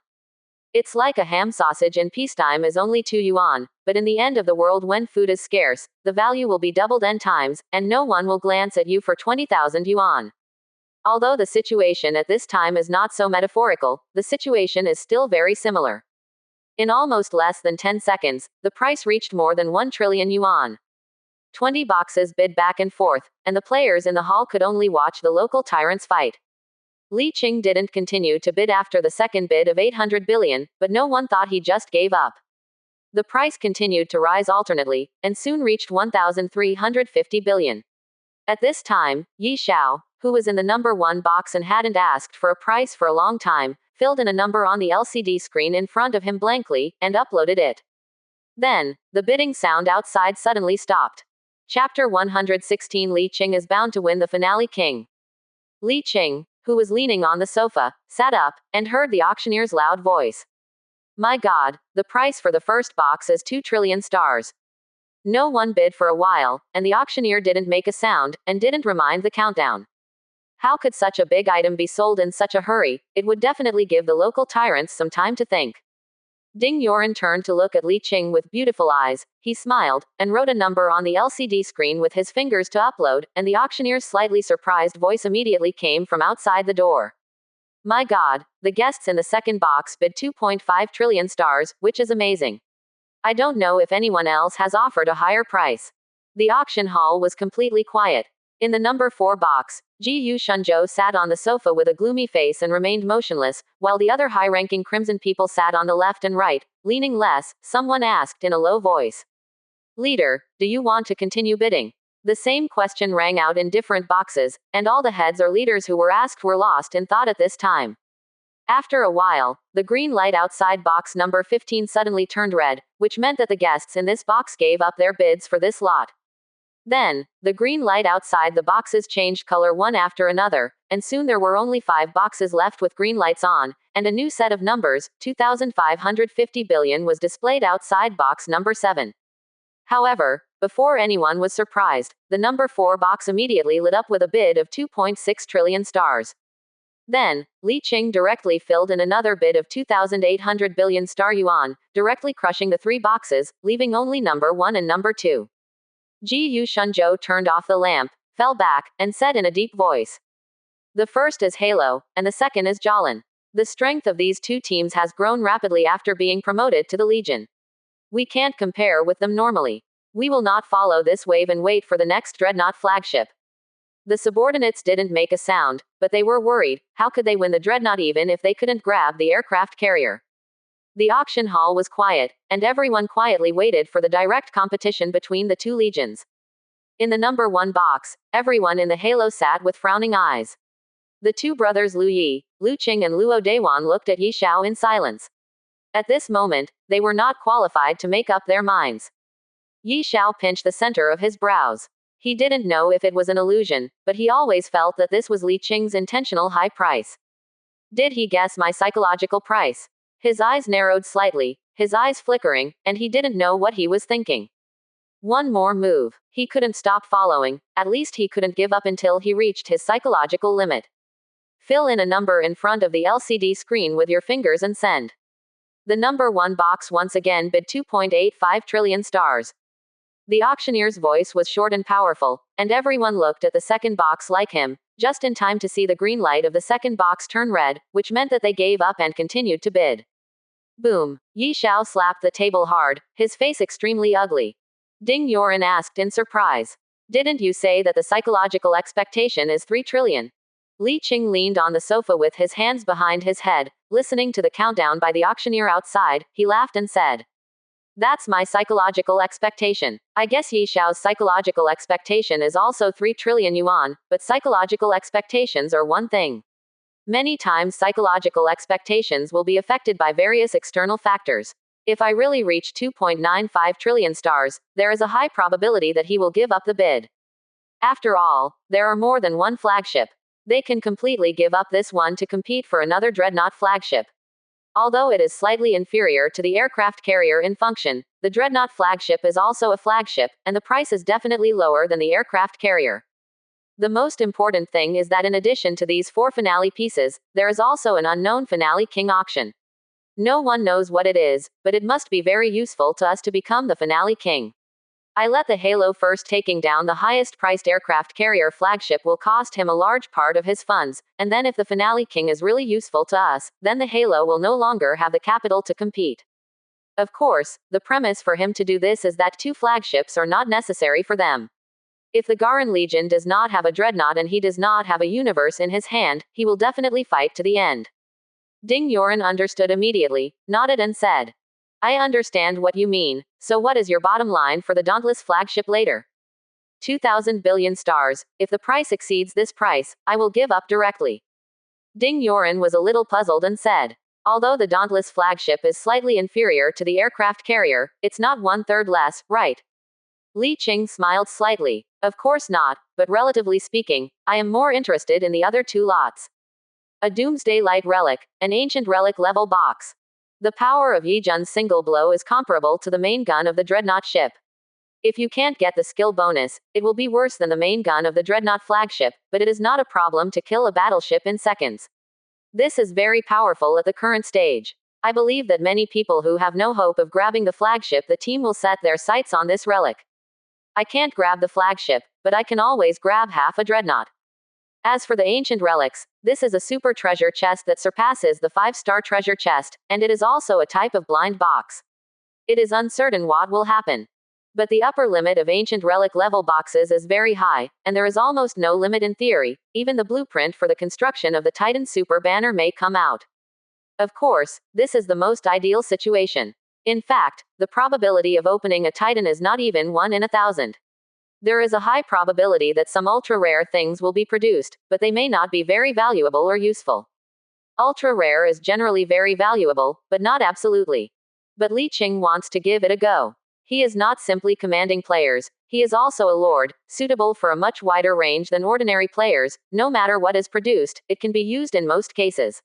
It's like a ham sausage in peacetime is only 2 yuan, but in the end of the world when food is scarce, the value will be doubled n times, and no one will glance at you for 20,000 yuan. Although the situation at this time is not so metaphorical, the situation is still very similar. In almost less than 10 seconds, the price reached more than 1 trillion yuan. 20 boxes bid back and forth, and the players in the hall could only watch the local tyrants fight. Li Qing didn't continue to bid after the second bid of 800 billion, but no one thought he just gave up. The price continued to rise alternately, and soon reached 1,350 billion. At this time, Yi Xiao, who was in the number 1 box and hadn't asked for a price for a long time, filled in a number on the LCD screen in front of him blankly, and uploaded it. Then, the bidding sound outside suddenly stopped. Chapter 116 Li Qing is bound to win the finale king. Li Qing, who was leaning on the sofa, sat up, and heard the auctioneer's loud voice. My God, the price for the first box is 2 trillion stars. No one bid for a while, and the auctioneer didn't make a sound, and didn't remind the countdown. How could such a big item be sold in such a hurry? It would definitely give the local tyrants some time to think. Ding Yoren turned to look at Li Qing with beautiful eyes. He smiled, and wrote a number on the LCD screen with his fingers to upload, and the auctioneer's slightly surprised voice immediately came from outside the door. My God, the guests in the second box bid 2.5 trillion stars, which is amazing. I don't know if anyone else has offered a higher price. The auction hall was completely quiet. In the number 4 box, Ji Yu Shunzhou sat on the sofa with a gloomy face and remained motionless, while the other high-ranking crimson people sat on the left and right, leaning less. Someone asked in a low voice. Leader, do you want to continue bidding? The same question rang out in different boxes, and all the heads or leaders who were asked were lost in thought at this time. After a while, the green light outside box number 15 suddenly turned red, which meant that the guests in this box gave up their bids for this lot. Then, the green light outside the boxes changed color one after another, and soon there were only 5 boxes left with green lights on, and a new set of numbers, 2,550 billion, was displayed outside box number 7. However, before anyone was surprised, the number 4 box immediately lit up with a bid of 2.6 trillion stars. Then, Li Qing directly filled in another bid of 2,800 billion star yuan, directly crushing the 3 boxes, leaving only number 1 and number 2. Ji Yu Shunzhou turned off the lamp, fell back, and said in a deep voice. The first is Halo, and the second is Jolin. The strength of these 2 teams has grown rapidly after being promoted to the Legion. We can't compare with them normally. We will not follow this wave and wait for the next Dreadnought flagship. The subordinates didn't make a sound, but they were worried. How could they win the Dreadnought even if they couldn't grab the aircraft carrier? The auction hall was quiet, and everyone quietly waited for the direct competition between the 2 legions. In the number 1 box, everyone in the halo sat with frowning eyes. The 2 brothers Lu Yi, Lu Qing and Luo Dayuan looked at Yi Xiao in silence. At this moment, they were not qualified to make up their minds. Yi Xiao pinched the center of his brows. He didn't know if it was an illusion, but he always felt that this was Li Qing's intentional high price. Did he guess my psychological price? His eyes narrowed slightly, his eyes flickering, and he didn't know what he was thinking. One more move. He couldn't stop following, at least he couldn't give up until he reached his psychological limit. Fill in a number in front of the LCD screen with your fingers and send. The number 1 box once again bid 2.85 trillion stars. The auctioneer's voice was short and powerful, and everyone looked at the second box like him, just in time to see the green light of the second box turn red, which meant that they gave up and continued to bid. Boom. Yi Xiao slapped the table hard, his face extremely ugly. Ding Yoren asked in surprise. Didn't you say that the psychological expectation is 3 trillion? Li Qing leaned on the sofa with his hands behind his head, listening to the countdown by the auctioneer outside. He laughed and said. That's my psychological expectation. I guess Yi Xiao's psychological expectation is also 3 trillion yuan, but psychological expectations are one thing. Many times psychological expectations will be affected by various external factors. If I really reach 2.95 trillion stars, there is a high probability that he will give up the bid. After all, there are more than one flagship. They can completely give up this one to compete for another dreadnought flagship. Although it is slightly inferior to the aircraft carrier in function, the dreadnought flagship is also a flagship, and the price is definitely lower than the aircraft carrier. The most important thing is that in addition to these 4 finale pieces, there is also an unknown finale king auction. No one knows what it is, but it must be very useful to us to become the finale king. I let the Halo first. Taking down the highest priced aircraft carrier flagship will cost him a large part of his funds, and then if the finale king is really useful to us, then the Halo will no longer have the capital to compete. Of course, the premise for him to do this is that 2 flagships are not necessary for them. If the Garan Legion does not have a dreadnought and he does not have a universe in his hand, he will definitely fight to the end. Ding Yoren understood immediately, nodded and said, I understand what you mean, so what is your bottom line for the Dauntless flagship later? 2,000 billion stars. If the price exceeds this price, I will give up directly. Ding Yoren was a little puzzled and said, although the Dauntless flagship is slightly inferior to the aircraft carrier, it's not 1/3 less, right? Li Qing smiled slightly. Of course not, but relatively speaking, I am more interested in the other 2 lots. A Doomsday Light Relic, an ancient relic level box. The power of Yi Jun's single blow is comparable to the main gun of the dreadnought ship. If you can't get the skill bonus, it will be worse than the main gun of the dreadnought flagship, but it is not a problem to kill a battleship in seconds. This is very powerful at the current stage. I believe that many people who have no hope of grabbing the flagship, the team will set their sights on this relic. I can't grab the flagship, but I can always grab half a dreadnought. As for the ancient relics, this is a super treasure chest that surpasses the 5-star treasure chest, and it is also a type of blind box. It is uncertain what will happen. But the upper limit of ancient relic level boxes is very high, and there is almost no limit in theory. Even the blueprint for the construction of the Titan Super Banner may come out. Of course, this is the most ideal situation. In fact, the probability of opening a Titan is not even 1 in 1,000. There is a high probability that some ultra-rare things will be produced, but they may not be very valuable or useful. Ultra-rare is generally very valuable, but not absolutely. But Li Qing wants to give it a go. He is not simply commanding players, he is also a lord, suitable for a much wider range than ordinary players. No matter what is produced, it can be used in most cases.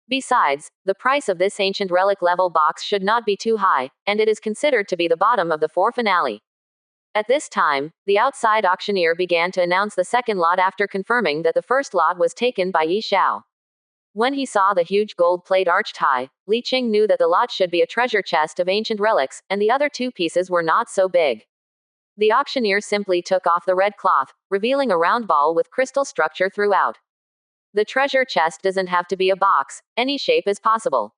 Besides, the price of this ancient relic level box should not be too high, and it is considered to be the bottom of the 4 finale. At this time, the outside auctioneer began to announce the second lot after confirming that the first lot was taken by Yi Xiao. When he saw the huge gold plate arched high, Li Qing knew that the lot should be a treasure chest of ancient relics, and the other 2 pieces were not so big. The auctioneer simply took off the red cloth, revealing a round ball with crystal structure throughout. The treasure chest doesn't have to be a box, any shape is possible.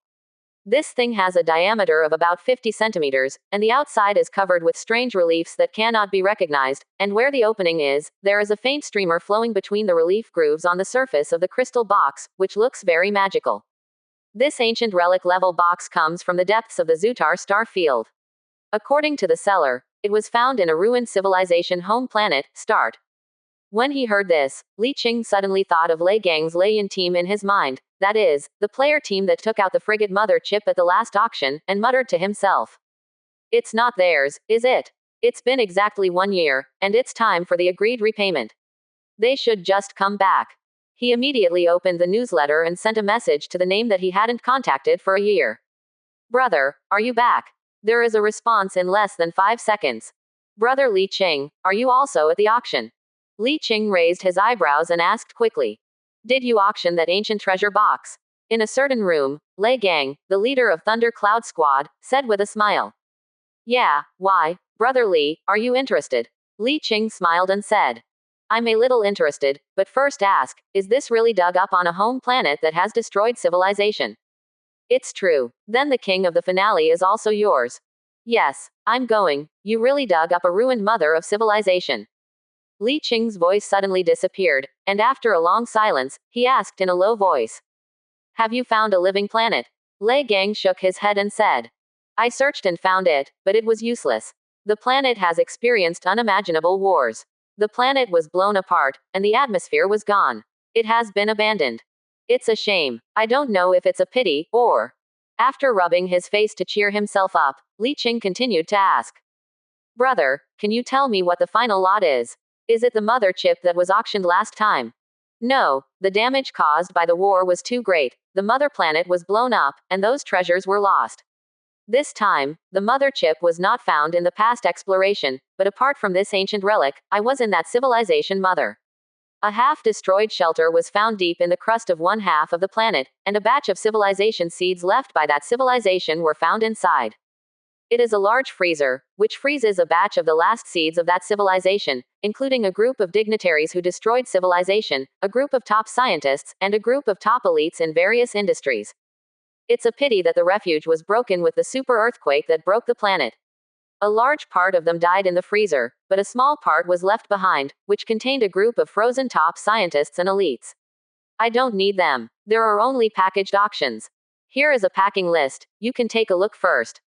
This thing has a diameter of about 50 centimeters, and the outside is covered with strange reliefs that cannot be recognized, and where the opening is, there is a faint streamer flowing between the relief grooves on the surface of the crystal box, which looks very magical. This ancient relic level box comes from the depths of the Zutar star field. According to the seller, it was found in a ruined civilization home planet, Start. When he heard this, Li Qing suddenly thought of Lei Gang's Leiyan team in his mind, that is, the player team that took out the frigate mother chip at the last auction, and muttered to himself. It's not theirs, is it? It's been exactly 1 year, and it's time for the agreed repayment. They should just come back. He immediately opened the newsletter and sent a message to the name that he hadn't contacted for a year. Brother, are you back? There is a response in less than 5 seconds. Brother Li Qing, are you also at the auction? Li Qing raised his eyebrows and asked quickly. Did you auction that ancient treasure box? In a certain room, Lei Gang, the leader of Thunder Cloud Squad, said with a smile. Yeah, why, Brother Li, are you interested? Li Qing smiled and said. I'm a little interested, but first ask, is this really dug up on a home planet that has destroyed civilization? It's true. Then the king of the finale is also yours. Yes, I'm going. You really dug up a ruined mother of civilization. Li Qing's voice suddenly disappeared, and after a long silence, he asked in a low voice. Have you found a living planet? Lei Gang shook his head and said. I searched and found it, but it was useless. The planet has experienced unimaginable wars. The planet was blown apart, and the atmosphere was gone. It has been abandoned. It's a shame. I don't know if it's a pity, or. After rubbing his face to cheer himself up, Li Qing continued to ask. Brother, can you tell me what the final lot is? Is it the mother chip that was auctioned last time? No, the damage caused by the war was too great. The mother planet was blown up, and those treasures were lost. This time, the mother chip was not found in the past exploration, but apart from this ancient relic, I was in that civilization mother. A half-destroyed shelter was found deep in the crust of one half of the planet, and a batch of civilization seeds left by that civilization were found inside. It is a large freezer, which freezes a batch of the last seeds of that civilization, including a group of dignitaries who destroyed civilization, a group of top scientists, and a group of top elites in various industries. It's a pity that the refuge was broken with the super earthquake that broke the planet. A large part of them died in the freezer, but a small part was left behind, which contained a group of frozen top scientists and elites. I don't need them. There are only packaged auctions. Here is a packing list. You can take a look first.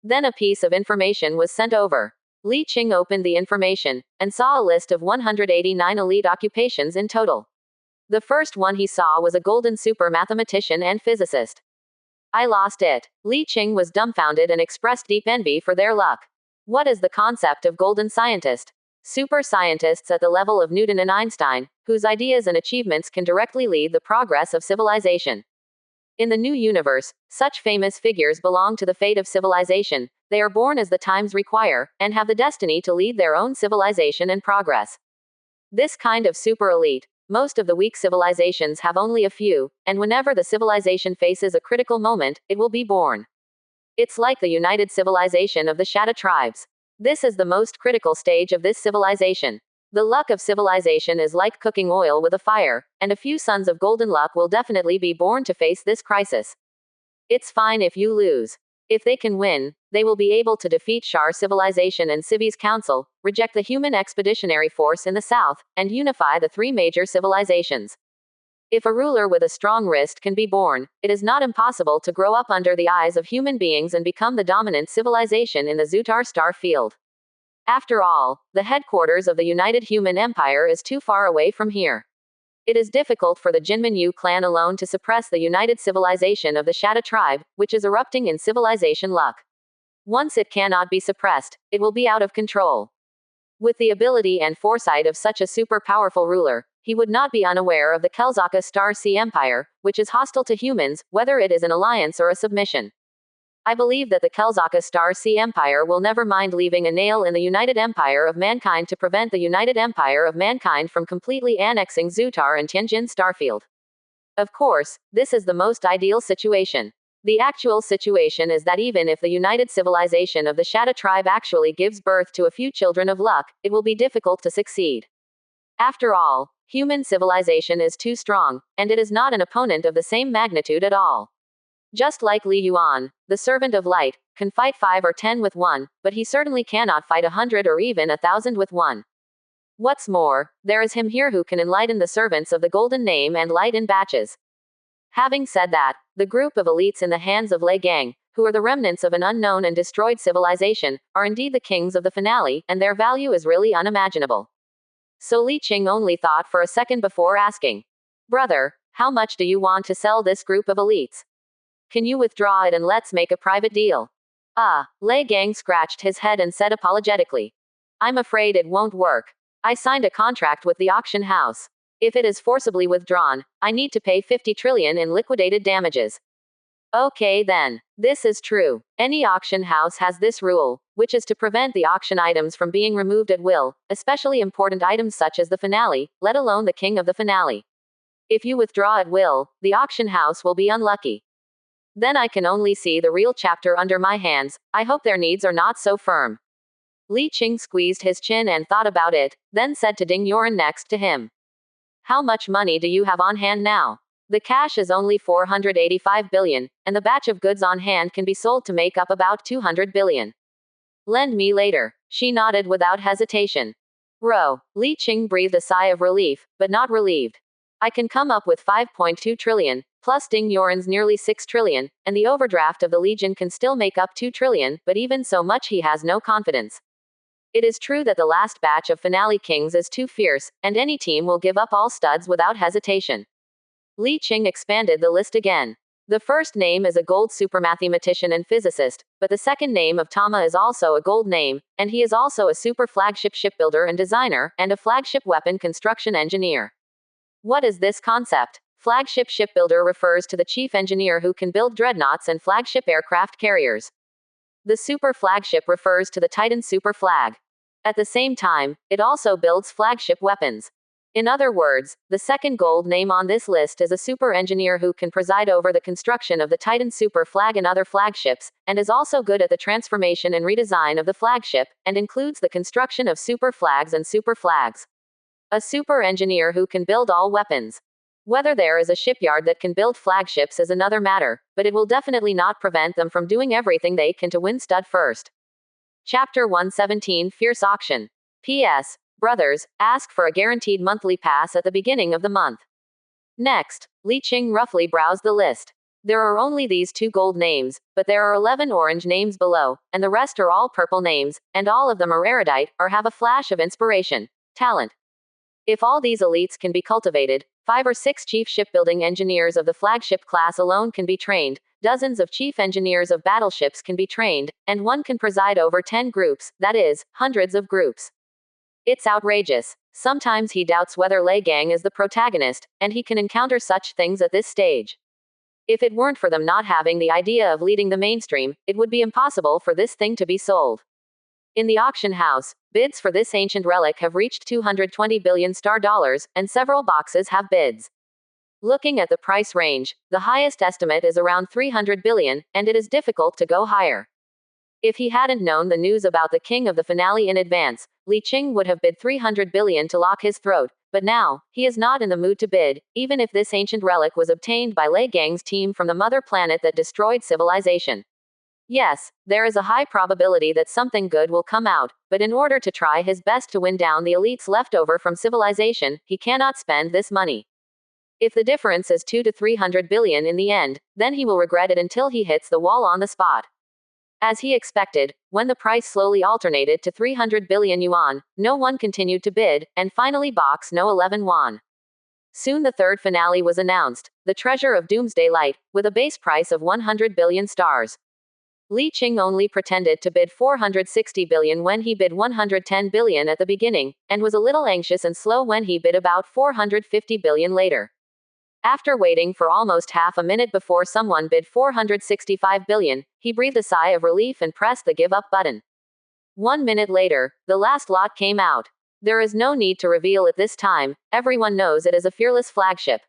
Then a piece of information was sent over. Li Qing opened the information, and saw a list of 189 elite occupations in total. The first one he saw was a golden super mathematician and physicist. I lost it. Li Qing was dumbfounded and expressed deep envy for their luck. What is the concept of golden scientist? Super scientists at the level of Newton and Einstein, whose ideas and achievements can directly lead the progress of civilization. In the new universe, such famous figures belong to the fate of civilization. They are born as the times require, and have the destiny to lead their own civilization and progress. This kind of super elite, most of the weak civilizations have only a few, and whenever the civilization faces a critical moment, it will be born. It's like the united civilization of the Shatta tribes. This is the most critical stage of this civilization. The luck of civilization is like cooking oil with a fire, and a few sons of golden luck will definitely be born to face this crisis. It's fine if you lose. If they can win, they will be able to defeat Shar civilization and Civi's council, reject the human expeditionary force in the south, and unify the three major civilizations. If a ruler with a strong wrist can be born, it is not impossible to grow up under the eyes of human beings and become the dominant civilization in the Zutar star field. After all, the headquarters of the United Human Empire is too far away from here. It is difficult for the Jinminyu clan alone to suppress the united civilization of the Shatta tribe, which is erupting in civilization luck. Once it cannot be suppressed, it will be out of control. With the ability and foresight of such a super powerful ruler, he would not be unaware of the Kelzaka Star Sea Empire, which is hostile to humans, whether it is an alliance or a submission. I believe that the Kelzaka Star Sea Empire will never mind leaving a nail in the United Empire of Mankind to prevent the United Empire of Mankind from completely annexing Zutar and Tianjin Starfield. Of course, this is the most ideal situation. The actual situation is that even if the united civilization of the Shatta tribe actually gives birth to a few children of luck, it will be difficult to succeed. After all, human civilization is too strong, and it is not an opponent of the same magnitude at all. Just like Li Yuan, the servant of light, can fight 5 or 10 with one, but he certainly cannot fight 100 or even 1,000 with one. What's more, there is him here who can enlighten the servants of the golden name and light in batches. Having said that, the group of elites in the hands of Lei Gang, who are the remnants of an unknown and destroyed civilization, are indeed the kings of the finale, and their value is really unimaginable. So Li Qing only thought for a second before asking. Brother, how much do you want to sell this group of elites? Can you withdraw it and let's make a private deal? Lei Gang scratched his head and said apologetically. I'm afraid it won't work. I signed a contract with the auction house. If it is forcibly withdrawn, I need to pay 50 trillion in liquidated damages. Okay then. This is true. Any auction house has this rule, which is to prevent the auction items from being removed at will, especially important items such as the finale, let alone the king of the finale. If you withdraw at will, the auction house will be unlucky. Then I can only see the real chapter under my hands. I hope their needs are not so firm. Li Qing squeezed his chin and thought about it, then said to Ding Yuan next to him. How much money do you have on hand now? The cash is only 485 billion, and the batch of goods on hand can be sold to make up about 200 billion. Lend me later. She nodded without hesitation. Li Qing breathed a sigh of relief, but not relieved. I can come up with 5.2 trillion, Plus Ding Yoren's nearly 6 trillion, and the overdraft of the Legion can still make up 2 trillion, but even so much he has no confidence. It is true that the last batch of Finale Kings is too fierce, and any team will give up all studs without hesitation. Li Qing expanded the list again. The first name is a gold supermathematician and physicist, but the second name of Tama is also a gold name, and he is also a super flagship shipbuilder and designer, and a flagship weapon construction engineer. What is this concept? Flagship shipbuilder refers to the chief engineer who can build dreadnoughts and flagship aircraft carriers. The super flagship refers to the Titan super flag. At the same time, it also builds flagship weapons. In other words, the second gold name on this list is a super engineer who can preside over the construction of the Titan super flag and other flagships, and is also good at the transformation and redesign of the flagship, and includes the construction of super flags and super flags. A super engineer who can build all weapons. Whether there is a shipyard that can build flagships is another matter, but it will definitely not prevent them from doing everything they can to win stud first. Chapter 117 Fierce Auction. P.S. Brothers, ask for a guaranteed monthly pass at the beginning of the month. Next, Li Qing roughly browsed the list. There are only these 2 gold names, but there are 11 orange names below, and the rest are all purple names, and all of them are erudite, or have a flash of inspiration, talent. If all these elites can be cultivated, 5 or 6 chief shipbuilding engineers of the flagship class alone can be trained, dozens of chief engineers of battleships can be trained, and one can preside over 10 groups, that is, hundreds of groups. It's outrageous. Sometimes he doubts whether Lei Gang is the protagonist, and he can encounter such things at this stage. If it weren't for them not having the idea of leading the mainstream, it would be impossible for this thing to be sold. In the auction house, bids for this ancient relic have reached 220 billion star dollars, and several boxes have bids. Looking at the price range, the highest estimate is around 300 billion, and it is difficult to go higher. If he hadn't known the news about the king of the finale in advance, Li Qing would have bid 300 billion to lock his throat, but now, he is not in the mood to bid, even if this ancient relic was obtained by Lei Gang's team from the mother planet that destroyed civilization. Yes, there is a high probability that something good will come out, but in order to try his best to win down the elites left over from civilization, he cannot spend this money. If the difference is 2 to 300 billion in the end, then he will regret it until he hits the wall on the spot. As he expected, when the price slowly alternated to 300 billion yuan, no one continued to bid, and finally box no 11 won. Soon the third finale was announced, the Treasure of Doomsday Light, with a base price of 100 billion stars. Li Qing only pretended to bid 460 billion when he bid 110 billion at the beginning, and was a little anxious and slow when he bid about 450 billion later. After waiting for almost half a minute before someone bid 465 billion, he breathed a sigh of relief and pressed the give up button. 1 minute later, the last lot came out. There is no need to reveal it this time, everyone knows it is a fearless flagship.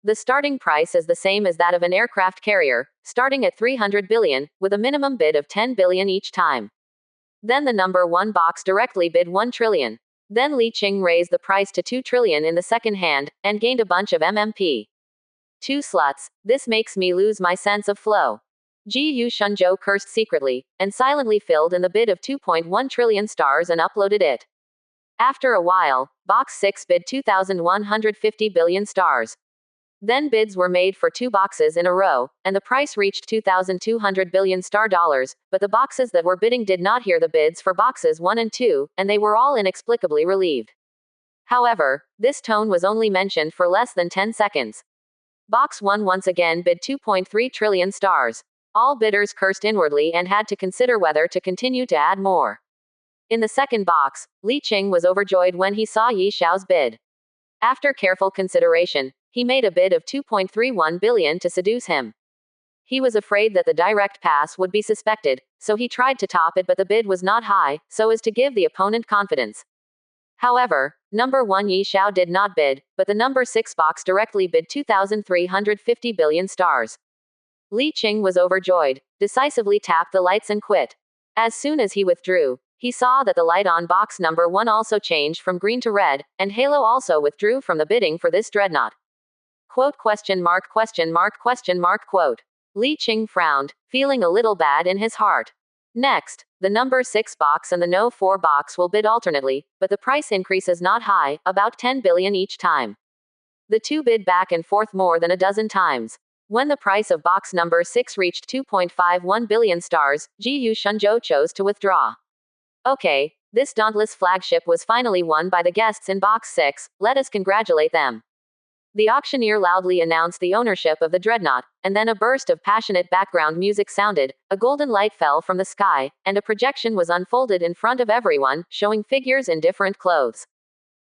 The starting price is the same as that of an aircraft carrier, starting at 300 billion, with a minimum bid of 10 billion each time. Then the number 1 box directly bid 1 trillion. Then Li Qing raised the price to 2 trillion in the second hand, and gained a bunch of MMP. 2 sluts, this makes me lose my sense of flow. Ji Yu Shunzhou cursed secretly, and silently filled in the bid of 2.1 trillion stars and uploaded it. After a while, box 6 bid 2,150 billion stars. Then bids were made for 2 boxes in a row, and the price reached 2,200 billion star dollars, but the boxes that were bidding did not hear the bids for boxes 1 and 2, and they were all inexplicably relieved. However, this tone was only mentioned for less than 10 seconds. Box 1 once again bid 2.3 trillion stars. All bidders cursed inwardly and had to consider whether to continue to add more. In the second box, Li Qing was overjoyed when he saw Yi Xiao's bid. After careful consideration, he made a bid of 2.31 billion to seduce him. He was afraid that the direct pass would be suspected, so he tried to top it, but the bid was not high, so as to give the opponent confidence. However, number 1 Yi Xiao did not bid, but the number 6 box directly bid 2,350 billion stars. Li Qing was overjoyed, decisively tapped the lights and quit. As soon as he withdrew, he saw that the light on box number 1 also changed from green to red, and Halo also withdrew from the bidding for this dreadnought. Quote ? Li Qing frowned, feeling a little bad in his heart. Next, the number 6 box and the no 4 box will bid alternately, but the price increase is not high, about 10 billion each time. The two bid back and forth more than a dozen times. When the price of box number 6 reached 2.51 billion stars, Ji Shunzhou chose to withdraw. Okay, this dauntless flagship was finally won by the guests in box 6, let us congratulate them. The auctioneer loudly announced the ownership of the dreadnought, and then a burst of passionate background music sounded, a golden light fell from the sky, and a projection was unfolded in front of everyone, showing figures in different clothes.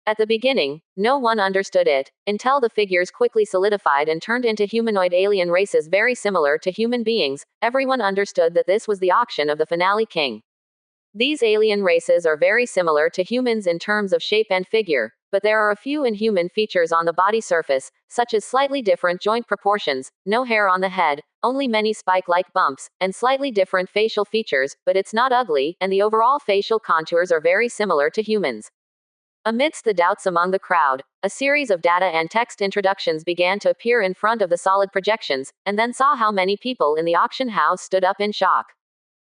At the beginning, no one understood it, until the figures quickly solidified and turned into humanoid alien races very similar to human beings. Everyone understood that this was the auction of the finale king. These alien races are very similar to humans in terms of shape and figure, but there are a few inhuman features on the body surface, such as slightly different joint proportions, no hair on the head, only many spike-like bumps, and slightly different facial features, but it's not ugly, and the overall facial contours are very similar to humans. Amidst the doubts among the crowd, a series of data and text introductions began to appear in front of the solid projections, and then saw how many people in the auction house stood up in shock.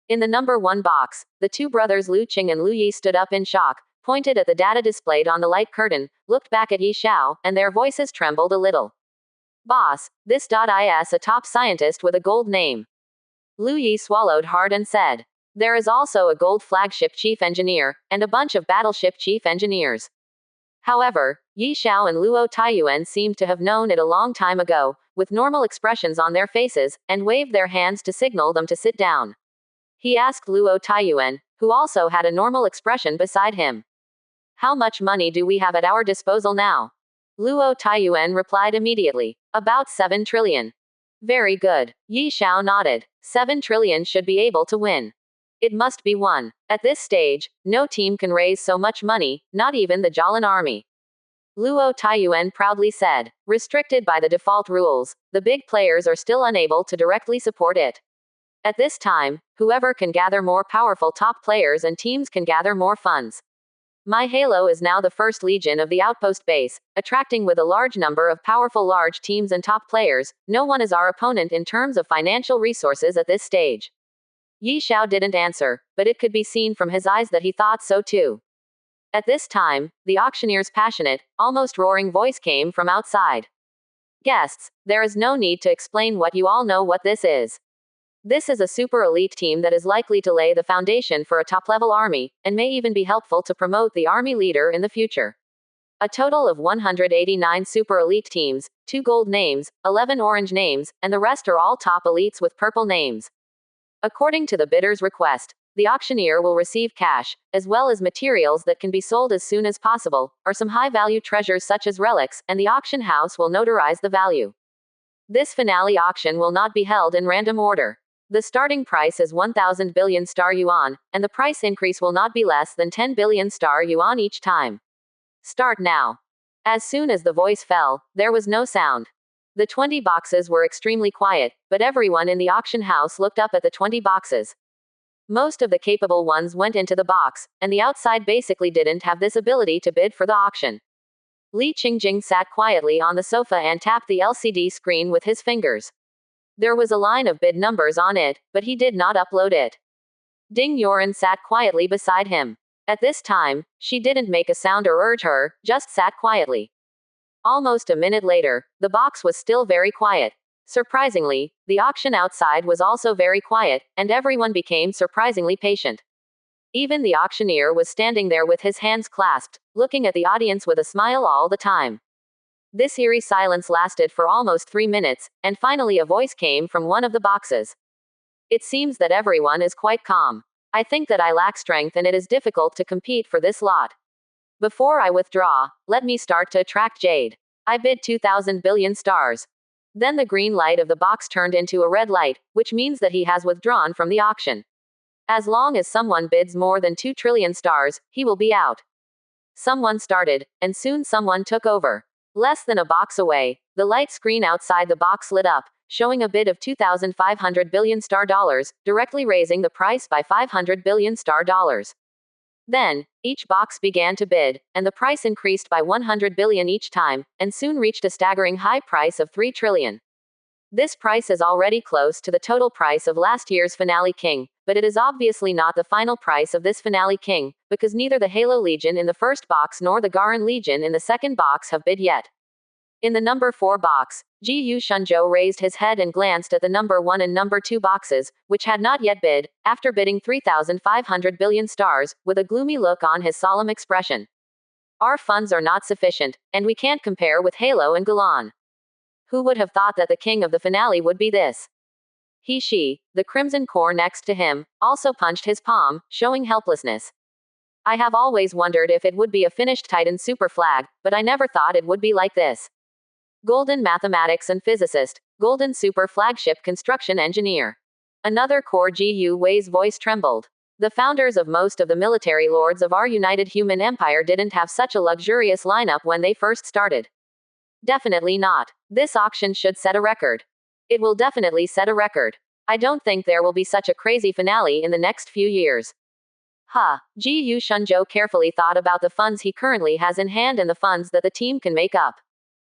In the number 1 box, the two brothers Lu Qing and Lu Yi stood up in shock, pointed at the data displayed on the light curtain, looked back at Yi Xiao, and their voices trembled a little. Boss, this is a top scientist with a gold name. Lu Yi swallowed hard and said. There is also a gold flagship chief engineer, and a bunch of battleship chief engineers. However, Yi Xiao and Luo Taiyuan seemed to have known it a long time ago, with normal expressions on their faces, and waved their hands to signal them to sit down. He asked Luo Taiyuan, who also had a normal expression beside him. How much money do we have at our disposal now? Luo Taiyuan replied immediately. About 7 trillion. Very good. Yi Xiao nodded. 7 trillion should be able to win. It must be won. At this stage, no team can raise so much money, not even the Jolin army. Luo Taiyuan proudly said. Restricted by the default rules, the big players are still unable to directly support it. At this time, whoever can gather more powerful top players and teams can gather more funds. My Halo is now the first legion of the outpost base, attracting with a large number of powerful large teams and top players. No one is our opponent in terms of financial resources at this stage. Yi Xiao didn't answer, but it could be seen from his eyes that he thought so too. At this time, the auctioneer's passionate, almost roaring voice came from outside. Guests, there is no need to explain what you all know what this is. This is a super elite team that is likely to lay the foundation for a top-level army, and may even be helpful to promote the army leader in the future. A total of 189 super elite teams, 2 gold names, 11 orange names, and the rest are all top elites with purple names. According to the bidder's request, the auctioneer will receive cash, as well as materials that can be sold as soon as possible, or some high-value treasures such as relics, and the auction house will notarize the value. This finale auction will not be held in random order. The starting price is 1,000 billion star yuan, and the price increase will not be less than 10 billion star yuan each time. Start now. As soon as the voice fell, there was no sound. The 20 boxes were extremely quiet, but everyone in the auction house looked up at the 20 boxes. Most of the capable ones went into the box, and the outside basically didn't have this ability to bid for the auction. Li Qingjing sat quietly on the sofa and tapped the LCD screen with his fingers. There was a line of bid numbers on it, but he did not upload it. Ding Yoren sat quietly beside him. At this time, she didn't make a sound or urge her, just sat quietly. Almost a minute later, the box was still very quiet. Surprisingly, the auction outside was also very quiet, and everyone became surprisingly patient. Even the auctioneer was standing there with his hands clasped, looking at the audience with a smile all the time. This eerie silence lasted for almost 3 minutes, and finally a voice came from one of the boxes. It seems that everyone is quite calm. I think that I lack strength and it is difficult to compete for this lot. Before I withdraw, let me start to attract Jade. I bid 2,000 billion stars. Then the green light of the box turned into a red light, which means that he has withdrawn from the auction. As long as someone bids more than 2 trillion stars, he will be out. Someone started, and soon someone took over. Less than a box away, the light screen outside the box lit up, showing a bid of 2,500 billion star dollars, directly raising the price by 500 billion star dollars. Then, each box began to bid, and the price increased by 100 billion each time, and soon reached a staggering high price of 3 trillion. This price is already close to the total price of last year's finale king, but it is obviously not the final price of this finale king, because neither the Halo Legion in the first box nor the Garan Legion in the second box have bid yet. In the number 4 box, Ji Shunzhou raised his head and glanced at the number 1 and number 2 boxes, which had not yet bid, after bidding 3,500 billion stars, with a gloomy look on his solemn expression. Our funds are not sufficient, and we can't compare with Halo and Galan. Who would have thought that the king of the finale would be this? She, the crimson core next to him, also punched his palm, showing helplessness. I have always wondered if it would be a finished Titan super flag, but I never thought it would be like this. Golden mathematics and physicist, golden super flagship construction engineer. Another core Gu Wei's voice trembled. The founders of most of the military lords of our united human empire didn't have such a luxurious lineup when they first started. Definitely not. This auction should set a record. It will definitely set a record. I don't think there will be such a crazy finale in the next few years. Ji Shunzhou carefully thought about the funds he currently has in hand and the funds that the team can make up.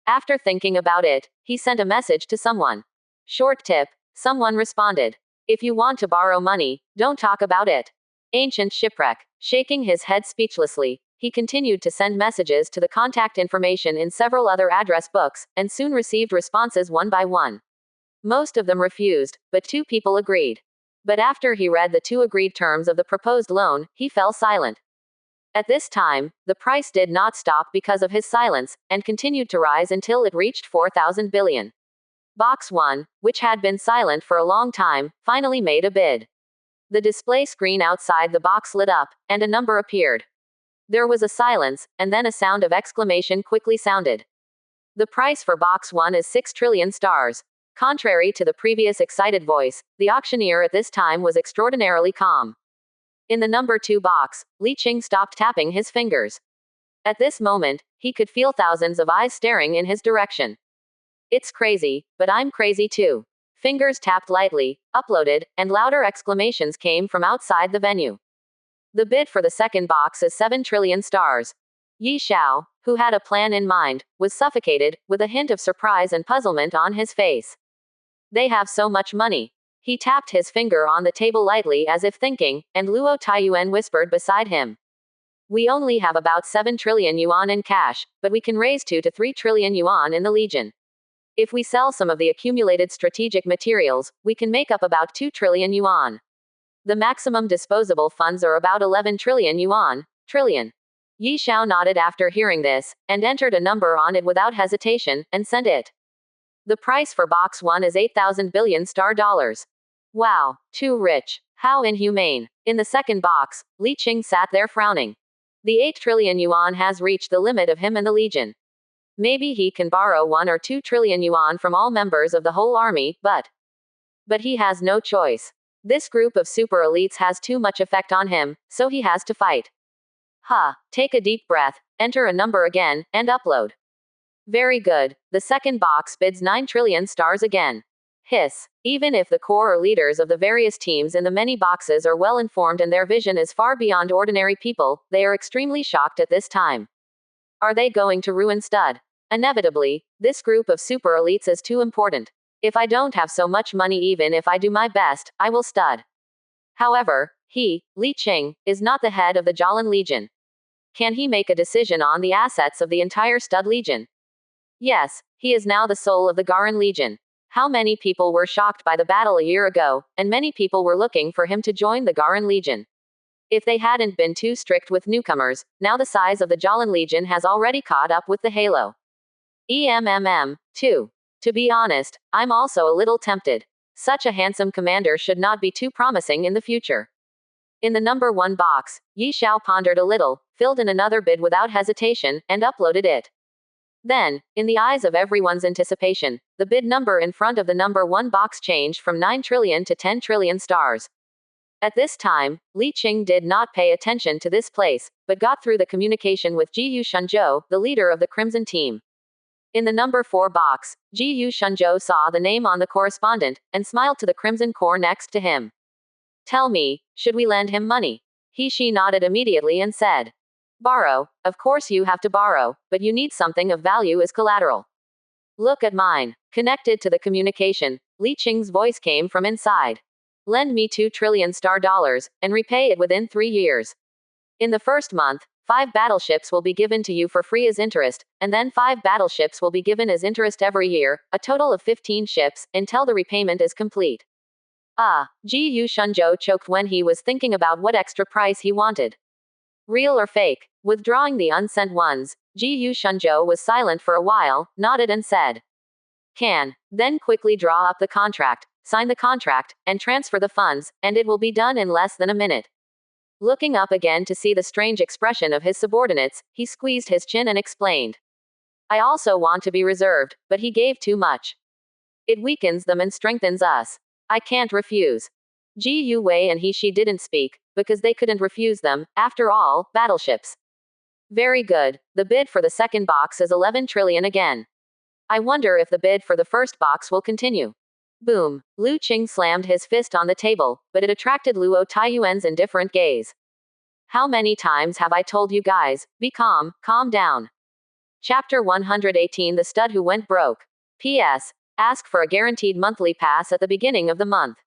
After thinking about it, he sent a message to someone. Short tip, someone responded. If you want to borrow money, don't talk about it. Ancient shipwreck. Shaking his head speechlessly, he continued to send messages to the contact information in several other address books, and soon received responses one by one. Most of them refused, but 2 people agreed. But after he read the 2 agreed terms of the proposed loan, he fell silent. At this time, the price did not stop because of his silence, and continued to rise until it reached 4,000 billion. Box 1, which had been silent for a long time, finally made a bid. The display screen outside the box lit up, and a number appeared. There was a silence, and then a sound of exclamation quickly sounded. The price for box 1 is 6 trillion stars. Contrary to the previous excited voice, the auctioneer at this time was extraordinarily calm. In the number 2 box, Li Qing stopped tapping his fingers. At this moment, he could feel thousands of eyes staring in his direction. It's crazy, but I'm crazy too. Fingers tapped lightly, uploaded, and louder exclamations came from outside the venue. The bid for the second box is 7 trillion stars. Yi Xiao, who had a plan in mind, was suffocated, with a hint of surprise and puzzlement on his face. They have so much money. He tapped his finger on the table lightly as if thinking, and Luo Taiyuan whispered beside him. We only have about 7 trillion yuan in cash, but we can raise 2 to 3 trillion yuan in the Legion. If we sell some of the accumulated strategic materials, we can make up about 2 trillion yuan. The maximum disposable funds are about 11 trillion yuan. Yi Xiao nodded after hearing this, and entered a number on it without hesitation, and sent it. The price for box 1 is 8,000 billion star dollars. Wow, too rich. How inhumane. In the second box, Li Qing sat there frowning. The 8 trillion yuan has reached the limit of him and the Legion. Maybe he can borrow 1 or 2 trillion yuan from all members of the whole army, but he has no choice. This group of super elites has too much effect on him, so he has to fight. Take a deep breath, enter a number again, and upload. Very good. The second box bids 9 trillion stars again. Hiss. Even if the core or leaders of the various teams in the many boxes are well informed and their vision is far beyond ordinary people, they are extremely shocked at this time. Are they going to ruin Stud? Inevitably, this group of super elites is too important. If I don't have so much money, even if I do my best, I will Stud. However, he, Li Qing, is not the head of the Jalan Legion. Can he make a decision on the assets of the entire Stud Legion? Yes, he is now the soul of the Garan Legion. How many people were shocked by the battle a year ago, and many people were looking for him to join the Garan Legion. If they hadn't been too strict with newcomers, now the size of the Jalan Legion has already caught up with the Halo. too. To be honest, I'm also a little tempted. Such a handsome commander should not be too promising in the future. In the number 1 box, Yi Xiao pondered a little, filled in another bid without hesitation, and uploaded it. Then, in the eyes of everyone's anticipation, the bid number in front of the number 1 box changed from 9 trillion to 10 trillion stars. At this time, Li Qing did not pay attention to this place, but got through the communication with Ji Shunzhou, the leader of the Crimson Team. In the number 4 box, Ji Shunzhou saw the name on the correspondent, and smiled to the Crimson Corps next to him. Tell me, should we lend him money? She nodded immediately and said. Borrow, of course you have to borrow, but you need something of value as collateral. Look at mine. Connected to the communication, Li Qing's voice came from inside. Lend me 2 trillion star dollars, and repay it within 3 years. In the first month, 5 battleships will be given to you for free as interest, and then 5 battleships will be given as interest every year, a total of 15 ships, until the repayment is complete. Ji Yu Shunzhou choked when he was thinking about what extra price he wanted. Real or fake? Withdrawing the unsent ones, Ji Yu Shunzhou was silent for a while, nodded and said, "Can." Then quickly draw up the contract, sign the contract, and transfer the funds, and it will be done in less than a minute. Looking up again to see the strange expression of his subordinates, he squeezed his chin and explained, "I also want to be reserved, but he gave too much. It weakens them and strengthens us. I can't refuse." Ji Yu Wei and she didn't speak, because they couldn't refuse them, after all, battleships. Very good. The bid for the second box is 11 trillion again. I wonder if the bid for the first box will continue. Boom. Lu Qing slammed his fist on the table, but it attracted Luo Taiyuan's indifferent gaze. How many times have I told you guys, be calm, calm down. Chapter 118 The Stud Who Went Broke. P.S. Ask for a guaranteed monthly pass at the beginning of the month.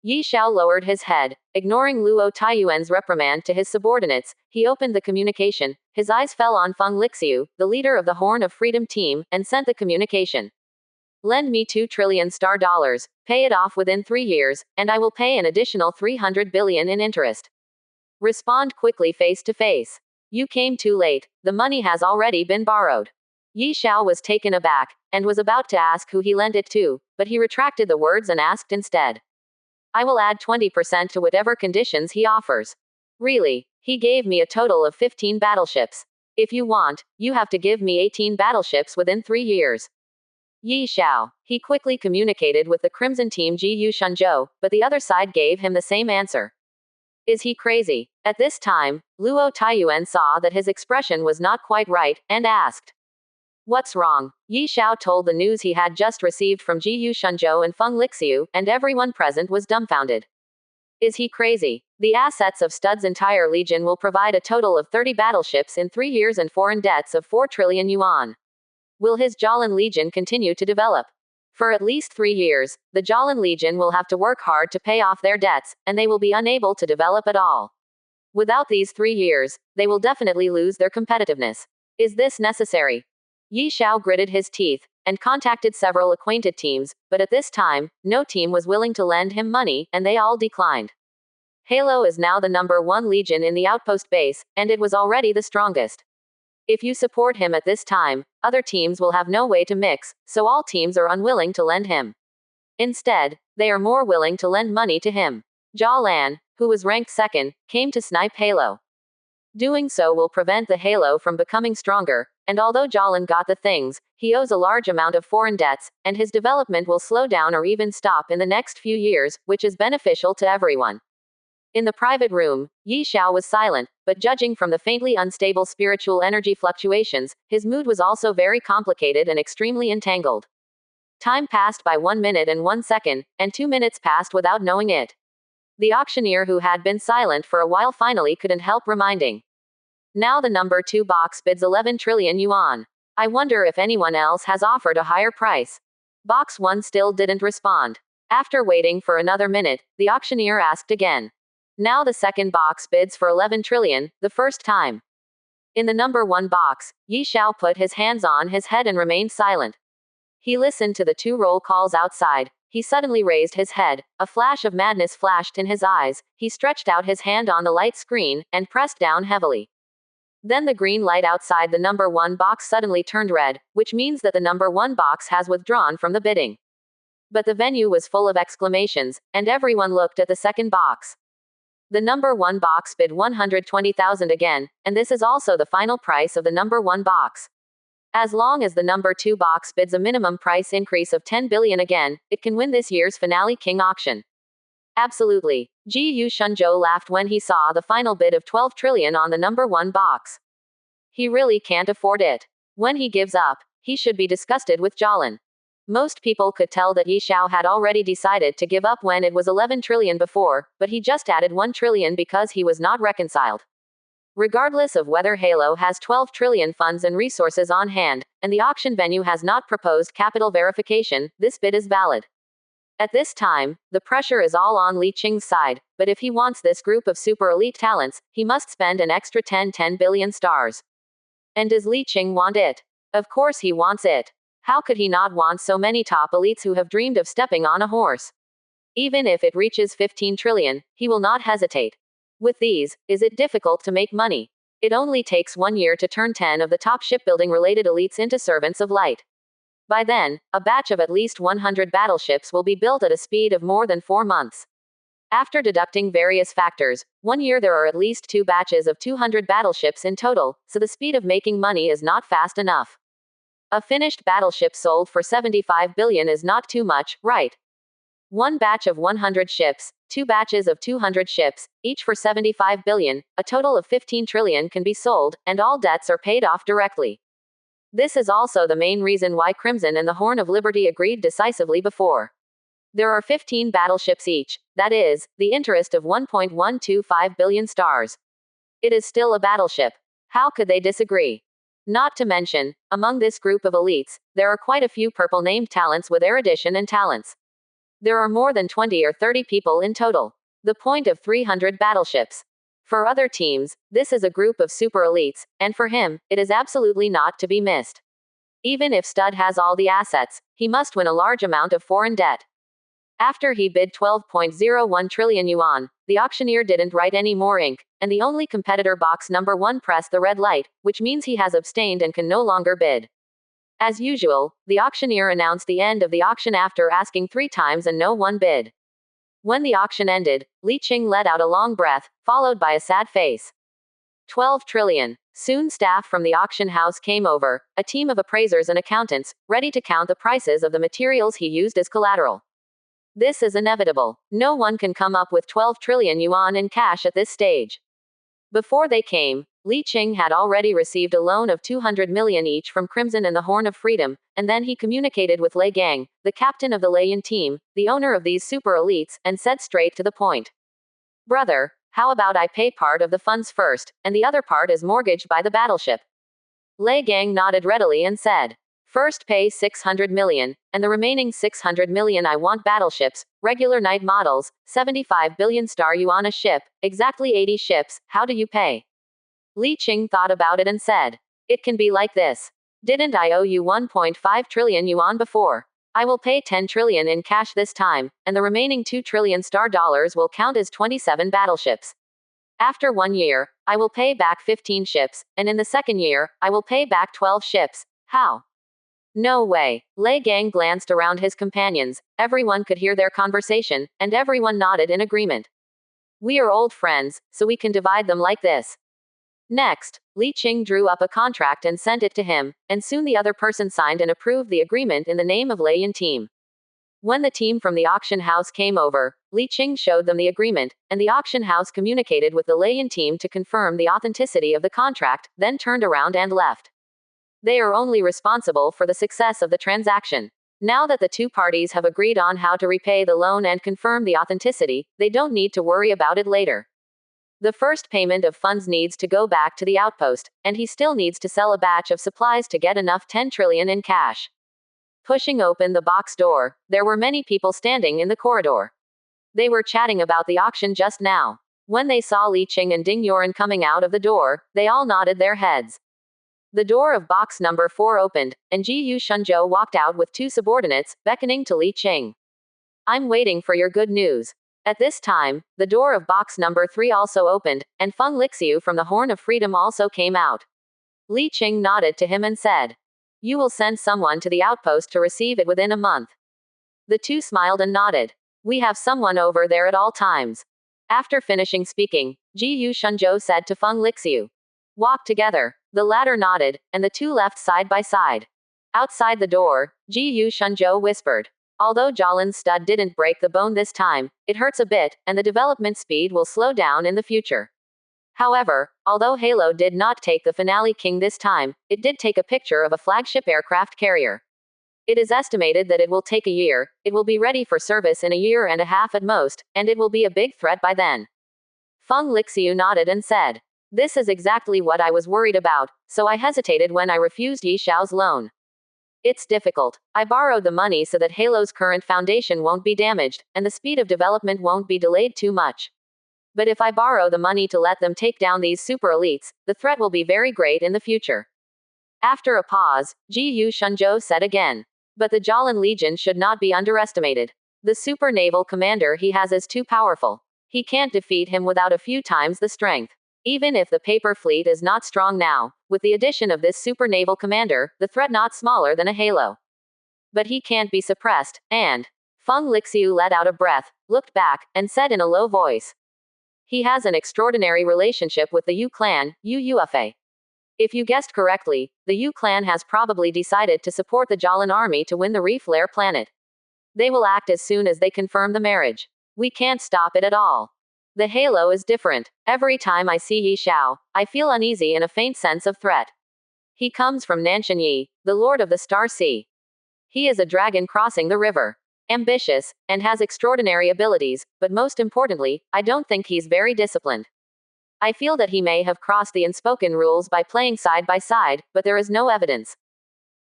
Yi Xiao lowered his head. Ignoring Luo Taiyuan's reprimand to his subordinates, he opened the communication. His eyes fell on Feng Lixiu, the leader of the Horn of Freedom team, and sent the communication. Lend me 2 trillion star dollars, pay it off within 3 years, and I will pay an additional 300 billion in interest. Respond quickly face to face. You came too late, the money has already been borrowed. Yi Xiao was taken aback, and was about to ask who he lent it to, but he retracted the words and asked instead. I will add 20% to whatever conditions he offers. Really, he gave me a total of 15 battleships. If you want, you have to give me 18 battleships within 3 years. Yi Xiao. He quickly communicated with the Crimson Team Ji Yu Shunzhou, but the other side gave him the same answer. Is he crazy? At this time, Luo Taiyuan saw that his expression was not quite right, and asked, "What's wrong?" Yi Xiao told the news he had just received from Ji Yu Shunzhou and Feng Lixiu, and everyone present was dumbfounded. Is he crazy? The assets of Stud's entire legion will provide a total of 30 battleships in 3 years and foreign debts of 4 trillion yuan. Will his Jolin Legion continue to develop? For at least 3 years, the Jolin Legion will have to work hard to pay off their debts, and they will be unable to develop at all. Without these 3 years, they will definitely lose their competitiveness. Is this necessary? Yi Xiao gritted his teeth, and contacted several acquainted teams, but at this time, no team was willing to lend him money, and they all declined. Halo is now the #1 legion in the outpost base, and it was already the strongest. If you support him at this time, other teams will have no way to mix, so all teams are unwilling to lend him. Instead, they are more willing to lend money to him. Jia Lan, who was ranked second, came to snipe Halo. Doing so will prevent the Halo from becoming stronger, and although Jolin got the things, he owes a large amount of foreign debts, and his development will slow down or even stop in the next few years, which is beneficial to everyone. In the private room, Yi Xiao was silent, but judging from the faintly unstable spiritual energy fluctuations, his mood was also very complicated and extremely entangled. Time passed by 1 minute and 1 second, and 2 minutes passed without knowing it. The auctioneer who had been silent for a while finally couldn't help reminding. Now the #2 box bids 11 trillion yuan. I wonder if anyone else has offered a higher price. Box 1 still didn't respond. After waiting for another minute, the auctioneer asked again. Now the second box bids for 11 trillion, the first time. In the #1 box, Yi Xiao put his hands on his head and remained silent. He listened to the 2 roll calls outside. He suddenly raised his head, a flash of madness flashed in his eyes, he stretched out his hand on the light screen, and pressed down heavily. Then the green light outside the #1 box suddenly turned red, which means that the #1 box has withdrawn from the bidding. But the venue was full of exclamations, and everyone looked at the second box. The #1 box bid 120,000 again, and this is also the final price of the #1 box. As long as the #2 box bids a minimum price increase of 10 billion again, it can win this year's finale king auction. Absolutely. Ji Yu Shunzhou laughed when he saw the final bid of 12 trillion on the #1 box. He really can't afford it. When he gives up, he should be disgusted with Jolin. Most people could tell that Yi Xiao had already decided to give up when it was 11 trillion before, but he just added 1 trillion because he was not reconciled. Regardless of whether Halo has 12 trillion funds and resources on hand, and the auction venue has not proposed capital verification, this bid is valid. At this time, the pressure is all on Li Qing's side, but if he wants this group of super elite talents, he must spend an extra 10 billion stars. And does Li Qing want it? Of course he wants it. How could he not want so many top elites who have dreamed of stepping on a horse? Even if it reaches 15 trillion, he will not hesitate. With these, is it difficult to make money? It only takes 1 year to turn 10 of the top shipbuilding-related elites into servants of light. By then, a batch of at least 100 battleships will be built at a speed of more than 4 months. After deducting various factors, 1 year there are at least 2 batches of 200 battleships in total, so the speed of making money is not fast enough. A finished battleship sold for 75 billion is not too much, right? 1 batch of 100 ships, 2 batches of 200 ships, each for 75 billion, a total of 15 trillion can be sold, and all debts are paid off directly. This is also the main reason why Crimson and the Horn of Liberty agreed decisively before. There are 15 battleships each, that is, the interest of 1.125 billion stars. It is still a battleship. How could they disagree? Not to mention, among this group of elites, there are quite a few purple named talents with erudition and talents. There are more than 20 or 30 people in total. The point of 300 battleships. For other teams, this is a group of super elites, and for him, it is absolutely not to be missed. Even if Stud has all the assets, he must win a large amount of foreign debt. After he bid 12.01 trillion yuan, the auctioneer didn't write any more ink, and the only competitor box number 1 pressed the red light, which means he has abstained and can no longer bid. As usual, the auctioneer announced the end of the auction after asking 3 times and no one bid. When the auction ended, Li Qing let out a long breath, followed by a sad face. 12 trillion. Soon staff from the auction house came over, a team of appraisers and accountants, ready to count the prices of the materials he used as collateral. This is inevitable. No one can come up with 12 trillion yuan in cash at this stage. Before they came, Li Qing had already received a loan of 200 million each from Crimson and the Horn of Freedom, and then he communicated with Lei Gang, the captain of the Leian team, the owner of these super elites, and said straight to the point. Brother, how about I pay part of the funds first, and the other part is mortgaged by the battleship? Lei Gang nodded readily and said, first pay 600 million, and the remaining 600 million I want battleships, regular night models, 75 billion star yuan a ship, exactly 80 ships, how do you pay? Li Qing thought about it and said, it can be like this. Didn't I owe you 1.5 trillion yuan before? I will pay 10 trillion in cash this time, and the remaining 2 trillion star dollars will count as 27 battleships. After 1 year, I will pay back 15 ships, and in the second year, I will pay back 12 ships. How? No way. Lei Gang glanced around his companions, everyone could hear their conversation, and everyone nodded in agreement. We are old friends, so we can divide them like this. Next, Li Qing drew up a contract and sent it to him, and soon the other person signed and approved the agreement in the name of Leian team. When the team from the auction house came over, Li Qing showed them the agreement, and the auction house communicated with the Leian team to confirm the authenticity of the contract, then turned around and left. They are only responsible for the success of the transaction. Now that the 2 parties have agreed on how to repay the loan and confirm the authenticity, they don't need to worry about it later. The first payment of funds needs to go back to the outpost, and he still needs to sell a batch of supplies to get enough 10 trillion in cash. Pushing open the box door, there were many people standing in the corridor. They were chatting about the auction just now. When they saw Li Qing and Ding Yuan coming out of the door, they all nodded their heads. The door of box number 4 opened, and Ji Yu Shunzhou walked out with 2 subordinates, beckoning to Li Qing. I'm waiting for your good news. At this time, the door of box number 3 also opened, and Feng Lixiu from the Horn of Freedom also came out. Li Qing nodded to him and said, you will send someone to the outpost to receive it within a month. The 2 smiled and nodded. We have someone over there at all times. After finishing speaking, Ji Yu Shunzhou said to Feng Lixiu, walk together. The latter nodded, and the 2 left side by side. Outside the door, Ji Yu Shunzhou whispered, although Jalin's stud didn't break the bone this time, it hurts a bit, and the development speed will slow down in the future. However, although Halo did not take the Finale King this time, it did take a picture of a flagship aircraft carrier. It is estimated that it will take a year, it will be ready for service in a year and a half at most, and it will be a big threat by then. Feng Lixiu nodded and said, this is exactly what I was worried about, so I hesitated when I refused Yi Xiao's loan. It's difficult. I borrowed the money so that Halo's current foundation won't be damaged, and the speed of development won't be delayed too much. But if I borrow the money to let them take down these super elites, the threat will be very great in the future. After a pause, Ji Yu Shunzhou said again. But the Jolin Legion should not be underestimated. The super naval commander he has is too powerful. He can't defeat him without a few times the strength. Even if the paper fleet is not strong now, with the addition of this super naval commander, the threat not smaller than a Halo. But he can't be suppressed, and Feng Lixiu let out a breath, looked back, and said in a low voice. He has an extraordinary relationship with the Yu clan, Ufa. If you guessed correctly, the Yu clan has probably decided to support the Jolin army to win the Reef Lair planet. They will act as soon as they confirm the marriage. We can't stop it at all. The Halo is different. Every time I see Yi Xiao, I feel uneasy and a faint sense of threat. He comes from Nanshan Yi, the Lord of the Star Sea. He is a dragon crossing the river. Ambitious, and has extraordinary abilities, but most importantly, I don't think he's very disciplined. I feel that he may have crossed the unspoken rules by playing side by side, but there is no evidence.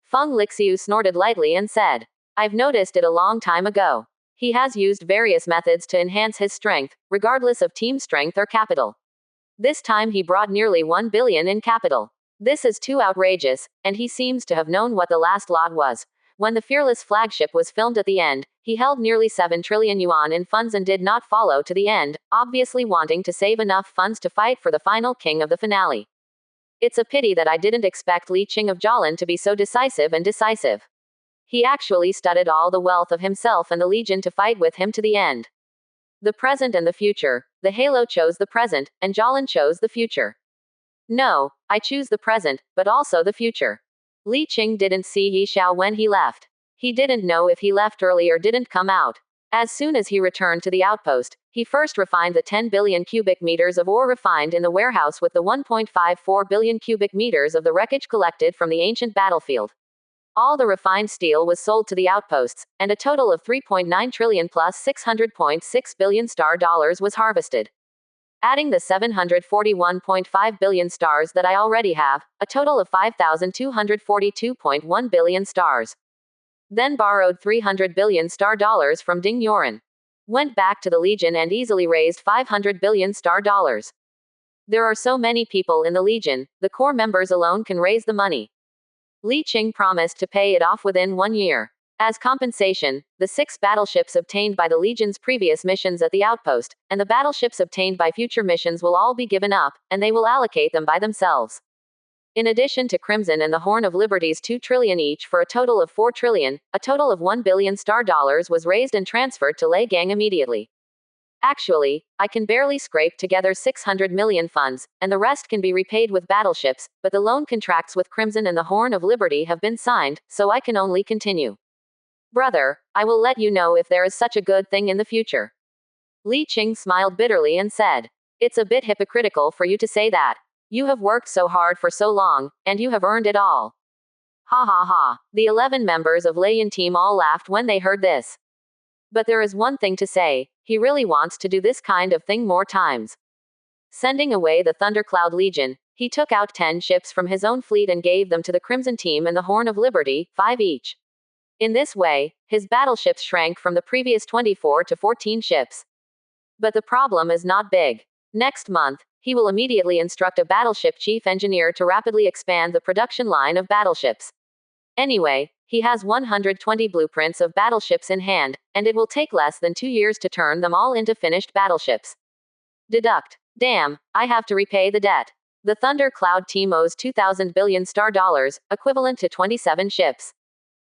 Feng Lixiu snorted lightly and said, I've noticed it a long time ago. He has used various methods to enhance his strength, regardless of team strength or capital. This time he brought nearly 1 billion in capital. This is too outrageous, and he seems to have known what the last lot was. When the Fearless flagship was filmed at the end, he held nearly 7 trillion yuan in funds and did not follow to the end, obviously wanting to save enough funds to fight for the final king of the finale. It's a pity that I didn't expect Li Qing of Jolin to be so decisive and decisive. He actually studied all the wealth of himself and the Legion to fight with him to the end. The present and the future. The Halo chose the present, and Jolin chose the future. No, I choose the present, but also the future. Li Qing didn't see Yi Xiao when he left. He didn't know if he left early or didn't come out. As soon as he returned to the outpost, he first refined the 10 billion cubic meters of ore refined in the warehouse with the 1.54 billion cubic meters of the wreckage collected from the ancient battlefield. All the refined steel was sold to the outposts, and a total of 3.9 trillion plus 600.6 billion star dollars was harvested. Adding the 741.5 billion stars that I already have, a total of 5,242.1 billion stars. Then borrowed 300 billion star dollars from Ding Yoren. Went back to the Legion and easily raised 500 billion star dollars. There are so many people in the Legion, the core members alone can raise the money. Li Qing promised to pay it off within 1 year. As compensation, the 6 battleships obtained by the Legion's previous missions at the outpost, and the battleships obtained by future missions will all be given up, and they will allocate them by themselves. In addition to Crimson and the Horn of Liberty's 2 trillion each for a total of 4 trillion, a total of 1 billion star dollars was raised and transferred to Lei Gang immediately. Actually, I can barely scrape together 600 million funds, and the rest can be repaid with battleships, but the loan contracts with Crimson and the Horn of Liberty have been signed, so I can only continue. Brother, I will let you know if there is such a good thing in the future. Li Qing smiled bitterly and said, It's a bit hypocritical for you to say that. You have worked so hard for so long, and you have earned it all. Ha ha ha. The 11 members of Leiyan team all laughed when they heard this. But there is one thing to say, he really wants to do this kind of thing more times. Sending away the Thundercloud Legion, he took out 10 ships from his own fleet and gave them to the Crimson team and the Horn of Liberty, 5 each. In this way, his battleships shrank from the previous 24 to 14 ships. But the problem is not big. Next month, he will immediately instruct a battleship chief engineer to rapidly expand the production line of battleships. Anyway, he has 120 blueprints of battleships in hand, and it will take less than 2 years to turn them all into finished battleships. Deduct. Damn, I have to repay the debt. The Thunder Cloud team owes 2,000 billion star dollars, equivalent to 27 ships.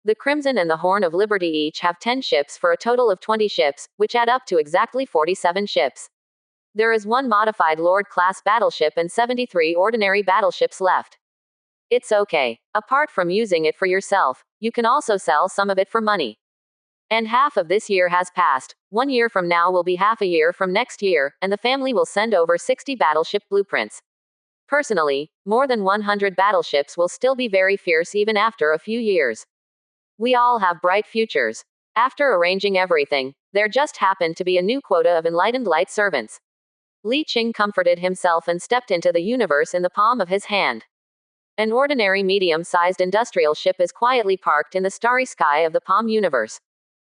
The Crimson and the Horn of Liberty each have 10 ships for a total of 20 ships, which add up to exactly 47 ships. There is 1 modified Lord-class battleship and 73 ordinary battleships left. It's okay. Apart from using it for yourself, you can also sell some of it for money. And half of this year has passed. 1 year from now will be half a year from next year, and the family will send over 60 battleship blueprints. Personally, more than 100 battleships will still be very fierce even after a few years. We all have bright futures. After arranging everything, there just happened to be a new quota of enlightened light servants. Li Qing comforted himself and stepped into the universe in the palm of his hand. An ordinary medium-sized industrial ship is quietly parked in the starry sky of the Palm universe.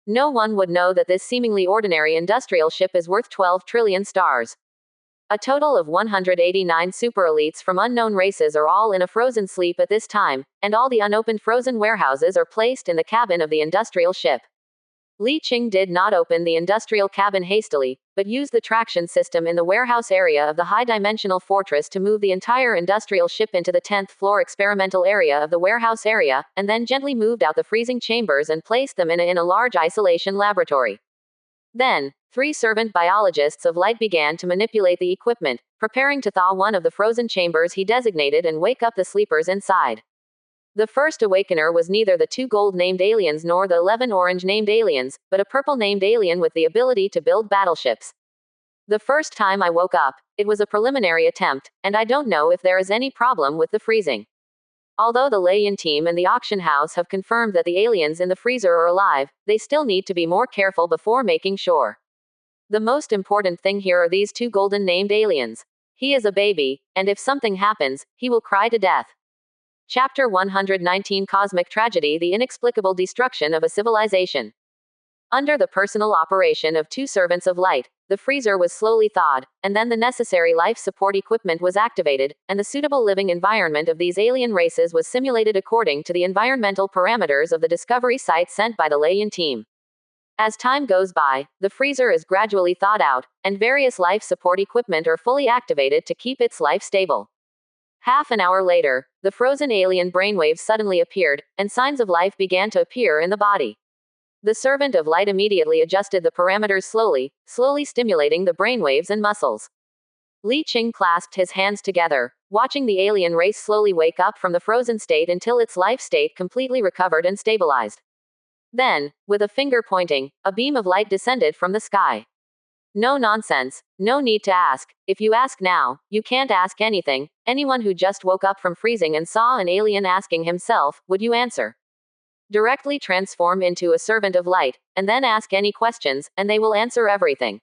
No one would know that this seemingly ordinary industrial ship is worth 12 trillion stars. A total of 189 super elites from unknown races are all in a frozen sleep at this time, and all the unopened frozen warehouses are placed in the cabin of the industrial ship. Li Qing did not open the industrial cabin hastily, but used the traction system in the warehouse area of the high-dimensional fortress to move the entire industrial ship into the 10th floor experimental area of the warehouse area, and then gently moved out the freezing chambers and placed them in a large isolation laboratory. Then, 3 servant biologists of light began to manipulate the equipment, preparing to thaw one of the frozen chambers he designated and wake up the sleepers inside. The first awakener was neither the 2 gold-named aliens nor the 11 orange-named aliens, but a purple-named alien with the ability to build battleships. The first time I woke up, it was a preliminary attempt, and I don't know if there is any problem with the freezing. Although the Leiyan team and the auction house have confirmed that the aliens in the freezer are alive, they still need to be more careful before making sure. The most important thing here are these 2 golden-named aliens. He is a baby, and if something happens, he will cry to death. Chapter 119 Cosmic Tragedy: The Inexplicable Destruction of a Civilization. Under the personal operation of 2 servants of light, the freezer was slowly thawed, and then the necessary life support equipment was activated, and the suitable living environment of these alien races was simulated according to the environmental parameters of the discovery site sent by the Leiyan team. As time goes by, the freezer is gradually thawed out, and various life support equipment are fully activated to keep its life stable. Half an hour later, the frozen alien brainwaves suddenly appeared, and signs of life began to appear in the body. The servant of light immediately adjusted the parameters slowly stimulating the brainwaves and muscles. Li Qing clasped his hands together, watching the alien race slowly wake up from the frozen state until its life state completely recovered and stabilized. Then, with a finger pointing, a beam of light descended from the sky. No nonsense, no need to ask. If you ask now, you can't ask anything. Anyone who just woke up from freezing and saw an alien asking himself, would you answer? Directly transform into a servant of light, and then ask any questions, and they will answer everything.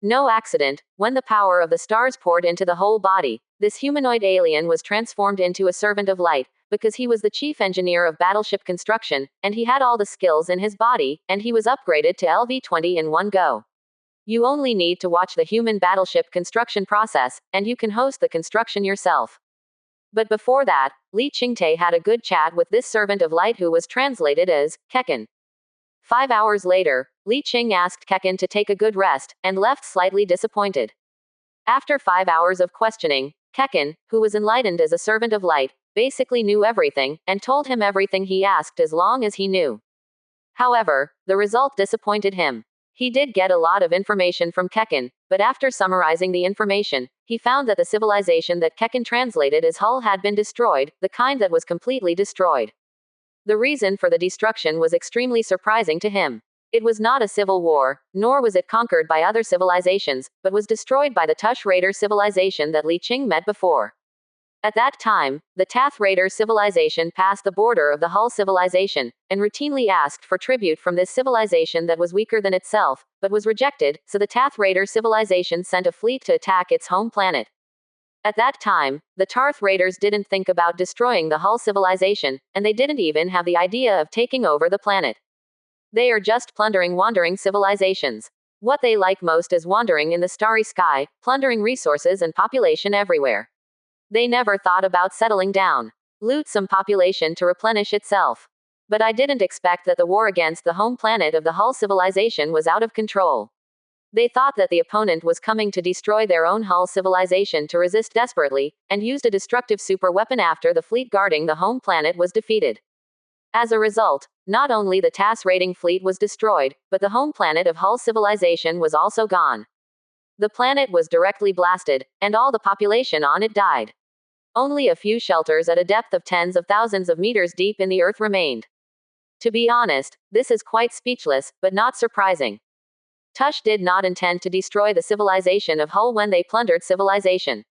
No accident, when the power of the stars poured into the whole body, this humanoid alien was transformed into a servant of light, because he was the chief engineer of battleship construction, and he had all the skills in his body, and he was upgraded to LV-20 in one go. You only need to watch the human battleship construction process, and you can host the construction yourself. But before that, Li Qingtai had a good chat with this servant of light who was translated as Kekin. 5 hours later, Li Qing asked Kekin to take a good rest, and left slightly disappointed. After 5 hours of questioning, Kekin, who was enlightened as a servant of light, basically knew everything, and told him everything he asked as long as he knew. However, the result disappointed him. He did get a lot of information from Kekin, but after summarizing the information, he found that the civilization that Kekin translated as Hull had been destroyed, the kind that was completely destroyed. The reason for the destruction was extremely surprising to him. It was not a civil war, nor was it conquered by other civilizations, but was destroyed by the Tush Raider civilization that Li Qing met before. At that time, the Tath Raider civilization passed the border of the Hull civilization, and routinely asked for tribute from this civilization that was weaker than itself, but was rejected, so the Tath Raider civilization sent a fleet to attack its home planet. At that time, the Tarth Raiders didn't think about destroying the Hull civilization, and they didn't even have the idea of taking over the planet. They are just plundering wandering civilizations. What they like most is wandering in the starry sky, plundering resources and population everywhere. They never thought about settling down. Loot some population to replenish itself. But I didn't expect that the war against the home planet of the Hull civilization was out of control. They thought that the opponent was coming to destroy their own Hull civilization to resist desperately, and used a destructive super weapon after the fleet guarding the home planet was defeated. As a result, not only the TAS raiding fleet was destroyed, but the home planet of Hull civilization was also gone. The planet was directly blasted, and all the population on it died. Only a few shelters at a depth of tens of thousands of meters deep in the earth remained. To be honest, this is quite speechless, but not surprising. Tush did not intend to destroy the civilization of Hull when they plundered civilization.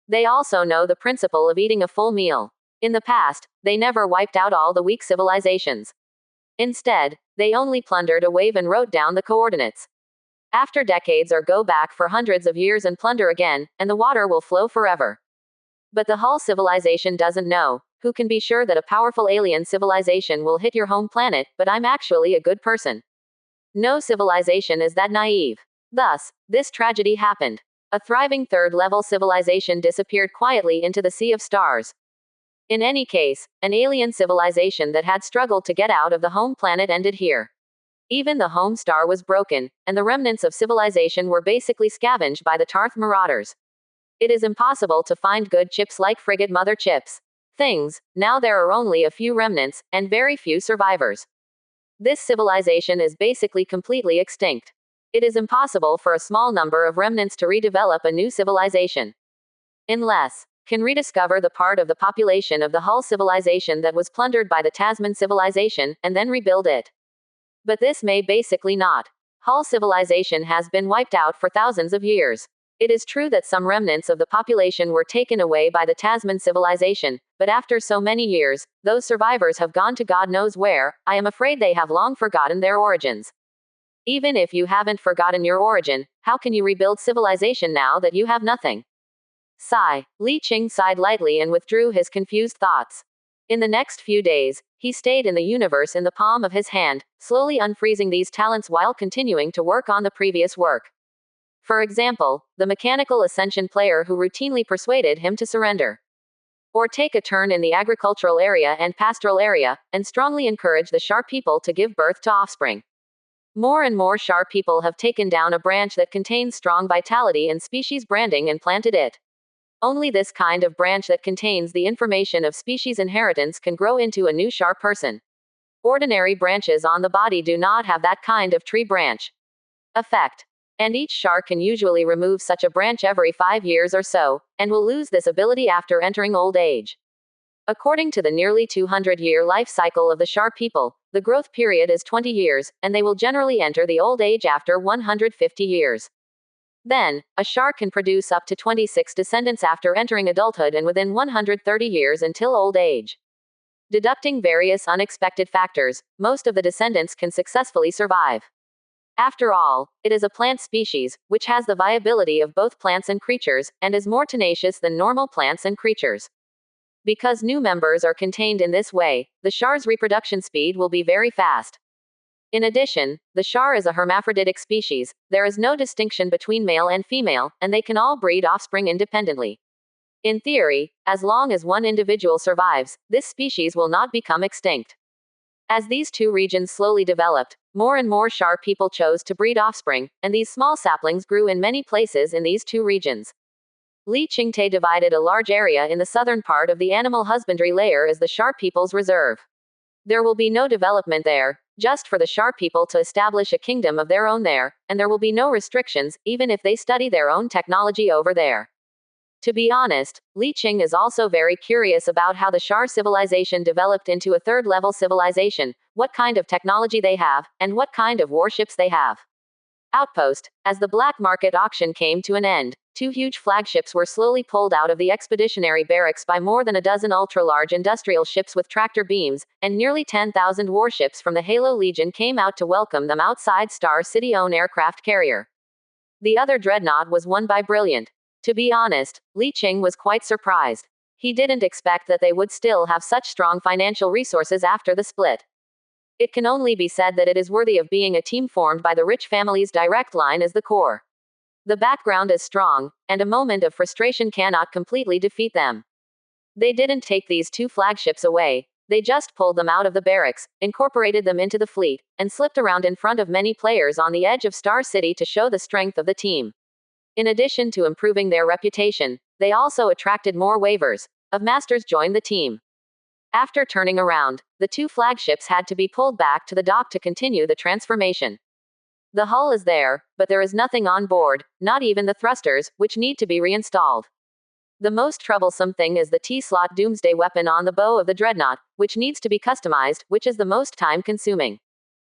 They also know the principle of eating a full meal. In the past, they never wiped out all the weak civilizations. Instead, they only plundered a wave and wrote down the coordinates. After decades or go back for hundreds of years and plunder again, and the water will flow forever. But the Hull civilization doesn't know. Who can be sure that a powerful alien civilization will hit your home planet, but I'm actually a good person? No civilization is that naive. Thus, this tragedy happened. A thriving third-level civilization disappeared quietly into the sea of stars. In any case, an alien civilization that had struggled to get out of the home planet ended here. Even the home star was broken, and the remnants of civilization were basically scavenged by the Tarth marauders. It is impossible to find good chips like frigate mother chips. Now there are only a few remnants, and very few survivors. This civilization is basically completely extinct. It is impossible for a small number of remnants to redevelop a new civilization. Unless can rediscover the part of the population of the Hull civilization that was plundered by the Tasman civilization, and then rebuild it. But this may basically not. Hull civilization has been wiped out for thousands of years. It is true that some remnants of the population were taken away by the Tasman civilization, but after so many years, those survivors have gone to God knows where. I am afraid they have long forgotten their origins. Even if you haven't forgotten your origin, how can you rebuild civilization now that you have nothing? Sigh. Li Qing sighed lightly and withdrew his confused thoughts. In the next few days, he stayed in the universe in the palm of his hand, slowly unfreezing these talents while continuing to work on the previous work. For example, the mechanical ascension player who routinely persuaded him to surrender. Or take a turn in the agricultural area and pastoral area, and strongly encourage the Shar people to give birth to offspring. More and more Shar people have taken down a branch that contains strong vitality and species branding and planted it. Only this kind of branch that contains the information of species inheritance can grow into a new Shar person. Ordinary branches on the body do not have that kind of tree branch effect. And each Shar can usually remove such a branch every 5 years or so, and will lose this ability after entering old age. According to the nearly 200-year life cycle of the Shar people, the growth period is 20 years, and they will generally enter the old age after 150 years. Then, a Shar can produce up to 26 descendants after entering adulthood and within 130 years until old age. Deducting various unexpected factors, most of the descendants can successfully survive. After all, it is a plant species, which has the viability of both plants and creatures, and is more tenacious than normal plants and creatures. Because new members are contained in this way, the Shar's reproduction speed will be very fast. In addition, the Shar is a hermaphroditic species. There is no distinction between male and female, and they can all breed offspring independently. In theory, as long as one individual survives, this species will not become extinct. As these two regions slowly developed, more and more Shar people chose to breed offspring, and these small saplings grew in many places in these two regions. Li Qingte divided a large area in the southern part of the animal husbandry layer as the Shar people's reserve. There will be no development there, just for the Shar people to establish a kingdom of their own there, and there will be no restrictions, even if they study their own technology over there. To be honest, Li Qing is also very curious about how the Shar civilization developed into a third-level civilization, what kind of technology they have, and what kind of warships they have. Outpost. As the black market auction came to an end, 2 huge flagships were slowly pulled out of the expeditionary barracks by more than a dozen ultra-large industrial ships with tractor beams, and nearly 10,000 warships from the Halo Legion came out to welcome them outside Star City-owned aircraft carrier. The other dreadnought was won by Brilliant. To be honest, Li Qing was quite surprised. He didn't expect that they would still have such strong financial resources after the split. It can only be said that it is worthy of being a team formed by the rich family's direct line as the core. The background is strong, and a moment of frustration cannot completely defeat them. They didn't take these 2 flagships away, they just pulled them out of the barracks, incorporated them into the fleet, and slipped around in front of many players on the edge of Star City to show the strength of the team. In addition to improving their reputation, they also attracted more waivers of masters join the team. After turning around, the 2 flagships had to be pulled back to the dock to continue the transformation. The hull is there, but there is nothing on board, not even the thrusters, which need to be reinstalled. The most troublesome thing is the T-slot doomsday weapon on the bow of the dreadnought, which needs to be customized, which is the most time-consuming.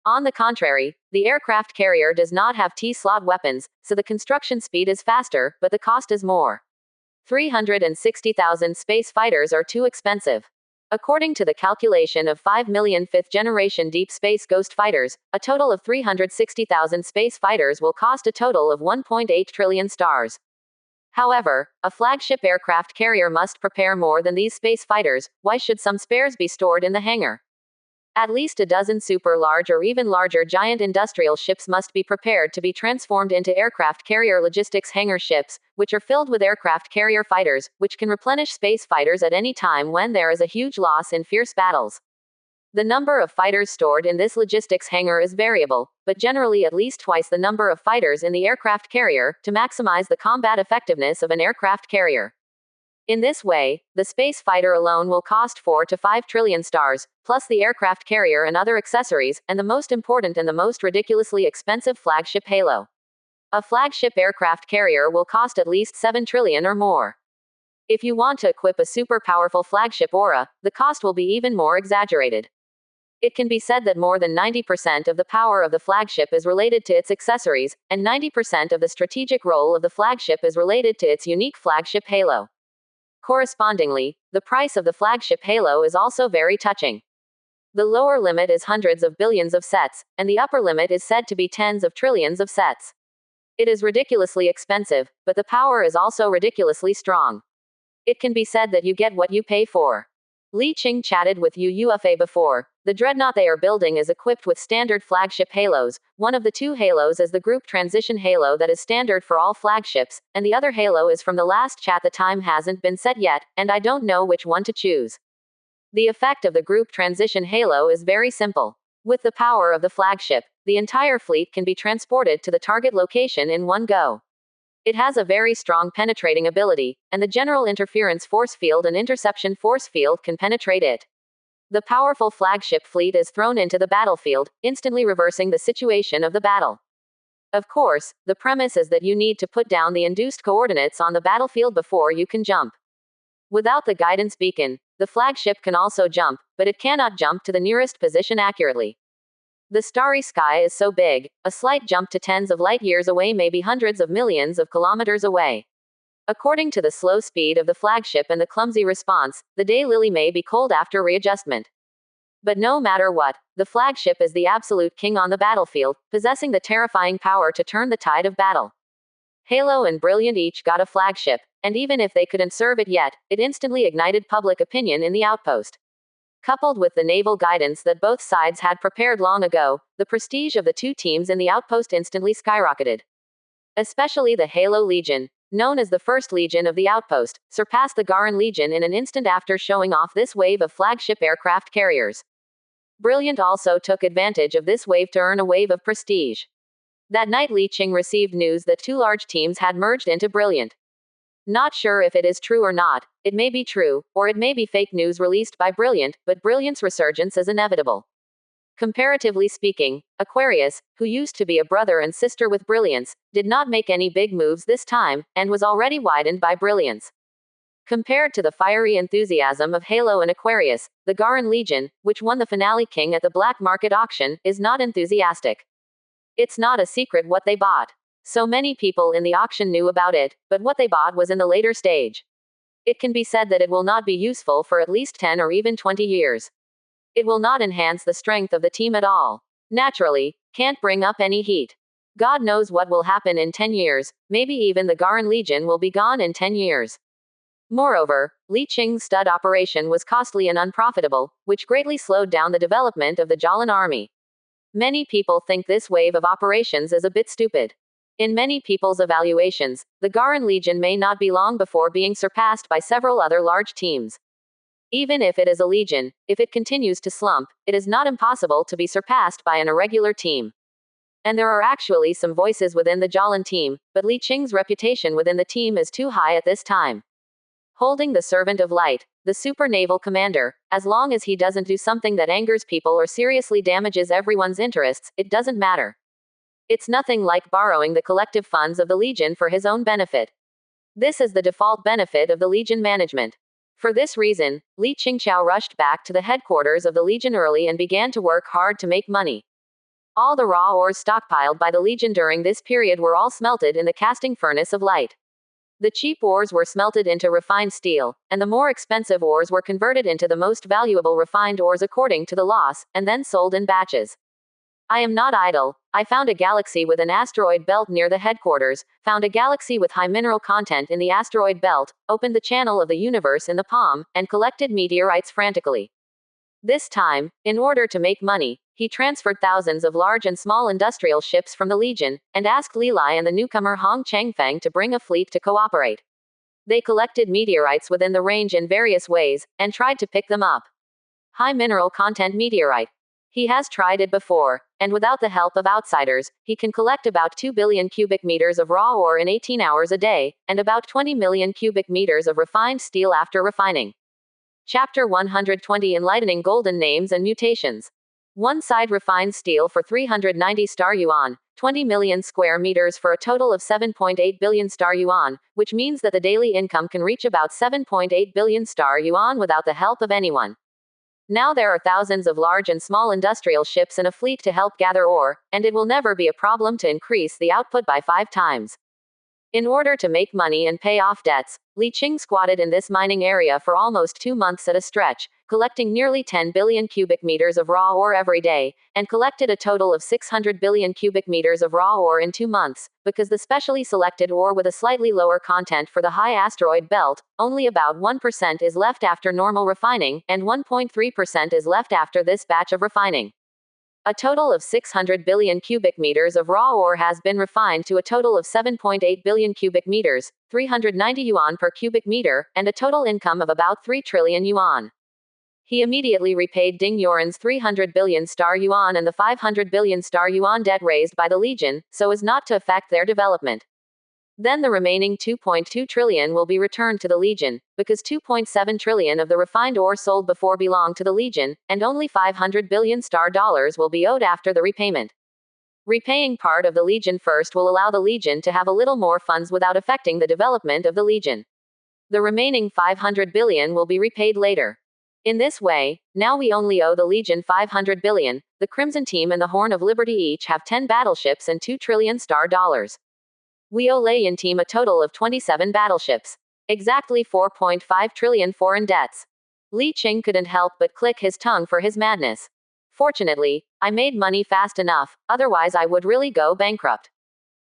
On the contrary, the aircraft carrier does not have T-slot weapons, so the construction speed is faster, but the cost is more. 360,000 space fighters are too expensive. According to the calculation of 5 million 5th-generation deep space ghost fighters, a total of 360,000 space fighters will cost a total of 1.8 trillion stars. However, a flagship aircraft carrier must prepare more than these space fighters. Why should some spares be stored in the hangar? At least a dozen super large or even larger giant industrial ships must be prepared to be transformed into aircraft carrier logistics hangar ships, which are filled with aircraft carrier fighters, which can replenish space fighters at any time when there is a huge loss in fierce battles. The number of fighters stored in this logistics hangar is variable, but generally at least twice the number of fighters in the aircraft carrier, to maximize the combat effectiveness of an aircraft carrier. In this way, the space fighter alone will cost 4 to 5 trillion stars, plus the aircraft carrier and other accessories, and the most important and the most ridiculously expensive flagship halo. A flagship aircraft carrier will cost at least 7 trillion or more. If you want to equip a super powerful flagship aura, the cost will be even more exaggerated. It can be said that more than 90% of the power of the flagship is related to its accessories, and 90% of the strategic role of the flagship is related to its unique flagship halo. Correspondingly, the price of the flagship halo is also very touching. The lower limit is hundreds of billions of sets, and the upper limit is said to be tens of trillions of sets. It is ridiculously expensive, but the power is also ridiculously strong. It can be said that you get what you pay for. Li Qing chatted with UFA before. The dreadnought they are building is equipped with standard flagship halos. One of the two halos is the group transition halo that is standard for all flagships, and the other halo is from the last chat. The time hasn't been set yet, and I don't know which one to choose. The effect of the group transition halo is very simple. With the power of the flagship, the entire fleet can be transported to the target location in one go. It has a very strong penetrating ability, and the general interference force field and interception force field can penetrate it. The powerful flagship fleet is thrown into the battlefield, instantly reversing the situation of the battle. Of course, the premise is that you need to put down the induced coordinates on the battlefield before you can jump. Without the guidance beacon, the flagship can also jump, but it cannot jump to the nearest position accurately. The starry sky is so big, a slight jump to tens of light years away may be hundreds of millions of kilometers away. According to the slow speed of the flagship and the clumsy response, the daylily may be cold after readjustment. But no matter what, the flagship is the absolute king on the battlefield, possessing the terrifying power to turn the tide of battle. Halo and Brilliant each got a flagship, and even if they couldn't serve it yet, it instantly ignited public opinion in the outpost. Coupled with the naval guidance that both sides had prepared long ago, the prestige of the two teams in the outpost instantly skyrocketed. Especially the Halo Legion, known as the First Legion of the outpost, surpassed the Garan Legion in an instant after showing off this wave of flagship aircraft carriers. Brilliant also took advantage of this wave to earn a wave of prestige. That night Li Qing received news that two large teams had merged into Brilliant. Not sure if it is true or not, it may be true, or it may be fake news released by Brilliant, but Brilliant's resurgence is inevitable. Comparatively speaking, Aquarius, who used to be a brother and sister with Brilliance, did not make any big moves this time, and was already widened by Brilliance. Compared to the fiery enthusiasm of Halo and Aquarius, the Garan Legion, which won the finale king at the black market auction, is not enthusiastic. It's not a secret what they bought. So many people in the auction knew about it, but what they bought was in the later stage. It can be said that it will not be useful for at least 10 or even 20 years. It will not enhance the strength of the team at all. Naturally, can't bring up any heat. God knows what will happen in 10 years, maybe even the Garan Legion will be gone in 10 years. Moreover, Li Qing's stud operation was costly and unprofitable, which greatly slowed down the development of the Jalan army. Many people think this wave of operations is a bit stupid. In many people's evaluations, the Garan Legion may not be long before being surpassed by several other large teams. Even if it is a legion, if it continues to slump, it is not impossible to be surpassed by an irregular team. And there are actually some voices within the Jalan team, but Li Qing's reputation within the team is too high at this time. Holding the Servant of Light, the super naval commander, as long as he doesn't do something that angers people or seriously damages everyone's interests, it doesn't matter. It's nothing like borrowing the collective funds of the Legion for his own benefit. This is the default benefit of the Legion management. For this reason, Li Qingqiao rushed back to the headquarters of the Legion early and began to work hard to make money. All the raw ores stockpiled by the Legion during this period were all smelted in the casting furnace of light. The cheap ores were smelted into refined steel, and the more expensive ores were converted into the most valuable refined ores according to the loss, and then sold in batches. I am not idle. I found a galaxy with an asteroid belt near the headquarters, found a galaxy with high mineral content in the asteroid belt, opened the channel of the universe in the palm, and collected meteorites frantically. This time, in order to make money, he transferred thousands of large and small industrial ships from the Legion, and asked Li Lai and the newcomer Hong Changfeng to bring a fleet to cooperate. They collected meteorites within the range in various ways, and tried to pick them up. High mineral content meteorite. He has tried it before, and without the help of outsiders, he can collect about 2 billion cubic meters of raw ore in 18 hours a day, and about 20 million cubic meters of refined steel after refining. Chapter 120 Enlightening Golden Names and Mutations. One side refined steel for 390 star yuan, 20 million square meters for a total of 7.8 billion star yuan, which means that the daily income can reach about 7.8 billion star yuan without the help of anyone. Now there are thousands of large and small industrial ships and a fleet to help gather ore, and it will never be a problem to increase the output by 5 times. In order to make money and pay off debts, Li Qing squatted in this mining area for almost 2 months at a stretch, collecting nearly 10 billion cubic meters of raw ore every day, and collected a total of 600 billion cubic meters of raw ore in 2 months, because the specially selected ore with a slightly lower content for the high asteroid belt, only about 1% is left after normal refining, and 1.3% is left after this batch of refining. A total of 600 billion cubic meters of raw ore has been refined to a total of 7.8 billion cubic meters, 390 yuan per cubic meter, and a total income of about 3 trillion yuan. He immediately repaid Ding Yoren's 300 billion star yuan and the 500 billion star yuan debt raised by the Legion, so as not to affect their development. Then the remaining 2.2 trillion will be returned to the Legion, because 2.7 trillion of the refined ore sold before belonged to the Legion, and only 500 billion star dollars will be owed after the repayment. Repaying part of the Legion first will allow the Legion to have a little more funds without affecting the development of the Legion. The remaining 500 billion will be repaid later. In this way, now we only owe the Legion 500 billion, the Crimson Team and the Horn of Liberty each have 10 battleships and 2 trillion star dollars. We owe Lion Team a total of 27 battleships. Exactly 4.5 trillion foreign debts. Li Qing couldn't help but click his tongue for his madness. Fortunately, I made money fast enough, otherwise I would really go bankrupt.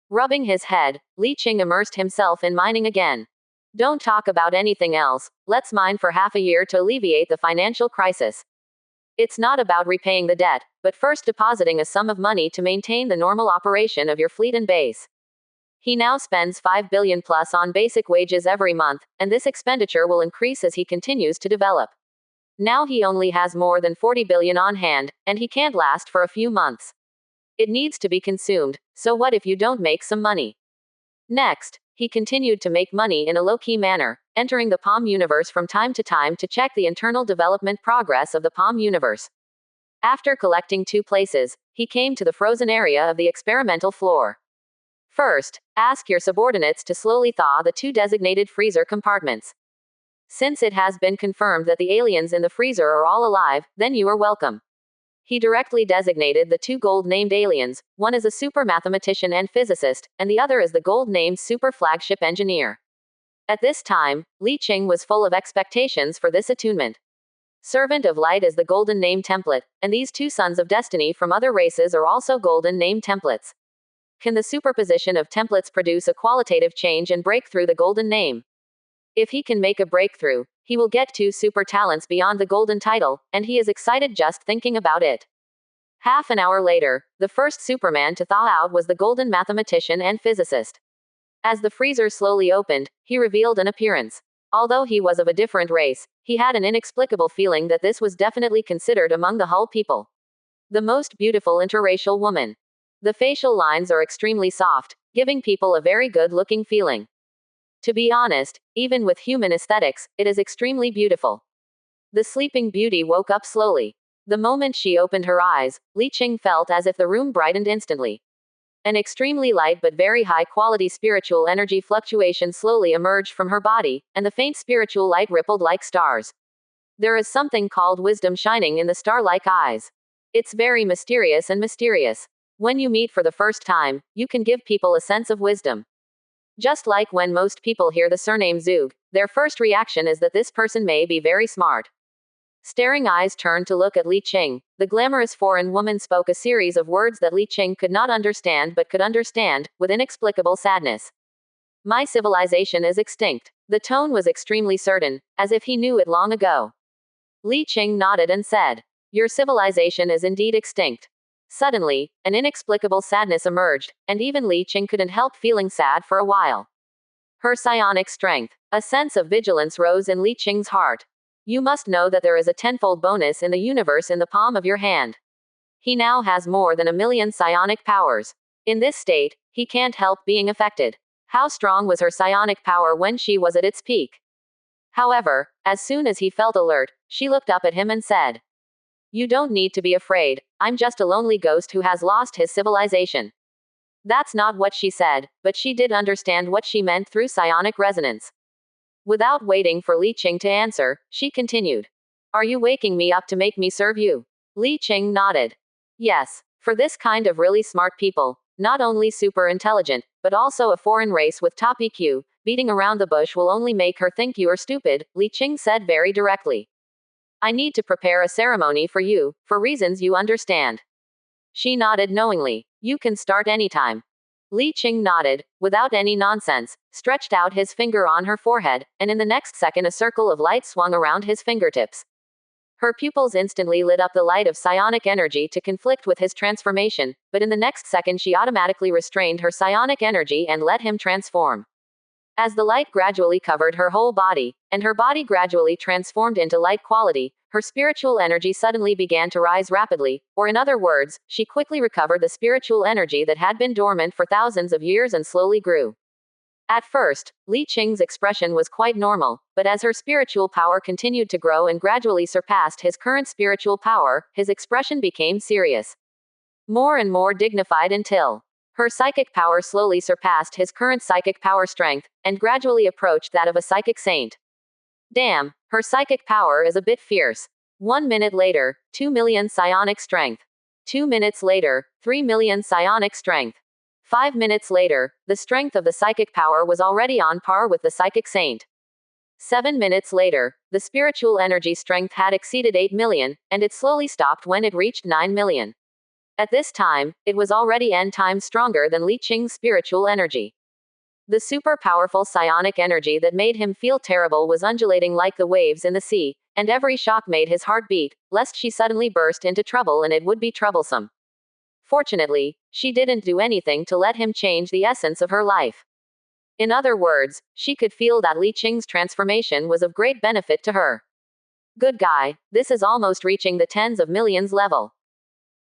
Rubbing his head, Li Qing immersed himself in mining again. Don't talk about anything else, let's mine for half a year to alleviate the financial crisis. It's not about repaying the debt, but first depositing a sum of money to maintain the normal operation of your fleet and base. He now spends 5 billion plus on basic wages every month, and this expenditure will increase as he continues to develop. Now he only has more than 40 billion on hand, and he can't last for a few months. It needs to be consumed, so what if you don't make some money? Next, he continued to make money in a low-key manner, entering the Palm universe from time to time to check the internal development progress of the Palm universe. After collecting 2 places, he came to the frozen area of the experimental floor. First, ask your subordinates to slowly thaw the 2 designated freezer compartments. Since it has been confirmed that the aliens in the freezer are all alive, then you are welcome. He directly designated the 2 gold-named aliens, one is a super mathematician and physicist, and the other is the gold-named super flagship engineer. At this time, Li Qing was full of expectations for this attunement. Servant of Light is the golden name template, and these 2 sons of destiny from other races are also golden name templates. Can the superposition of templates produce a qualitative change and break through the golden name? If he can make a breakthrough, he will get 2 super talents beyond the golden title, and he is excited just thinking about it. Half an hour later, the first Superman to thaw out was the golden mathematician and physicist. As the freezer slowly opened, he revealed an appearance. Although he was of a different race, he had an inexplicable feeling that this was definitely considered among the Hull people. The most beautiful interracial woman. The facial lines are extremely soft, giving people a very good-looking feeling. To be honest, even with human aesthetics, it is extremely beautiful. The sleeping beauty woke up slowly. The moment she opened her eyes, Li Qing felt as if the room brightened instantly. An extremely light but very high-quality spiritual energy fluctuation slowly emerged from her body, and the faint spiritual light rippled like stars. There is something called wisdom shining in the star-like eyes. It's very mysterious and mysterious. When you meet for the first time, you can give people a sense of wisdom. Just like when most people hear the surname Zug, their first reaction is that this person may be very smart. Staring eyes turned to look at Li Qing. The glamorous foreign woman spoke a series of words that Li Qing could not understand but could understand, with inexplicable sadness. My civilization is extinct. The tone was extremely certain, as if he knew it long ago. Li Qing nodded and said, your civilization is indeed extinct. Suddenly, an inexplicable sadness emerged, and even Li Qing couldn't help feeling sad for a while. Her psionic strength. A sense of vigilance rose in Li Qing's heart. You must know that there is a tenfold bonus in the universe in the palm of your hand. He now has more than 1,000,000 psionic powers. In this state, he can't help being affected. How strong was her psionic power when she was at its peak? However, as soon as he felt alert, she looked up at him and said, you don't need to be afraid, I'm just a lonely ghost who has lost his civilization. That's not what she said, but she did understand what she meant through psionic resonance. Without waiting for Li Qing to answer, she continued. Are you waking me up to make me serve you? Li Qing nodded. Yes, for this kind of really smart people, not only super intelligent, but also a foreign race with top EQ, beating around the bush will only make her think you are stupid, Li Qing said very directly. I need to prepare a ceremony for you, for reasons you understand. She nodded knowingly. You can start anytime. Li Qing nodded, without any nonsense, stretched out his finger on her forehead, and in the next second a circle of light swung around his fingertips. Her pupils instantly lit up the light of psionic energy to conflict with his transformation, but in the next second she automatically restrained her psionic energy and let him transform. As the light gradually covered her whole body, and her body gradually transformed into light quality, her spiritual energy suddenly began to rise rapidly, or in other words, she quickly recovered the spiritual energy that had been dormant for thousands of years and slowly grew. At first, Li Qing's expression was quite normal, but as her spiritual power continued to grow and gradually surpassed his current spiritual power, his expression became serious. More and more dignified until her psychic power slowly surpassed his current psychic power strength, and gradually approached that of a psychic saint. Damn, her psychic power is a bit fierce. 1 minute later, 2,000,000 psionic strength. 2 minutes later, 3,000,000 psionic strength. 5 minutes later, the strength of the psychic power was already on par with the psychic saint. 7 minutes later, the spiritual energy strength had exceeded 8,000,000, and it slowly stopped when it reached 9,000,000. At this time, it was already n times stronger than Li Qing's spiritual energy. The super powerful psionic energy that made him feel terrible was undulating like the waves in the sea, and every shock made his heart beat, lest she suddenly burst into trouble and it would be troublesome. Fortunately, she didn't do anything to let him change the essence of her life. In other words, she could feel that Li Qing's transformation was of great benefit to her. Good guy, this is almost reaching the tens of millions level.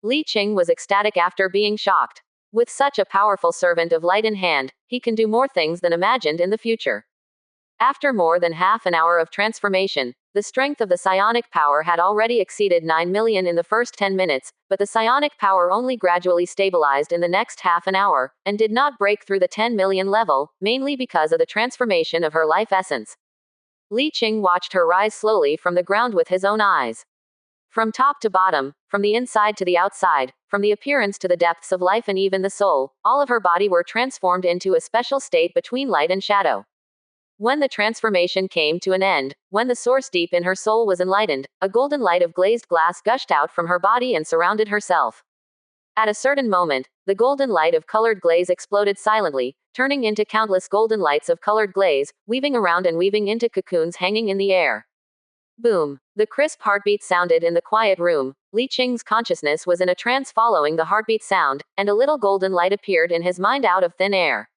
Li Qing was ecstatic after being shocked. With such a powerful servant of light in hand, he can do more things than imagined in the future. After more than half an hour of transformation, the strength of the psionic power had already exceeded 9,000,000 in the first 10 minutes, but the psionic power only gradually stabilized in the next half an hour, and did not break through the 10,000,000 level, mainly because of the transformation of her life essence. Li Qing watched her rise slowly from the ground with his own eyes. From top to bottom, from the inside to the outside, from the appearance to the depths of life and even the soul, all of her body were transformed into a special state between light and shadow. When the transformation came to an end, when the source deep in her soul was enlightened, a golden light of glazed glass gushed out from her body and surrounded herself. At a certain moment, the golden light of colored glaze exploded silently, turning into countless golden lights of colored glaze, weaving around and weaving into cocoons hanging in the air. Boom. The crisp heartbeat sounded in the quiet room. Li Qing's consciousness was in a trance following the heartbeat sound, and a little golden light appeared in his mind out of thin air.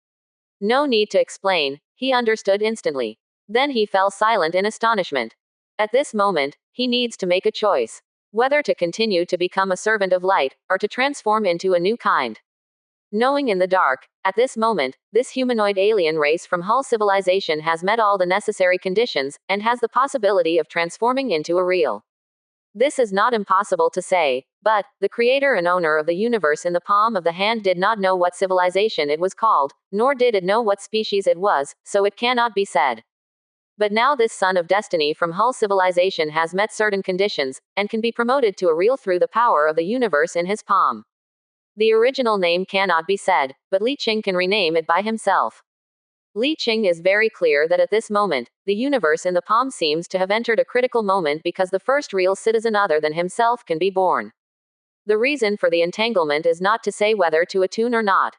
No need to explain, he understood instantly. Then he fell silent in astonishment. At this moment, he needs to make a choice. Whether to continue to become a servant of light, or to transform into a new kind. Knowing in the dark, at this moment, this humanoid alien race from Hull civilization has met all the necessary conditions, and has the possibility of transforming into a real. This is not impossible to say, but, the creator and owner of the universe in the palm of the hand did not know what civilization it was called, nor did it know what species it was, so it cannot be said. But now this son of destiny from Hull civilization has met certain conditions, and can be promoted to a real through the power of the universe in his palm. The original name cannot be said, but Li Qing can rename it by himself. Li Qing is very clear that at this moment, the universe in the palm seems to have entered a critical moment because the first real citizen other than himself can be born. The reason for the entanglement is not to say whether to attune or not.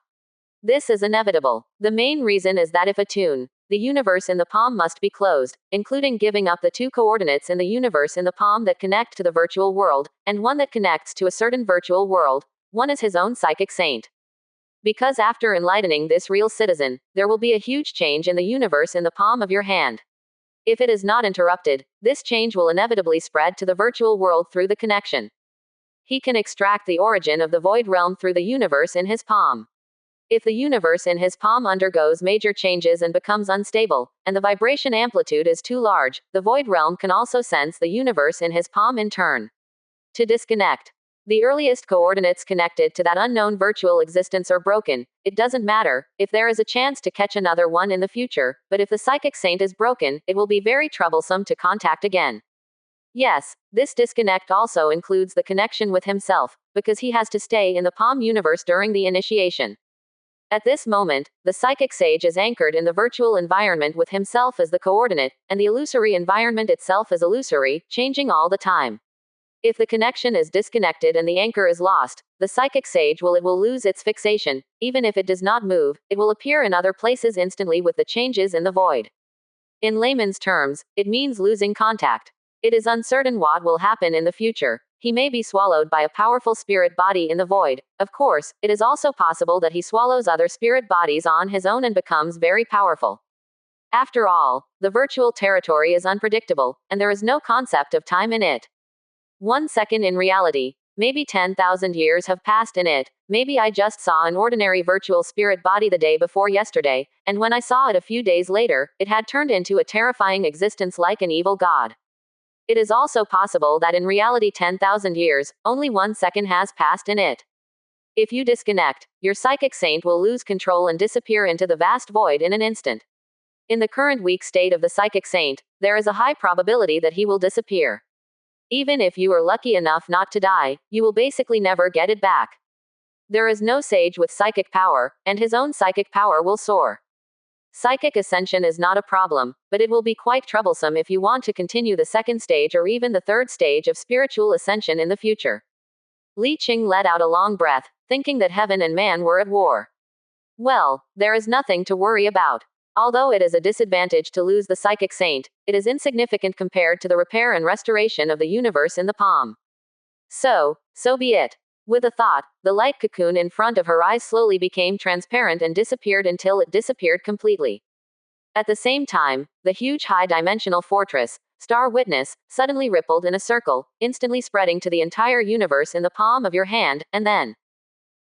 This is inevitable. The main reason is that if attune, the universe in the palm must be closed, including giving up the two coordinates in the universe in the palm that connect to the virtual world, and one that connects to a certain virtual world. One is his own psychic saint. Because after enlightening this real citizen, there will be a huge change in the universe in the palm of your hand. If it is not interrupted, this change will inevitably spread to the virtual world through the connection. He can extract the origin of the void realm through the universe in his palm. If the universe in his palm undergoes major changes and becomes unstable, and the vibration amplitude is too large, the void realm can also sense the universe in his palm in turn. To disconnect. The earliest coordinates connected to that unknown virtual existence are broken. It doesn't matter if there is a chance to catch another one in the future, but if the psychic saint is broken, it will be very troublesome to contact again. Yes, this disconnect also includes the connection with himself, because he has to stay in the palm universe during the initiation. At this moment, the psychic sage is anchored in the virtual environment with himself as the coordinate, and the illusory environment itself is illusory, changing all the time. If the connection is disconnected and the anchor is lost, the psychic sage will lose its fixation. Even if it does not move, it will appear in other places instantly with the changes in the void. In layman's terms, it means losing contact. It is uncertain what will happen in the future. He may be swallowed by a powerful spirit body in the void. Of course, it is also possible that he swallows other spirit bodies on his own and becomes very powerful. After all, the virtual territory is unpredictable, and there is no concept of time in it. 1 second in reality, maybe 10,000 years have passed in it. Maybe I just saw an ordinary virtual spirit body the day before yesterday, and when I saw it a few days later, it had turned into a terrifying existence like an evil god. It is also possible that in reality 10,000 years, only 1 second has passed in it. If you disconnect, your psychic saint will lose control and disappear into the vast void in an instant. In the current weak state of the psychic saint, there is a high probability that he will disappear. Even if you are lucky enough not to die, you will basically never get it back. There is no sage with psychic power, and his own psychic power will soar. Psychic ascension is not a problem, but it will be quite troublesome if you want to continue the second stage or even the third stage of spiritual ascension in the future. Li Qing let out a long breath, thinking that heaven and man were at war. Well, there is nothing to worry about. Although it is a disadvantage to lose the psychic saint, it is insignificant compared to the repair and restoration of the universe in the palm. So be it. With a thought, the light cocoon in front of her eyes slowly became transparent and disappeared until it disappeared completely. At the same time, the huge high-dimensional fortress, Star Witness, suddenly rippled in a circle, instantly spreading to the entire universe in the palm of your hand, and then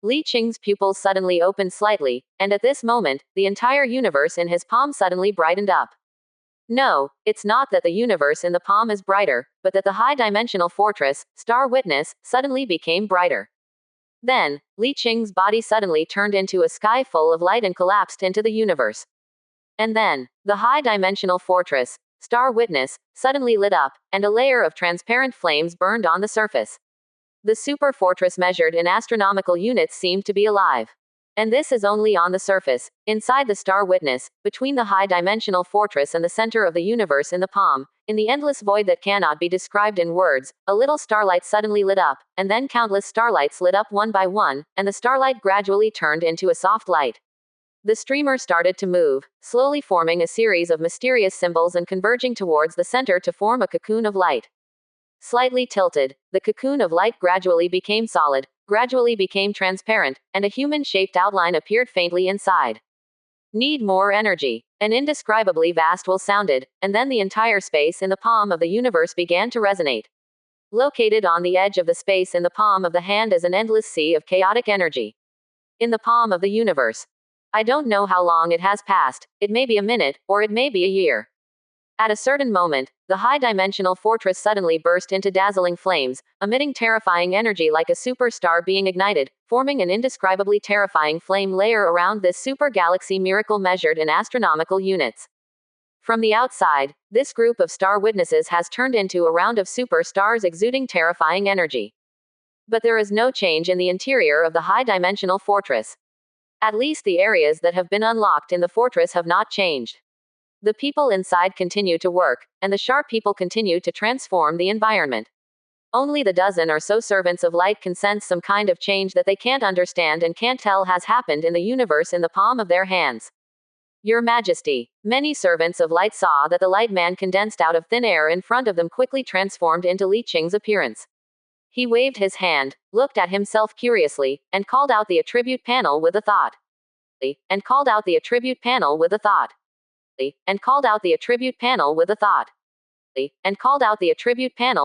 Li Qing's pupils suddenly opened slightly, and at this moment, the entire universe in his palm suddenly brightened up. No, it's not that the universe in the palm is brighter, but that the high-dimensional fortress, Star Witness, suddenly became brighter. Then, Li Qing's body suddenly turned into a sky full of light and collapsed into the universe. And then, the high-dimensional fortress, Star Witness, suddenly lit up, and a layer of transparent flames burned on the surface. The super fortress measured in astronomical units seemed to be alive. And this is only on the surface. Inside the Star Witness, between the high-dimensional fortress and the center of the universe in the palm, in the endless void that cannot be described in words, a little starlight suddenly lit up, and then countless starlights lit up one by one, and the starlight gradually turned into a soft light. The streamer started to move, slowly forming a series of mysterious symbols and converging towards the center to form a cocoon of light. Slightly tilted, the cocoon of light gradually became solid, gradually became transparent, and a human-shaped outline appeared faintly inside. Need more energy. An indescribably vast will sounded, and then the entire space in the palm of the universe began to resonate. Located on the edge of the space in the palm of the hand is an endless sea of chaotic energy. In the palm of the universe. I don't know how long it has passed. It may be a minute, or it may be a year. At a certain moment, the high-dimensional fortress suddenly burst into dazzling flames, emitting terrifying energy like a superstar being ignited, forming an indescribably terrifying flame layer around this super galaxy miracle measured in astronomical units. From the outside, this group of star witnesses has turned into a round of super stars exuding terrifying energy. But there is no change in the interior of the high-dimensional fortress. At least the areas that have been unlocked in the fortress have not changed. The people inside continue to work, and the sharp people continue to transform the environment. Only the dozen or so servants of light can sense some kind of change that they can't understand and can't tell has happened in the universe in the palm of their hands. Your Majesty, many servants of light saw that the light man condensed out of thin air in front of them quickly transformed into Li Qing's appearance. He waved his hand, looked at himself curiously, and called out the attribute panel with a thought. And called out the attribute panel with a thought. And called out the attribute panel with a thought. And called out the attribute panel.